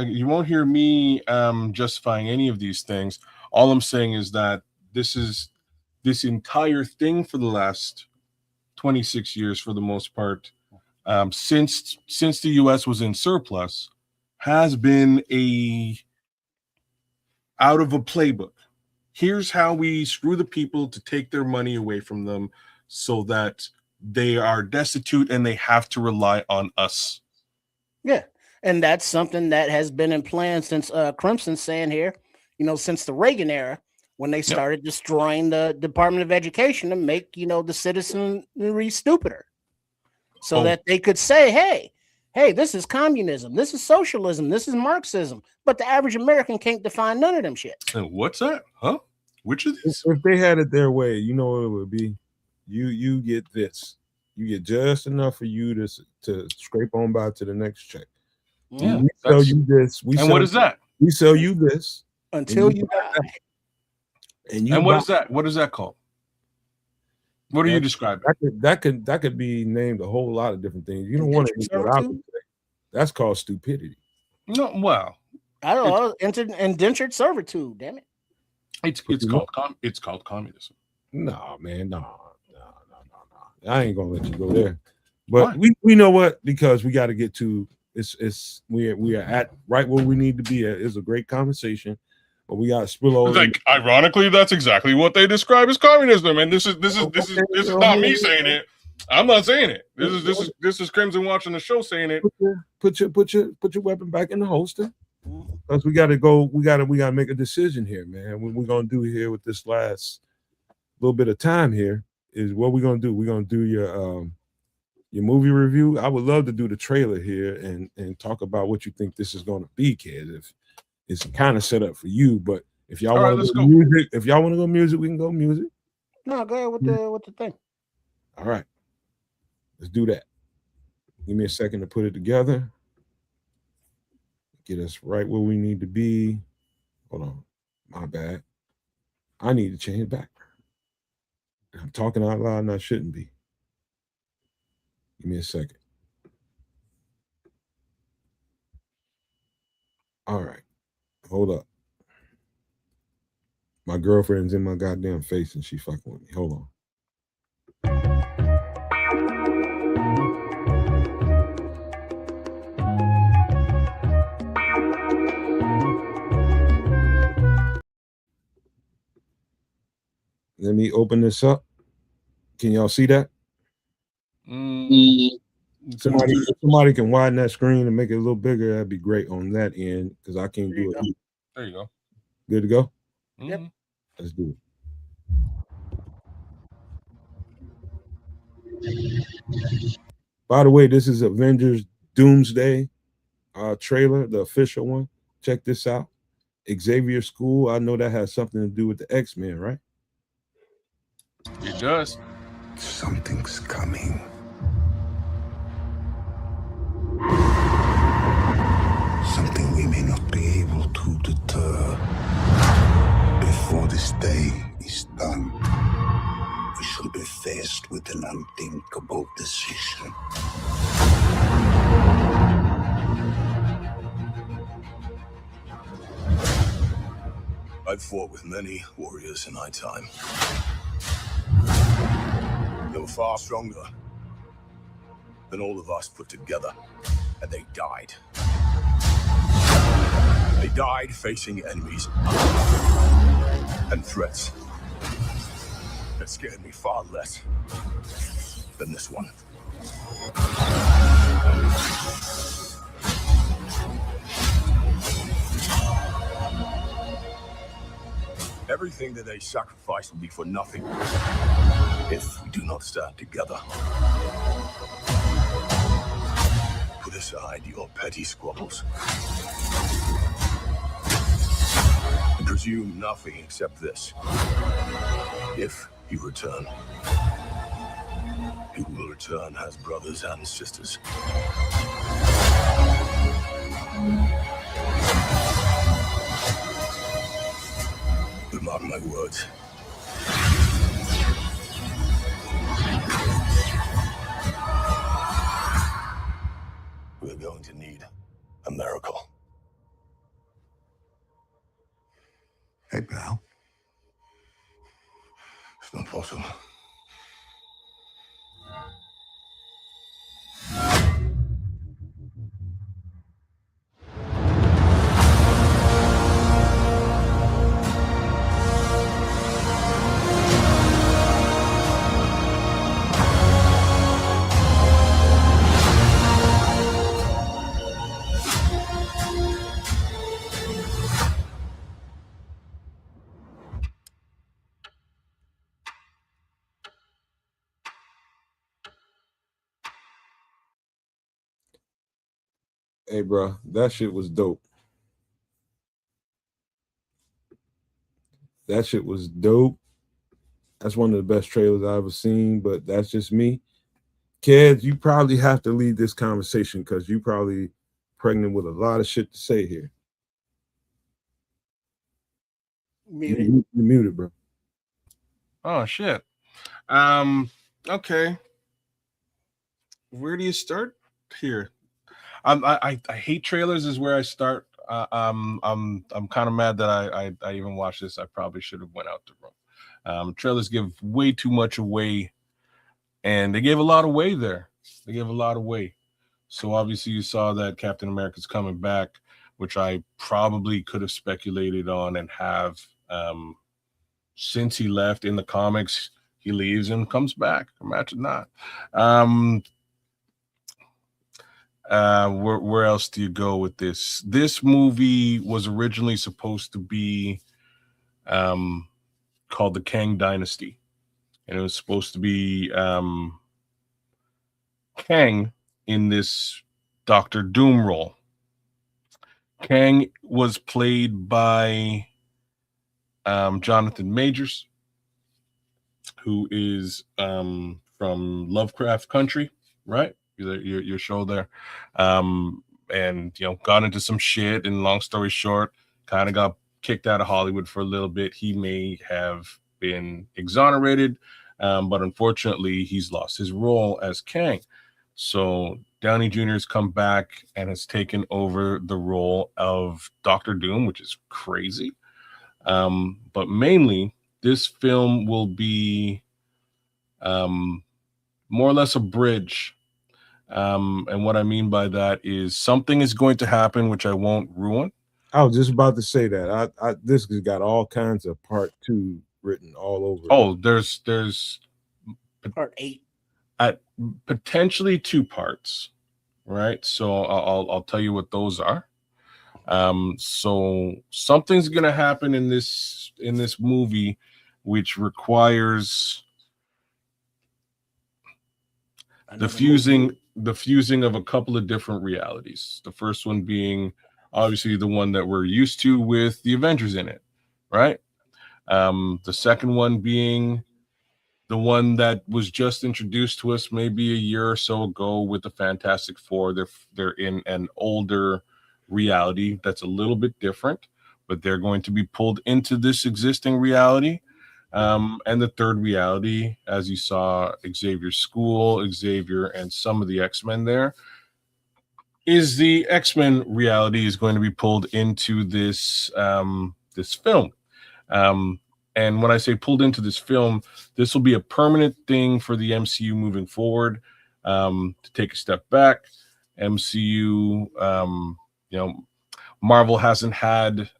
you won't hear me justifying any of these things. All I'm saying is that this entire thing for the last 26 years, for the most part, since the U.S. was in surplus, has been out of a playbook. Here's how we screw the people to take their money away from them so that they are destitute and they have to rely on us. Yeah. And that's something that has been in plan since Crimson's saying here, since the Reagan era, when they started destroying the Department of Education to make, the citizenry stupider. So that they could say, hey, this is communism, this is socialism, this is Marxism. But the average American can't define none of them shit. And what's that? Huh? Which of these? If they had it their way, you know what it would be? You get this. You get just enough for you to scrape on by to the next check. Yeah, we sell you this. What is that? We sell you this until you die. And what is that? What is that called? What are you describing? That could be named a whole lot of different things. You don't want to. That's called stupidity. No, well, I don't know. Indentured servitude. Damn it. It's called communism. No, man, no. I ain't gonna let you go there. But we know what, because we got to get to. We are at right where we need to be at. It's a great conversation, but we got to spill over. Like, ironically, that's exactly what they describe as communism, and this is not me saying it. I'm not saying it. This is Crimson watching the show saying it. Put your weapon back in the holster, because we got to go. We got to make a decision here, man. What we're gonna do here with this last little bit of time here is what we're gonna do. We're gonna do your movie review. I would love to do the trailer here and talk about what you think this is going to be, kid. If it's kind of set up for you, but if y'all want to go music, we can go music. No, go ahead with the thing. All right, let's do that. Give me a second to put it together. Get us right where we need to be. Hold on, my bad. I need to change background. I'm talking out loud and I shouldn't be. Give me a second. All right. Hold up. My girlfriend's in my goddamn face and she fucking with me. Hold on. Let me open this up. Can y'all see that? Somebody can widen that screen and make it a little bigger. That'd be great on that end, because I can't do it. There you go. Good to go? Yep. Let's do it. By the way, this is Avengers Doomsday trailer, the official one. Check this out. Xavier School. I know that has something to do with the X-Men, right? It does. Something's coming. Something we may not be able to deter. Before this day is done, we shall be faced with an unthinkable decision. I've fought with many warriors in my time. They were far stronger than all of us put together, and they died. They died facing enemies and threats that scared me far less than this one. Everything that they sacrifice will be for nothing if we do not stand together. Put aside your petty squabbles and presume nothing except this. If you return, you will return as brothers and sisters. But mark my words. We're going to need a miracle. Hey, pal. It's not possible. Hey, bro, that shit was dope. That shit was dope. That's one of the best trailers I've ever seen, but that's just me. Kedz, you probably have to lead this conversation because you probably pregnant with a lot of shit to say here. Muted. You muted, bro. Oh shit. Okay. Where do you start here? I hate trailers is where I start. I'm kind of mad that I even watched this. I probably should have went out the room. Trailers give way too much away, and they gave a lot away there. They gave a lot away. So obviously you saw that Captain America's coming back, which I probably could have speculated on and have since he left in the comics. He leaves and comes back. Imagine that. Where else do you go with this? This movie was originally supposed to be called the Kang Dynasty, and it was supposed to be Kang in this Doctor Doom role. Kang was played by Jonathan Majors, who is from Lovecraft Country, right? Your show there, and got into some shit. And long story short, kind of got kicked out of Hollywood for a little bit. He may have been exonerated, but unfortunately, he's lost his role as Kang. So Downey Jr. has come back and has taken over the role of Doctor Doom, which is crazy. But mainly, this film will be more or less a bridge. And what I mean by that is something is going to happen, which I won't ruin. I was just about to say that. This has got all kinds of part 2 written all over. Oh, there's Part 8. At potentially 2 parts, right? So I'll tell you what those are. So something's gonna happen in this movie, which requires the fusing of a couple of different realities. The first one being obviously the one that we're used to with the Avengers in it, right? The second one being the one that was just introduced to us maybe a year or so ago with the Fantastic Four. They're in an older reality that's a little bit different, but they're going to be pulled into this existing reality. And the third reality, as you saw Xavier's school, Xavier and some of the X-Men there, is the X-Men reality is going to be pulled into this this film. And when I say pulled into this film, this will be a permanent thing for the MCU moving forward. To take a step back, MCU, Marvel hasn't had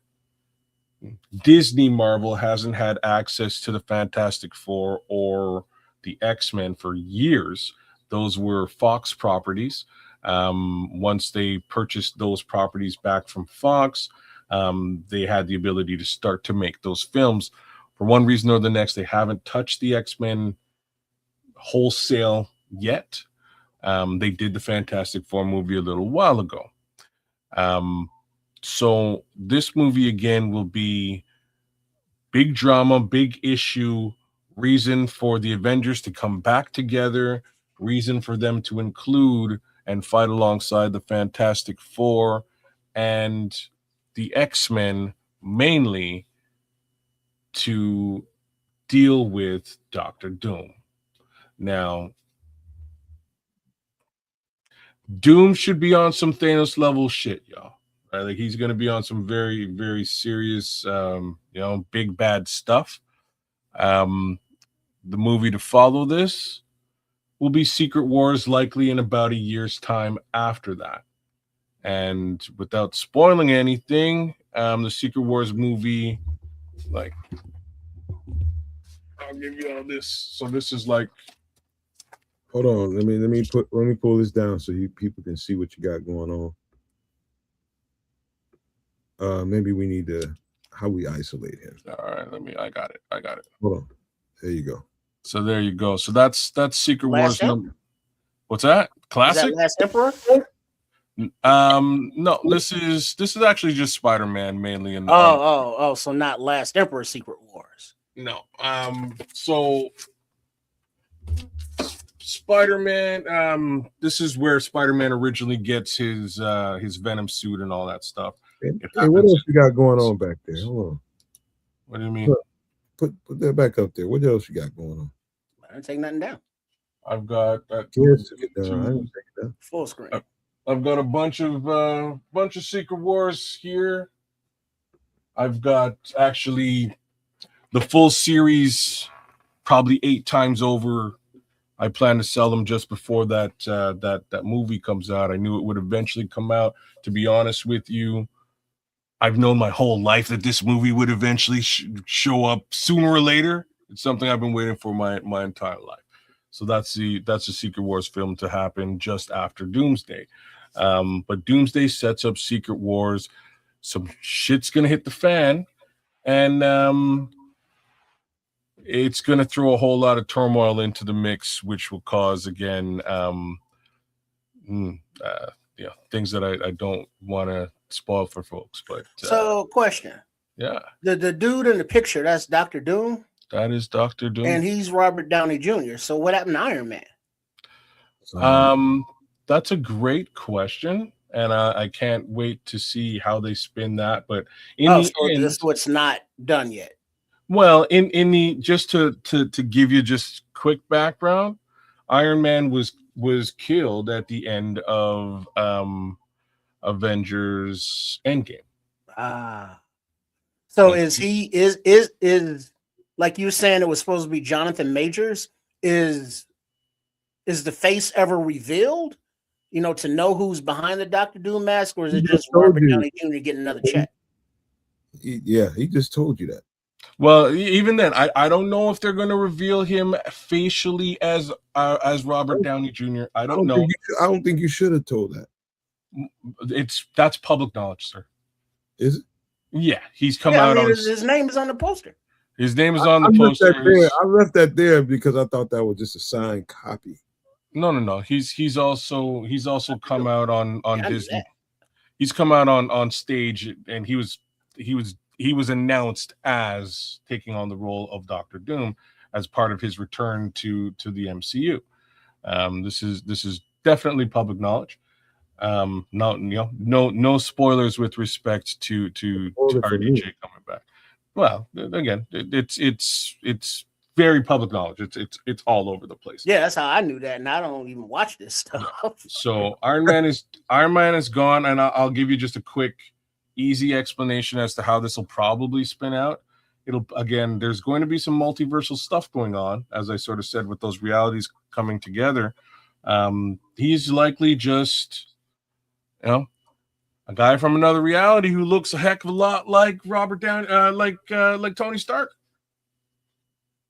access to the Fantastic Four or the X-Men for years. Those were Fox properties. Once they purchased those properties back from Fox, they had the ability to start to make those films. For one reason or the next, they haven't touched the X-Men wholesale yet. They did the Fantastic Four movie a little while ago. So this movie again will be big drama, big issue, reason for the Avengers to come back together, reason for them to include and fight alongside the Fantastic Four and the X-Men, mainly to deal with Dr. Doom. Now, Doom should be on some Thanos level shit, y'all. Right? Like he's going to be on some very, very serious, big bad stuff. The movie to follow this will be Secret Wars, likely in about a year's time after that. And without spoiling anything, the Secret Wars movie, like, I'll give you all this. So this is like, hold on, let me pull this down so you people can see what you got going on. Maybe we need to how we isolate him. All right, I got it. Hold on. There you go. So there you go. So that's Secret Last Wars number. What's that? Classic? Is that Last Emperor? No, this is actually just Spider-Man mainly. In So not Last Emperor Secret Wars. No. So Spider-Man, this is where Spider-Man originally gets his Venom suit and all that stuff. Hey, what else you got going on back there? Hold on. What do you mean? Put that back up there. What else you got going on? I didn't take nothing down. I've got Full screen. I've got a bunch of Secret Wars here. I've got actually the full series probably 8 times over. I plan to sell them just before that movie comes out. I knew it would eventually come out. To be honest with you, I've known my whole life that this movie would eventually show up sooner or later. It's something I've been waiting for my entire life. So that's the Secret Wars film to happen just after Doomsday. But Doomsday sets up Secret Wars. Some shit's gonna hit the fan, and it's gonna throw a whole lot of turmoil into the mix, which will cause again, things that I don't want to spoil for folks. But so, question. Yeah, the dude in the picture, that's Dr. Doom. That is Dr. Doom, and he's Robert Downey Jr. So what happened to Iron Man? That's a great question, and I can't wait to see how they spin that. But this is what's not done yet. Well, in the just to give you just quick background, Iron Man was killed at the end of Avengers Endgame. So is like you were saying it was supposed to be Jonathan Majors? Is the face ever revealed? To know who's behind the Dr. Doom mask, or is it just Robert Downey Jr. getting another check? Yeah, he just told you that. Well, even then, I don't know if they're going to reveal him facially as Robert Downey Jr. I don't know. I don't think you should have told that. That's public knowledge, sir. Is it? Yeah, he's come out on. His name is on the poster. His name is on the poster. I left that there because I thought that was just a signed copy. No. He's also come out on Disney. He's come out on stage, and he was announced as taking on the role of Dr. Doom as part of his return to the MCU. This is definitely public knowledge. No spoilers with respect to RDJ coming back. Well, again, it's very public knowledge. It's all over the place. Yeah, that's how I knew that, and I don't even watch this stuff. So Iron Man is gone, and I'll give you just a quick, easy explanation as to how this will probably spin out. There's going to be some multiversal stuff going on, as I sort of said, with those realities coming together. He's likely just, a guy from another reality who looks a heck of a lot like Robert Downey, like Tony Stark.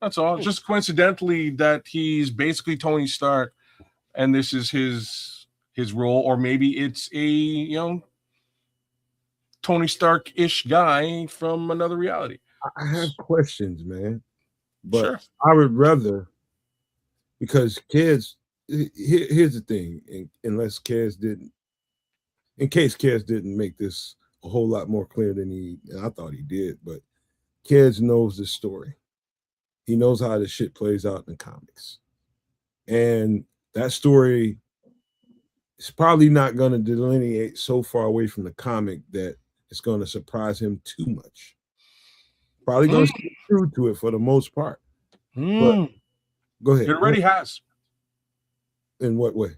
That's all. Just coincidentally that he's basically Tony Stark, and this is his his role, or maybe it's a Tony Stark-ish guy from another reality. I have questions, man, but Sure. I would rather, because Kedz. Here's the thing, in case Kedz didn't make this a whole lot more clear than I thought he did, but Kedz knows the story. He knows how this shit plays out in the comics, and that story is probably not going to delineate so far away from the comic that it's going to surprise him too much. Probably going to stay true to it for the most part. But go ahead. It already has. In what way?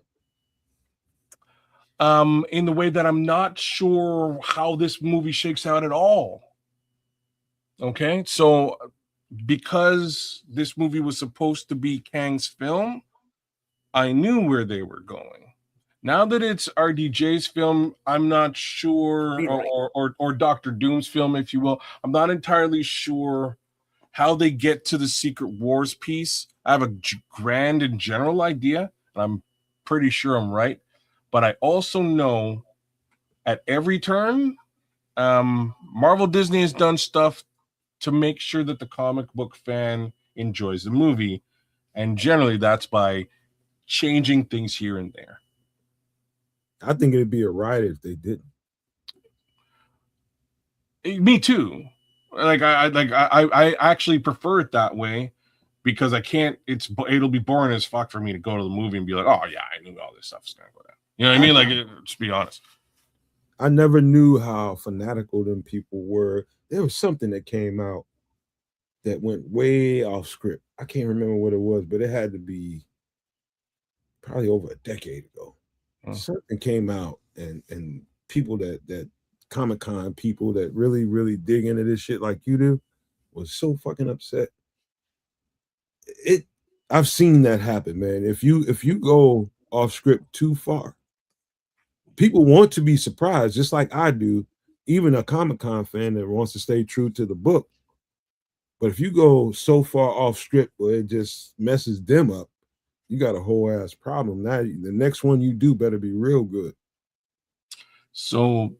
In the way that I'm not sure how this movie shakes out at all. Okay, so because this movie was supposed to be Kang's film, I knew where they were going. Now that it's RDJ's film, I'm not sure, or Dr. Doom's film, if you will, I'm not entirely sure how they get to the Secret Wars piece. I have a grand and general idea, and I'm pretty sure I'm right. But I also know at every turn, Marvel Disney has done stuff to make sure that the comic book fan enjoys the movie. And generally that's by changing things here and there. I think it'd be a riot if they didn't. Me too. I actually prefer it that way, because I can't. It'll be boring as fuck for me to go to the movie and be like, oh yeah, I knew all this stuff was gonna go down. You know what I mean? Like, just be honest. I never knew how fanatical them people were. There was something that came out that went way off script. I can't remember what it was, but it had to be probably over a decade ago. Something came out, and people that Comic-Con people that really dig into this shit like you do was so fucking upset. I've seen that happen, man. If you go off script too far, people want to be surprised, just like I do. Even a Comic-Con fan that wants to stay true to the book. But if you go so far off script where it just messes them up, you got a whole ass problem. Now the next one you do better be real good. So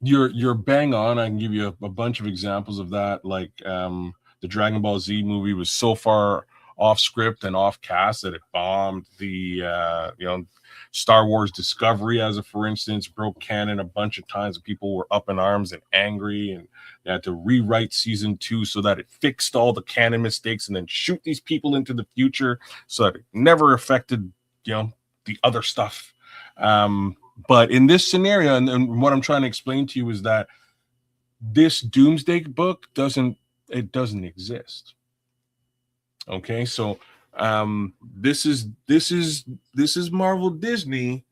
you're bang on. I can give you a bunch of examples of that. Like the Dragon Ball Z movie was so far off script and off cast that it bombed. The Star Wars Discovery, as a for instance, broke canon a bunch of times. People were up in arms and angry, and they had to rewrite season 2 so that it fixed all the canon mistakes and then shoot these people into the future so that it never affected the other stuff. But in this scenario, and what I'm trying to explain to you is that this Doomsday book doesn't exist. Okay, so this is Marvel Disney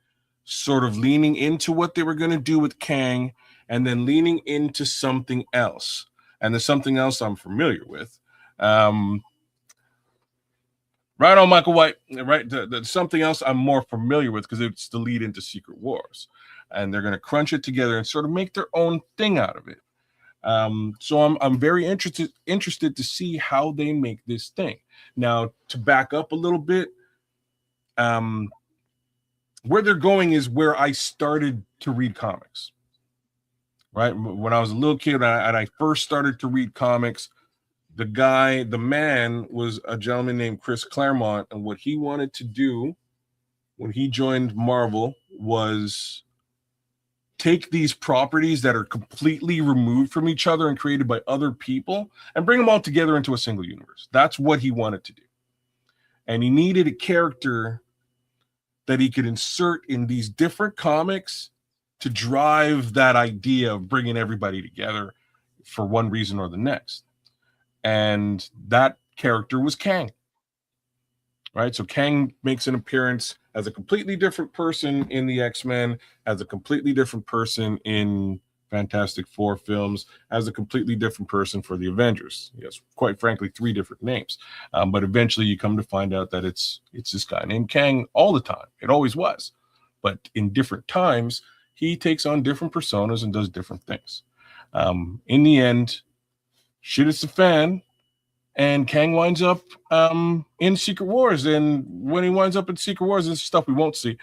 sort of leaning into what they were going to do with Kang, and then leaning into something else. And there's something else I'm familiar with. Right on, Michael White. Right, something else I'm more familiar with, because it's the lead into Secret Wars, and they're going to crunch it together and sort of make their own thing out of it. So I'm very interested to see how they make this thing. Now, to back up a little bit, where they're going is where I started to read comics. Right, when I was a little kid and I first started to read comics, the man was a gentleman named Chris Claremont, and what he wanted to do when he joined Marvel was take these properties that are completely removed from each other and created by other people and bring them all together into a single universe. That's what he wanted to do. And he needed a character that he could insert in these different comics to drive that idea of bringing everybody together for one reason or the next. And that character was Kang. Right? So Kang makes an appearance as a completely different person in the X-Men, as a completely different person in Fantastic Four films, as a completely different person for the Avengers. Yes, quite frankly, 3 different names. But eventually you come to find out that it's this guy named Kang all the time. It always was. But in different times, he takes on different personas and does different things. In the end, shit is the fan, and Kang winds up in Secret Wars. And when he winds up in Secret Wars, this is stuff we won't see.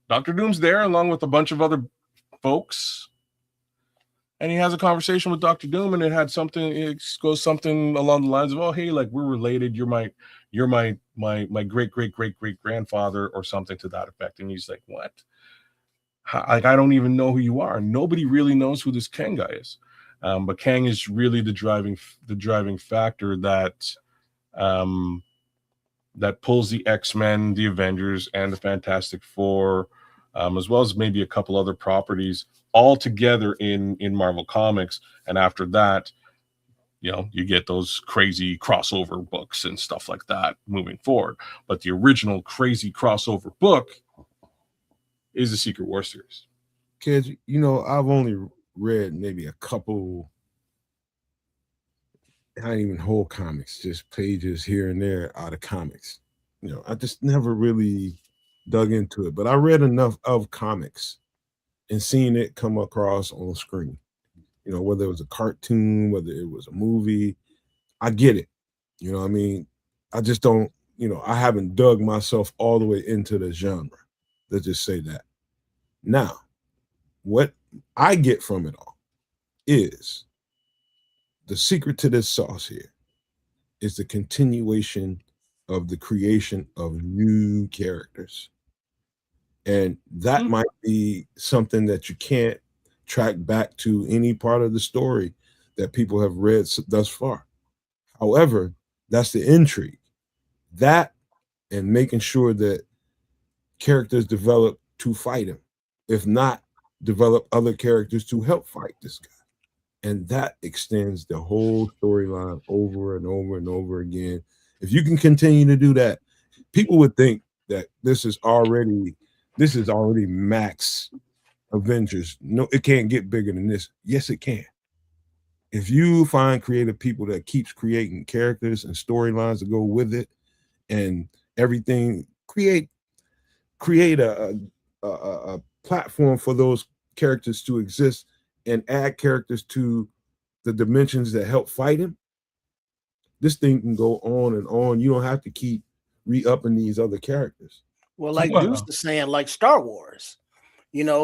Dr. Doom's there along with a bunch of other folks, and he has a conversation with Dr. Doom, and it goes something along the lines of, oh, hey, like, we're related. You're my great great great great grandfather, or something to that effect. And he's like, what? Like, I don't even know who you are. Nobody really knows who this Kang guy is. But Kang is really the driving factor that that pulls the X-Men, the Avengers, and the Fantastic Four, as well as maybe a couple other properties, all together in Marvel Comics. And after that, you get those crazy crossover books and stuff like that moving forward. But the original crazy crossover book is the Secret War series. Kids, I've only read maybe a couple, not even whole comics, just pages here and there out of comics. I just never really dug into it, but I read enough of comics and seen it come across on screen. Whether it was a cartoon, whether it was a movie, I get it. What I mean? I just don't, I haven't dug myself all the way into the genre. Let's just say that. Now, what I get from it all is the secret to this sauce here is the continuation of the creation of new characters. And that might be something that you can't track back to any part of the story that people have read thus far. However, that's the intrigue. That, and making sure that characters develop to fight him. If not, develop other characters to help fight this guy. And that extends the whole storyline over and over and over again. If you can continue to do that, people would think that this is already max Avengers. No, it can't get bigger than this. Yes, it can. If you find creative people that keeps creating characters and storylines to go with it, and everything, create a platform for those characters to exist, and add characters to the dimensions that help fight him, this thing can go on and on. You don't have to keep re-upping these other characters. Well, like Deuce is saying, like Star Wars.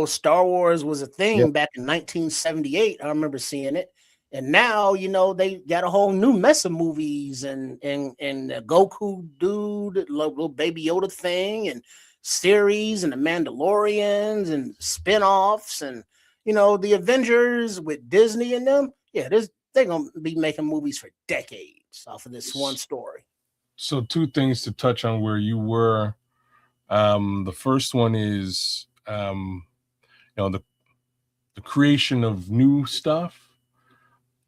Star Wars was a thing back in 1978. I remember seeing it. And now, they got a whole new mess of movies and Goku dude, little Baby Yoda thing, and series, and the Mandalorians, and spin-offs, and the Avengers with Disney and them. Yeah, they're gonna be making movies for decades off of this one story. So 2 things to touch on where you were. The first one is the creation of new stuff.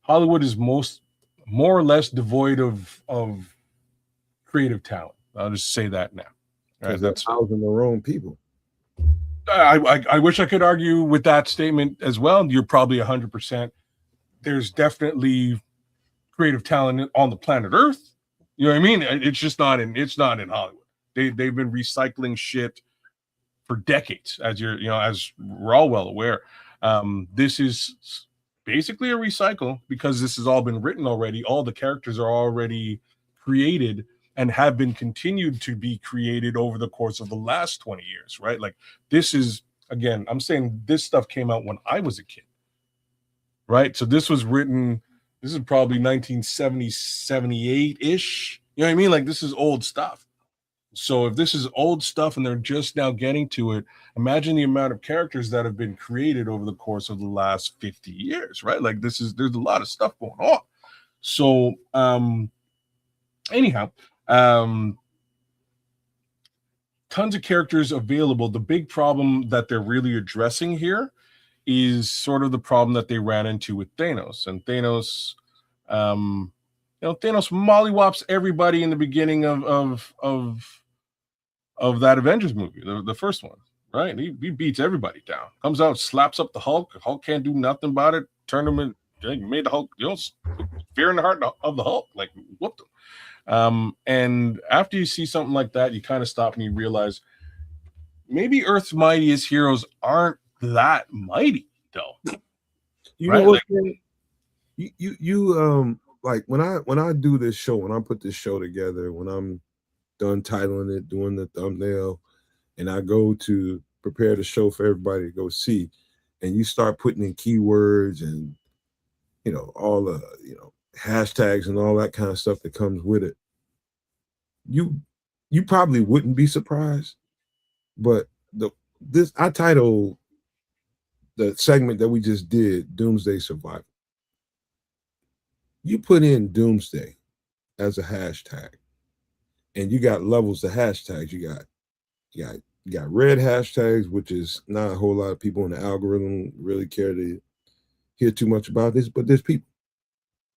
Hollywood is more or less devoid of creative talent. I'll just say that now. Right? That's housing their own people. I wish I could argue with that statement as well. You're probably 100%. There's definitely creative talent on the planet Earth. You know what I mean? It's just not in Hollywood. They've been recycling shit for decades, as as we're all well aware. This is basically a recycle because this has all been written already. All the characters are already created and have been continued to be created over the course of the last 20 years, right? Like, this is, again, I'm saying this stuff came out when I was a kid, right? So this was written, this is probably 1970, 78-ish. You know what I mean? Like, this is old stuff. So if this is old stuff and they're just now getting to it, imagine the amount of characters that have been created over the course of the last 50 years, right? Like, there's a lot of stuff going on. So, anyhow, tons of characters available. The big problem that they're really addressing here is sort of the problem that they ran into with Thanos. And Thanos, Thanos mollywops everybody in the beginning of that Avengers movie, the first one, right? He beats everybody down. Comes out, slaps up the Hulk. Hulk can't do nothing about it. Turned him in, made the Hulk, fear in the heart of the Hulk, like, whooped him. And after you see something like that, you kind of stop and you realize maybe Earth's mightiest heroes aren't that mighty, though. You know what? You like when I do this show, when I put this show together, when I'm done titling it, doing the thumbnail, and I go to prepared a show for everybody to go see, and you start putting in keywords and all the hashtags and all that kind of stuff that comes with it, you probably wouldn't be surprised. But I titled the segment that we just did Doomsday Survival. You put in Doomsday as a hashtag, and you got levels of hashtags. You got red hashtags, which is not a whole lot of people in the algorithm really care to hear too much about this, but there's people.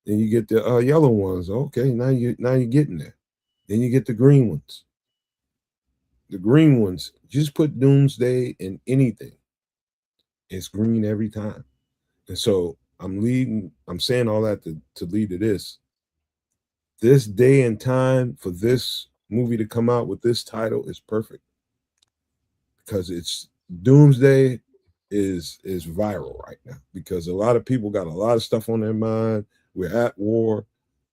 Then you get the yellow ones. Okay, now you're getting there. Then you get the green ones. The green ones, just put Doomsday in anything. It's green every time. And so I'm saying all that to lead to this. This day and time for this movie to come out with this title is perfect. Because it's Doomsday is viral right now. Because a lot of people got a lot of stuff on their mind. We're at war.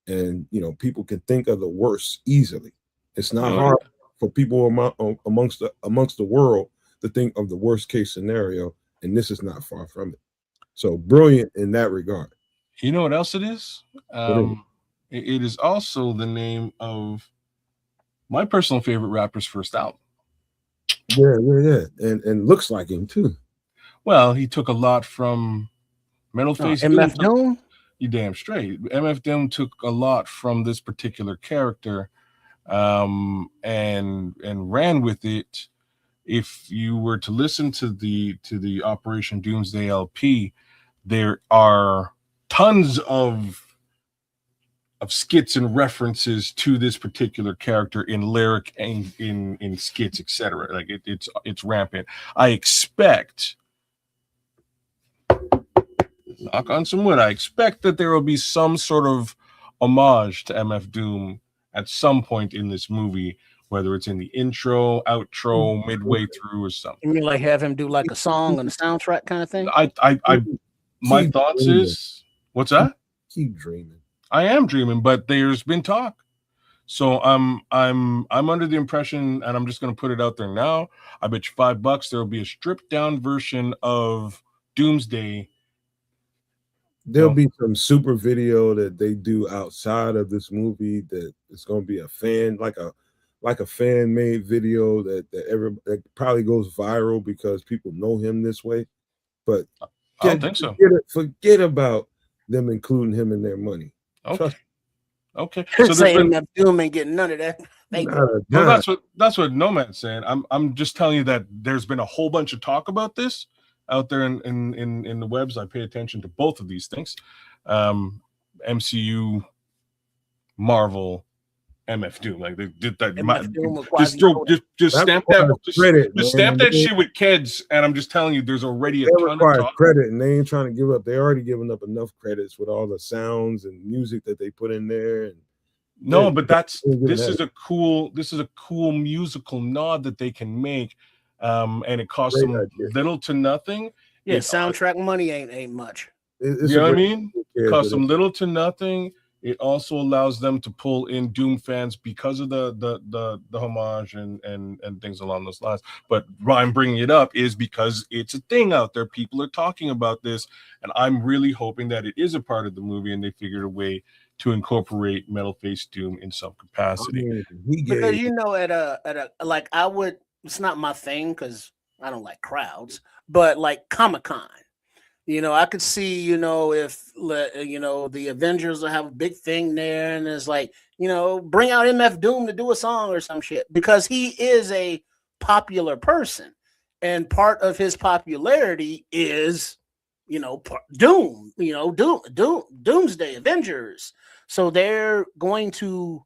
And people can think of the worst easily. It's not hard for people amongst the world to think of the worst case scenario, and this is not far from it. So brilliant in that regard. You know what else it is? It is also the name of my personal favorite rapper's first album. Yeah, and looks like him too. Well, he took a lot from Metal Face MF Doom. You damn straight. MF Doom took a lot from this particular character, and ran with it. If you were to listen to the Operation Doomsday LP, there are tons of skits and references to this particular character in lyric and in skits, etc. Like it's rampant. I expect, knock on some wood, I expect that there will be some sort of homage to MF Doom at some point in this movie, whether it's in the intro, outro, midway through, or something. You mean like have him do like a song on the soundtrack kind of thing? My thoughts is, what's that? Keep dreaming. I am dreaming, but there's been talk. So I'm under the impression, and I'm just going to put it out there now. I bet you $5 there will be a stripped down version of Doomsday. There'll be some super video that they do outside of this movie that it's going to be a fan, like a fan made video that probably goes viral because people know him this way. But I don't think so. Forget about them including him in their money. Okay. So saying that Doom ain't getting none of that. Well, that's what Nomad's saying. I'm just telling you that there's been a whole bunch of talk about this out there in the webs. I pay attention to both of these things. MCU, Marvel, MF Doom. Like they did that. Just stamp that shit with Kedz, and I'm just telling you, there's already a ton of talk. Credit, and they ain't trying to give up. They already given up enough credits with all the sounds and music that they put in there. And no, but this is a cool musical nod that they can make, and it costs them little to nothing. Yeah, soundtrack money ain't much. You know what I mean? It costs them little to nothing. It also allows them to pull in Doom fans because of the homage and things along those lines. But why I'm bringing it up is because it's a thing out there. People are talking about this, and I'm really hoping that it is a part of the movie and they figured a way to incorporate Metal Face Doom in some capacity. Because it's not my thing because I don't like crowds, but like Comic-Con. I could see, if, the Avengers will have a big thing there and it's like, bring out MF Doom to do a song or some shit because he is a popular person. And part of his popularity is, Doom, Doomsday, Avengers. So they're going to,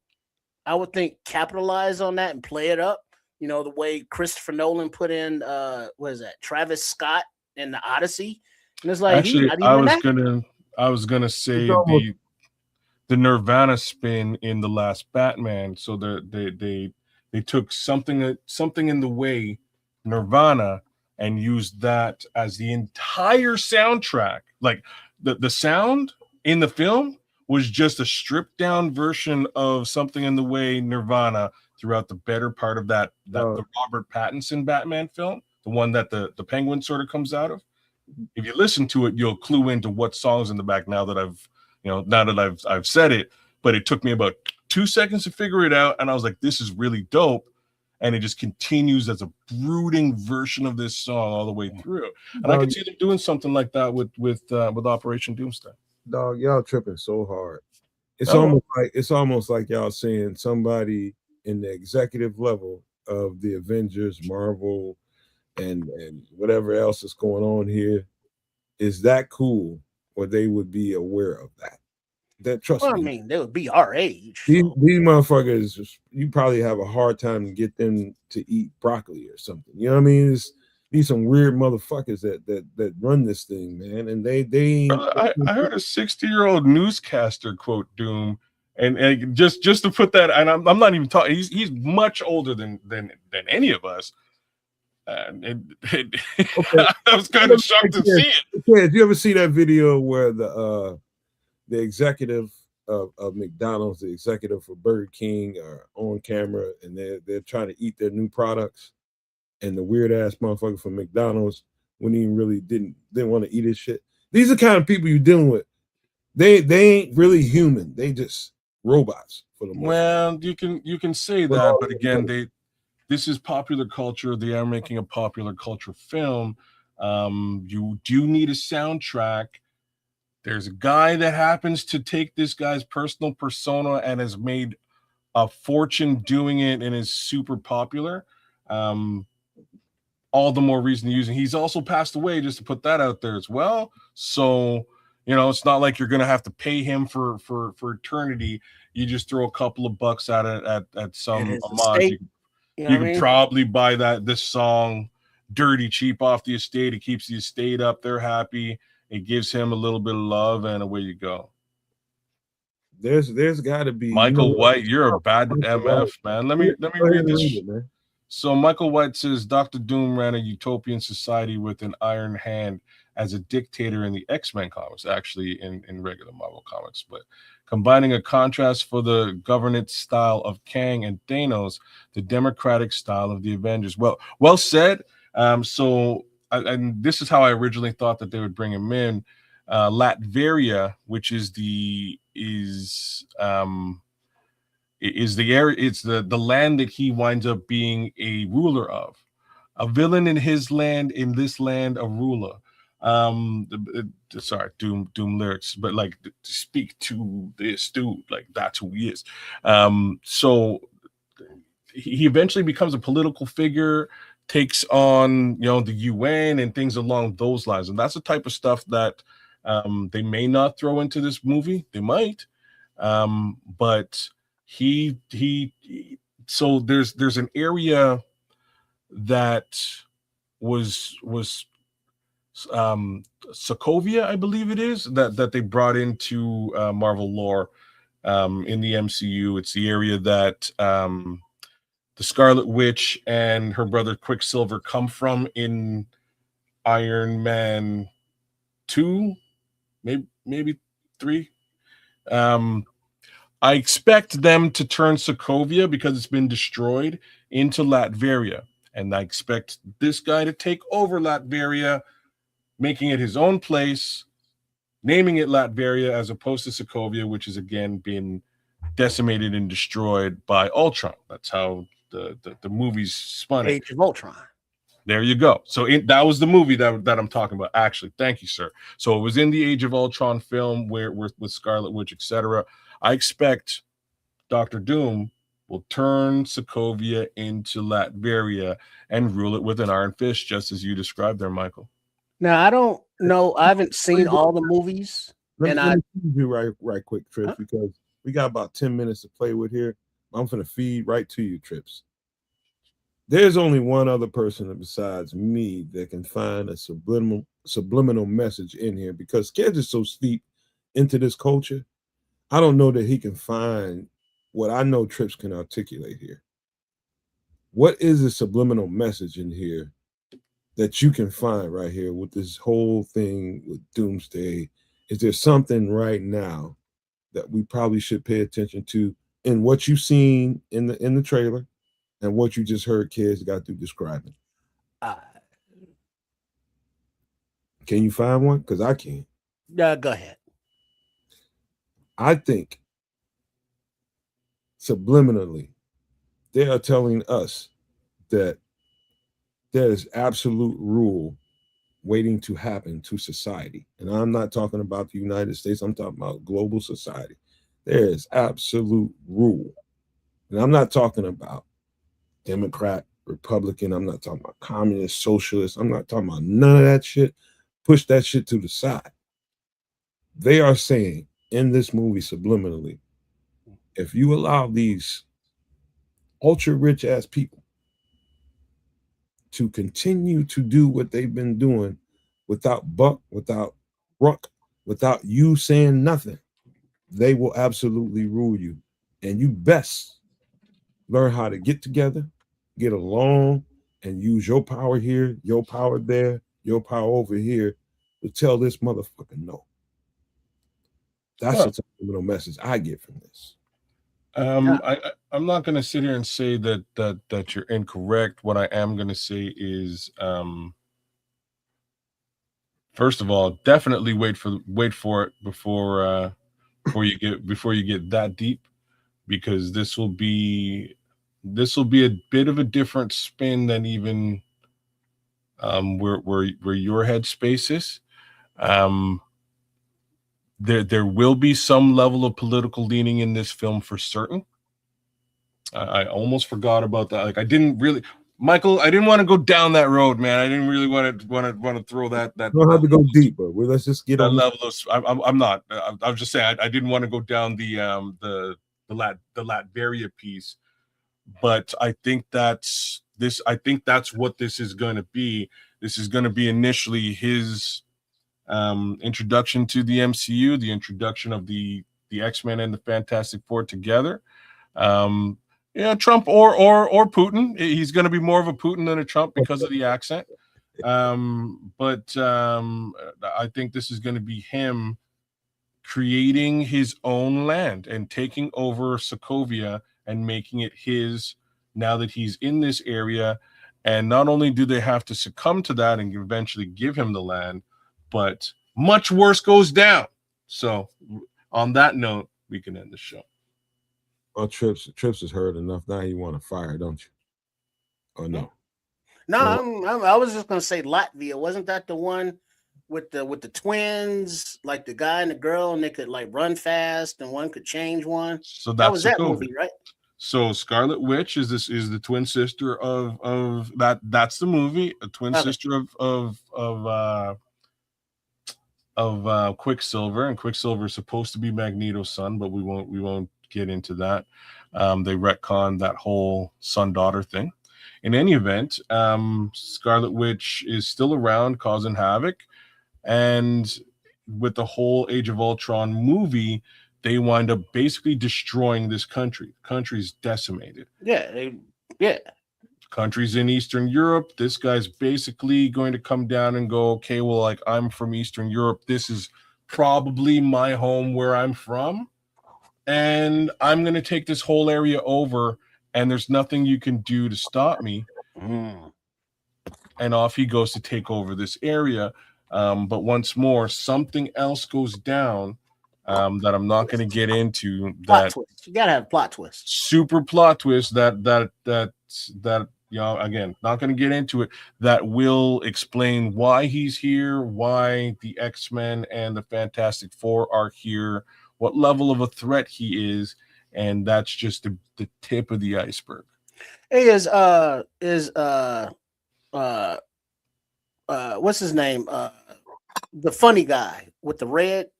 I would think, capitalize on that and play it up. The way Christopher Nolan put in, Travis Scott in the Odyssey. And it's like, actually, I was gonna say the Nirvana spin in the last Batman. So they took something in the way Nirvana and used that as the entire soundtrack. Like the sound in the film was just a stripped down version of Something in the Way Nirvana throughout the better part of the Robert Pattinson Batman film. the one that the penguin sort of comes out of. If you listen to it, you'll clue into what song's in the back now that I've said it, but it took me about 2 seconds to figure it out, and I was like, this is really dope. And it just continues as a brooding version of this song all the way through. And I can see them doing something like that with Operation Doomsday. Dog, y'all tripping so hard. It's almost like y'all saying somebody in the executive level of the Avengers, Marvel, and whatever else is going on here is that cool, or they would be aware of that. That trust me. I mean, they would be our age. These motherfuckers, you probably have a hard time to get them to eat broccoli or something. You know what I mean? It's these some weird motherfuckers that run this thing, man. And they I heard a 60-year-old newscaster quote Doom, and just to put that, and I'm not even talking. He's much older than any of us. And I was kind of shocked to see it. Yeah, did you ever see that video where the executive of McDonald's, the executive for Burger King, are on camera and they're trying to eat their new products, and the weird ass motherfucker from McDonald's didn't want to eat his shit. These are the kind of people you're dealing with. They ain't really human. They just robots for the most part. Well, you can say that, but again, this is popular culture. They are making a popular culture film. You do need a soundtrack. There's a guy that happens to take this guy's personal persona and has made a fortune doing it and is super popular. All the more reason to use it. He's also passed away, just to put that out there as well. So, it's not like you're going to have to pay him for eternity. You just throw a couple of bucks at it at some homage. You can probably buy this song dirty cheap off the estate. It keeps the estate up. They're happy. It gives him a little bit of love, and away you go. There's got to be Michael White. You're a bad MF, man. Let me read this. So Michael White says Dr. Doom ran a utopian society with an iron hand as a dictator in the X-Men comics, actually in regular Marvel comics, but combining a contrast for the governance style of Kang and Thanos, the democratic style of the Avengers. Well said. And this is how I originally thought that they would bring him in. Latveria, which is the area, it's the land that he winds up being a ruler of. A villain in his land, in this land, a ruler. Sorry, Doom lyrics, but like to speak to this dude, like that's who he is. So he eventually becomes a political figure, takes on the UN and things along those lines, and that's the type of stuff that they may not throw into this movie. They might, but so there's an area that was Sokovia, I believe it is, that they brought into Marvel lore in the MCU. It's the area that the Scarlet Witch and her brother Quicksilver come from in Iron Man 2, maybe 3. I expect them to turn Sokovia, because it's been destroyed, into Latveria. And I expect this guy to take over Latveria, making it his own place, naming it Latveria as opposed to Sokovia, which has again been decimated and destroyed by Ultron. That's how the movies spun it. Age of Ultron. There you go. So that was the movie that I'm talking about. Actually, thank you, sir. So it was in the Age of Ultron film where with Scarlet Witch, etc. I expect Dr. Doom will turn Sokovia into Latveria and rule it with an iron fist, just as you described there, Michael. Now, I don't know. I haven't seen all the movies. Let me do right quick, Trips, because we got about 10 minutes to play with here. I'm going to feed right to you, Trips. There's only one other person besides me that can find a subliminal message in here, because Kedz is so steep into this culture. I don't know that he can find what I know Trips can articulate here. What is the subliminal message in here that you can find right here with this whole thing with Doomsday? Is there something right now that we probably should pay attention to in what you've seen in the trailer and what you just heard Kedz got through describing? Can you find one? Because I can. Go ahead. I think subliminally they are telling us that there is absolute rule waiting to happen to society. And I'm not talking about the United States, I'm talking about global society. There is absolute rule. And I'm not talking about Democrat, Republican, I'm not talking about communist, socialist, I'm not talking about none of that shit. Push that shit to the side. They are saying in this movie subliminally, if you allow these ultra rich ass people to continue to do what they've been doing without buck, without ruck, without you saying nothing, they will absolutely rule you. And you best learn how to get together, get along, and use your power here, your power there, your power over here to tell this motherfucker no. That's the subliminal message I get from this. I'm not going to sit here and say that you're incorrect. What I am going to say is, first of all, definitely wait for it before you get that deep, because this will be a bit of a different spin than even where your headspace is. There will be some level of political leaning in this film for certain. I almost forgot about that. Like, I didn't really, Michael, I didn't want to go down that road, man. I didn't really want to throw that. You don't have to go deep, but let's just get that on level of. I'm not. I was just saying I didn't want to go down the Latveria piece, but I think that's this. I think that's what this is going to be. This is going to be initially his introduction to the MCU, the introduction of the X-Men and the Fantastic Four together. Trump or Putin. He's going to be more of a Putin than a Trump because of the accent. But I think this is going to be him creating his own land and taking over Sokovia and making it his now that he's in this area. And not only do they have to succumb to that and eventually give him the land, but much worse goes down. So on that note, we can end the show. Well, Trips has heard enough. Now you want to fire, don't you? Or no? No, I was just gonna say Latvia. Wasn't that the one with the twins, like the guy and the girl, and they could like run fast, and one could change one? So that was that movie, right? So Scarlet Witch is the twin sister of that. That's the movie. A twin sister of Quicksilver, and Quicksilver is supposed to be Magneto's son, but we won't get into that. They retcon that whole son-daughter thing. In any event, Scarlet Witch is still around causing havoc, and with the whole Age of Ultron movie, they wind up basically destroying this country. The country's decimated. Yeah. Countries in Eastern Europe, this guy's basically going to come down and go, okay, well, like, I'm from Eastern Europe. This is probably my home where I'm from, and I'm going to take this whole area over, and there's nothing you can do to stop me. And off he goes to take over this area. But once more, something else goes down that I'm not going to get into. Plot twist. You gotta have plot twist. Super plot twist that again, not going to get into it. That will explain why he's here, why the X-Men and the Fantastic Four are here, what level of a threat he is, and that's just the tip of the iceberg. Is what's his name? The funny guy with the red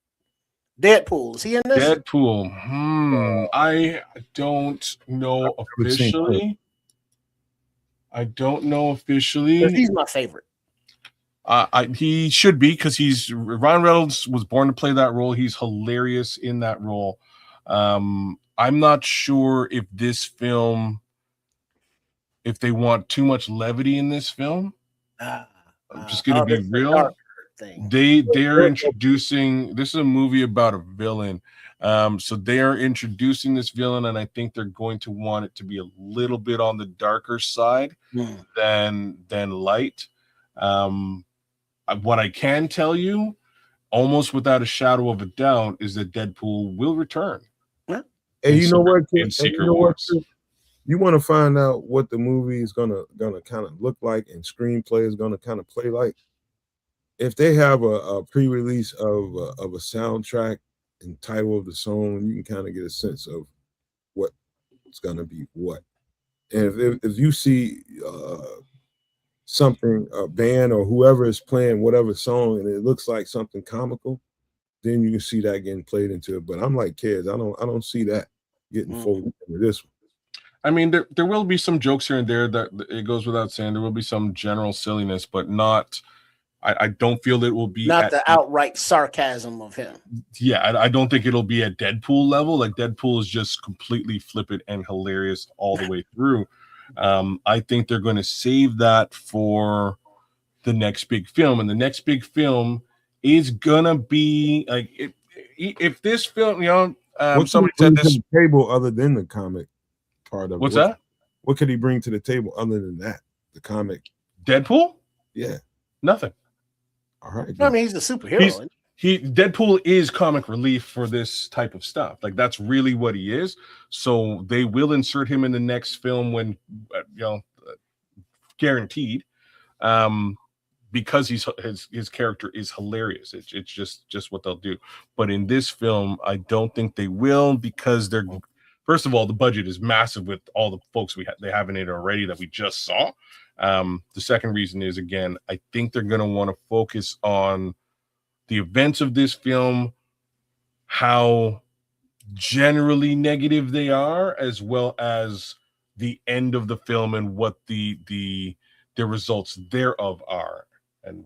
Deadpool. Is he in this? Deadpool. I don't know officially. He's my favorite. He should be, because Ryan Reynolds was born to play that role. He's hilarious in that role. I'm not sure if this film, if they want too much levity in this film. I'm just gonna be real. They're introducing, this is a movie about a villain. So they are introducing this villain, and I think they're going to want it to be a little bit on the darker side than light. what I can tell you, almost without a shadow of a doubt, is that Deadpool will return. And you know what, kid? In Secret you know Wars. what, you want to find out what the movie is gonna kind of look like and screenplay is gonna kind of play like. If they have a pre-release of a soundtrack and title of the song, you can kind of get a sense of what's gonna be what. And if you see something, a band or whoever is playing whatever song, and it looks like something comical, then you can see that getting played into it. But I'm like Kedz, I don't see that getting folded into this one. I mean, there will be some jokes here and there that it goes without saying. There will be some general silliness, but not. I don't feel it will be not the outright sarcasm of him. Yeah, I don't think it'll be at Deadpool level. Like Deadpool is just completely flippant and hilarious all the way through. I think they're going to save that for the next big film, and the next big film is gonna be like if this film, somebody said this to the table other than the comic part of what's it. that? What could he bring to the table other than that? The comic. Deadpool? Yeah, nothing. All right. I mean, he's a superhero. Deadpool is comic relief for this type of stuff. Like that's really what he is. So they will insert him in the next film when guaranteed. Because his character is hilarious. It's just what they'll do. But in this film, I don't think they will, because they're, first of all, the budget is massive with all the folks they have in it already that we just saw. The second reason is, again, I think they're going to want to focus on the events of this film, how generally negative they are, as well as the end of the film and what the results thereof are. And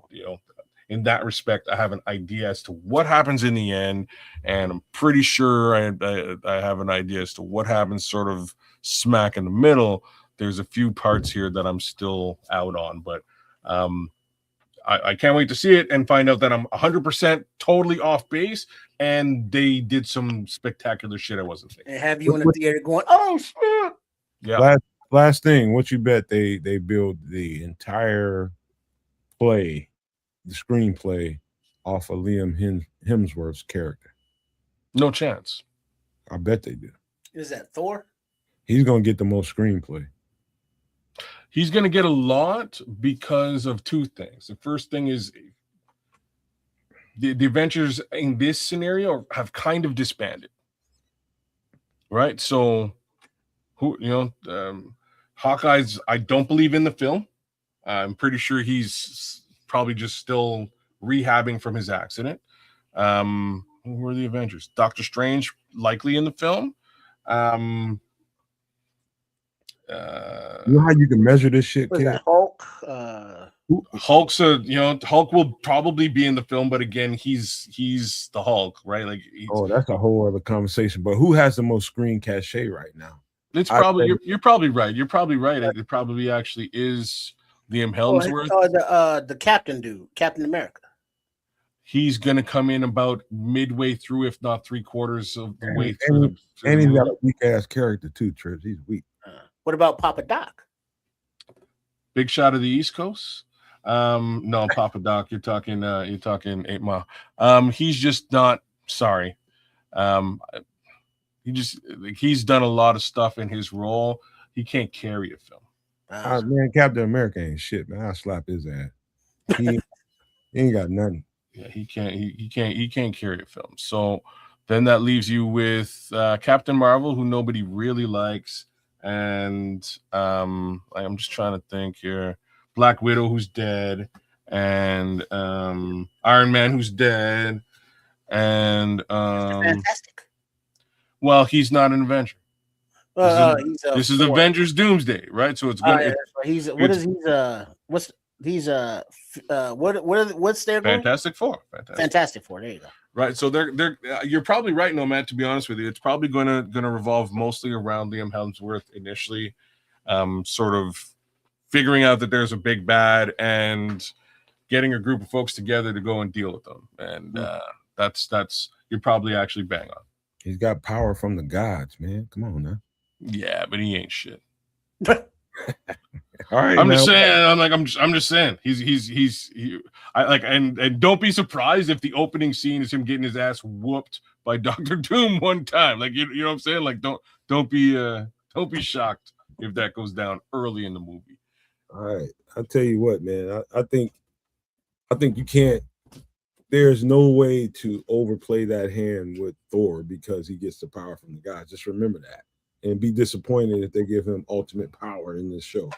in that respect, I have an idea as to what happens in the end, and I'm pretty sure I have an idea as to what happens sort of smack in the middle. There's a few parts here that I'm still out on, but I can't wait to see it and find out that I'm 100% totally off base, and they did some spectacular shit I wasn't thinking. And have you in the theater going, oh shit? Yeah. Last thing, what you bet they build the entire play, the screenplay, off of Liam Hemsworth's character? No chance. I bet they do. Is that Thor? He's gonna get the most screenplay. He's gonna get a lot because of two things. The first thing is the Avengers in this scenario have kind of disbanded, right? So Hawkeye's, I don't believe in the film. I'm pretty sure he's probably just still rehabbing from his accident. Who were the Avengers? Doctor Strange likely in the film. You know how you can measure this shit, kid? Hulk. Hulk's Hulk will probably be in the film, but again, he's the Hulk, right? Like, that's a whole other conversation. But who has the most screen cachet right now? It's probably you're probably right. You're probably right. It probably actually is Liam Hemsworth. The Captain dude, Captain America. He's gonna come in about midway through, if not 3/4 of the way through. And he's got a weak ass character too, Trips. He's weak. What about Papa Doc? Big shot of the East Coast. No, Papa Doc. You're talking 8 Mile. He's just not. Sorry. He's done a lot of stuff in his role. He can't carry a film. Man, Captain America ain't shit, man. I'll slap his ass. He ain't got nothing. Yeah, he can't carry a film. So then that leaves you with Captain Marvel, who nobody really likes, and I'm just trying to think here. Black Widow, who's dead, and Iron Man, who's dead, and Fantastic. Well, he's not an Avenger. This is Avengers Doomsday, right? So it's gonna. What's their goal? Fantastic Four. Fantastic Four. There you go. Right. So they're you're probably right, Nomad. To be honest with you, it's probably gonna revolve mostly around Liam Hemsworth initially, sort of figuring out that there's a big bad and getting a group of folks together to go and deal with them. And that's you're probably actually bang on. He's got power from the gods, man. Come on now. Yeah, but he ain't shit. All right. I'm just saying. I'm just saying. I like, and don't be surprised if the opening scene is him getting his ass whooped by Doctor Doom one time. Like you know what I'm saying? Like don't be shocked if that goes down early in the movie. All right, I'll tell you what, man. I think you can't. There's no way to overplay that hand with Thor because he gets the power from the gods. Just remember that, and be disappointed if they give him ultimate power in this show.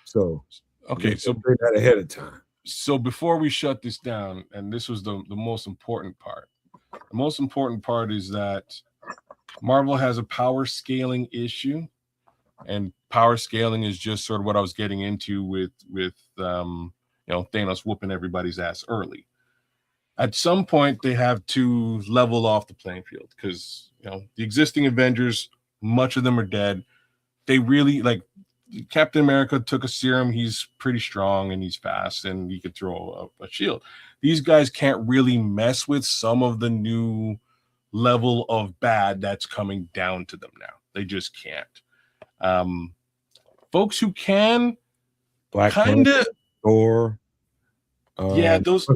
So okay, so bring that ahead of time. So before we shut this down, and this was the most important part. The most important part is that Marvel has a power scaling issue, and power scaling is just sort of what I was getting into with Thanos whooping everybody's ass early. At some point, they have to level off the playing field because the existing Avengers, much of them are dead. They really like. Captain America took a serum. He's pretty strong and he's fast and he could throw a shield. These guys can't really mess with some of the new level of bad that's coming down to them now. They just can't. Folks who can, Black kind of Thor. Yeah, those.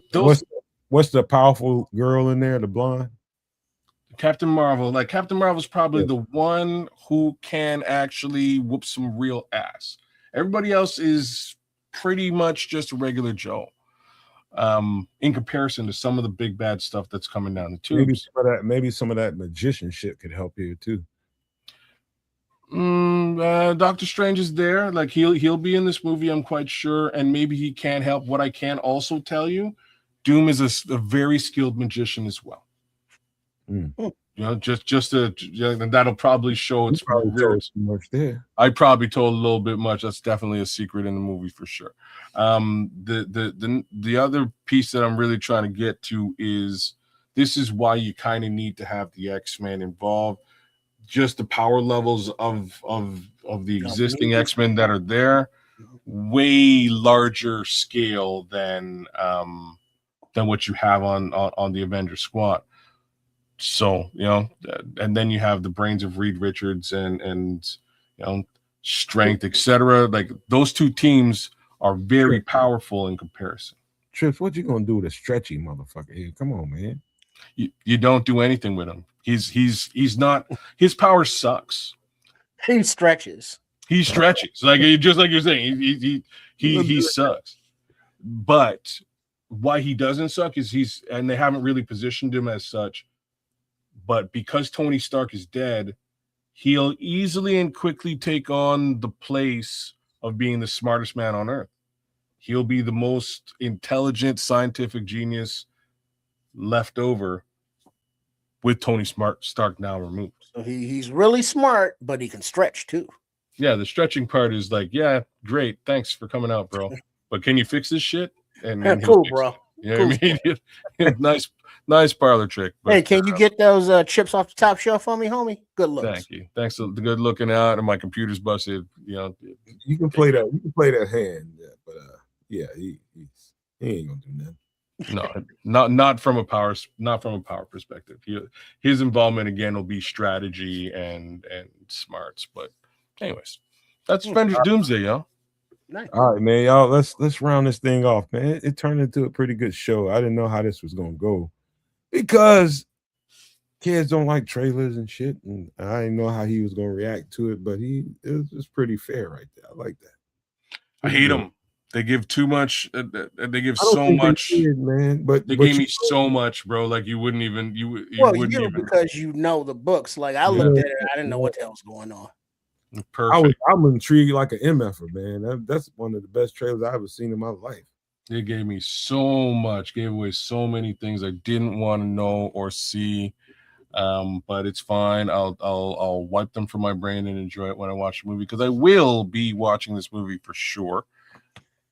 What's the powerful girl in there? The blonde. Captain Marvel. Like Captain Marvel's probably the one who can actually whoop some real ass. Everybody else is pretty much just a regular Joe. In comparison to some of the big bad stuff that's coming down the tubes. Maybe some of that magician shit could help here too. Doctor Strange is there. Like he'll be in this movie, I'm quite sure, and maybe he can help. What I can also tell you, Doom is a very skilled magician as well. That'll probably show it's much there. I probably told a little bit much. That's definitely a secret in the movie for sure. The other piece that I'm really trying to get to is this is why you kind of need to have the X-Men involved. Just the power levels of the existing X-Men that are there, way larger scale than what you have on the Avengers squad. So, and then you have the brains of Reed Richards and strength, etc. Like those two teams are very powerful in comparison. Trips, what you gonna do with a stretchy motherfucker here? Come on, man. You don't do anything with him. He's not. His power sucks. He stretches. He stretches like just like you're saying. He sucks. But why he doesn't suck is and they haven't really positioned him as such. But because Tony Stark is dead, he'll easily and quickly take on the place of being the smartest man on Earth. He'll be the most intelligent scientific genius left over with Tony Stark now removed. So he's really smart, but he can stretch too. Yeah, the stretching part is like, yeah, great, thanks for coming out, bro. But can you fix this shit? And cool, bro. You know what I mean? Nice parlor trick. But, hey, can you get those chips off the top shelf for me, homie? Good looks. Thank you. Thanks for the good looking out, and my computer's busted. You can play that. You can play that hand, but he ain't gonna do nothing. No, not from a power perspective. His involvement again will be strategy and smarts. But anyways, that's Avengers Doomsday, y'all. Nice. All right, man, y'all. Let's round this thing off, man. It turned into a pretty good show. I didn't know how this was gonna go because kids don't like trailers and shit, and I didn't know how he was gonna react to it. But it was pretty fair right there. I like that. I hate them. They give too much. They give so much, man. But they gave me so much, bro. Like you wouldn't even. You wouldn't even because you know the books. Like I looked at it, I didn't know what the hell was going on. Perfect. I'm intrigued like an MFer, man. That's one of the best trailers I've ever seen in my life. It gave me so much, gave away so many things I didn't want to know or see. But it's fine. I'll wipe them from my brain and enjoy it when I watch the movie because I will be watching this movie for sure.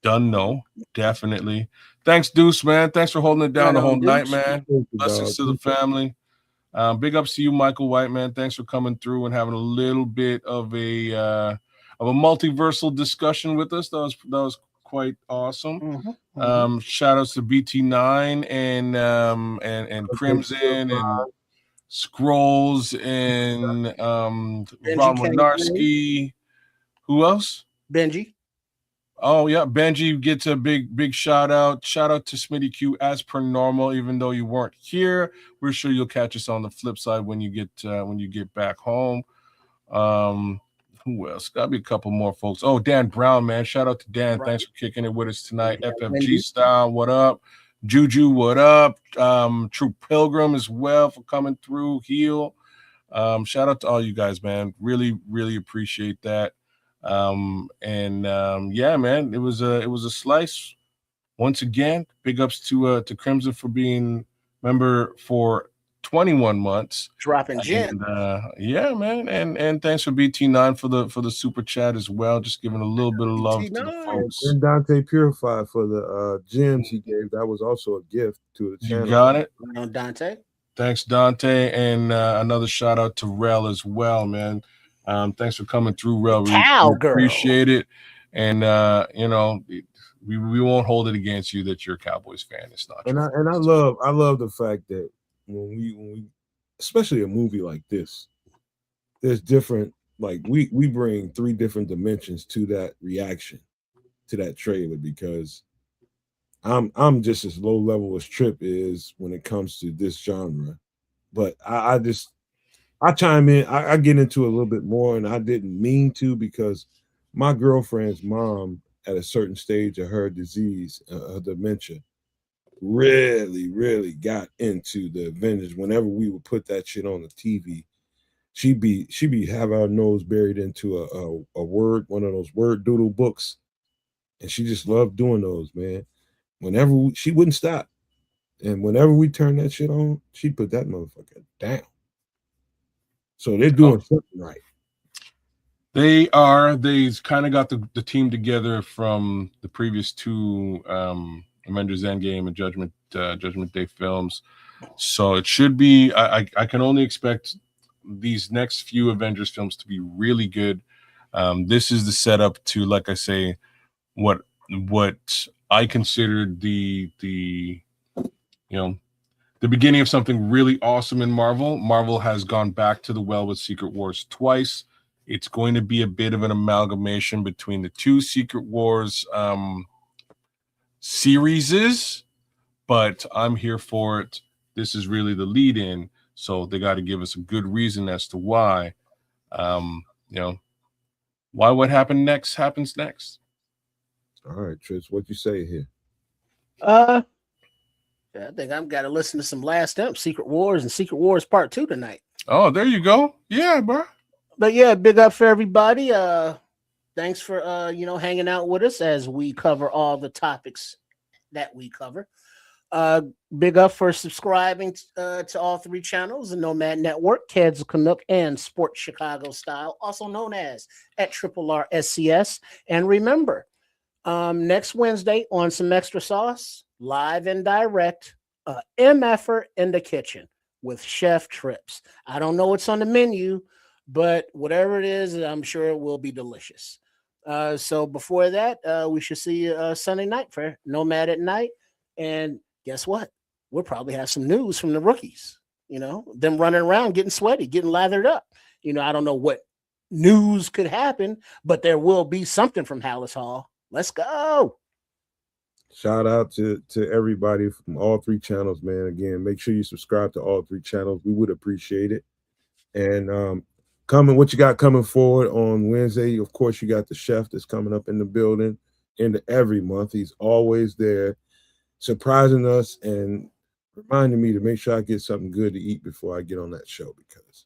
Done, no, definitely. Thanks, Deuce, man. Thanks for holding it down the whole night, man. Blessings to the family. Big ups to you, Michael White, man. Thanks for coming through and having a little bit of a multiversal discussion with us. That was quite awesome. Shout outs to BT9 and Crimson and Scrolls and Ron Winarski. Who else? Benji. Oh yeah, Benji gets a big shout out. Shout out to Smitty Q as per normal. Even though you weren't here, we're sure you'll catch us on the flip side when you get back home. Who else? Gotta be a couple more folks. Oh, Dan Brown, man. Shout out to Dan. Thanks for kicking it with us tonight. FFG style, what up? Juju, what up? True Pilgrim as well for coming through. Heal. Shout out to all you guys, man. Really, really appreciate that. Yeah, man, it was a slice. Once again, big ups to Crimson for being member for 21 months. Dropping gem. Yeah, man, and thanks for BT9 for the super chat as well. Just giving a little bit of love to the folks. And Dante Purified for the gems he gave. That was also a gift to the channel. You got it, Dante. Thanks, Dante, and another shout out to Rel as well, man. Thanks for coming through, Rel. We appreciate it, and we won't hold it against you that you're a Cowboys fan. It's not. And I love the fact that when we especially a movie like this, there's different, like we bring 3 different dimensions to that reaction to that trailer, because I'm just as low level as Trip is when it comes to this genre, but I chime in, I get into it a little bit more, and I didn't mean to, because my girlfriend's mom at a certain stage of her disease, her dementia, really got into the Avengers. Whenever we would put that shit on the TV, she'd be have our nose buried into a word, one of those word doodle books, and she just loved doing those, man. Whenever she wouldn't stop, and whenever we turned that shit on, she'd put that motherfucker down. So they're doing something right. They are. They've kind of got the team together from the previous 2 Avengers Endgame and Judgment Day films. So it should be. I can only expect these next few Avengers films to be really good. This is the setup to, like I say, what I considered the beginning of something really awesome in Marvel. Marvel has gone back to the well with Secret Wars twice. It's going to be a bit of an amalgamation between the 2 Secret Wars series, but I'm here for it. This is really the lead in, so they got to give us a good reason as to why. Why what happened next happens next. All right, Tris, what you say here? I think I've got to listen to some Last Up, Secret Wars and Secret Wars Part 2 tonight. Oh, there you go. Yeah, bro. But yeah, big up for everybody. Thanks for hanging out with us as we cover all the topics that we cover. Big up for subscribing to all 3 channels: the Nomad Network, Kedz Canuck, and Sports Chicago Style, also known as at RRSCS. And remember, next Wednesday on Some Extra Sauce, live and direct, MFer in the kitchen with Chef Trips. I don't know what's on the menu, but whatever it is, I'm sure it will be delicious. So before that, we should see you Sunday night for Nomad at Night. And guess what? We'll probably have some news from the rookies, them running around, getting sweaty, getting lathered up. I don't know what news could happen, but there will be something from Halas Hall. Let's go. Shout out to everybody from all 3 channels, man. Again, make sure you subscribe to all 3 channels. We would appreciate it. And what you got coming forward on Wednesday? Of course, you got the chef that's coming up in the building every month. He's always there, surprising us and reminding me to make sure I get something good to eat before I get on that show, because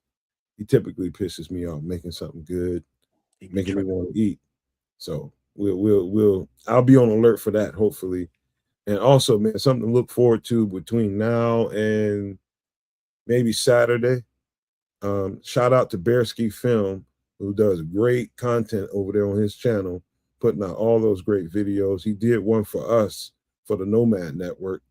he typically pisses me off making something good, making me want to eat. So I'll be on alert for that, hopefully. And also, man, something to look forward to between now and maybe Saturday. Shout out to Bearski Film, who does great content over there on his channel, putting out all those great videos. He did one for us for the Nomad Network,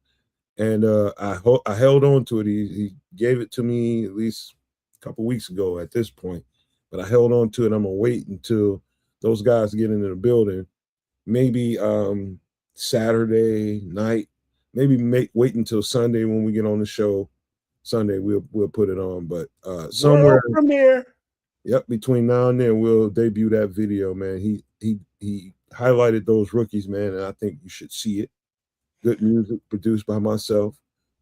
and I held on to it. He gave it to me at least a couple weeks ago at this point, but I held on to it. I'm gonna wait until those guys get into the building, maybe Saturday night, maybe wait until Sunday when we get on the show. Sunday we'll put it on, but somewhere premiere. Yep, between now and then we'll debut that video, man. He highlighted those rookies, man, and I think you should see it. Good music produced by myself,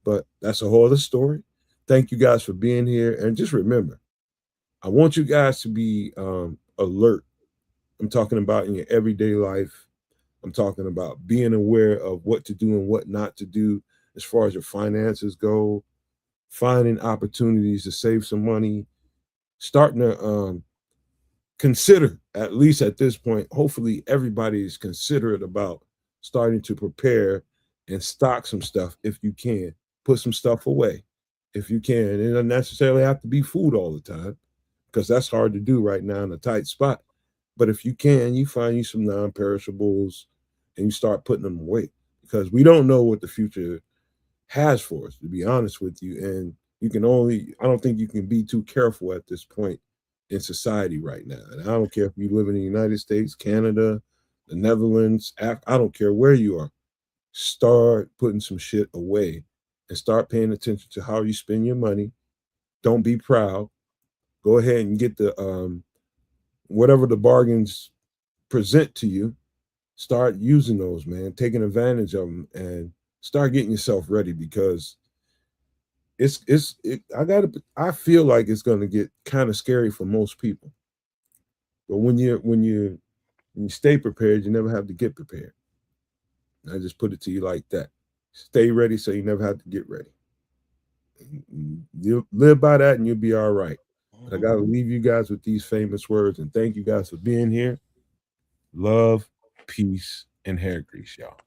but that's a whole other story. Thank you guys for being here, and just remember, I want you guys to be alert. I'm talking about in your everyday life. I'm talking about being aware of what to do and what not to do as far as your finances go, finding opportunities to save some money, starting to consider, at least at this point, hopefully everybody is considerate about starting to prepare and stock some stuff if you can. Put some stuff away if you can. It doesn't necessarily have to be food all the time because that's hard to do right now in a tight spot. But if you can, you find you some non-perishables and you start putting them away because we don't know what the future has for us, to be honest with you. And I don't think you can be too careful at this point in society right now. And I don't care if you live in the United States, Canada, the Netherlands, I don't care where you are. Start putting some shit away and start paying attention to how you spend your money. Don't be proud. Go ahead and get the whatever the bargains present to you. Start using those, man, taking advantage of them and start getting yourself ready because I feel like it's going to get kind of scary for most people. But when you stay prepared, you never have to get prepared. I just put it to you like that. Stay ready so you never have to get ready. You'll live by that and you'll be all right. But I got to leave you guys with these famous words and thank you guys for being here. Love, peace, and hair grease, y'all.